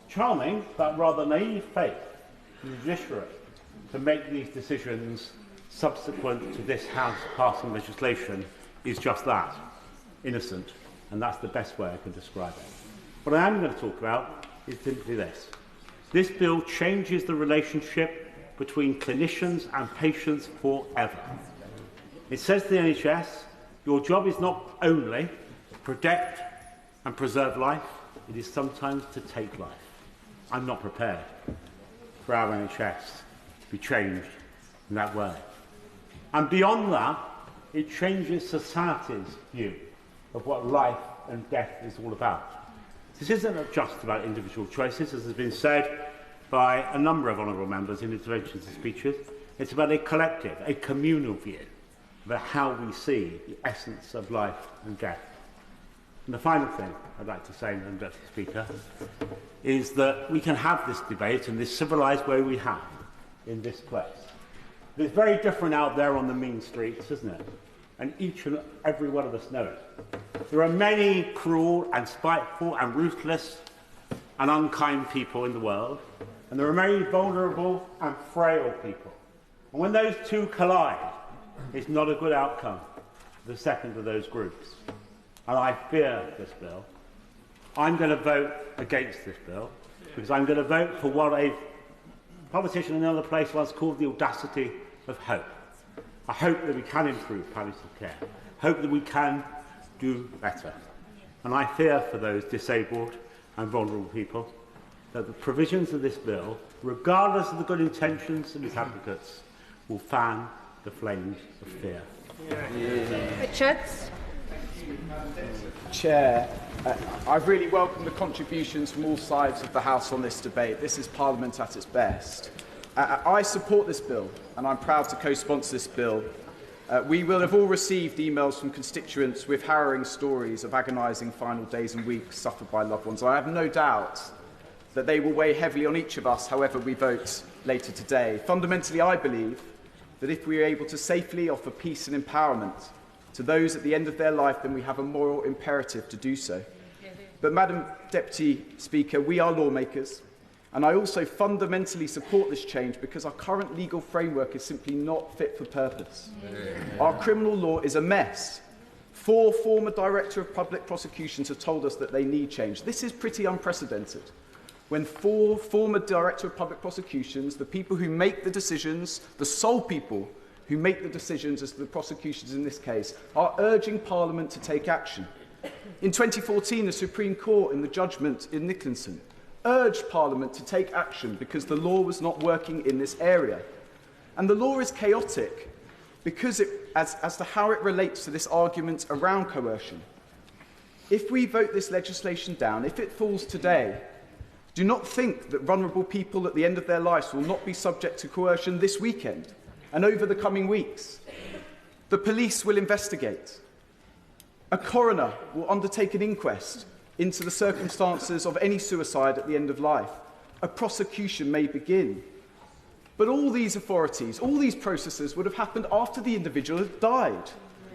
charming but rather naive faith in the judiciary to make these decisions subsequent to this House passing legislation is just that, innocent, and that's the best way I can describe it. What I am going to talk about is simply this. This bill changes the relationship between clinicians and patients forever. It says to the NHS, your job is not only to protect and preserve life, it is sometimes to take life. I'm not prepared for our NHS to be changed in that way. And beyond that, it changes society's view of what life and death is all about. This isn't just about individual choices, as has been said by a number of honourable members in interventions and speeches. It's about a collective, a communal view about how we see the essence of life and death. And the final thing I'd like to say, Madam Deputy Speaker, is that we can have this debate in this civilised way we have in this place. It's very different out there on the mean streets, isn't it? And each and every one of us know it. There are many cruel and spiteful and ruthless and unkind people in the world, and there are many vulnerable and frail people. And when those two collide, it's not a good outcome for the second of those groups. And I fear this bill I'm going to vote against this bill because I'm going to vote for what a politician in another place once called the audacity of hope. I hope that we can improve palliative care. Hope that we can do better. And I fear for those disabled and vulnerable people that the provisions of this bill, regardless of the good intentions of its advocates, will fan the flames of fear. Richards. Chair, I've really welcomed the contributions from all sides of the House on this debate. This is Parliament at its best. I support this bill, and I'm proud to co-sponsor this bill. We will have all received emails from constituents with harrowing stories of agonising final days and weeks suffered by loved ones. I have no doubt that they will weigh heavily on each of us, however we vote later today. Fundamentally, I believe that if we are able to safely offer peace and empowerment to those at the end of their life, then we have a moral imperative to do so. But, Madam Deputy Speaker, we are lawmakers, and I also fundamentally support this change because our current legal framework is simply not fit for purpose. Our criminal law is a mess. 4 former Director of Public Prosecutions have told us that they need change. This is pretty unprecedented. When 4 former Director of Public Prosecutions, the people who make the decisions, the sole people who make the decisions as to the prosecutions in this case, are urging Parliament to take action. In 2014, the Supreme Court, in the judgment in Nicholson, urged Parliament to take action because the law was not working in this area. And the law is chaotic because as to how it relates to this argument around coercion. If we vote this legislation down, if it falls today, do not think that vulnerable people at the end of their lives will not be subject to coercion this weekend and over the coming weeks. The police will investigate. A coroner will undertake an inquest into the circumstances of any suicide at the end of life. A prosecution may begin. But all these authorities, all these processes would have happened after the individual had died.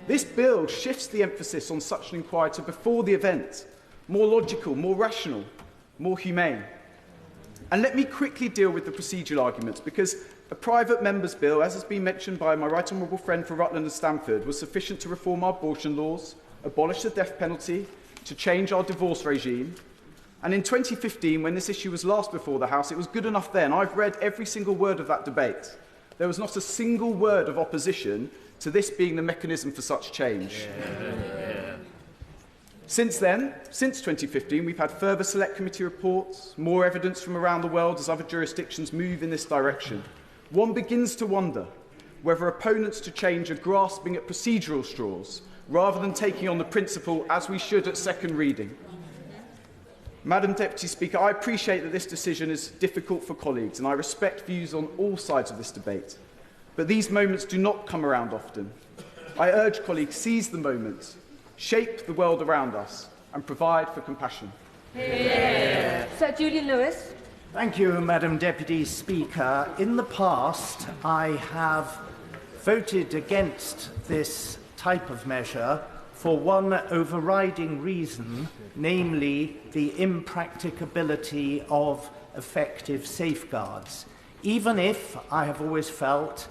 This bill shifts the emphasis on such an inquiry to before the event, more logical, more rational, more humane. And let me quickly deal with the procedural arguments, because a private member's bill, as has been mentioned by my right honourable friend for Rutland and Stamford, was sufficient to reform our abortion laws, abolish the death penalty, to change our divorce regime. And in 2015, when this issue was last before the House, it was good enough then. I've read every single word of that debate. There was not a single word of opposition to this being the mechanism for such change. Since then, since 2015, we've had further select committee reports, more evidence from around the world as other jurisdictions move in this direction. One begins to wonder whether opponents to change are grasping at procedural straws rather than taking on the principle as we should at second reading. Madam Deputy Speaker, I appreciate that this decision is difficult for colleagues and I respect views on all sides of this debate. But these moments do not come around often. I urge colleagues, seize the moment, shape the world around us and provide for compassion. Sir Julian Lewis. Thank you, Madam Deputy Speaker. In the past, I have voted against this type of measure for one overriding reason, namely the impracticability of effective safeguards. Even if I have always felt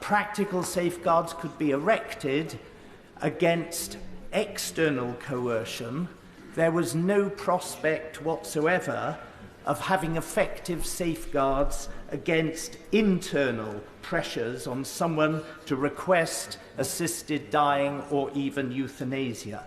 practical safeguards could be erected against external coercion, there was no prospect whatsoever of having effective safeguards against internal pressures on someone to request assisted dying or even euthanasia.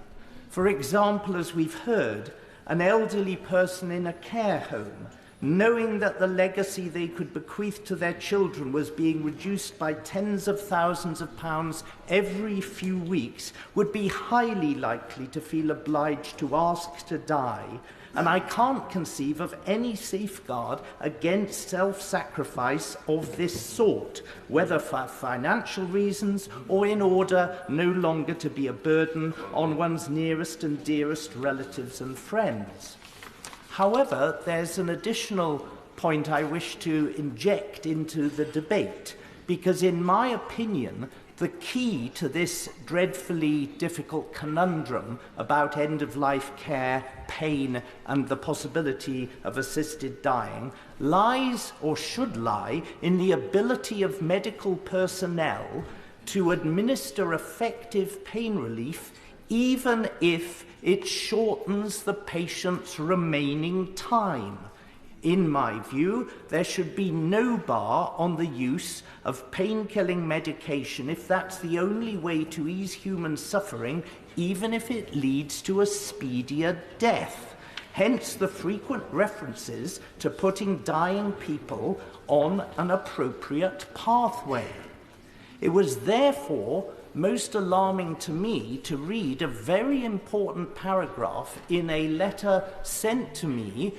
For example, as we've heard, an elderly person in a care home, knowing that the legacy they could bequeath to their children was being reduced by tens of thousands of pounds every few weeks, would be highly likely to feel obliged to ask to die. And I can't conceive of any safeguard against self-sacrifice of this sort, whether for financial reasons or in order no longer to be a burden on one's nearest and dearest relatives and friends. However, there's an additional point I wish to inject into the debate, because in my opinion, the key to this dreadfully difficult conundrum about end-of-life care, pain, and the possibility of assisted dying lies, or should lie, in the ability of medical personnel to administer effective pain relief even if it shortens the patient's remaining time. In my view, there should be no bar on the use of pain-killing medication if that's the only way to ease human suffering, even if it leads to a speedier death. Hence the frequent references to putting dying people on an appropriate pathway. It was therefore most alarming to me to read a very important paragraph in a letter sent to me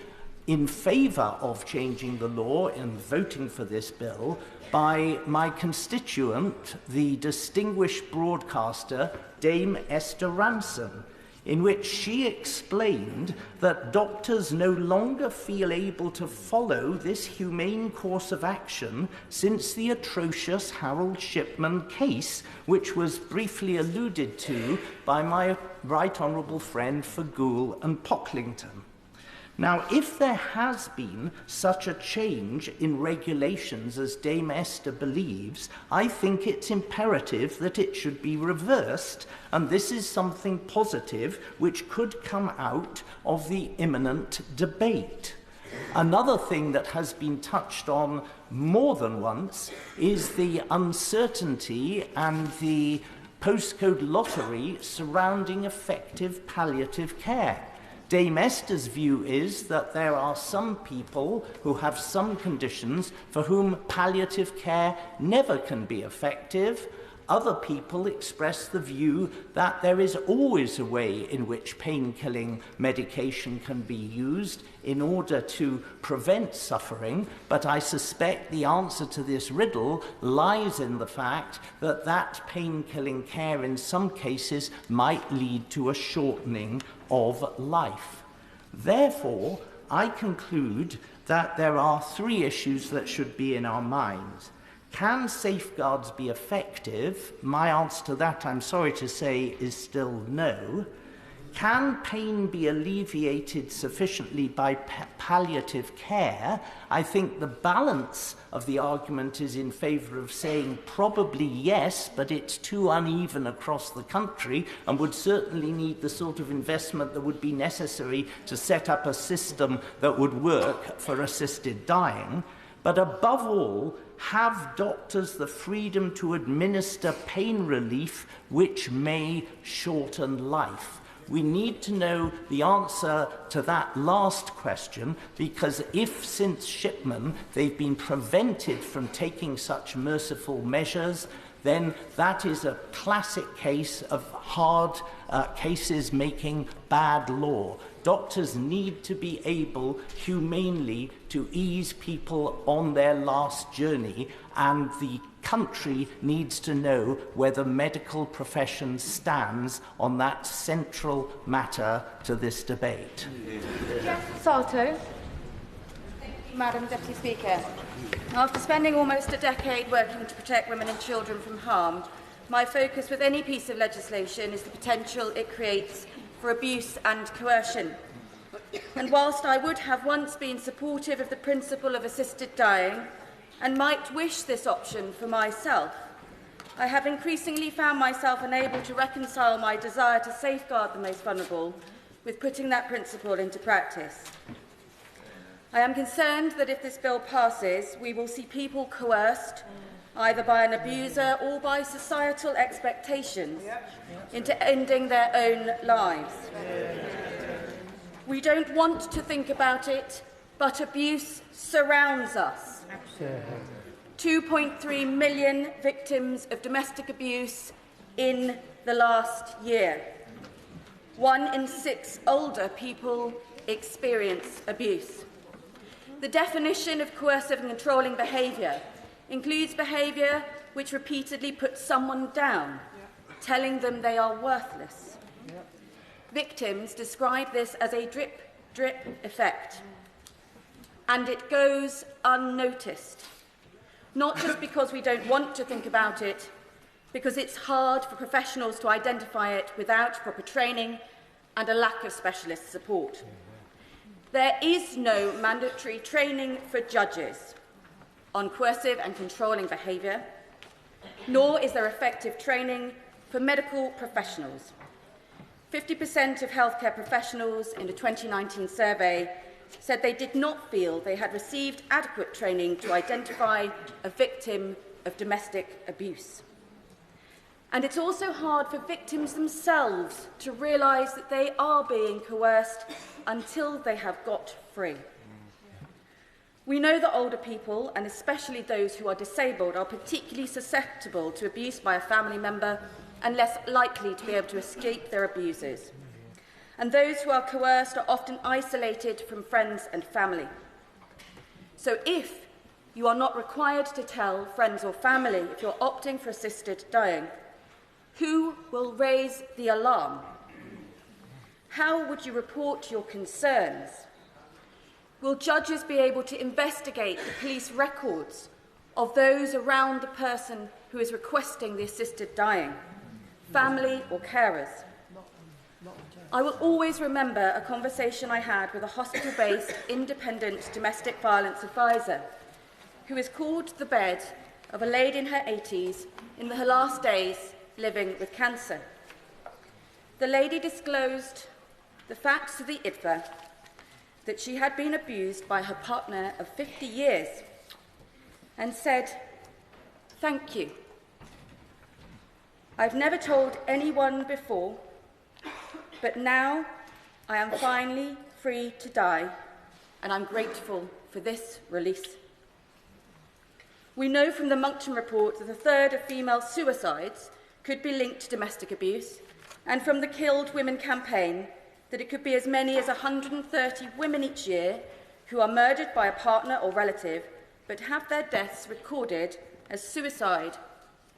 in favour of changing the law and voting for this bill by my constituent, the distinguished broadcaster Dame Esther Ransom, in which she explained that doctors no longer feel able to follow this humane course of action since the atrocious Harold Shipman case, which was briefly alluded to by my right honourable friend Fagul and Pocklington. Now, if there has been such a change in regulations as Dame Esther believes, I think it's imperative that it should be reversed, and this is something positive which could come out of the imminent debate. Another thing that has been touched on more than once is the uncertainty and the postcode lottery surrounding effective palliative care. Dame Esther's view is that there are some people who have some conditions for whom palliative care never can be effective. Other people express the view that there is always a way in which pain-killing medication can be used in order to prevent suffering, but I suspect the answer to this riddle lies in the fact that that pain-killing care in some cases might lead to a shortening of life. Therefore, I conclude that there are three issues that should be in our minds. Can safeguards be effective? My answer to that, I'm sorry to say, is still no. Can pain be alleviated sufficiently by palliative care? I think the balance of the argument is in favour of saying probably yes, but it's too uneven across the country and would certainly need the sort of investment that would be necessary to set up a system that would work for assisted dying. But above all, have doctors the freedom to administer pain relief which may shorten life? We need to know the answer to that last question, because if since Shipman they've been prevented from taking such merciful measures, then that is a classic case of hard cases making bad law. Doctors need to be able humanely to ease people on their last journey, and the country needs to know where the medical profession stands on that central matter to this debate. Salto. Madam Deputy Speaker, after spending almost a decade working to protect women and children from harm, my focus with any piece of legislation is the potential it creates for abuse and coercion. And whilst I would have once been supportive of the principle of assisted dying and might wish this option for myself, I have increasingly found myself unable to reconcile my desire to safeguard the most vulnerable with putting that principle into practice. I am concerned that if this bill passes, we will see people coerced, either by an abuser or by societal expectations, into ending their own lives. We don't want to think about it, but abuse surrounds us. 2.3 million victims of domestic abuse in the last year. 1 in 6 older people experience abuse. The definition of coercive and controlling behaviour includes behaviour which repeatedly puts someone down, telling them they are worthless. Victims describe this as a drip-drip effect, and it goes unnoticed, not just because we don't want to think about it, because it's hard for professionals to identify it without proper training and a lack of specialist support. There is no mandatory training for judges on coercive and controlling behaviour, nor is there effective training for medical professionals. 50% of healthcare professionals in a 2019 survey said they did not feel they had received adequate training to identify a victim of domestic abuse. And it's also hard for victims themselves to realise that they are being coerced until they have got free. We know that older people, and especially those who are disabled, are particularly susceptible to abuse by a family member and less likely to be able to escape their abusers. And those who are coerced are often isolated from friends and family. So if you are not required to tell friends or family if you're opting for assisted dying, who will raise the alarm? How would you report your concerns? Will judges be able to investigate the police records of those around the person who is requesting the assisted dying, family or carers? I will always remember a conversation I had with a hospital-based independent domestic violence advisor who was called to the bed of a lady in her 80s in her last days living with cancer. The lady disclosed the facts to the IDFA that she had been abused by her partner of 50 years and said, "Thank you. I've never told anyone before, but now I am finally free to die, and I'm grateful for this release." We know from the Monckton report that a third of female suicides could be linked to domestic abuse, and from the Killed Women campaign that it could be as many as 130 women each year who are murdered by a partner or relative but have their deaths recorded as suicide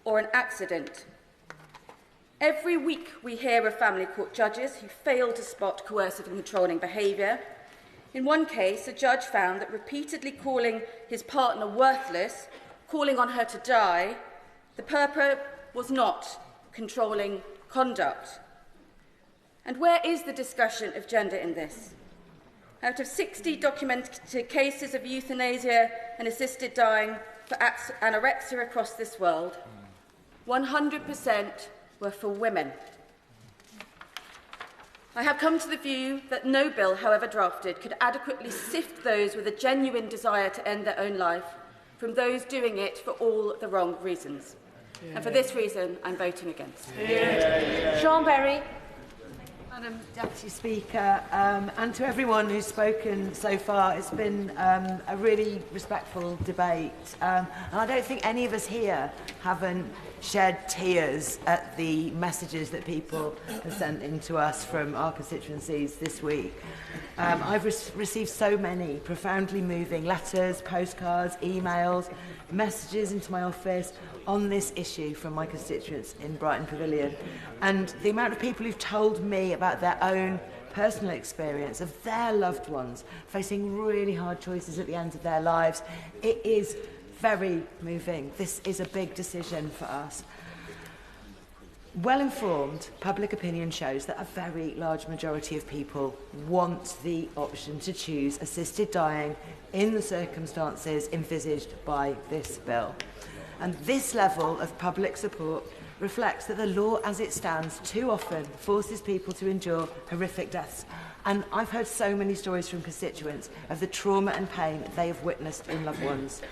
or an accident. Every week we hear of family court judges who fail to spot coercive and controlling behaviour. In one case, a judge found that repeatedly calling his partner worthless, calling on her to die, the purpose was not controlling conduct. And where is the discussion of gender in this? Out of 60 documented cases of euthanasia and assisted dying for anorexia across this world, 100% were for women. I have come to the view that no bill, however drafted, could adequately sift those with a genuine desire to end their own life from those doing it for all the wrong reasons. And for this reason, I'm voting against. Sean Berry. Madam Deputy Speaker, and to everyone who's spoken so far, it's been a really respectful debate. And I don't think any of us here haven't shed tears at the messages that people have sent in to us from our constituencies this week. I've received so many profoundly moving letters, postcards, emails, messages into my office on this issue from my constituents in Brighton Pavilion. And the amount of people who've told me about their own personal experience of their loved ones facing really hard choices at the end of their lives, it is very moving. This is a big decision for us. Well-informed public opinion shows that a very large majority of people want the option to choose assisted dying in the circumstances envisaged by this bill. And this level of public support reflects that the law as it stands too often forces people to endure horrific deaths. And I've heard so many stories from constituents of the trauma and pain they have witnessed in loved ones.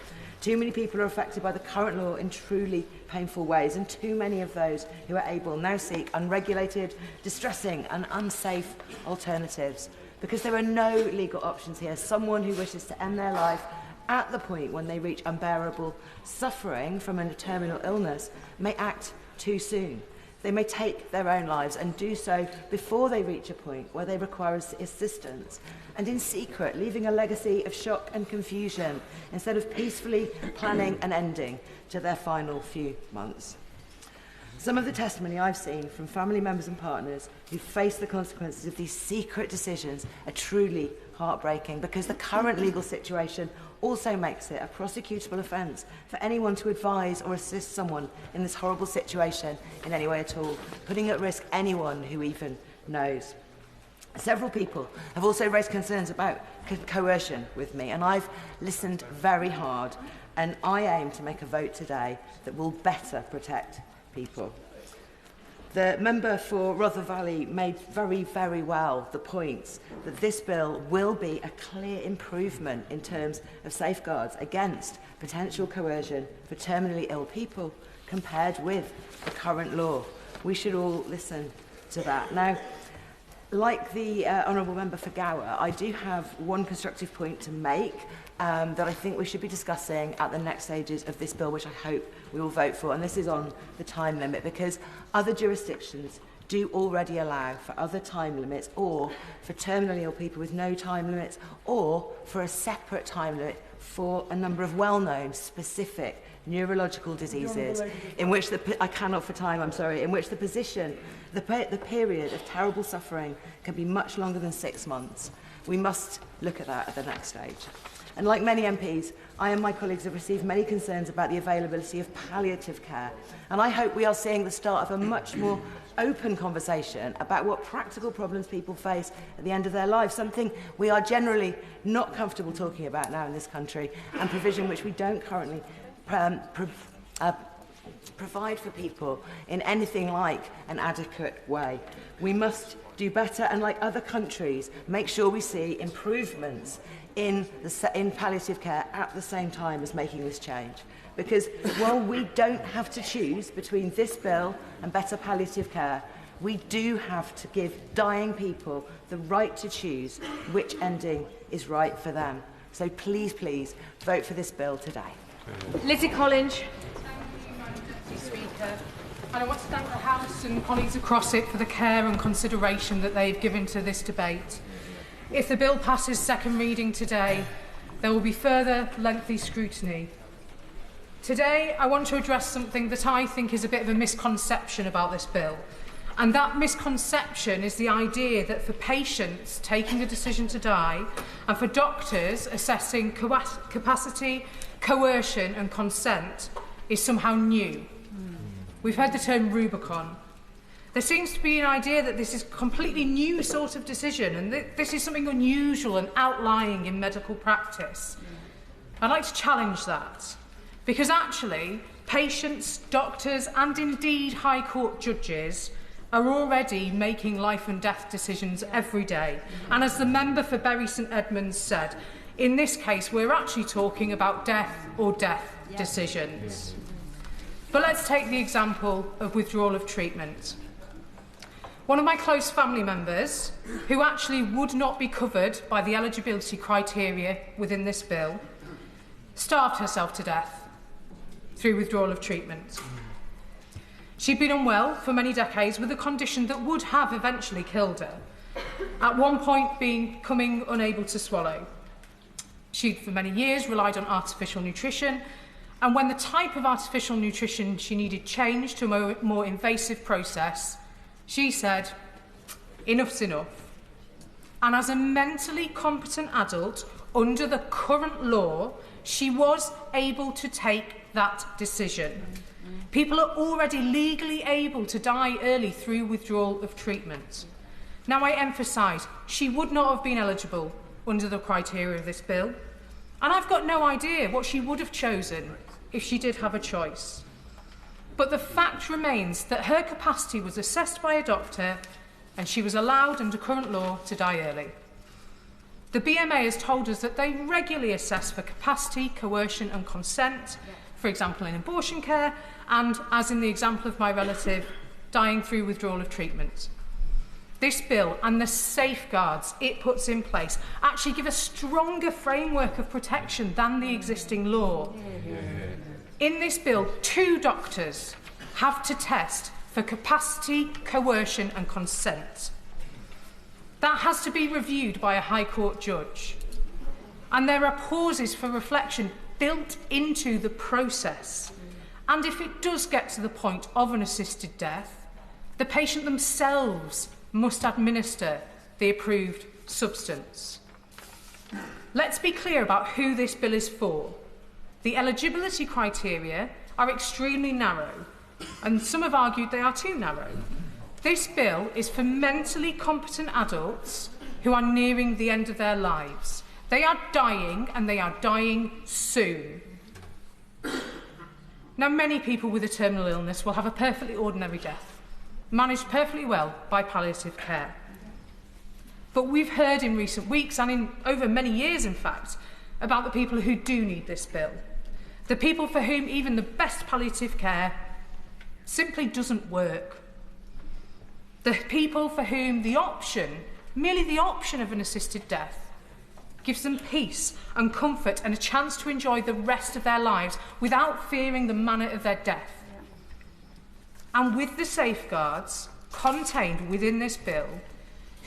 Too many people are affected by the current law in truly painful ways, and too many of those who are able now seek unregulated, distressing and unsafe alternatives. Because there are no legal options here. Someone who wishes to end their life at the point when they reach unbearable suffering from a terminal illness may act too soon. They may take their own lives and do so before they reach a point where they require assistance, and in secret, leaving a legacy of shock and confusion instead of peacefully planning an ending to their final few months. Some of the testimony I've seen from family members and partners who face the consequences of these secret decisions are truly heartbreaking, because the current legal situation also makes it a prosecutable offence for anyone to advise or assist someone in this horrible situation in any way at all, putting at risk anyone who even knows. Several people have also raised concerns about coercion with me, and I've listened very hard, and I aim to make a vote today that will better protect people. The member for Rother Valley made very, very well the point that this bill will be a clear improvement in terms of safeguards against potential coercion for terminally ill people compared with the current law. We should all listen to that. Now, like the Honourable Member for Gower, I do have one constructive point to make that I think we should be discussing at the next stages of this bill, which I hope we will vote for, and this is on the time limit, because other jurisdictions do already allow for other time limits, or for terminally ill people with no time limits, or for a separate time limit for a number of well-known specific neurological diseases in which I cannot for time, I'm sorry, in which the period of terrible suffering can be much longer than 6 months. We must look at that at the next stage. And like many MPs, I and my colleagues have received many concerns about the availability of palliative care. And I hope we are seeing the start of a much more open conversation about what practical problems people face at the end of their lives, something we are generally not comfortable talking about now in this country, and provision which we don't currently provide for people in anything like an adequate way. We must do better, and like other countries, make sure we see improvements in palliative care at the same time as making this change. Because while we don't have to choose between this bill and better palliative care, we do have to give dying people the right to choose which ending is right for them. So please, please, vote for this bill today. Lizzie Collins. Speaker, and I want to thank the House and colleagues across it for the care and consideration that they've given to this debate. If the bill passes second reading today, there will be further lengthy scrutiny. Today, I want to address something that I think is a bit of a misconception about this bill. And that misconception is the idea that for patients taking a decision to die and for doctors assessing capacity, coercion and consent is somehow new. We've heard the term Rubicon. There seems to be an idea that this is a completely new sort of decision and that this is something unusual and outlying in medical practice. I'd like to challenge that, because actually patients, doctors and indeed High Court judges are already making life and death decisions every day. And as the member for Bury St Edmunds said, in this case we're actually talking about death or death decisions. But let's take the example of withdrawal of treatment. One of my close family members, who actually would not be covered by the eligibility criteria within this bill, starved herself to death through withdrawal of treatment. She'd been unwell for many decades with a condition that would have eventually killed her, at one point becoming unable to swallow. She'd for many years relied on artificial nutrition, and when the type of artificial nutrition she needed changed to a more invasive process, she said, enough's enough. And as a mentally competent adult, under the current law, she was able to take that decision. People are already legally able to die early through withdrawal of treatment. Now, I emphasise, she would not have been eligible under the criteria of this bill, and I've got no idea what she would have chosen if she did have a choice. But the fact remains that her capacity was assessed by a doctor and she was allowed under current law to die early. The BMA has told us that they regularly assess for capacity, coercion and consent, for example in abortion care, and, as in the example of my relative, dying through withdrawal of treatment. This bill and the safeguards it puts in place actually give a stronger framework of protection than the existing law. In this bill, 2 doctors have to test for capacity, coercion and consent. That has to be reviewed by a High Court judge. And there are pauses for reflection built into the process. And if it does get to the point of an assisted death, the patient themselves must administer the approved substance. Let's be clear about who this bill is for. The eligibility criteria are extremely narrow, and some have argued they are too narrow. This bill is for mentally competent adults who are nearing the end of their lives. They are dying, and they are dying soon. Now, many people with a terminal illness will have a perfectly ordinary death. managed perfectly well by palliative care. But we've heard in recent weeks, and in over many years in fact, about the people who do need this bill. The people for whom even the best palliative care simply doesn't work. The people for whom the option, merely the option of an assisted death, gives them peace and comfort and a chance to enjoy the rest of their lives without fearing the manner of their death. And with the safeguards contained within this bill,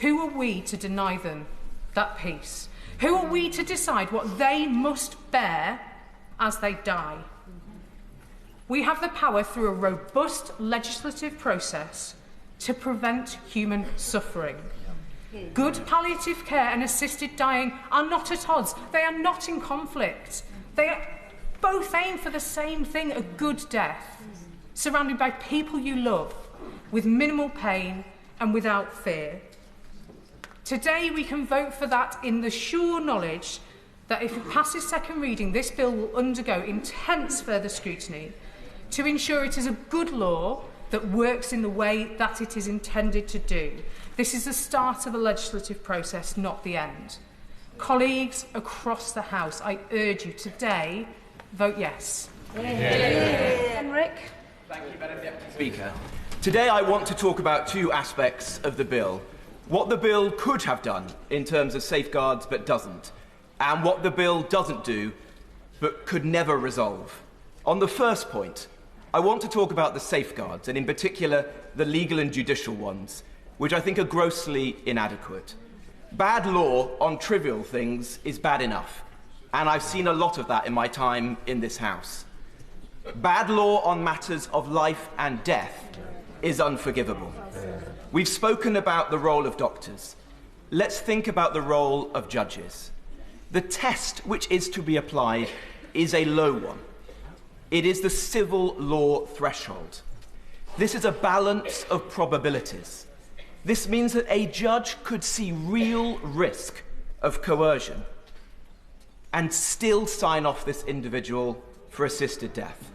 who are we to deny them that peace? Who are we to decide what they must bear as they die? We have the power through a robust legislative process to prevent human suffering. Good palliative care and assisted dying are not at odds. They are not in conflict. They both aim for the same thing, a good death, surrounded by people you love, with minimal pain and without fear. Today we can vote for that in the sure knowledge that if it passes second reading, this bill will undergo intense further scrutiny to ensure it is a good law that works in the way that it is intended to do. This is the start of a legislative process, not the end. Colleagues across the House, I urge you today, vote yes. Henrik. Thank you, Madam Deputy Speaker. Today I want to talk about two aspects of the bill. What the bill could have done in terms of safeguards but doesn't, and what the bill doesn't do but could never resolve. On the first point, I want to talk about the safeguards, and in particular the legal and judicial ones, which I think are grossly inadequate. Bad law on trivial things is bad enough, and I've seen a lot of that in my time in this House. Bad law on matters of life and death is unforgivable. We've spoken about the role of doctors. Let's think about the role of judges. The test which is to be applied is a low one. It is the civil law threshold. This is a balance of probabilities. This means that a judge could see real risk of coercion and still sign off this individual for assisted death.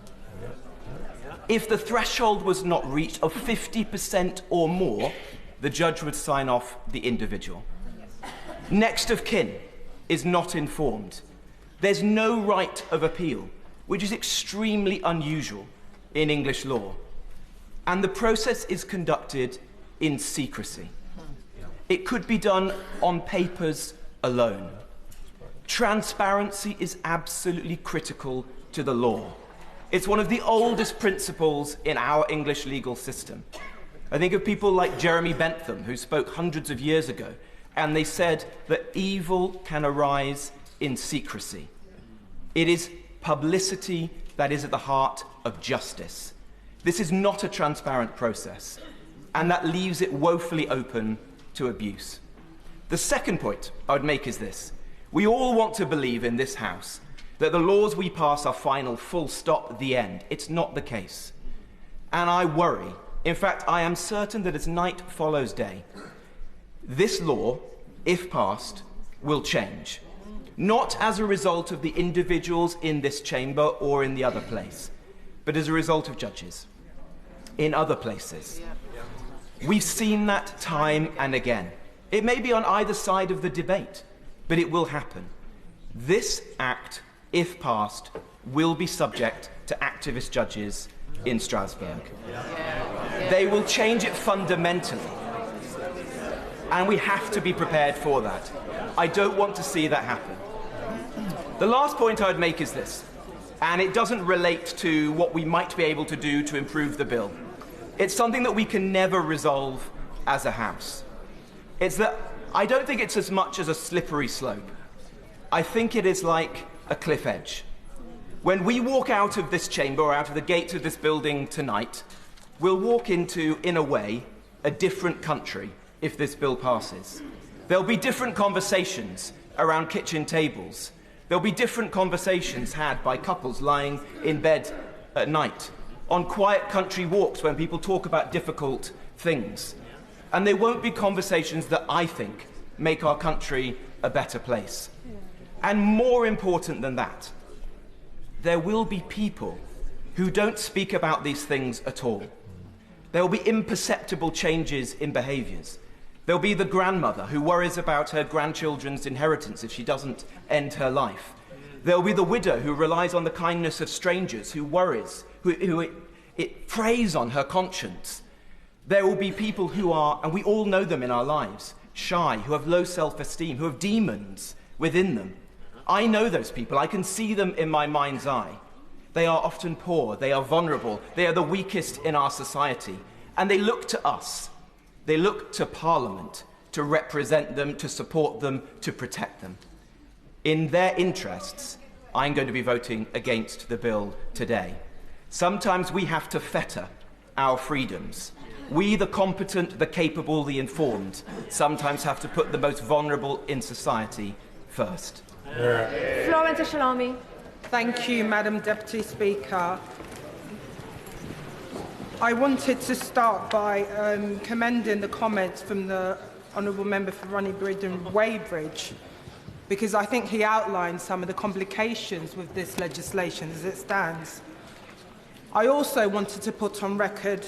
If the threshold was not reached of 50% or more, the judge would sign off the individual. Next of kin is not informed. There's no right of appeal, which is extremely unusual in English law. And the process is conducted in secrecy. It could be done on papers alone. Transparency is absolutely critical to the law. It's one of the oldest principles in our English legal system. I think of people like Jeremy Bentham, who spoke hundreds of years ago, and they said that evil can arise in secrecy. It is publicity that is at the heart of justice. This is not a transparent process, and that leaves it woefully open to abuse. The second point I would make is this. We all want to believe in this House that the laws we pass are final, full stop, the end. It's not the case. And I worry, in fact, I am certain that as night follows day, this law, if passed, will change. Not as a result of the individuals in this chamber or in the other place, but as a result of judges in other places. We've seen that time and again. It may be on either side of the debate, but it will happen. This act, if passed, will be subject to activist judges in Strasbourg. They will change it fundamentally, and we have to be prepared for that. I don't want to see that happen. The last point I'd make is this, and it doesn't relate to what we might be able to do to improve the bill. It's something that we can never resolve as a House. It's that I don't think it's as much as a slippery slope. I think it is like a cliff edge. When we walk out of this chamber or out of the gates of this building tonight, we'll walk into, in a way, a different country if this bill passes. There'll be different conversations around kitchen tables. There'll be different conversations had by couples lying in bed at night, on quiet country walks when people talk about difficult things. And they won't be conversations that I think make our country a better place. And more important than that, there will be people who don't speak about these things at all. There will be imperceptible changes in behaviours. There will be the grandmother who worries about her grandchildren's inheritance if she doesn't end her life. There will be the widow who relies on the kindness of strangers, who worries, who it preys on her conscience. There will be people who are, and we all know them in our lives, shy, who have low self-esteem, who have demons within them. I know those people. I can see them in my mind's eye. They are often poor. They are vulnerable. They are the weakest in our society. And they look to us. They look to Parliament to represent them, to support them, to protect them. In their interests, I'm going to be voting against the bill today. Sometimes we have to fetter our freedoms. We, the competent, the capable, the informed, sometimes have to put the most vulnerable in society first. Florence Shalami. Thank you, Madam Deputy Speaker. I wanted to start by commending the comments from the Honourable Member for Runnymede and Weybridge, because I think he outlined some of the complications with this legislation as it stands. I also wanted to put on record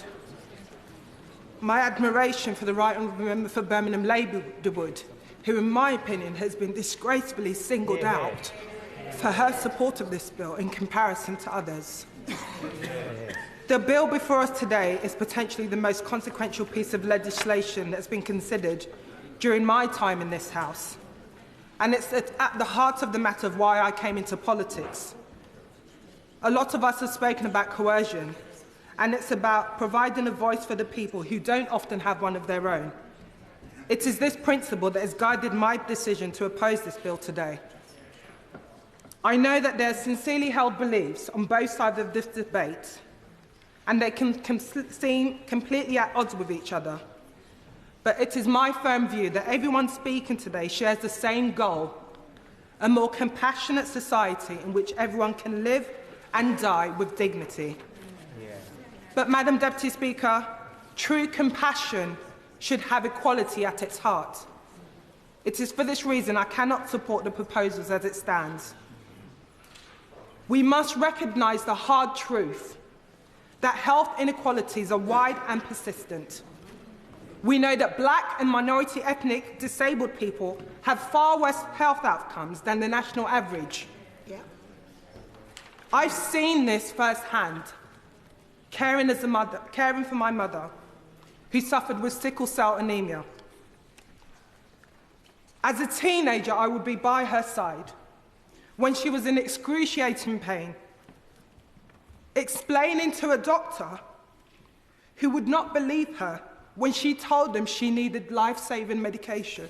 my admiration for the Right Honourable Member for Birmingham Labourwood, who, in my opinion, has been disgracefully singled out for her support of this bill in comparison to others. The bill before us today is potentially the most consequential piece of legislation that's been considered during my time in this House. And it's at the heart of the matter of why I came into politics. A lot of us have spoken about coercion, and it's about providing a voice for the people who don't often have one of their own. It is this principle that has guided my decision to oppose this bill today. I know that there are sincerely held beliefs on both sides of this debate, and they can seem completely at odds with each other. But it is my firm view that everyone speaking today shares the same goal: a more compassionate society in which everyone can live and die with dignity. But, Madam Deputy Speaker, true compassion should have equality at its heart. It is for this reason I cannot support the proposals as it stands. We must recognise the hard truth that health inequalities are wide and persistent. We know that black and minority ethnic disabled people have far worse health outcomes than the national average. I've seen this firsthand, caring for my mother, who suffered with sickle cell anemia. As a teenager, I would be by her side when she was in excruciating pain, explaining to a doctor who would not believe her when she told him she needed life-saving medication.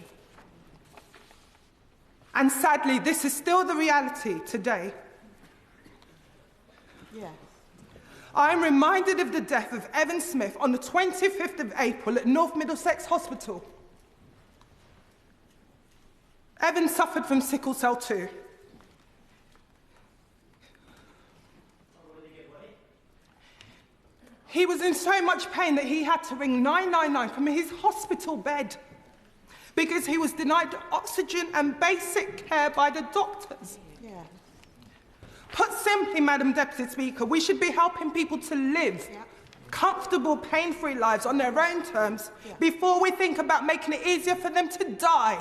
And sadly, this is still the reality today. I'm reminded of the death of Evan Smith on the 25th of April at North Middlesex Hospital. Evan suffered from sickle cell too. He was in so much pain that he had to ring 999 from his hospital bed because he was denied oxygen and basic care by the doctors. Put simply, Madam Deputy Speaker, we should be helping people to live comfortable, pain-free lives on their own terms before we think about making it easier for them to die.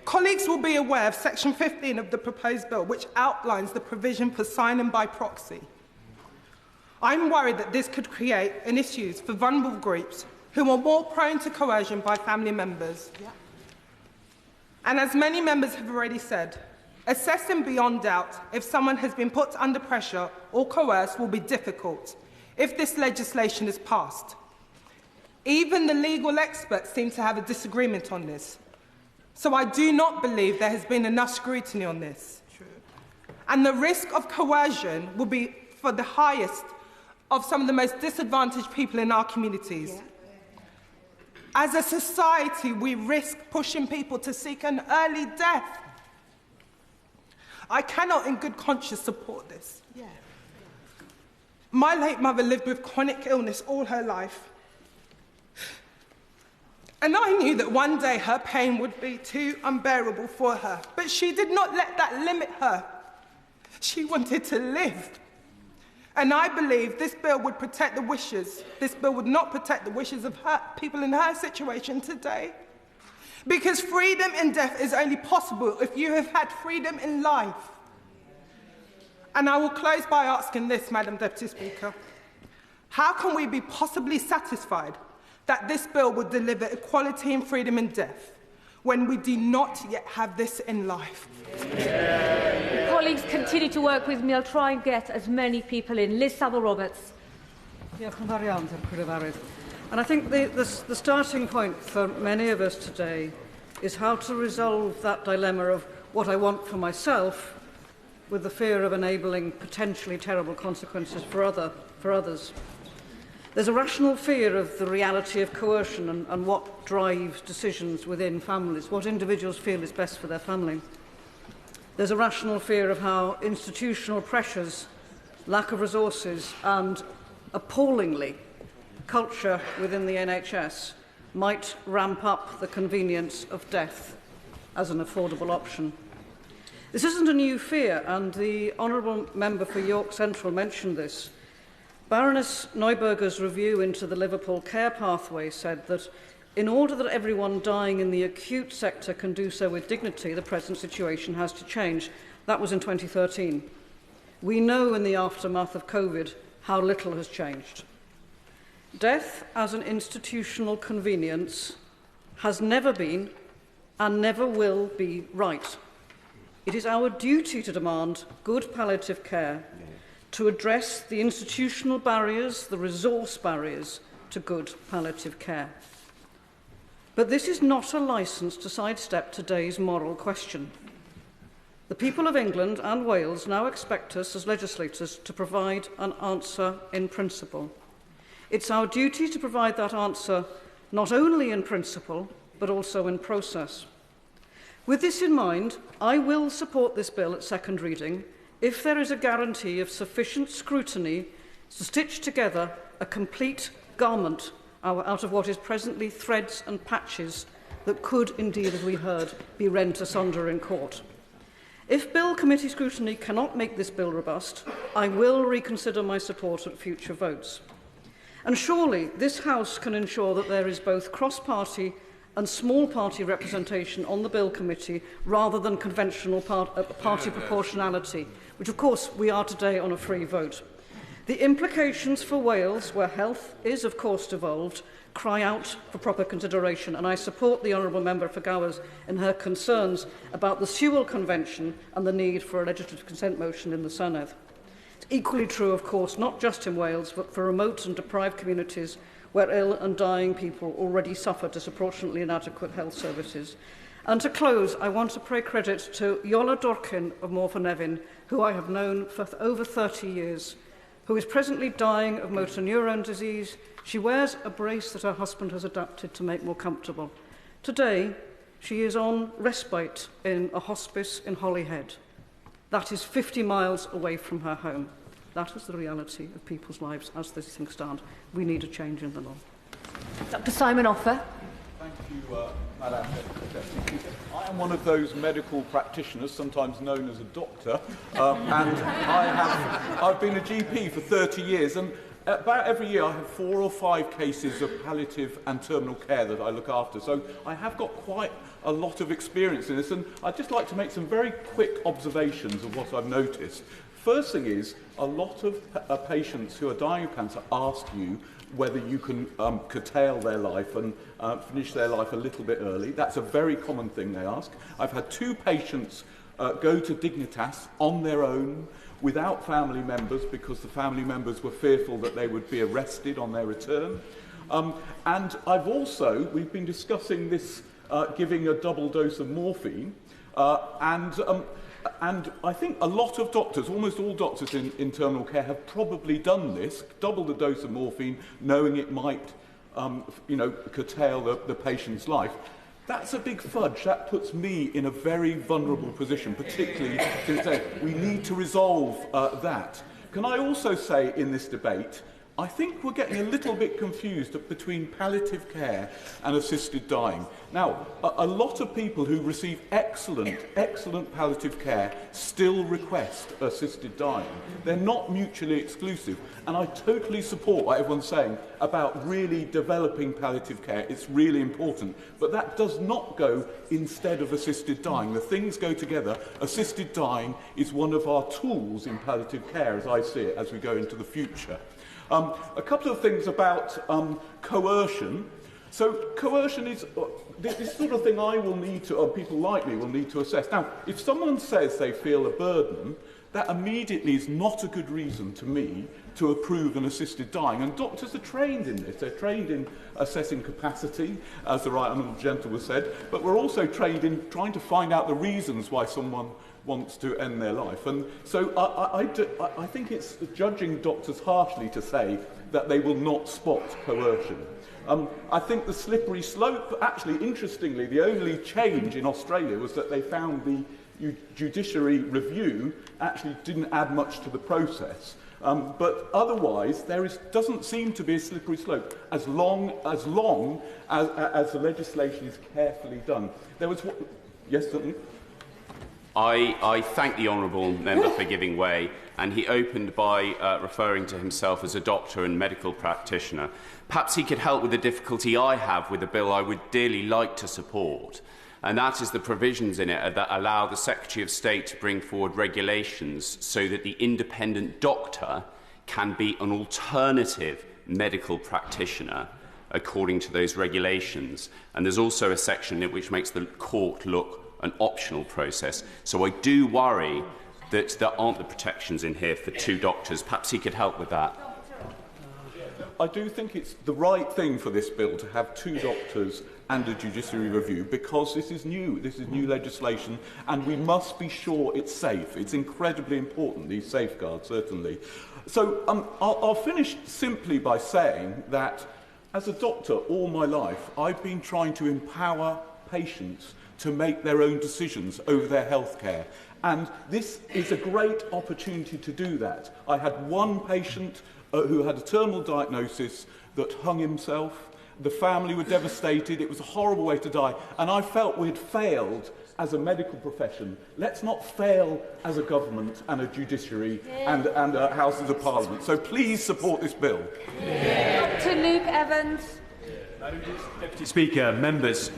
Colleagues will be aware of Section 15 of the proposed bill, which outlines the provision for sign-in by proxy. I'm worried that this could create an issue for vulnerable groups who are more prone to coercion by family members. And as many members have already said, assessing beyond doubt if someone has been put under pressure or coerced will be difficult if this legislation is passed. Even the legal experts seem to have a disagreement on this. So I do not believe there has been enough scrutiny on this. And the risk of coercion will be for the highest of some of the most disadvantaged people in our communities. As a society, we risk pushing people to seek an early death. I cannot in good conscience support this. My late mother lived with chronic illness all her life. And I knew that one day her pain would be too unbearable for her. But she did not let that limit her. She wanted to live. And I believe this bill would protect the wishes. This bill would not protect the wishes of people in her situation today. Because freedom in death is only possible if you have had freedom in life. And I will close by asking this, Madam Deputy Speaker. How can we be possibly satisfied that this bill would deliver equality and freedom in death when we do not yet have this in life? Colleagues, continue to work with me. I'll try and get as many people in. Liz Saville-Roberts. And I think the starting point for many of us today is how to resolve that dilemma of what I want for myself with the fear of enabling potentially terrible consequences for others. There's a rational fear of the reality of coercion and what drives decisions within families, what individuals feel is best for their family. There's a rational fear of how institutional pressures, lack of resources and, appallingly, culture within the NHS might ramp up the convenience of death as an affordable option. This isn't a new fear, and the Honourable Member for York Central mentioned this. Baroness Neuberger's review into the Liverpool care pathway said that in order that everyone dying in the acute sector can do so with dignity, the present situation has to change. That was in 2013. We know in the aftermath of COVID how little has changed. Death as an institutional convenience has never been and never will be right. It is our duty to demand good palliative care, to address the institutional barriers, the resource barriers to good palliative care. But this is not a licence to sidestep today's moral question. The people of England and Wales now expect us as legislators to provide an answer in principle. It's our duty to provide that answer not only in principle, but also in process. With this in mind, I will support this bill at second reading if there is a guarantee of sufficient scrutiny to stitch together a complete garment out of what is presently threads and patches that could indeed, as we heard, be rent asunder in court. If Bill Committee scrutiny cannot make this bill robust, I will reconsider my support at future votes. And surely this House can ensure that there is both cross-party and small party representation on the Bill Committee rather than conventional party proportionality, which of course we are today on a free vote. The implications for Wales, where health is of course devolved, cry out for proper consideration, and I support the Honourable Member for Gowers in her concerns about the Sewell Convention and the need for a legislative consent motion in the Senedd. It's equally true, of course, not just in Wales, but for remote and deprived communities where ill and dying people already suffer disproportionately inadequate health services. And to close, I want to pay credit to Iola Dorkin of Morpeth-Nevin, who I have known for over 30 years, who is presently dying of motor neurone disease. She wears a brace that her husband has adapted to make more comfortable. Today, she is on respite in a hospice in Holyhead. That is 50 miles away from her home. That is the reality of people's lives as these things stand. We need a change in the law. Dr. Simon Offer. Thank you, Madam Deputy Speaker. I am one of those medical practitioners, sometimes known as a doctor, and I've been a GP for 30 years, and about every year I have 4 or 5 cases of palliative and terminal care that I look after. So I have got quite a lot of experience in this, and I'd just like to make some very quick observations of what I've noticed. First thing is, a lot of patients who are dying of cancer ask you whether you can curtail their life and finish their life a little bit early. That's a very common thing they ask. I've had 2 patients go to Dignitas on their own without family members because the family members were fearful that they would be arrested on their return. And we've been discussing this giving a double dose of morphine, and I think a lot of doctors, almost all doctors in terminal care, have probably done this, double the dose of morphine, knowing it might, curtail the patient's life. That's a big fudge. That puts me in a very vulnerable position, particularly since we need to resolve that. Can I also say in this debate, I think we're getting a little bit confused between palliative care and assisted dying. Now, a lot of people who receive excellent palliative care still request assisted dying. They're not mutually exclusive. And I totally support what everyone's saying about really developing palliative care. It's really important. But that does not go instead of assisted dying. The things go together. Assisted dying is one of our tools in palliative care, as I see it, as we go into the future. A couple of things about coercion. So coercion is this sort of thing I will need to, or people like me will need to assess. Now, if someone says they feel a burden, that immediately is not a good reason to me to approve an assisted dying. And doctors are trained in this. They're trained in assessing capacity, as the right honourable gentleman said, but we're also trained in trying to find out the reasons why someone wants to end their life. And so I think it's judging doctors harshly to say that they will not spot coercion. I think the slippery slope, actually, interestingly, the only change in Australia was that they found the judiciary review actually didn't add much to the process. But otherwise, doesn't seem to be a slippery slope as long as the legislation is carefully done. There was yes, certainly. I thank the honourable member for giving way, and he opened by referring to himself as a doctor and medical practitioner. Perhaps he could help with the difficulty I have with a bill I would dearly like to support, and that is the provisions in it that allow the Secretary of State to bring forward regulations so that the independent doctor can be an alternative medical practitioner according to those regulations. And there's also a section in it which makes the court look an optional process. So I do worry that there aren't the protections in here for two doctors. Perhaps he could help with that. I do think it's the right thing for this bill to have two doctors and a judiciary review, because this is new legislation, and we must be sure it's safe. It's incredibly important, these safeguards, certainly. So I'll finish simply by saying that as a doctor all my life, I've been trying to empower patients to make their own decisions over their health care. And this is a great opportunity to do that. I had one patient who had a terminal diagnosis that hung himself. The family were devastated. It was a horrible way to die. And I felt we'd failed as a medical profession. Let's not fail as a government and a judiciary and Houses of Parliament. So please support this bill. Dr. Luke Evans. Madam Deputy Speaker, members,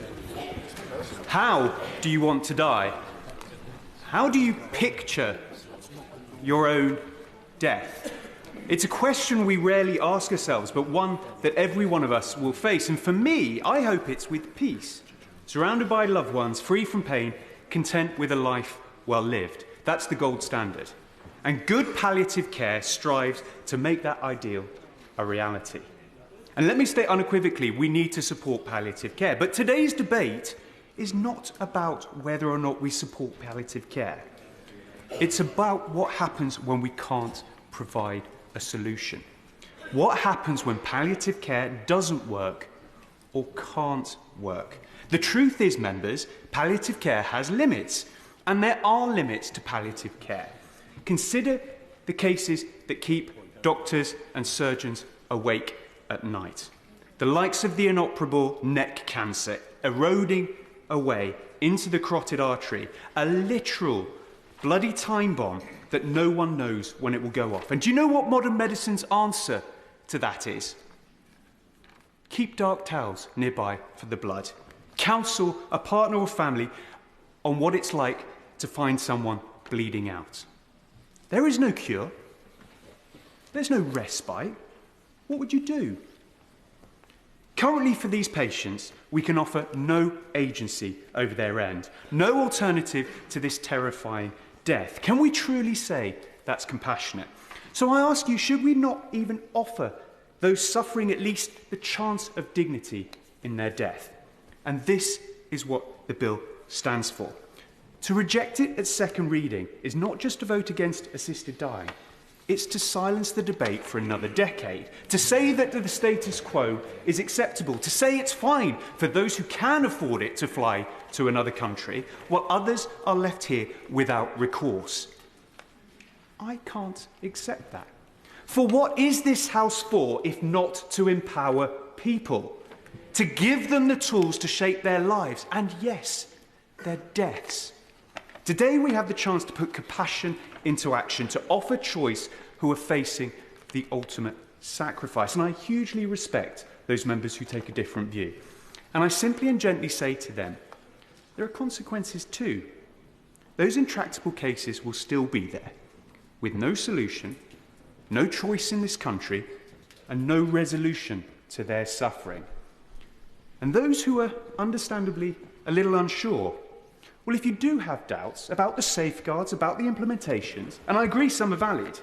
how do you want to die? How do you picture your own death? It's a question we rarely ask ourselves, but one that every one of us will face. And for me, I hope it's with peace, surrounded by loved ones, free from pain, content with a life well lived. That's the gold standard. And good palliative care strives to make that ideal a reality. And let me state unequivocally, we need to support palliative care. But today's debate is not about whether or not we support palliative care. It's about what happens when we can't provide a solution. What happens when palliative care doesn't work or can't work? The truth is, members, palliative care has limits, and there are limits to palliative care. Consider the cases that keep doctors and surgeons awake at night. The likes of the inoperable neck cancer eroding away into the carotid artery, a literal bloody time bomb that no one knows when it will go off. And do you know what modern medicine's answer to that is? Keep dark towels nearby for the blood. Counsel a partner or family on what it's like to find someone bleeding out. There is no cure. There's no respite. What would you do? Currently, for these patients, we can offer no agency over their end, no alternative to this terrifying death. Can we truly say that's compassionate? So I ask you, should we not even offer those suffering at least the chance of dignity in their death? And this is what the bill stands for. To reject it at second reading is not just to vote against assisted dying, it's to silence the debate for another decade, to say that the status quo is acceptable, to say it's fine for those who can afford it to fly to another country, while others are left here without recourse. I can't accept that. For what is this House for if not to empower people? To give them the tools to shape their lives and, yes, their deaths. Today we have the chance to put compassion into action, to offer choice who are facing the ultimate sacrifice. And I hugely respect those members who take a different view. And I simply and gently say to them, there are consequences too. Those intractable cases will still be there, with no solution, no choice in this country, and no resolution to their suffering. And those who are understandably a little unsure, well, if you do have doubts about the safeguards, about the implementations, and I agree some are valid,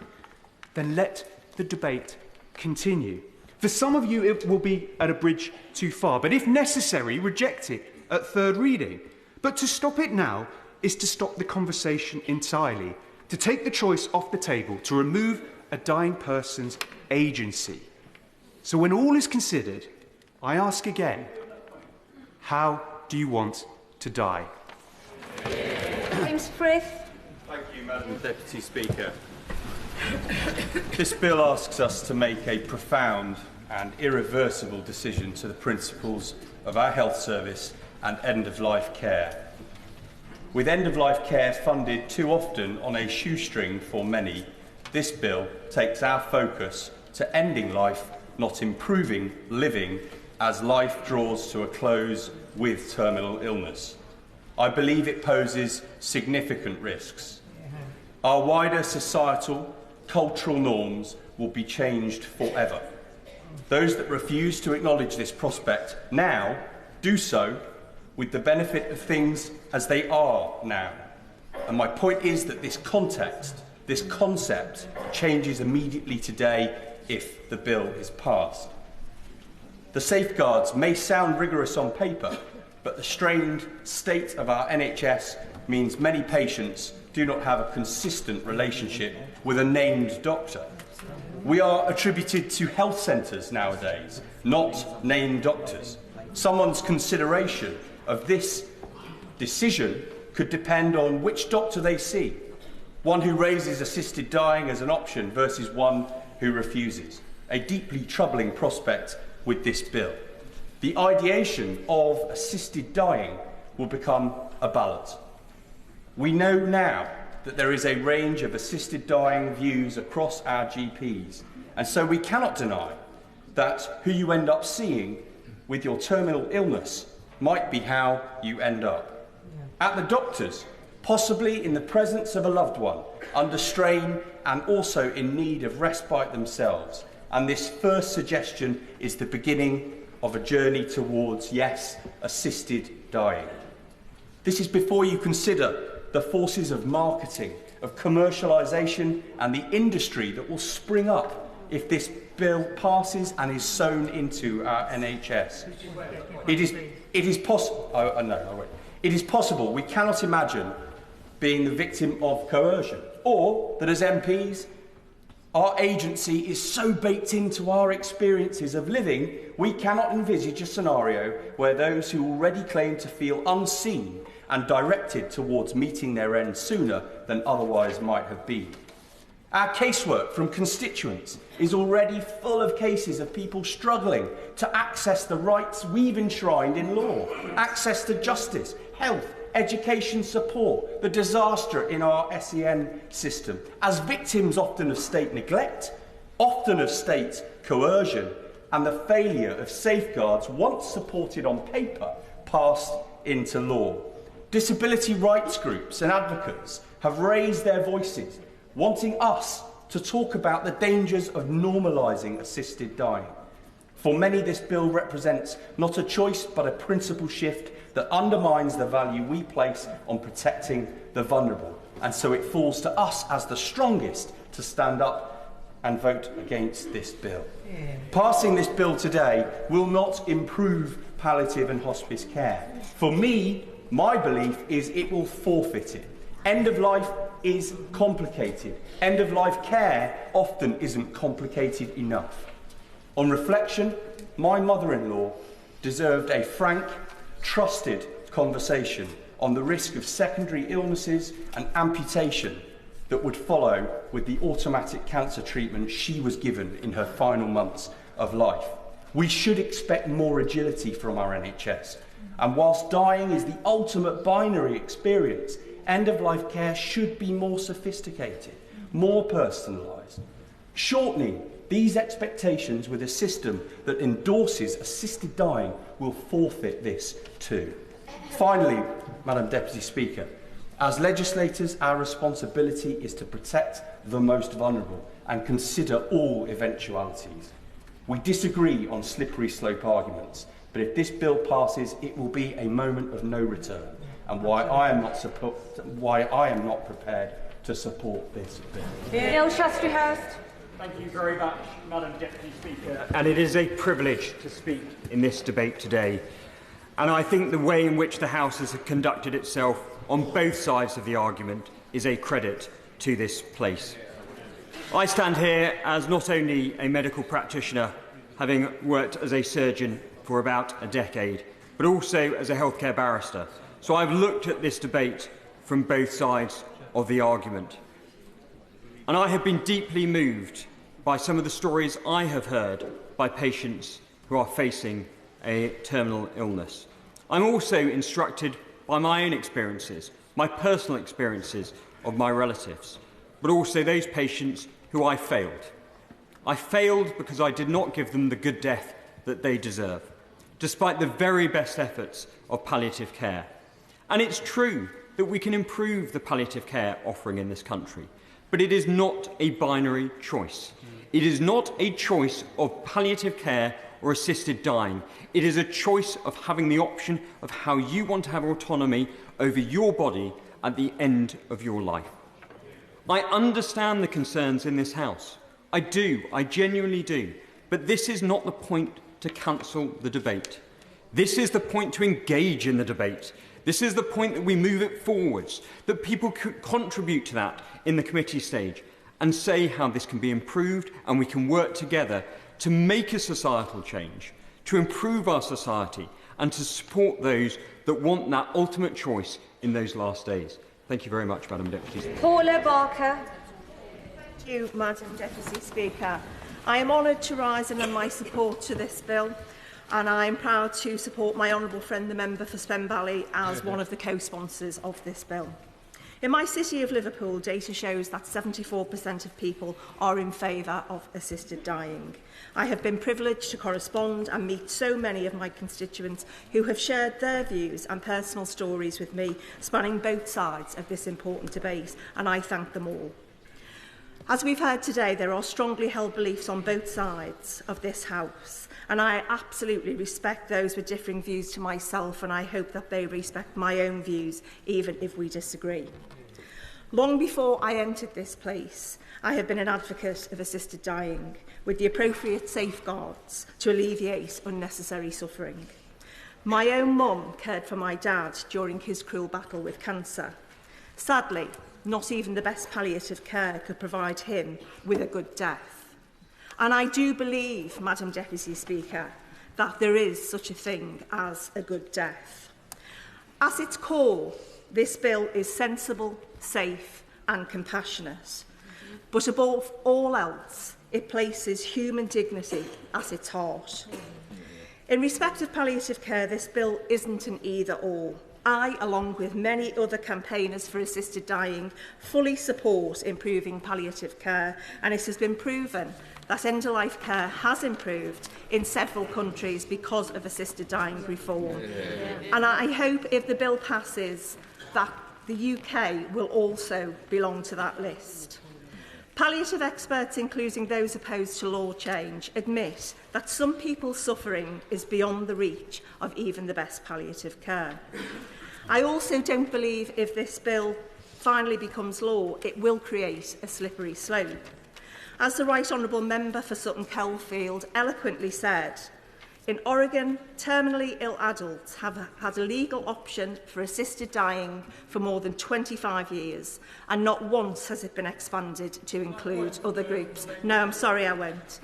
then let the debate continue. For some of you, it will be at a bridge too far, but if necessary, reject it at third reading. But to stop it now is to stop the conversation entirely, to take the choice off the table, to remove a dying person's agency. So when all is considered, I ask again, how do you want to die? James Frith. Thank you, Madam Deputy Speaker. This bill asks us to make a profound and irreversible decision to the principles of our health service and end-of-life care. With end-of-life care funded too often on a shoestring for many, this bill takes our focus to ending life, not improving living, as life draws to a close with terminal illness. I believe it poses significant risks. Our wider societal, cultural norms will be changed forever. Those that refuse to acknowledge this prospect now do so with the benefit of things as they are now. And my point is that this context, this concept, changes immediately today if the bill is passed. The safeguards may sound rigorous on paper, but the strained state of our NHS means many patients do not have a consistent relationship with a named doctor. We are attributed to health centres nowadays, not named doctors. Someone's consideration of this decision could depend on which doctor they see, one who raises assisted dying as an option versus one who refuses. A deeply troubling prospect with this bill. The ideation of assisted dying will become a ballot. We know now that there is a range of assisted dying views across our GPs, and so we cannot deny that who you end up seeing with your terminal illness might be how you end up. At the doctor's, possibly in the presence of a loved one, under strain and also in need of respite themselves. And this first suggestion is the beginning of a journey towards, yes, assisted dying. This is before you consider the forces of marketing, of commercialisation and the industry that will spring up if this bill passes and is sown into our NHS. It is possible we cannot imagine being the victim of coercion, or that as MPs, our agency is so baked into our experiences of living, we cannot envisage a scenario where those who already claim to feel unseen and directed towards meeting their end sooner than otherwise might have been. Our casework from constituents is already full of cases of people struggling to access the rights we've enshrined in law, access to justice, health, education support, the disaster in our SEN system, as victims often of state neglect, often of state coercion, and the failure of safeguards once supported on paper passed into law. Disability rights groups and advocates have raised their voices, wanting us to talk about the dangers of normalising assisted dying. For many, this bill represents not a choice but a principle shift that undermines the value we place on protecting the vulnerable. And so it falls to us as the strongest to stand up and vote against this bill. Passing this bill today will not improve palliative and hospice care. For me, my belief is it will forfeit it. End of life is complicated. End of life care often isn't complicated enough. On reflection, my mother-in-law deserved a frank, trusted conversation on the risk of secondary illnesses and amputation that would follow with the automatic cancer treatment she was given in her final months of life. We should expect more agility from our NHS. And whilst dying is the ultimate binary experience, end-of-life care should be more sophisticated, more personalised. Shortening these expectations with a system that endorses assisted dying will forfeit this too. Finally, Madam Deputy Speaker, as legislators, our responsibility is to protect the most vulnerable and consider all eventualities. We disagree on slippery slope arguments, but if this bill passes, it will be a moment of no return, and why I am not prepared to support this bill. Neil Shastrihurst. Thank you very much, Madam Deputy Speaker. And it is a privilege to speak in this debate today. And I think the way in which the House has conducted itself on both sides of the argument is a credit to this place. I stand here as not only a medical practitioner, having worked as a surgeon for about a decade, but also as a healthcare barrister. So I've looked at this debate from both sides of the argument. And I have been deeply moved by some of the stories I have heard by patients who are facing a terminal illness. I'm also instructed by my own experiences, my personal experiences of my relatives, but also those patients who I failed. I failed because I did not give them the good death that they deserve, despite the very best efforts of palliative care. And it's true that we can improve the palliative care offering in this country, but it is not a binary choice. It is not a choice of palliative care or assisted dying. It is a choice of having the option of how you want to have autonomy over your body at the end of your life. I understand the concerns in this House. I do, I genuinely do. But this is not the point to cancel the debate. This is the point to engage in the debate. This is the point that we move it forwards, that people could contribute to that in the committee stage and say how this can be improved, and we can work together to make a societal change, to improve our society and to support those that want that ultimate choice in those last days. Thank you very much, Madam Deputy. Paula Barker. Thank you, Madam Deputy Speaker. I am honoured to rise and lend my support to this bill, and I am proud to support my honourable friend, the member for Spenvalley, as one of the co-sponsors of this bill. In my city of Liverpool, data shows that 74% of people are in favour of assisted dying. I have been privileged to correspond and meet so many of my constituents who have shared their views and personal stories with me, spanning both sides of this important debate, and I thank them all. As we've heard today, there are strongly held beliefs on both sides of this House, and I absolutely respect those with differing views to myself, and I hope that they respect my own views, even if we disagree. Long before I entered this place, I have been an advocate of assisted dying, with the appropriate safeguards to alleviate unnecessary suffering. My own mum cared for my dad during his cruel battle with cancer. Sadly, not even the best palliative care could provide him with a good death. And I do believe, Madam Deputy Speaker, that there is such a thing as a good death. At its core, this bill is sensible, safe and compassionate. But above all else, it places human dignity at its heart. In respect of palliative care, this bill isn't an either-or. I, along with many other campaigners for assisted dying, fully support improving palliative care, and it has been proven that end-of-life care has improved in several countries because of assisted dying reform. And I hope if the bill passes that the UK will also belong to that list. Palliative experts, including those opposed to law change, admit that some people's suffering is beyond the reach of even the best palliative care. I also don't believe if this bill finally becomes law, it will create a slippery slope. As the Right Honourable Member for Sutton Coldfield eloquently said, in Oregon, terminally ill adults have had a legal option for assisted dying for more than 25 years, and not once has it been expanded to include other groups. No, I'm sorry, I won't.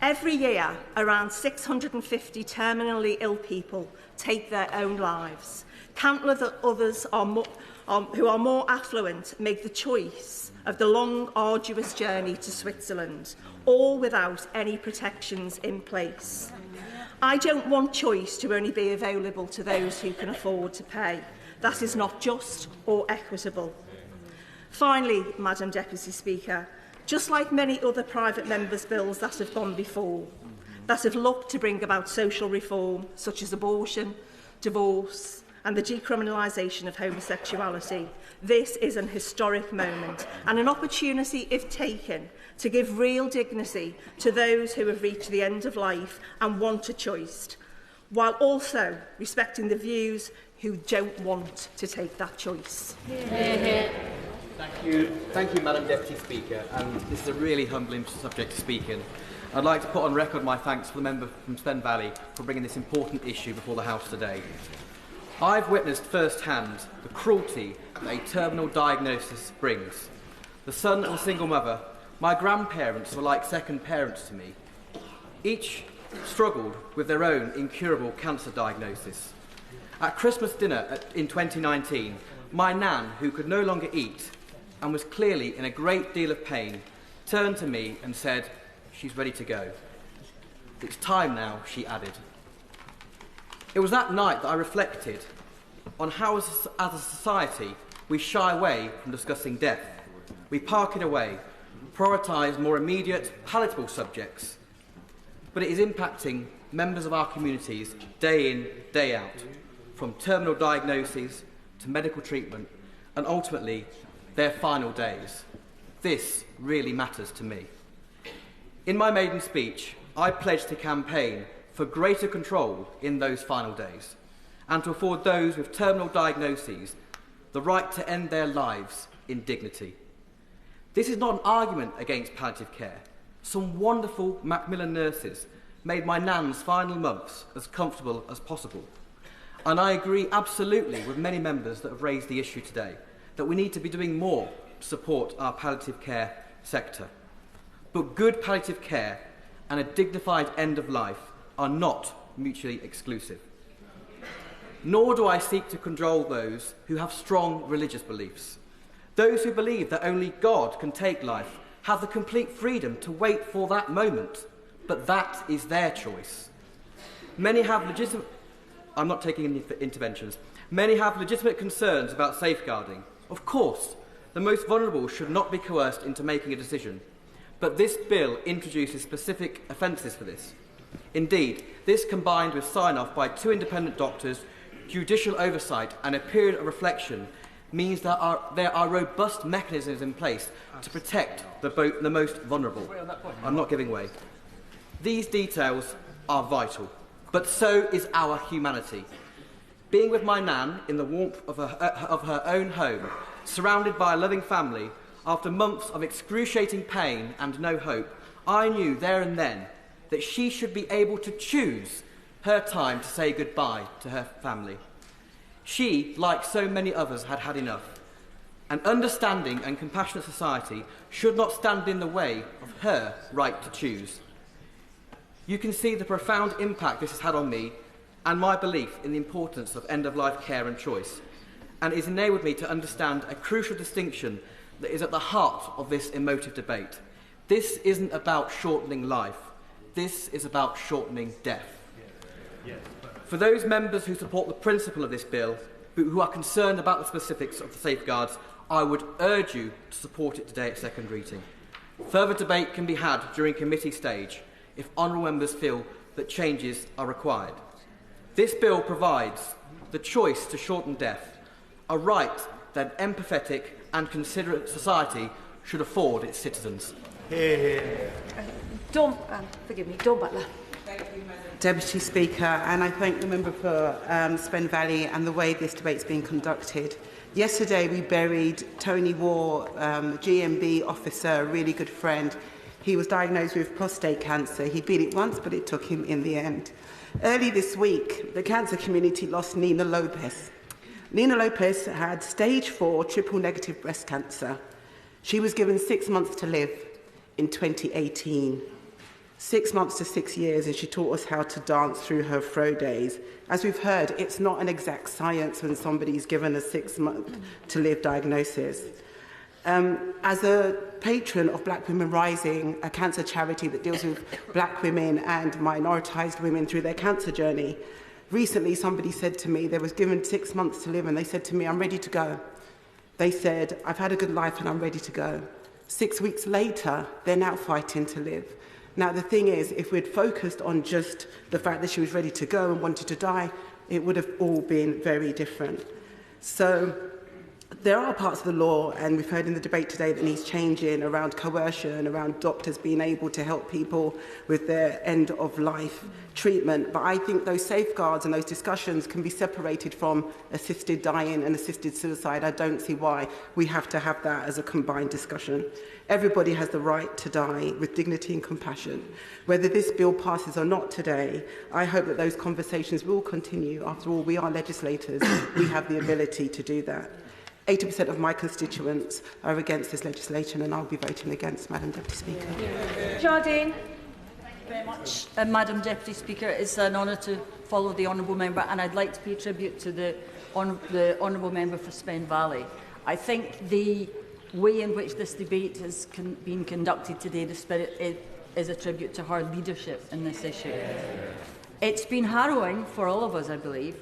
Every year, around 650 terminally ill people take their own lives. Countless others are who are more affluent make the choice of the long, arduous journey to Switzerland, all without any protections in place. I don't want choice to only be available to those who can afford to pay. That is not just or equitable. Finally, Madam Deputy Speaker, just like many other private members' bills that have gone before, that have looked to bring about social reform, such as abortion, divorce, and the decriminalisation of homosexuality, this is an historic moment and an opportunity, if taken, to give real dignity to those who have reached the end of life and want a choice, while also respecting the views who don't want to take that choice. Thank you, Madam Deputy Speaker. This is a really humbling subject to speak in. I'd like to put on record my thanks for the member from Spen Valley for bringing this important issue before the House today. I've witnessed firsthand the cruelty that a terminal diagnosis brings. The son of a single mother, my grandparents were like second parents to me. Each struggled with their own incurable cancer diagnosis. At Christmas dinner in 2019, my nan, who could no longer eat and was clearly in a great deal of pain, turned to me and said, "She's ready to go. It's time now," she added. It was that night that I reflected on how, as a society, we shy away from discussing death. We park it away, prioritise more immediate, palatable subjects. But it is impacting members of our communities day in, day out, from terminal diagnoses to medical treatment, and ultimately their final days. This really matters to me. In my maiden speech, I pledged to campaign for greater control in those final days and to afford those with terminal diagnoses the right to end their lives in dignity. This is not an argument against palliative care. Some wonderful Macmillan nurses made my nan's final months as comfortable as possible. And I agree absolutely with many members that have raised the issue today, that we need to be doing more to support our palliative care sector. But good palliative care and a dignified end of life are not mutually exclusive. Nor do I seek to control those who have strong religious beliefs. Those who believe that only God can take life have the complete freedom to wait for that moment, but that is their choice. Many have legitimate... I'm not taking any interventions. Many have legitimate concerns about safeguarding. Of course, the most vulnerable should not be coerced into making a decision, but this bill introduces specific offences for this. Indeed, this combined with sign-off by 2 independent doctors, judicial oversight and a period of reflection means that there are robust mechanisms in place to protect the most vulnerable. I'm not giving way. These details are vital, but so is our humanity. Being with my nan in the warmth of her own home, surrounded by a loving family, after months of excruciating pain and no hope, I knew there and then that she should be able to choose her time to say goodbye to her family. She, like so many others, had had enough. An understanding and compassionate society should not stand in the way of her right to choose. You can see the profound impact this has had on me and my belief in the importance of end-of-life care and choice, and it has enabled me to understand a crucial distinction that is at the heart of this emotive debate. This isn't about shortening life. This is about shortening death. For those members who support the principle of this bill, but who are concerned about the specifics of the safeguards, I would urge you to support it today at second reading. Further debate can be had during committee stage if honourable members feel that changes are required. This bill provides the choice to shorten death, a right that an empathetic and considerate society should afford its citizens. Dawn Butler. Deputy Speaker, and I thank the member for Spen Valley and the way this debate's been conducted. Yesterday we buried Tony Waugh, GMB officer, a really good friend. He was diagnosed with prostate cancer. He beat it once, but it took him in the end. Early this week, the cancer community lost Nina Lopez. Nina Lopez had stage 4 triple-negative breast cancer. She was given 6 months to live in 2018. 6 months to 6 years, and she taught us how to dance through her fro days. As we've heard, it's not an exact science when somebody's given a 6-month to live diagnosis. As a patron of Black Women Rising, a cancer charity that deals with Black women and minoritized women through their cancer journey, recently somebody said to me, they was given 6 months to live, and they said to me, I'm ready to go. They said, I've had a good life and I'm ready to go. 6 weeks later, they're now fighting to live. Now, the thing is, if we'd focused on just the fact that she was ready to go and wanted to die, it would have all been very different. So there are parts of the law, and we've heard in the debate today, that needs changing around coercion, around doctors being able to help people with their end-of-life treatment. But I think those safeguards and those discussions can be separated from assisted dying and assisted suicide. I don't see why we have to have that as a combined discussion. Everybody has the right to die with dignity and compassion. Whether this bill passes or not today, I hope that those conversations will continue. After all, we are legislators. We have the ability to do that. 80% of my constituents are against this legislation, and I'll be voting against, Madam Deputy Speaker. Jardine. Thank you very much, Madam Deputy Speaker. It's an honour to follow the Honourable Member, and I'd like to pay tribute to the Honourable Member for Spen Valley. I think the way in which this debate has been conducted today, the spirit is a tribute to her leadership in this issue. It's been harrowing for all of us, I believe,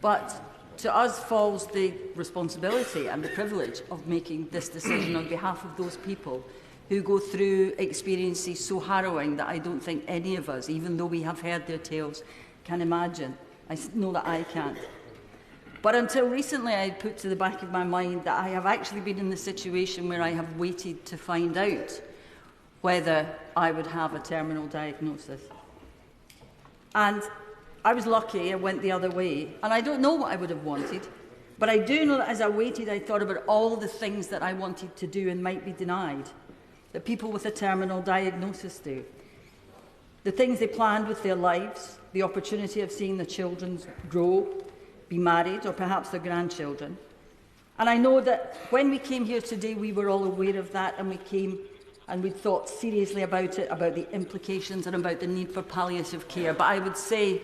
but to us falls the responsibility and the privilege of making this decision on behalf of those people who go through experiences so harrowing that I don't think any of us, even though we have heard their tales, can imagine. I know that I can't. But until recently, I put to the back of my mind that I have actually been in the situation where I have waited to find out whether I would have a terminal diagnosis. And I was lucky, I went the other way, and I don't know what I would have wanted, but I do know that as I waited, I thought about all the things that I wanted to do and might be denied, that people with a terminal diagnosis do. The things they planned with their lives, the opportunity of seeing their children grow, be married, or perhaps their grandchildren. And I know that when we came here today, we were all aware of that, and we came and we thought seriously about it, about the implications and about the need for palliative care. But I would say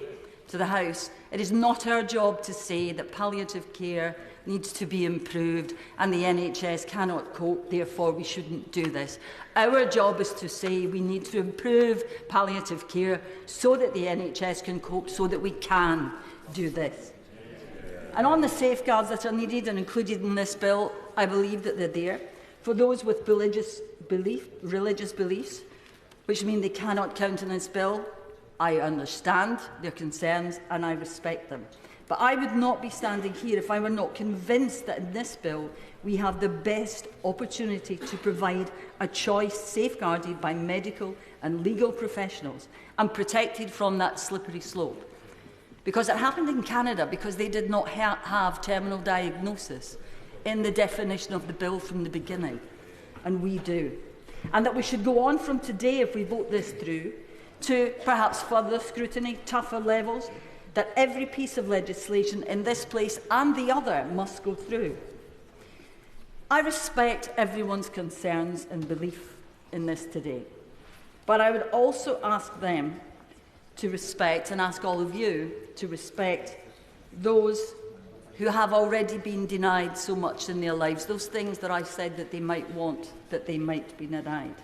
to the House, it is not our job to say that palliative care needs to be improved and the NHS cannot cope, therefore we shouldn't do this. Our job is to say we need to improve palliative care so that the NHS can cope, so that we can do this. And on the safeguards that are needed and included in this bill, I believe that they're there. For those with religious beliefs, which mean they cannot countenance bill, I understand their concerns and I respect them. But I would not be standing here if I were not convinced that in this bill we have the best opportunity to provide a choice safeguarded by medical and legal professionals and protected from that slippery slope. Because it happened in Canada, because they did not have terminal diagnosis in the definition of the bill from the beginning, and we do. And that we should go on from today, if we vote this through, to perhaps further scrutiny, tougher levels, that every piece of legislation in this place and the other must go through. I respect everyone's concerns and belief in this today, but I would also ask them to respect, and ask all of you to respect, those who have already been denied so much in their lives, those things that I said that they might want, that they might be denied.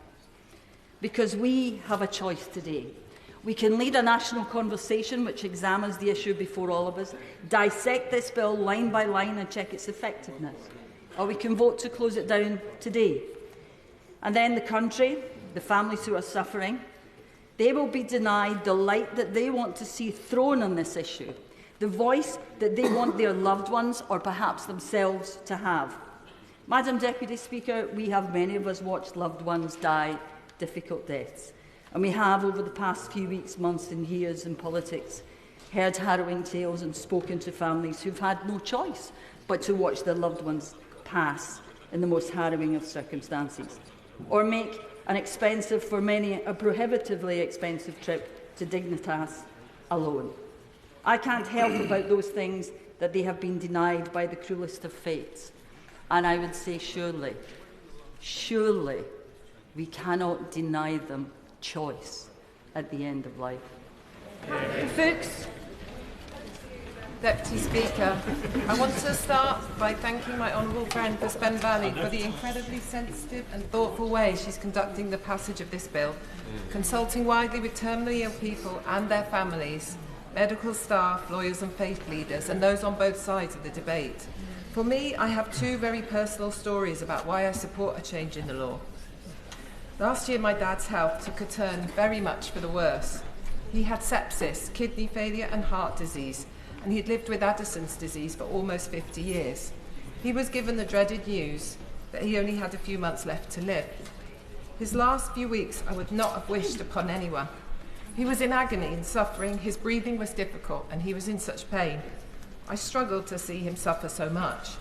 Because we have a choice today. We can lead a national conversation which examines the issue before all of us, dissect this bill line by line and check its effectiveness. Or we can vote to close it down today. And then the country, the families who are suffering, they will be denied the light that they want to see thrown on this issue, the voice that they want their loved ones or perhaps themselves to have. Madam Deputy Speaker, we have, many of us, watched loved ones die difficult deaths. And we have, over the past few weeks, months and years in politics, heard harrowing tales and spoken to families who've had no choice but to watch their loved ones pass in the most harrowing of circumstances, or make an expensive, for many, a prohibitively expensive trip to Dignitas alone. I can't help about those things that they have been denied by the cruelest of fates. And I would say, surely, we cannot deny them choice. at the end of life. Fuchs. Deputy Speaker, I want to start by thanking my honourable friend for Spen Valley for the incredibly sensitive and thoughtful way she's conducting the passage of this bill, consulting widely with terminally ill people and their families, medical staff, lawyers and faith leaders, and those on both sides of the debate. For me, I have two very personal stories about why I support a change in the law. Last year, my dad's health took a turn very much for the worse. He had sepsis, kidney failure and heart disease, and he'd lived with Addison's disease for almost 50 years. He was given the dreaded news that he only had a few months left to live. His last few weeks I would not have wished upon anyone. He was in agony and suffering, his breathing was difficult, and he was in such pain. I struggled to see him suffer so much.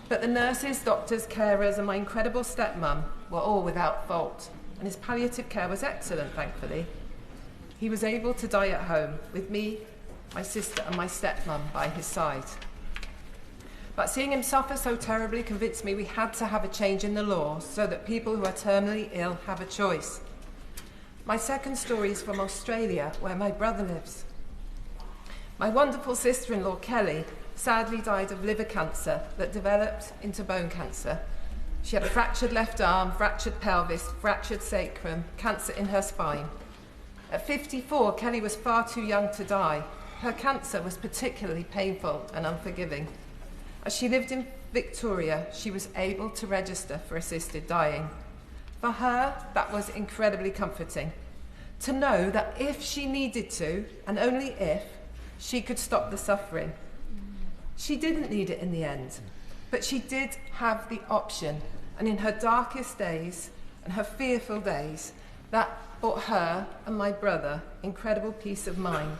But the nurses, doctors, carers, and my incredible stepmum were all without fault, and his palliative care was excellent, thankfully. He was able to die at home with me, my sister and my stepmum by his side. But seeing him suffer so terribly convinced me we had to have a change in the law so that people who are terminally ill have a choice. My second story is from Australia, where my brother lives. My wonderful sister-in-law, Kelly, sadly died of liver cancer that developed into bone cancer. She had a fractured left arm, fractured pelvis, fractured sacrum, cancer in her spine. At 54, Kelly was far too young to die. Her cancer was particularly painful and unforgiving. As she lived in Victoria, she was able to register for assisted dying. For her, that was incredibly comforting. To know that if she needed to, and only if, she could stop the suffering. She didn't need it in the end, but she did have the option. And in her darkest days and her fearful days, that brought her and my brother incredible peace of mind.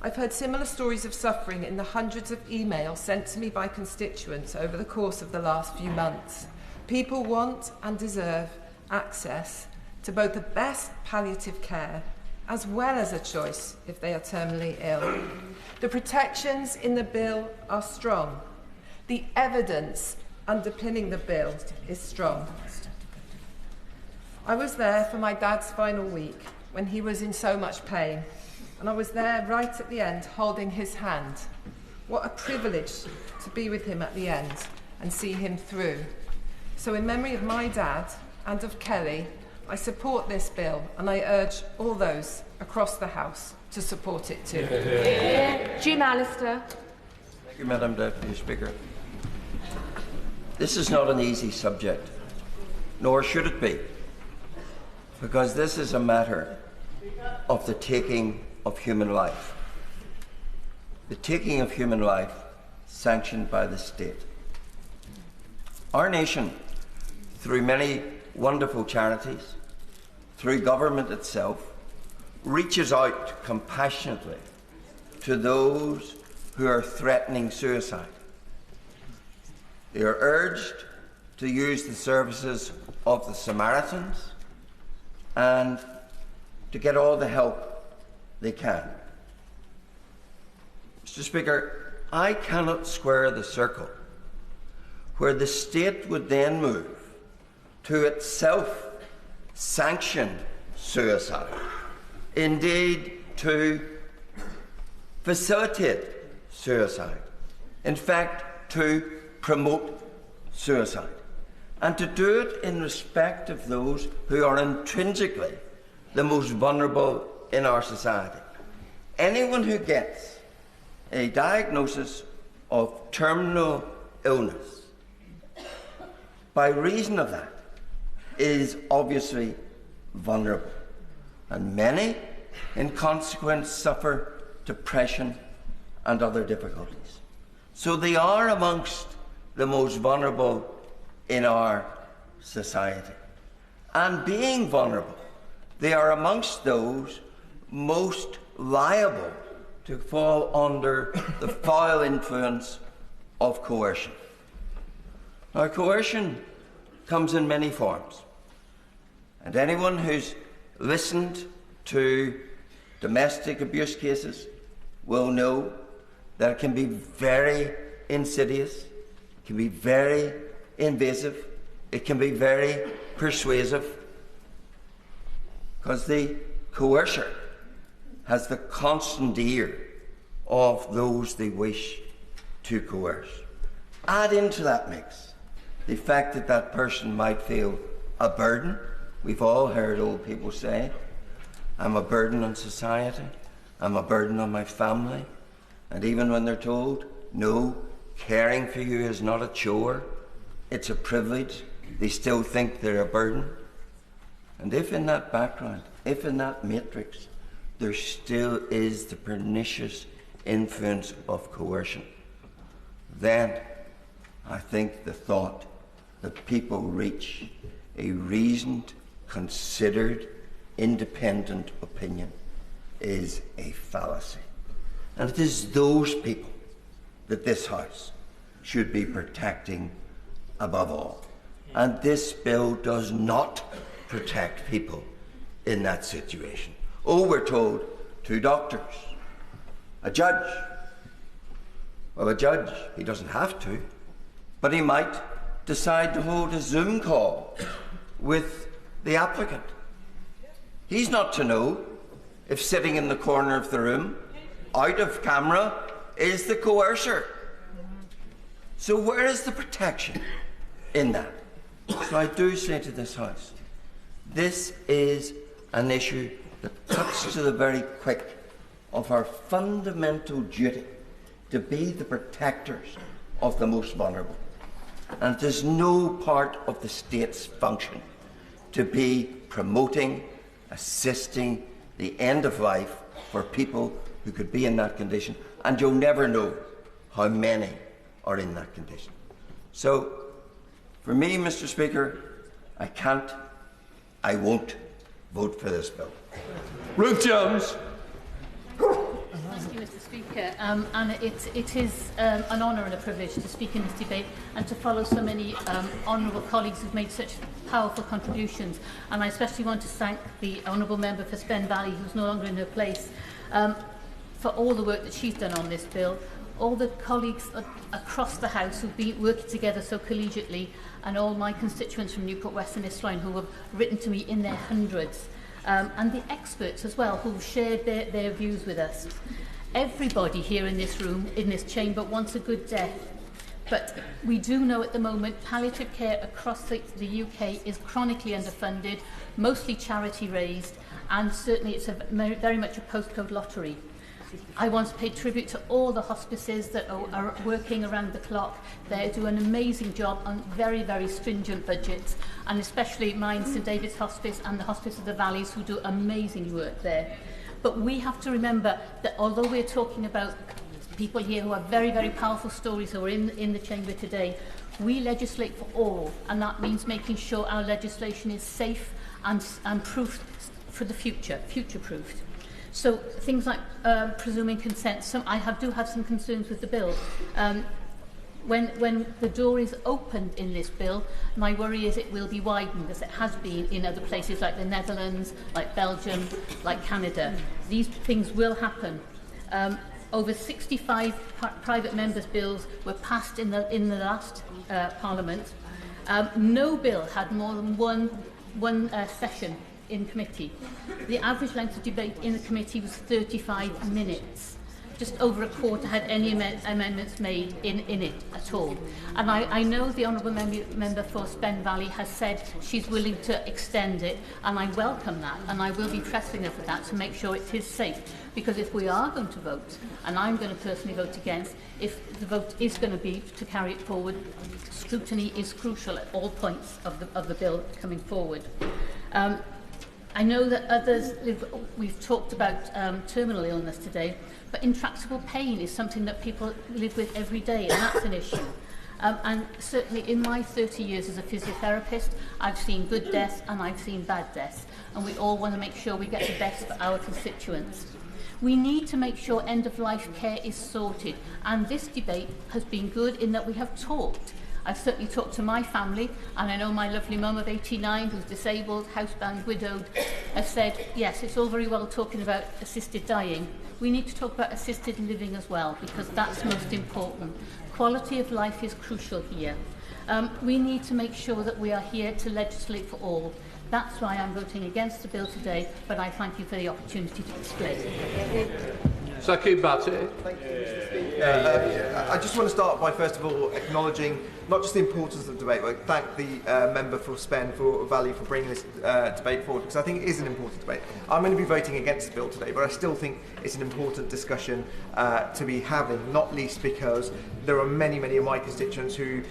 I've heard similar stories of suffering in the hundreds of emails sent to me by constituents over the course of the last few months. People want and deserve access to both the best palliative care as well as a choice if they are terminally ill. The protections in the bill are strong. The evidence underpinning the bill is strong. I was there for my dad's final week when he was in so much pain. And I was there right at the end, holding his hand. What a privilege to be with him at the end and see him through. So in memory of my dad and of Kelly, I support this bill and I urge all those across the House to support it too. Jim Allister. Thank you, Madam Deputy Speaker. This is not an easy subject, nor should it be, because this is a matter of the taking of human life. The taking of human life sanctioned by the state. Our nation, through many wonderful charities, through government itself, reaches out compassionately to those who are threatening suicide. They are urged to use the services of the Samaritans and to get all the help they can. Mr. Speaker, I cannot square the circle where the state would then move to itself sanction suicide, indeed to facilitate suicide, in fact to promote suicide, and to do it in respect of those who are intrinsically the most vulnerable in our society. Anyone who gets a diagnosis of terminal illness by reason of that is obviously vulnerable, and many in consequence suffer depression and other difficulties. So they are amongst the most vulnerable in our society, and being vulnerable, they are amongst those most liable to fall under the foul influence of coercion. Now, coercion comes in many forms, and anyone who's listened to domestic abuse cases will know that it can be very insidious, it can be very invasive, it can be very persuasive, because the coercer has the constant ear of those they wish to coerce. Add into that mix the fact that that person might feel a burden. We've all heard old people say, I'm a burden on society, I'm a burden on my family. And even when they're told, no, caring for you is not a chore, it's a privilege, they still think they're a burden. And if in that background, if in that matrix, there still is the pernicious influence of coercion, then I think the thought that people reach a reasoned, considered, independent opinion is a fallacy. And it is those people that this House should be protecting above all. And this bill does not protect people in that situation. Oh, we're told 2 doctors, a judge. Well, a judge, he doesn't have to, but he might decide to hold a Zoom call with the applicant. He's not to know if sitting in the corner of the room, out of camera, is the coercer. So where is the protection in that? So I do say to this House, this is an issue that cuts to the very quick of our fundamental duty to be the protectors of the most vulnerable. And it is no part of the state's function to be promoting, assisting the end of life for people who could be in that condition, and you'll never know how many are in that condition. So, for me, Mr. Speaker, I can't, I won't vote for this bill. Ruth Jones. Thank you, Mr. Speaker. And it is an honour and a privilege to speak in this debate and to follow so many honourable colleagues who've made such powerful contributions. And I especially want to thank the honourable member for Spen Valley, who's no longer in her place, for all the work that she's done on this bill. All the colleagues across the House who've been working together so collegiately, and all my constituents from Newport West and Eastline who have written to me in their hundreds. And the experts as well who've shared their views with us. Everybody here in this room, in this chamber, wants a good death. But we do know at the moment palliative care across the UK is chronically underfunded, mostly charity raised, and certainly it's very much a postcode lottery. I want to pay tribute to all the hospices that are working around the clock. They do an amazing job on very, very stringent budgets, and especially mine, St David's Hospice and the Hospice of the Valleys, who do amazing work there. But we have to remember that although we're talking about people here who have very, very powerful stories who are in the chamber today, we legislate for all, and that means making sure our legislation is safe and proof for the future, future-proofed. So things like presuming consent, I do have some concerns with the bill. When the door is opened in this bill, my worry is it will be widened, as it has been in other places like the Netherlands, like Belgium, like Canada. These things will happen. Over 65 private members' bills were passed in the last Parliament. No bill had more than one session in committee. The average length of debate in the committee was 35 minutes. Just over a quarter had any amendments made in it at all. And I know the Honourable Member for Spen Valley has said she's willing to extend it, and I welcome that, and I will be pressing her for that to make sure it is safe. Because if we are going to vote, and I'm going to personally vote against, if the vote is going to be to carry it forward, scrutiny is crucial at all points of the bill coming forward. I know that others, we've talked about terminal illness today, but intractable pain is something that people live with every day, and that's an issue. And certainly in my 30 years as a physiotherapist, I've seen good deaths and I've seen bad deaths, and we all want to make sure we get the best for our constituents. We need to make sure end-of-life care is sorted, and this debate has been good in that we have talked. I've certainly talked to my family, and I know my lovely mum of 89, who's disabled, housebound, widowed, has said, yes, it's all very well talking about assisted dying. We need to talk about assisted living as well, because that's most important. Quality of life is crucial here. We need to make sure that we are here to legislate for all. That's why I'm voting against the bill today, but I thank you for the opportunity to explain. Saki Batty. I just want to start by first of all acknowledging not just the importance of the debate, but thank the member for Spen Valley for bringing this debate forward, because I think it is an important debate. I'm going to be voting against the bill today, but I still think it's an important discussion to be having, not least because there are many, many of my constituents who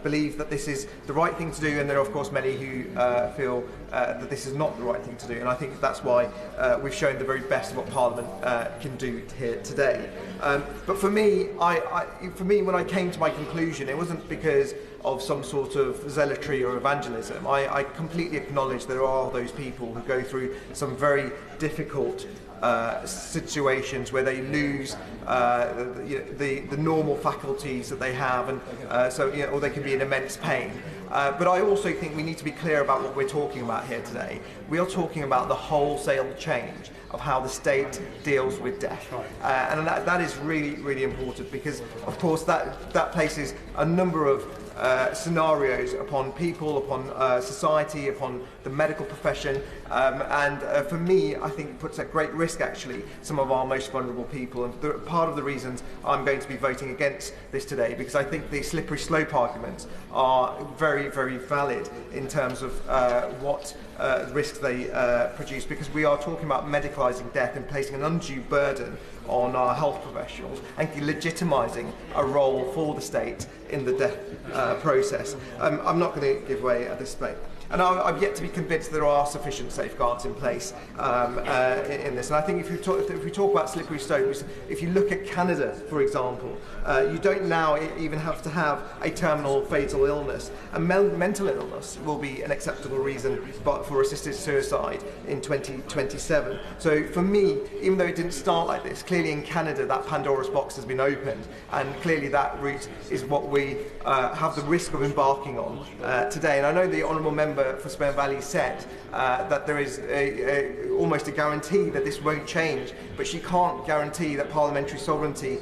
believe that this is the right thing to do, and there are of course many who feel that this is not the right thing to do, and I think that's why we've shown the very best of what Parliament can do here today. But for me, when I came to my conclusion, it wasn't because of some sort of zealotry or evangelism. I completely acknowledge there are those people who go through some very difficult situations where they lose the normal faculties that they have, and or they can be in immense pain. But I also think we need to be clear about what we're talking about here today. We are talking about the wholesale change of how the state deals with death. And that is really, really important, because, of course, that places a number of scenarios upon people, upon society, upon the medical profession, and for me, I think it puts at great risk, actually, some of our most vulnerable people. And part of the reasons I'm going to be voting against this today, because I think the slippery slope arguments are very, very valid in terms of what risks they produce, because we are talking about medicalising death and placing an undue burden on our health professionals and legitimising a role for the state in the death process. I'm not going to give way at this debate. And I've yet to be convinced there are sufficient safeguards in place in this. And I think if we talk about slippery slope, if you look at Canada, for example, you don't now even have to have a terminal fatal illness. And mental illness will be an acceptable reason for assisted suicide in 2027. So for me, even though it didn't start like this, clearly in Canada that Pandora's box has been opened, and clearly that route is what we have the risk of embarking on today. And I know the Honourable Member for Spen Valley said that there is almost a guarantee that this won't change, but she can't guarantee that parliamentary sovereignty,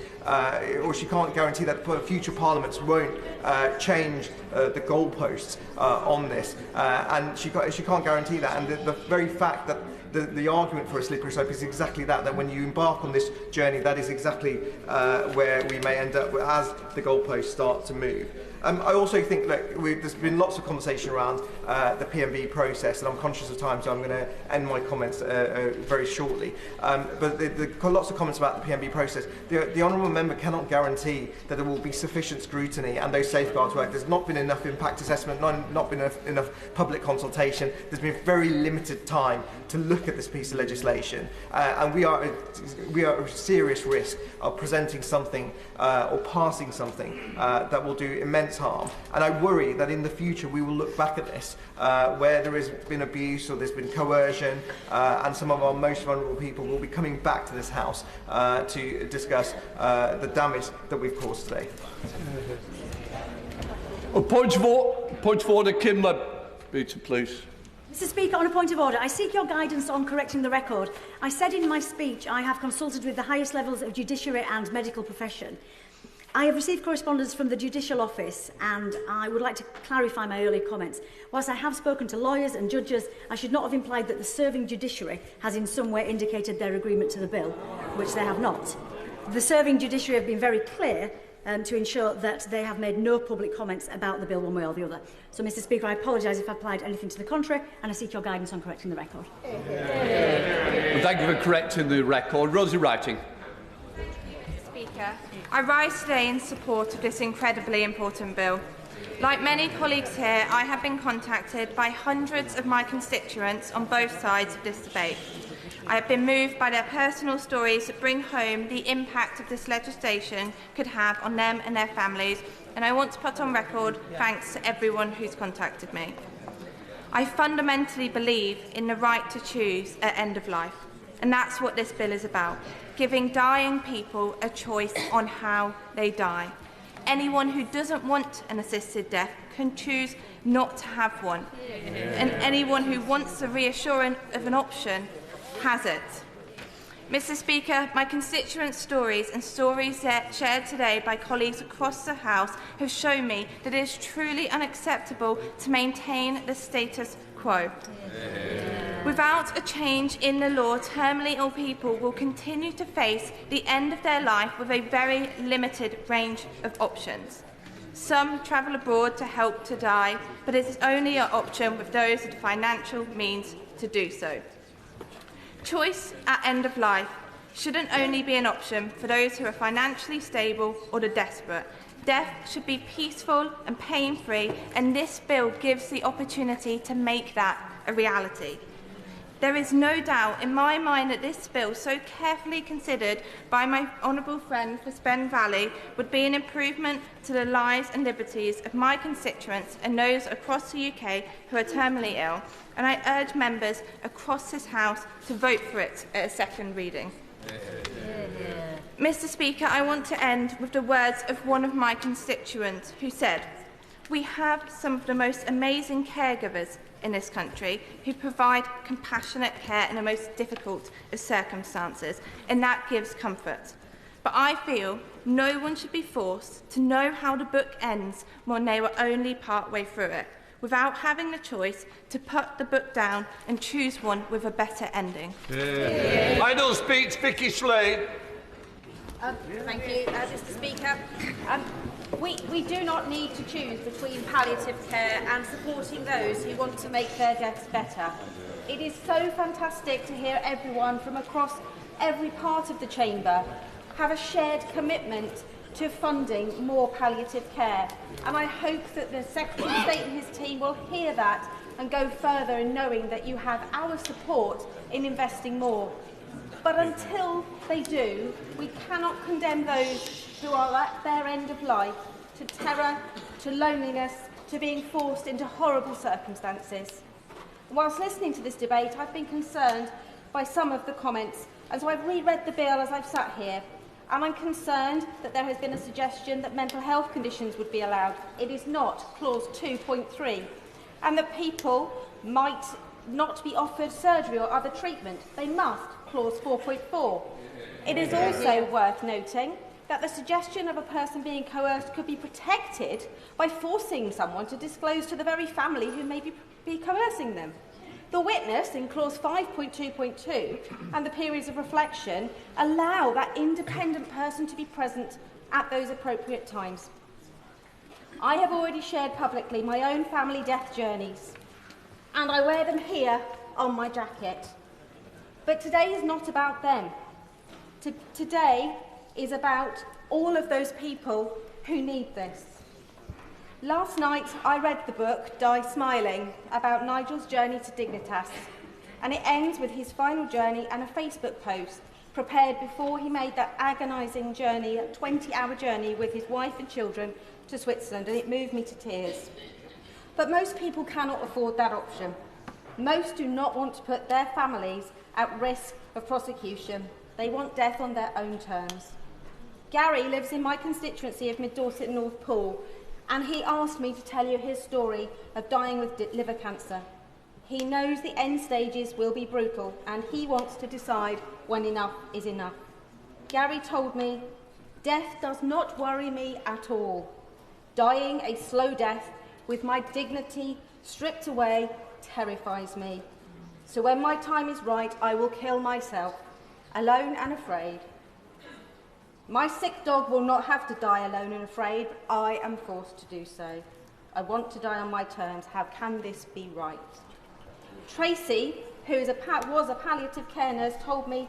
or she can't guarantee that future parliaments won't change the goalposts on this, and she can't guarantee that. And the very fact that the argument for a slippery slope is exactly that when you embark on this journey, that is exactly where we may end up as the goalposts start to move. I also think that there's been lots of conversation around the PMV process, and I'm conscious of time, so I'm going to end my comments very shortly. But lots of comments about the PMV process. The Honourable Member cannot guarantee that there will be sufficient scrutiny and those safeguards work. There's not been enough impact assessment, not been enough public consultation. There's been very limited time to look at this piece of legislation, and we are at serious risk of presenting something or passing something that will do immense harm. And I worry that in the future we will look back at this where there has been abuse or there's been coercion, and some of our most vulnerable people will be coming back to this House to discuss the damage that we've caused today. Point of order, Kim Beaton, please. Mr. Speaker, on a point of order, I seek your guidance on correcting the record. I said in my speech I have consulted with the highest levels of judiciary and medical profession. I have received correspondence from the Judicial Office, and I would like to clarify my earlier comments. Whilst I have spoken to lawyers and judges, I should not have implied that the serving judiciary has in some way indicated their agreement to the bill, which they have not. The serving judiciary have been very clear to ensure that they have made no public comments about the bill one way or the other. So, Mr. Speaker, I apologise if I applied anything to the contrary, and I seek your guidance on correcting the record. Well, thank you for correcting the record. Rosie Writing. Speaker, I rise today in support of this incredibly important bill. Like many colleagues here, I have been contacted by hundreds of my constituents on both sides of this debate. I have been moved by their personal stories that bring home the impact of this legislation could have on them and their families, and I want to put on record thanks to everyone who's contacted me. I fundamentally believe in the right to choose at end of life, and that's what this bill is about, giving dying people a choice on how they die. Anyone who doesn't want an assisted death can choose not to have one, and anyone who wants the reassurance of an option has it. Mr. Speaker, my constituents' stories and stories shared today by colleagues across the House have shown me that it is truly unacceptable to maintain the status quo. Without a change in the law, terminally ill people will continue to face the end of their life with a very limited range of options. Some travel abroad to help to die, but it is only an option with those with financial means to do so. Choice at end of life shouldn't only be an option for those who are financially stable or the desperate. Death should be peaceful and pain-free, and this bill gives the opportunity to make that a reality. There is no doubt in my mind that this bill, so carefully considered by my honourable friend for Spen Valley, would be an improvement to the lives and liberties of my constituents and those across the UK who are terminally ill, and I urge members across this House to vote for it at a second reading. Mr. Speaker, I want to end with the words of one of my constituents who said, "We have some of the most amazing caregivers in this country who provide compassionate care in the most difficult of circumstances, and that gives comfort. But I feel no one should be forced to know how the book ends when they were only part way through it, without having the choice to put the book down and choose one with a better ending." Final speech, Vicky Slade. Thank you, Mr. Speaker. We do not need to choose between palliative care and supporting those who want to make their deaths better. It is so fantastic to hear everyone from across every part of the chamber have a shared commitment to funding more palliative care. And I hope that the Secretary of State and his team will hear that and go further in knowing that you have our support in investing more. But until they do, we cannot condemn those who are at their end of life to terror, to loneliness, to being forced into horrible circumstances. Whilst listening to this debate, I've been concerned by some of the comments, and so I've reread the bill as I've sat here, and I'm concerned that there has been a suggestion that mental health conditions would be allowed. It is not clause 2.3, and that people might not be offered surgery or other treatment. They must, clause 4.4. It is also worth noting that the suggestion of a person being coerced could be protected by forcing someone to disclose to the very family who may be coercing them. The witness in clause 5.2.2 and the periods of reflection allow that independent person to be present at those appropriate times. I have already shared publicly my own family death journeys, and I wear them here on my jacket. But today is not about them. Today is about all of those people who need this. Last night, I read the book, Die Smiling, about Nigel's journey to Dignitas, and it ends with his final journey and a Facebook post prepared before he made that agonising journey, a 20-hour journey with his wife and children to Switzerland, and it moved me to tears. But most people cannot afford that option. Most do not want to put their families at risk of prosecution. They want death on their own terms. Gary lives in my constituency of Mid-Dorset and North Poole, and he asked me to tell you his story of dying with liver cancer. He knows the end stages will be brutal, and he wants to decide when enough is enough. Gary told me, "Death does not worry me at all. Dying a slow death with my dignity stripped away terrifies me. So when my time is right, I will kill myself, alone and afraid. My sick dog will not have to die alone and afraid, but I am forced to do so. I want to die on my terms. How can this be right?" Tracy, who was a palliative care nurse, told me,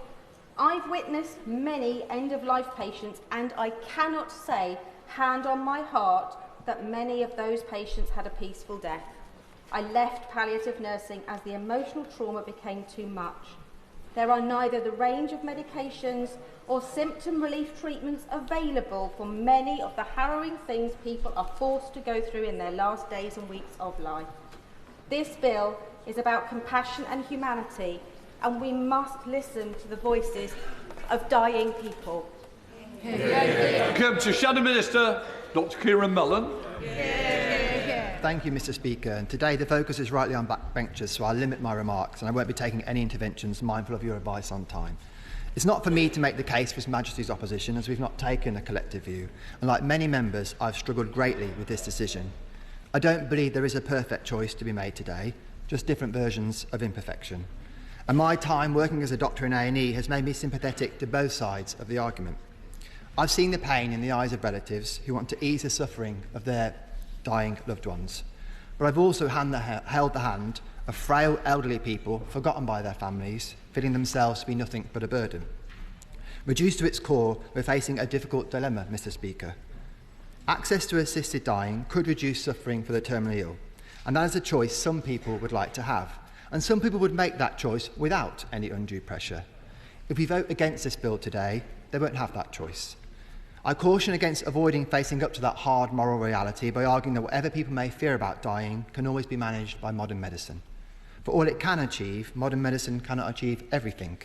"I've witnessed many end-of-life patients, and I cannot say, hand on my heart, that many of those patients had a peaceful death. I left palliative nursing as the emotional trauma became too much. There are neither the range of medications or symptom relief treatments available for many of the harrowing things people are forced to go through in their last days and weeks of life. This bill is about compassion and humanity, and we must listen to the voices of dying people." Come to Shadow Minister, Dr. Kieran Mullen. Thank you, Mr. Speaker. And today the focus is rightly on backbenchers, so I'll limit my remarks and I won't be taking any interventions, mindful of your advice on time. It's not for me to make the case for His Majesty's opposition, as we've not taken a collective view, and like many members, I've struggled greatly with this decision. I don't believe there is a perfect choice to be made today. just different versions of imperfection. And my time working as a doctor in A&E has made me sympathetic to both sides of the argument. I've seen the pain in the eyes of relatives who want to ease the suffering of their dying loved ones. But I've also held the hand of frail elderly people forgotten by their families, feeling themselves to be nothing but a burden. Reduced to its core, we're facing a difficult dilemma, Mr. Speaker. Access to assisted dying could reduce suffering for the terminally ill, and that is a choice some people would like to have. And some people would make that choice without any undue pressure. If we vote against this bill today, they won't have that choice. I caution against avoiding facing up to that hard moral reality by arguing that whatever people may fear about dying can always be managed by modern medicine. For all it can achieve, modern medicine cannot achieve everything.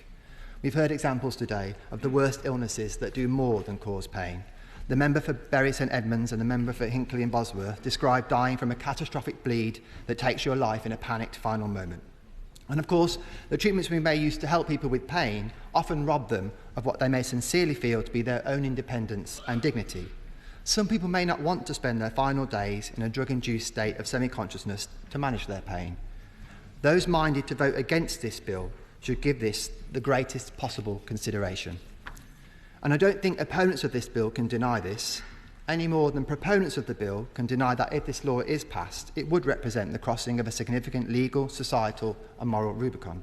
We've heard examples today of the worst illnesses that do more than cause pain. The member for Bury St Edmunds and the member for Hinckley and Bosworth described dying from a catastrophic bleed that takes your life in a panicked final moment. And of course, the treatments we may use to help people with pain often rob them of what they may sincerely feel to be their own independence and dignity. Some people may not want to spend their final days in a drug-induced state of semi-consciousness to manage their pain. Those minded to vote against this bill should give this the greatest possible consideration. And I don't think opponents of this bill can deny this, any more than proponents of the bill can deny that if this law is passed, it would represent the crossing of a significant legal, societal and moral Rubicon.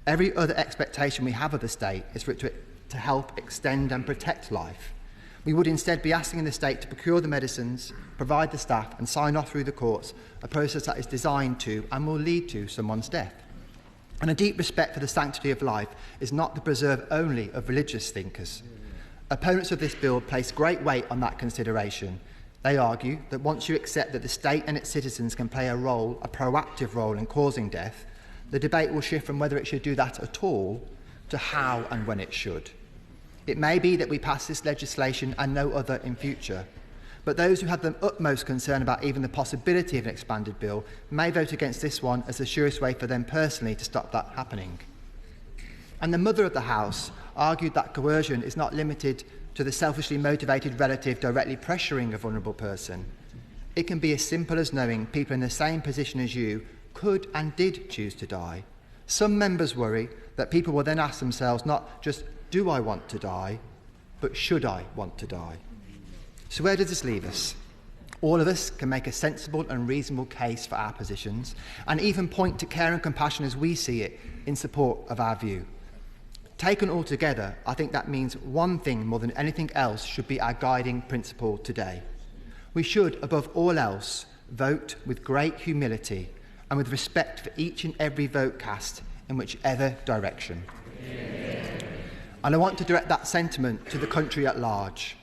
Every other expectation we have of the state is for it to help extend and protect life. We would instead be asking the state to procure the medicines, provide the staff and sign off through the courts, a process that is designed to and will lead to someone's death. And a deep respect for the sanctity of life is not the preserve only of religious thinkers. Opponents of this bill place great weight on that consideration. They argue that once you accept that the state and its citizens can play a proactive role in causing death, the debate will shift from whether it should do that at all to how and when it should. It may be that we pass this legislation and no other in future, but those who have the utmost concern about even the possibility of an expanded bill may vote against this one as the surest way for them personally to stop that happening. And the mother of the House argued that coercion is not limited to the selfishly motivated relative directly pressuring a vulnerable person. It can be as simple as knowing people in the same position as you could and did choose to die. Some members worry that people will then ask themselves not just, do I want to die, but should I want to die? So where does this leave us? All of us can make a sensible and reasonable case for our positions and even point to care and compassion as we see it in support of our view. Taken all together, I think that means one thing more than anything else should be our guiding principle today. We should, above all else, vote with great humility and with respect for each and every vote cast in whichever direction. And I want to direct that sentiment to the country at large.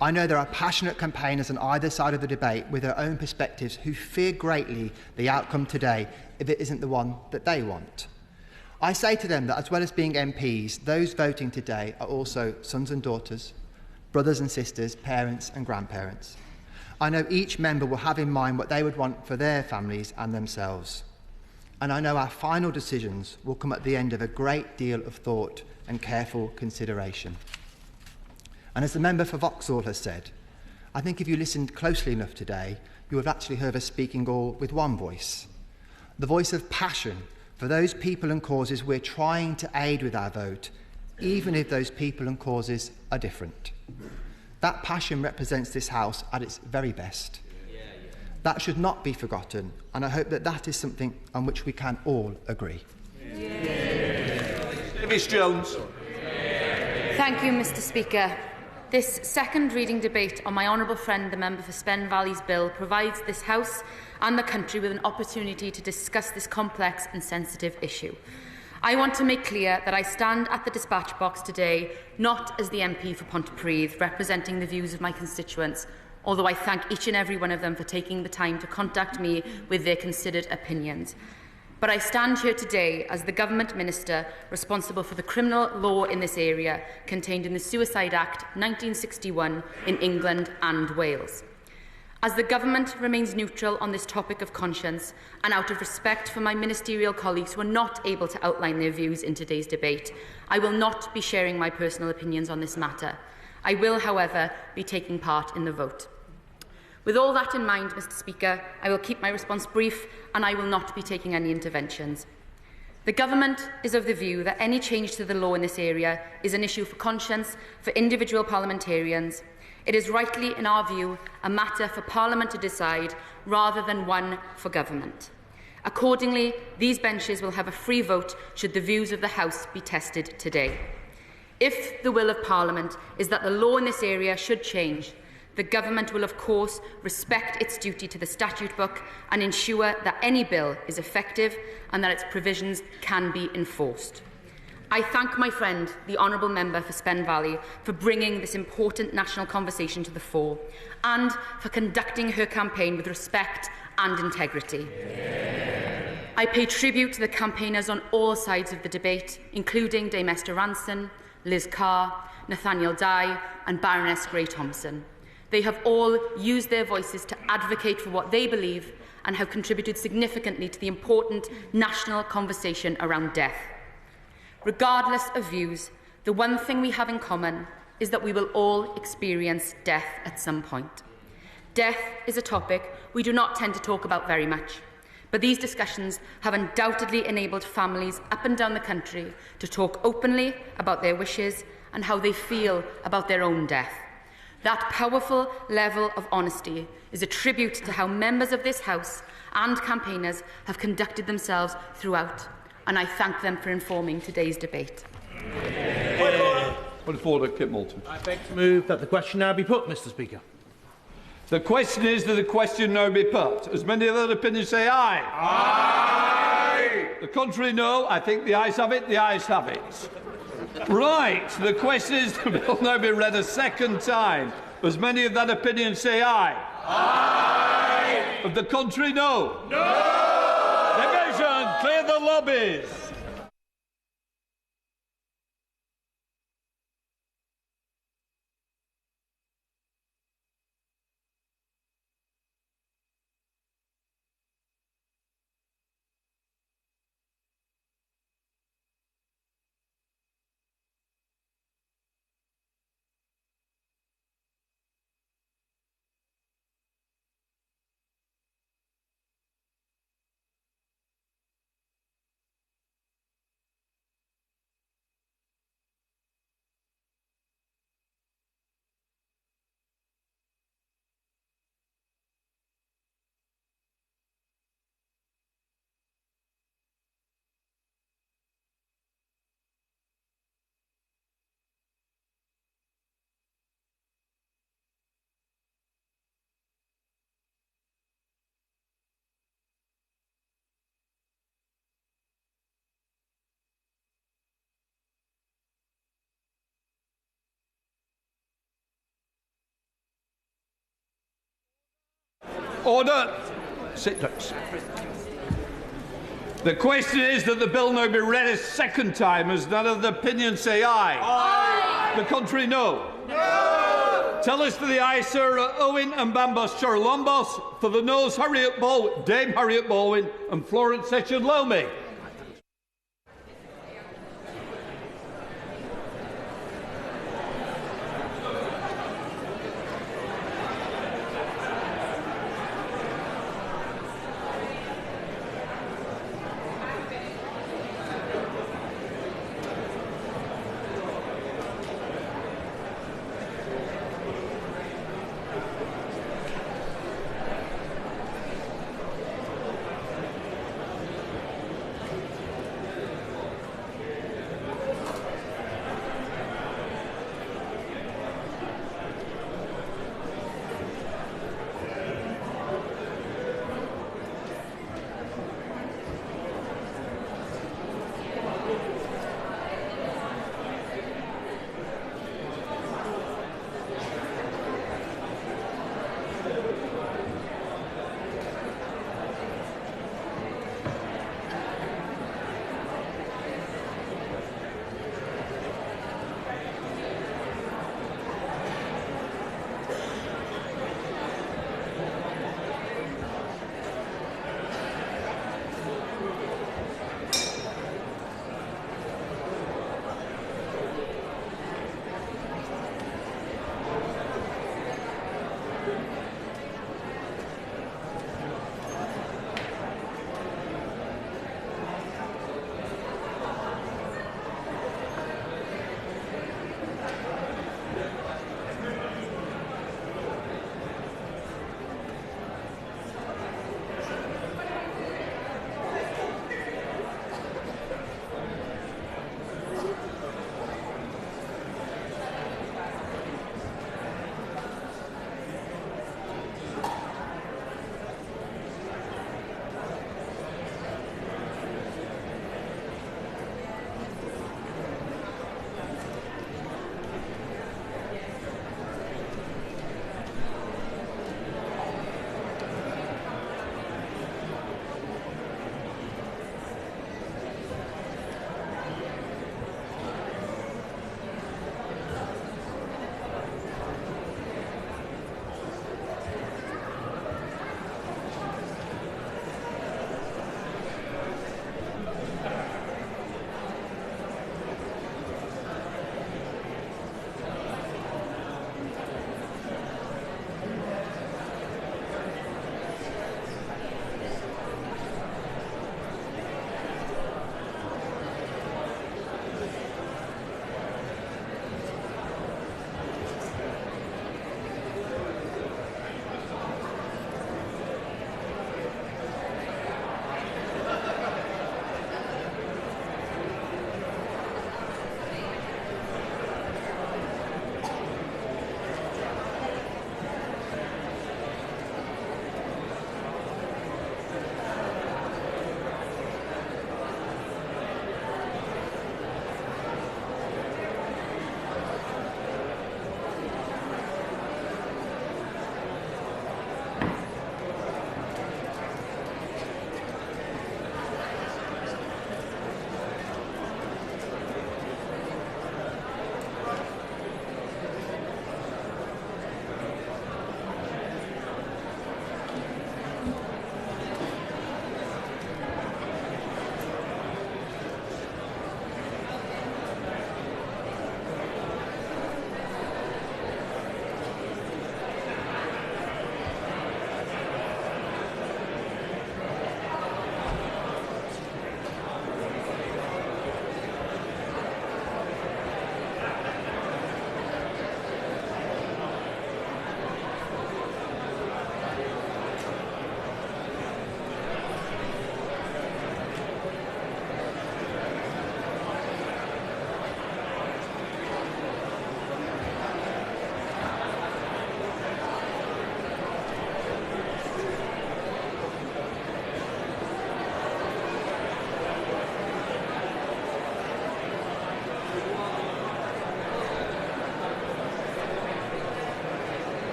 I know there are passionate campaigners on either side of the debate with their own perspectives who fear greatly the outcome today if it isn't the one that they want. I say to them that as well as being MPs, those voting today are also sons and daughters, brothers and sisters, parents and grandparents. I know each member will have in mind what they would want for their families and themselves. And I know our final decisions will come at the end of a great deal of thought and careful consideration. And as the member for Vauxhall has said, I think if you listened closely enough today, you would have actually heard us speaking all with one voice. The voice of passion for those people and causes we're trying to aid with our vote, even if those people and causes are different. That passion represents this House at its very best. That should not be forgotten, and I hope that that is something on which we can all agree. Davis Jones. Thank you, Mr. Speaker. This second reading debate on my honourable friend, the member for Spen Valley's bill, provides this House and the country with an opportunity to discuss this complex and sensitive issue. I want to make clear that I stand at the dispatch box today not as the MP for Pontypridd representing the views of my constituents, although I thank each and every one of them for taking the time to contact me with their considered opinions. But I stand here today as the Government Minister responsible for the criminal law in this area contained in the Suicide Act 1961 in England and Wales. As the Government remains neutral on this topic of conscience, and out of respect for my ministerial colleagues who are not able to outline their views in today's debate, I will not be sharing my personal opinions on this matter. I will, however, be taking part in the vote. With all that in mind, Mr Speaker, I will keep my response brief and I will not be taking any interventions. The Government is of the view that any change to the law in this area is an issue for conscience for individual parliamentarians. It is rightly, in our view, a matter for Parliament to decide rather than one for Government. Accordingly, these benches will have a free vote should the views of the House be tested today. If the will of Parliament is that the law in this area should change, the Government will, of course, respect its duty to the Statute Book and ensure that any bill is effective and that its provisions can be enforced. I thank my friend, the Honourable Member for Spen Valley, for bringing this important national conversation to the fore and for conducting her campaign with respect and integrity. I pay tribute to the campaigners on all sides of the debate, including Dame Esther Ranson, Liz Carr, Nathaniel Dye and Baroness Gray Thompson. They have all used their voices to advocate for what they believe and have contributed significantly to the important national conversation around death. Regardless of views, the one thing we have in common is that we will all experience death at some point. Death is a topic we do not tend to talk about very much, but these discussions have undoubtedly enabled families up and down the country to talk openly about their wishes and how they feel about their own death. That powerful level of honesty is a tribute to how members of this House and campaigners have conducted themselves throughout, and I thank them for informing today's debate. Point of order, Kit Moulton. I beg to move that the question now be put, Mr Speaker. The question is that the question now be put. As many other opinions say aye. Aye. The contrary, no. I think the ayes have it. The ayes have it. Right. The question is the bill now be read a second time. As many of that opinion say aye. Aye. Of the contrary, no. No. Division. Clear the lobbies. Order. Sit down. The question is that the bill now be read a second time, as none of the opinions say aye. Aye. The contrary, no. No. Tell us for the aye, Sir Owen and Bambos Charlombos. For the noes, Dame Harriet Baldwin and Florence Session-Lomy.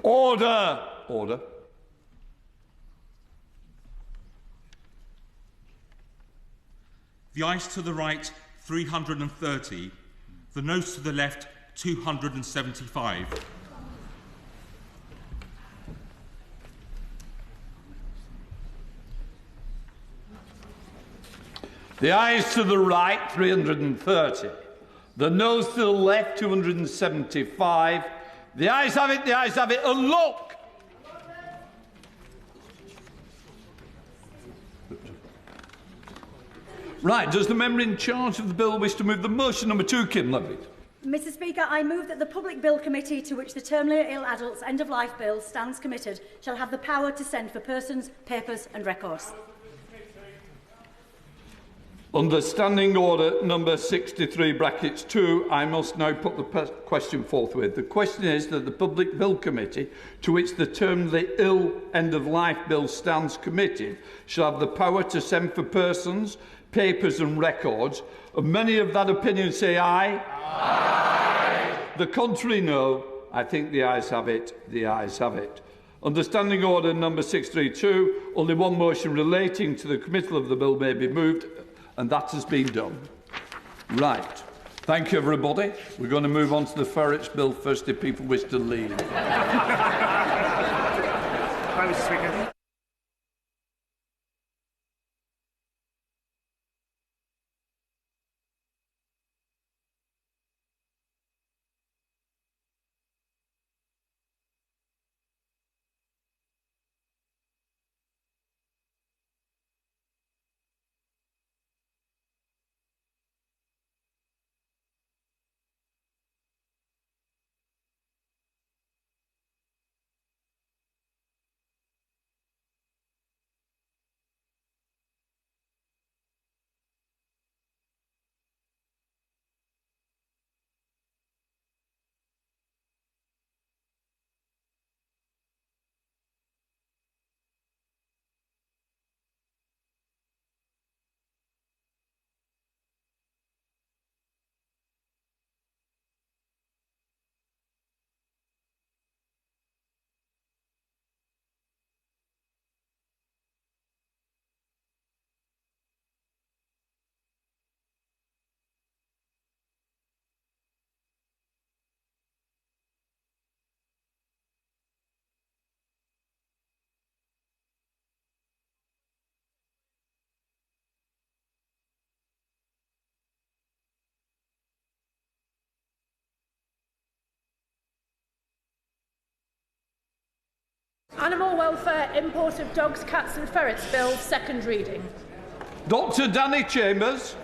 Order! Order. The ayes to the right, 330. The noes to the left, 275. The ayes to the right, 330. The noes to the left, 275. The ayes have it, the ayes have it. And look! Right, does the member in charge of the bill wish to move the motion number 2, Kim Levitt? Mr Speaker, I move that the Public Bill Committee to which the Terminally Ill Adults End-of-Life Bill stands committed shall have the power to send for persons, papers and records. Under Standing Order number 63 brackets 2, I must now put the question forthwith. The question is that the Public Bill Committee, to which the Terminally Ill End-of-Life Bill stands committed, shall have the power to send for persons, papers and records. And many of that opinion say aye. Aye. The contrary, no. I think the ayes have it. The ayes have it. Under Standing Order number 632, only one motion relating to the committal of the bill may be moved, and that has been done. Right. Thank you, everybody. We're going to move on to the Ferrets Bill first, if people wish to leave. Thank you, Mr Speaker. Animal Welfare, Import of Dogs, Cats and Ferrets Bill, second reading. Dr Danny Chambers.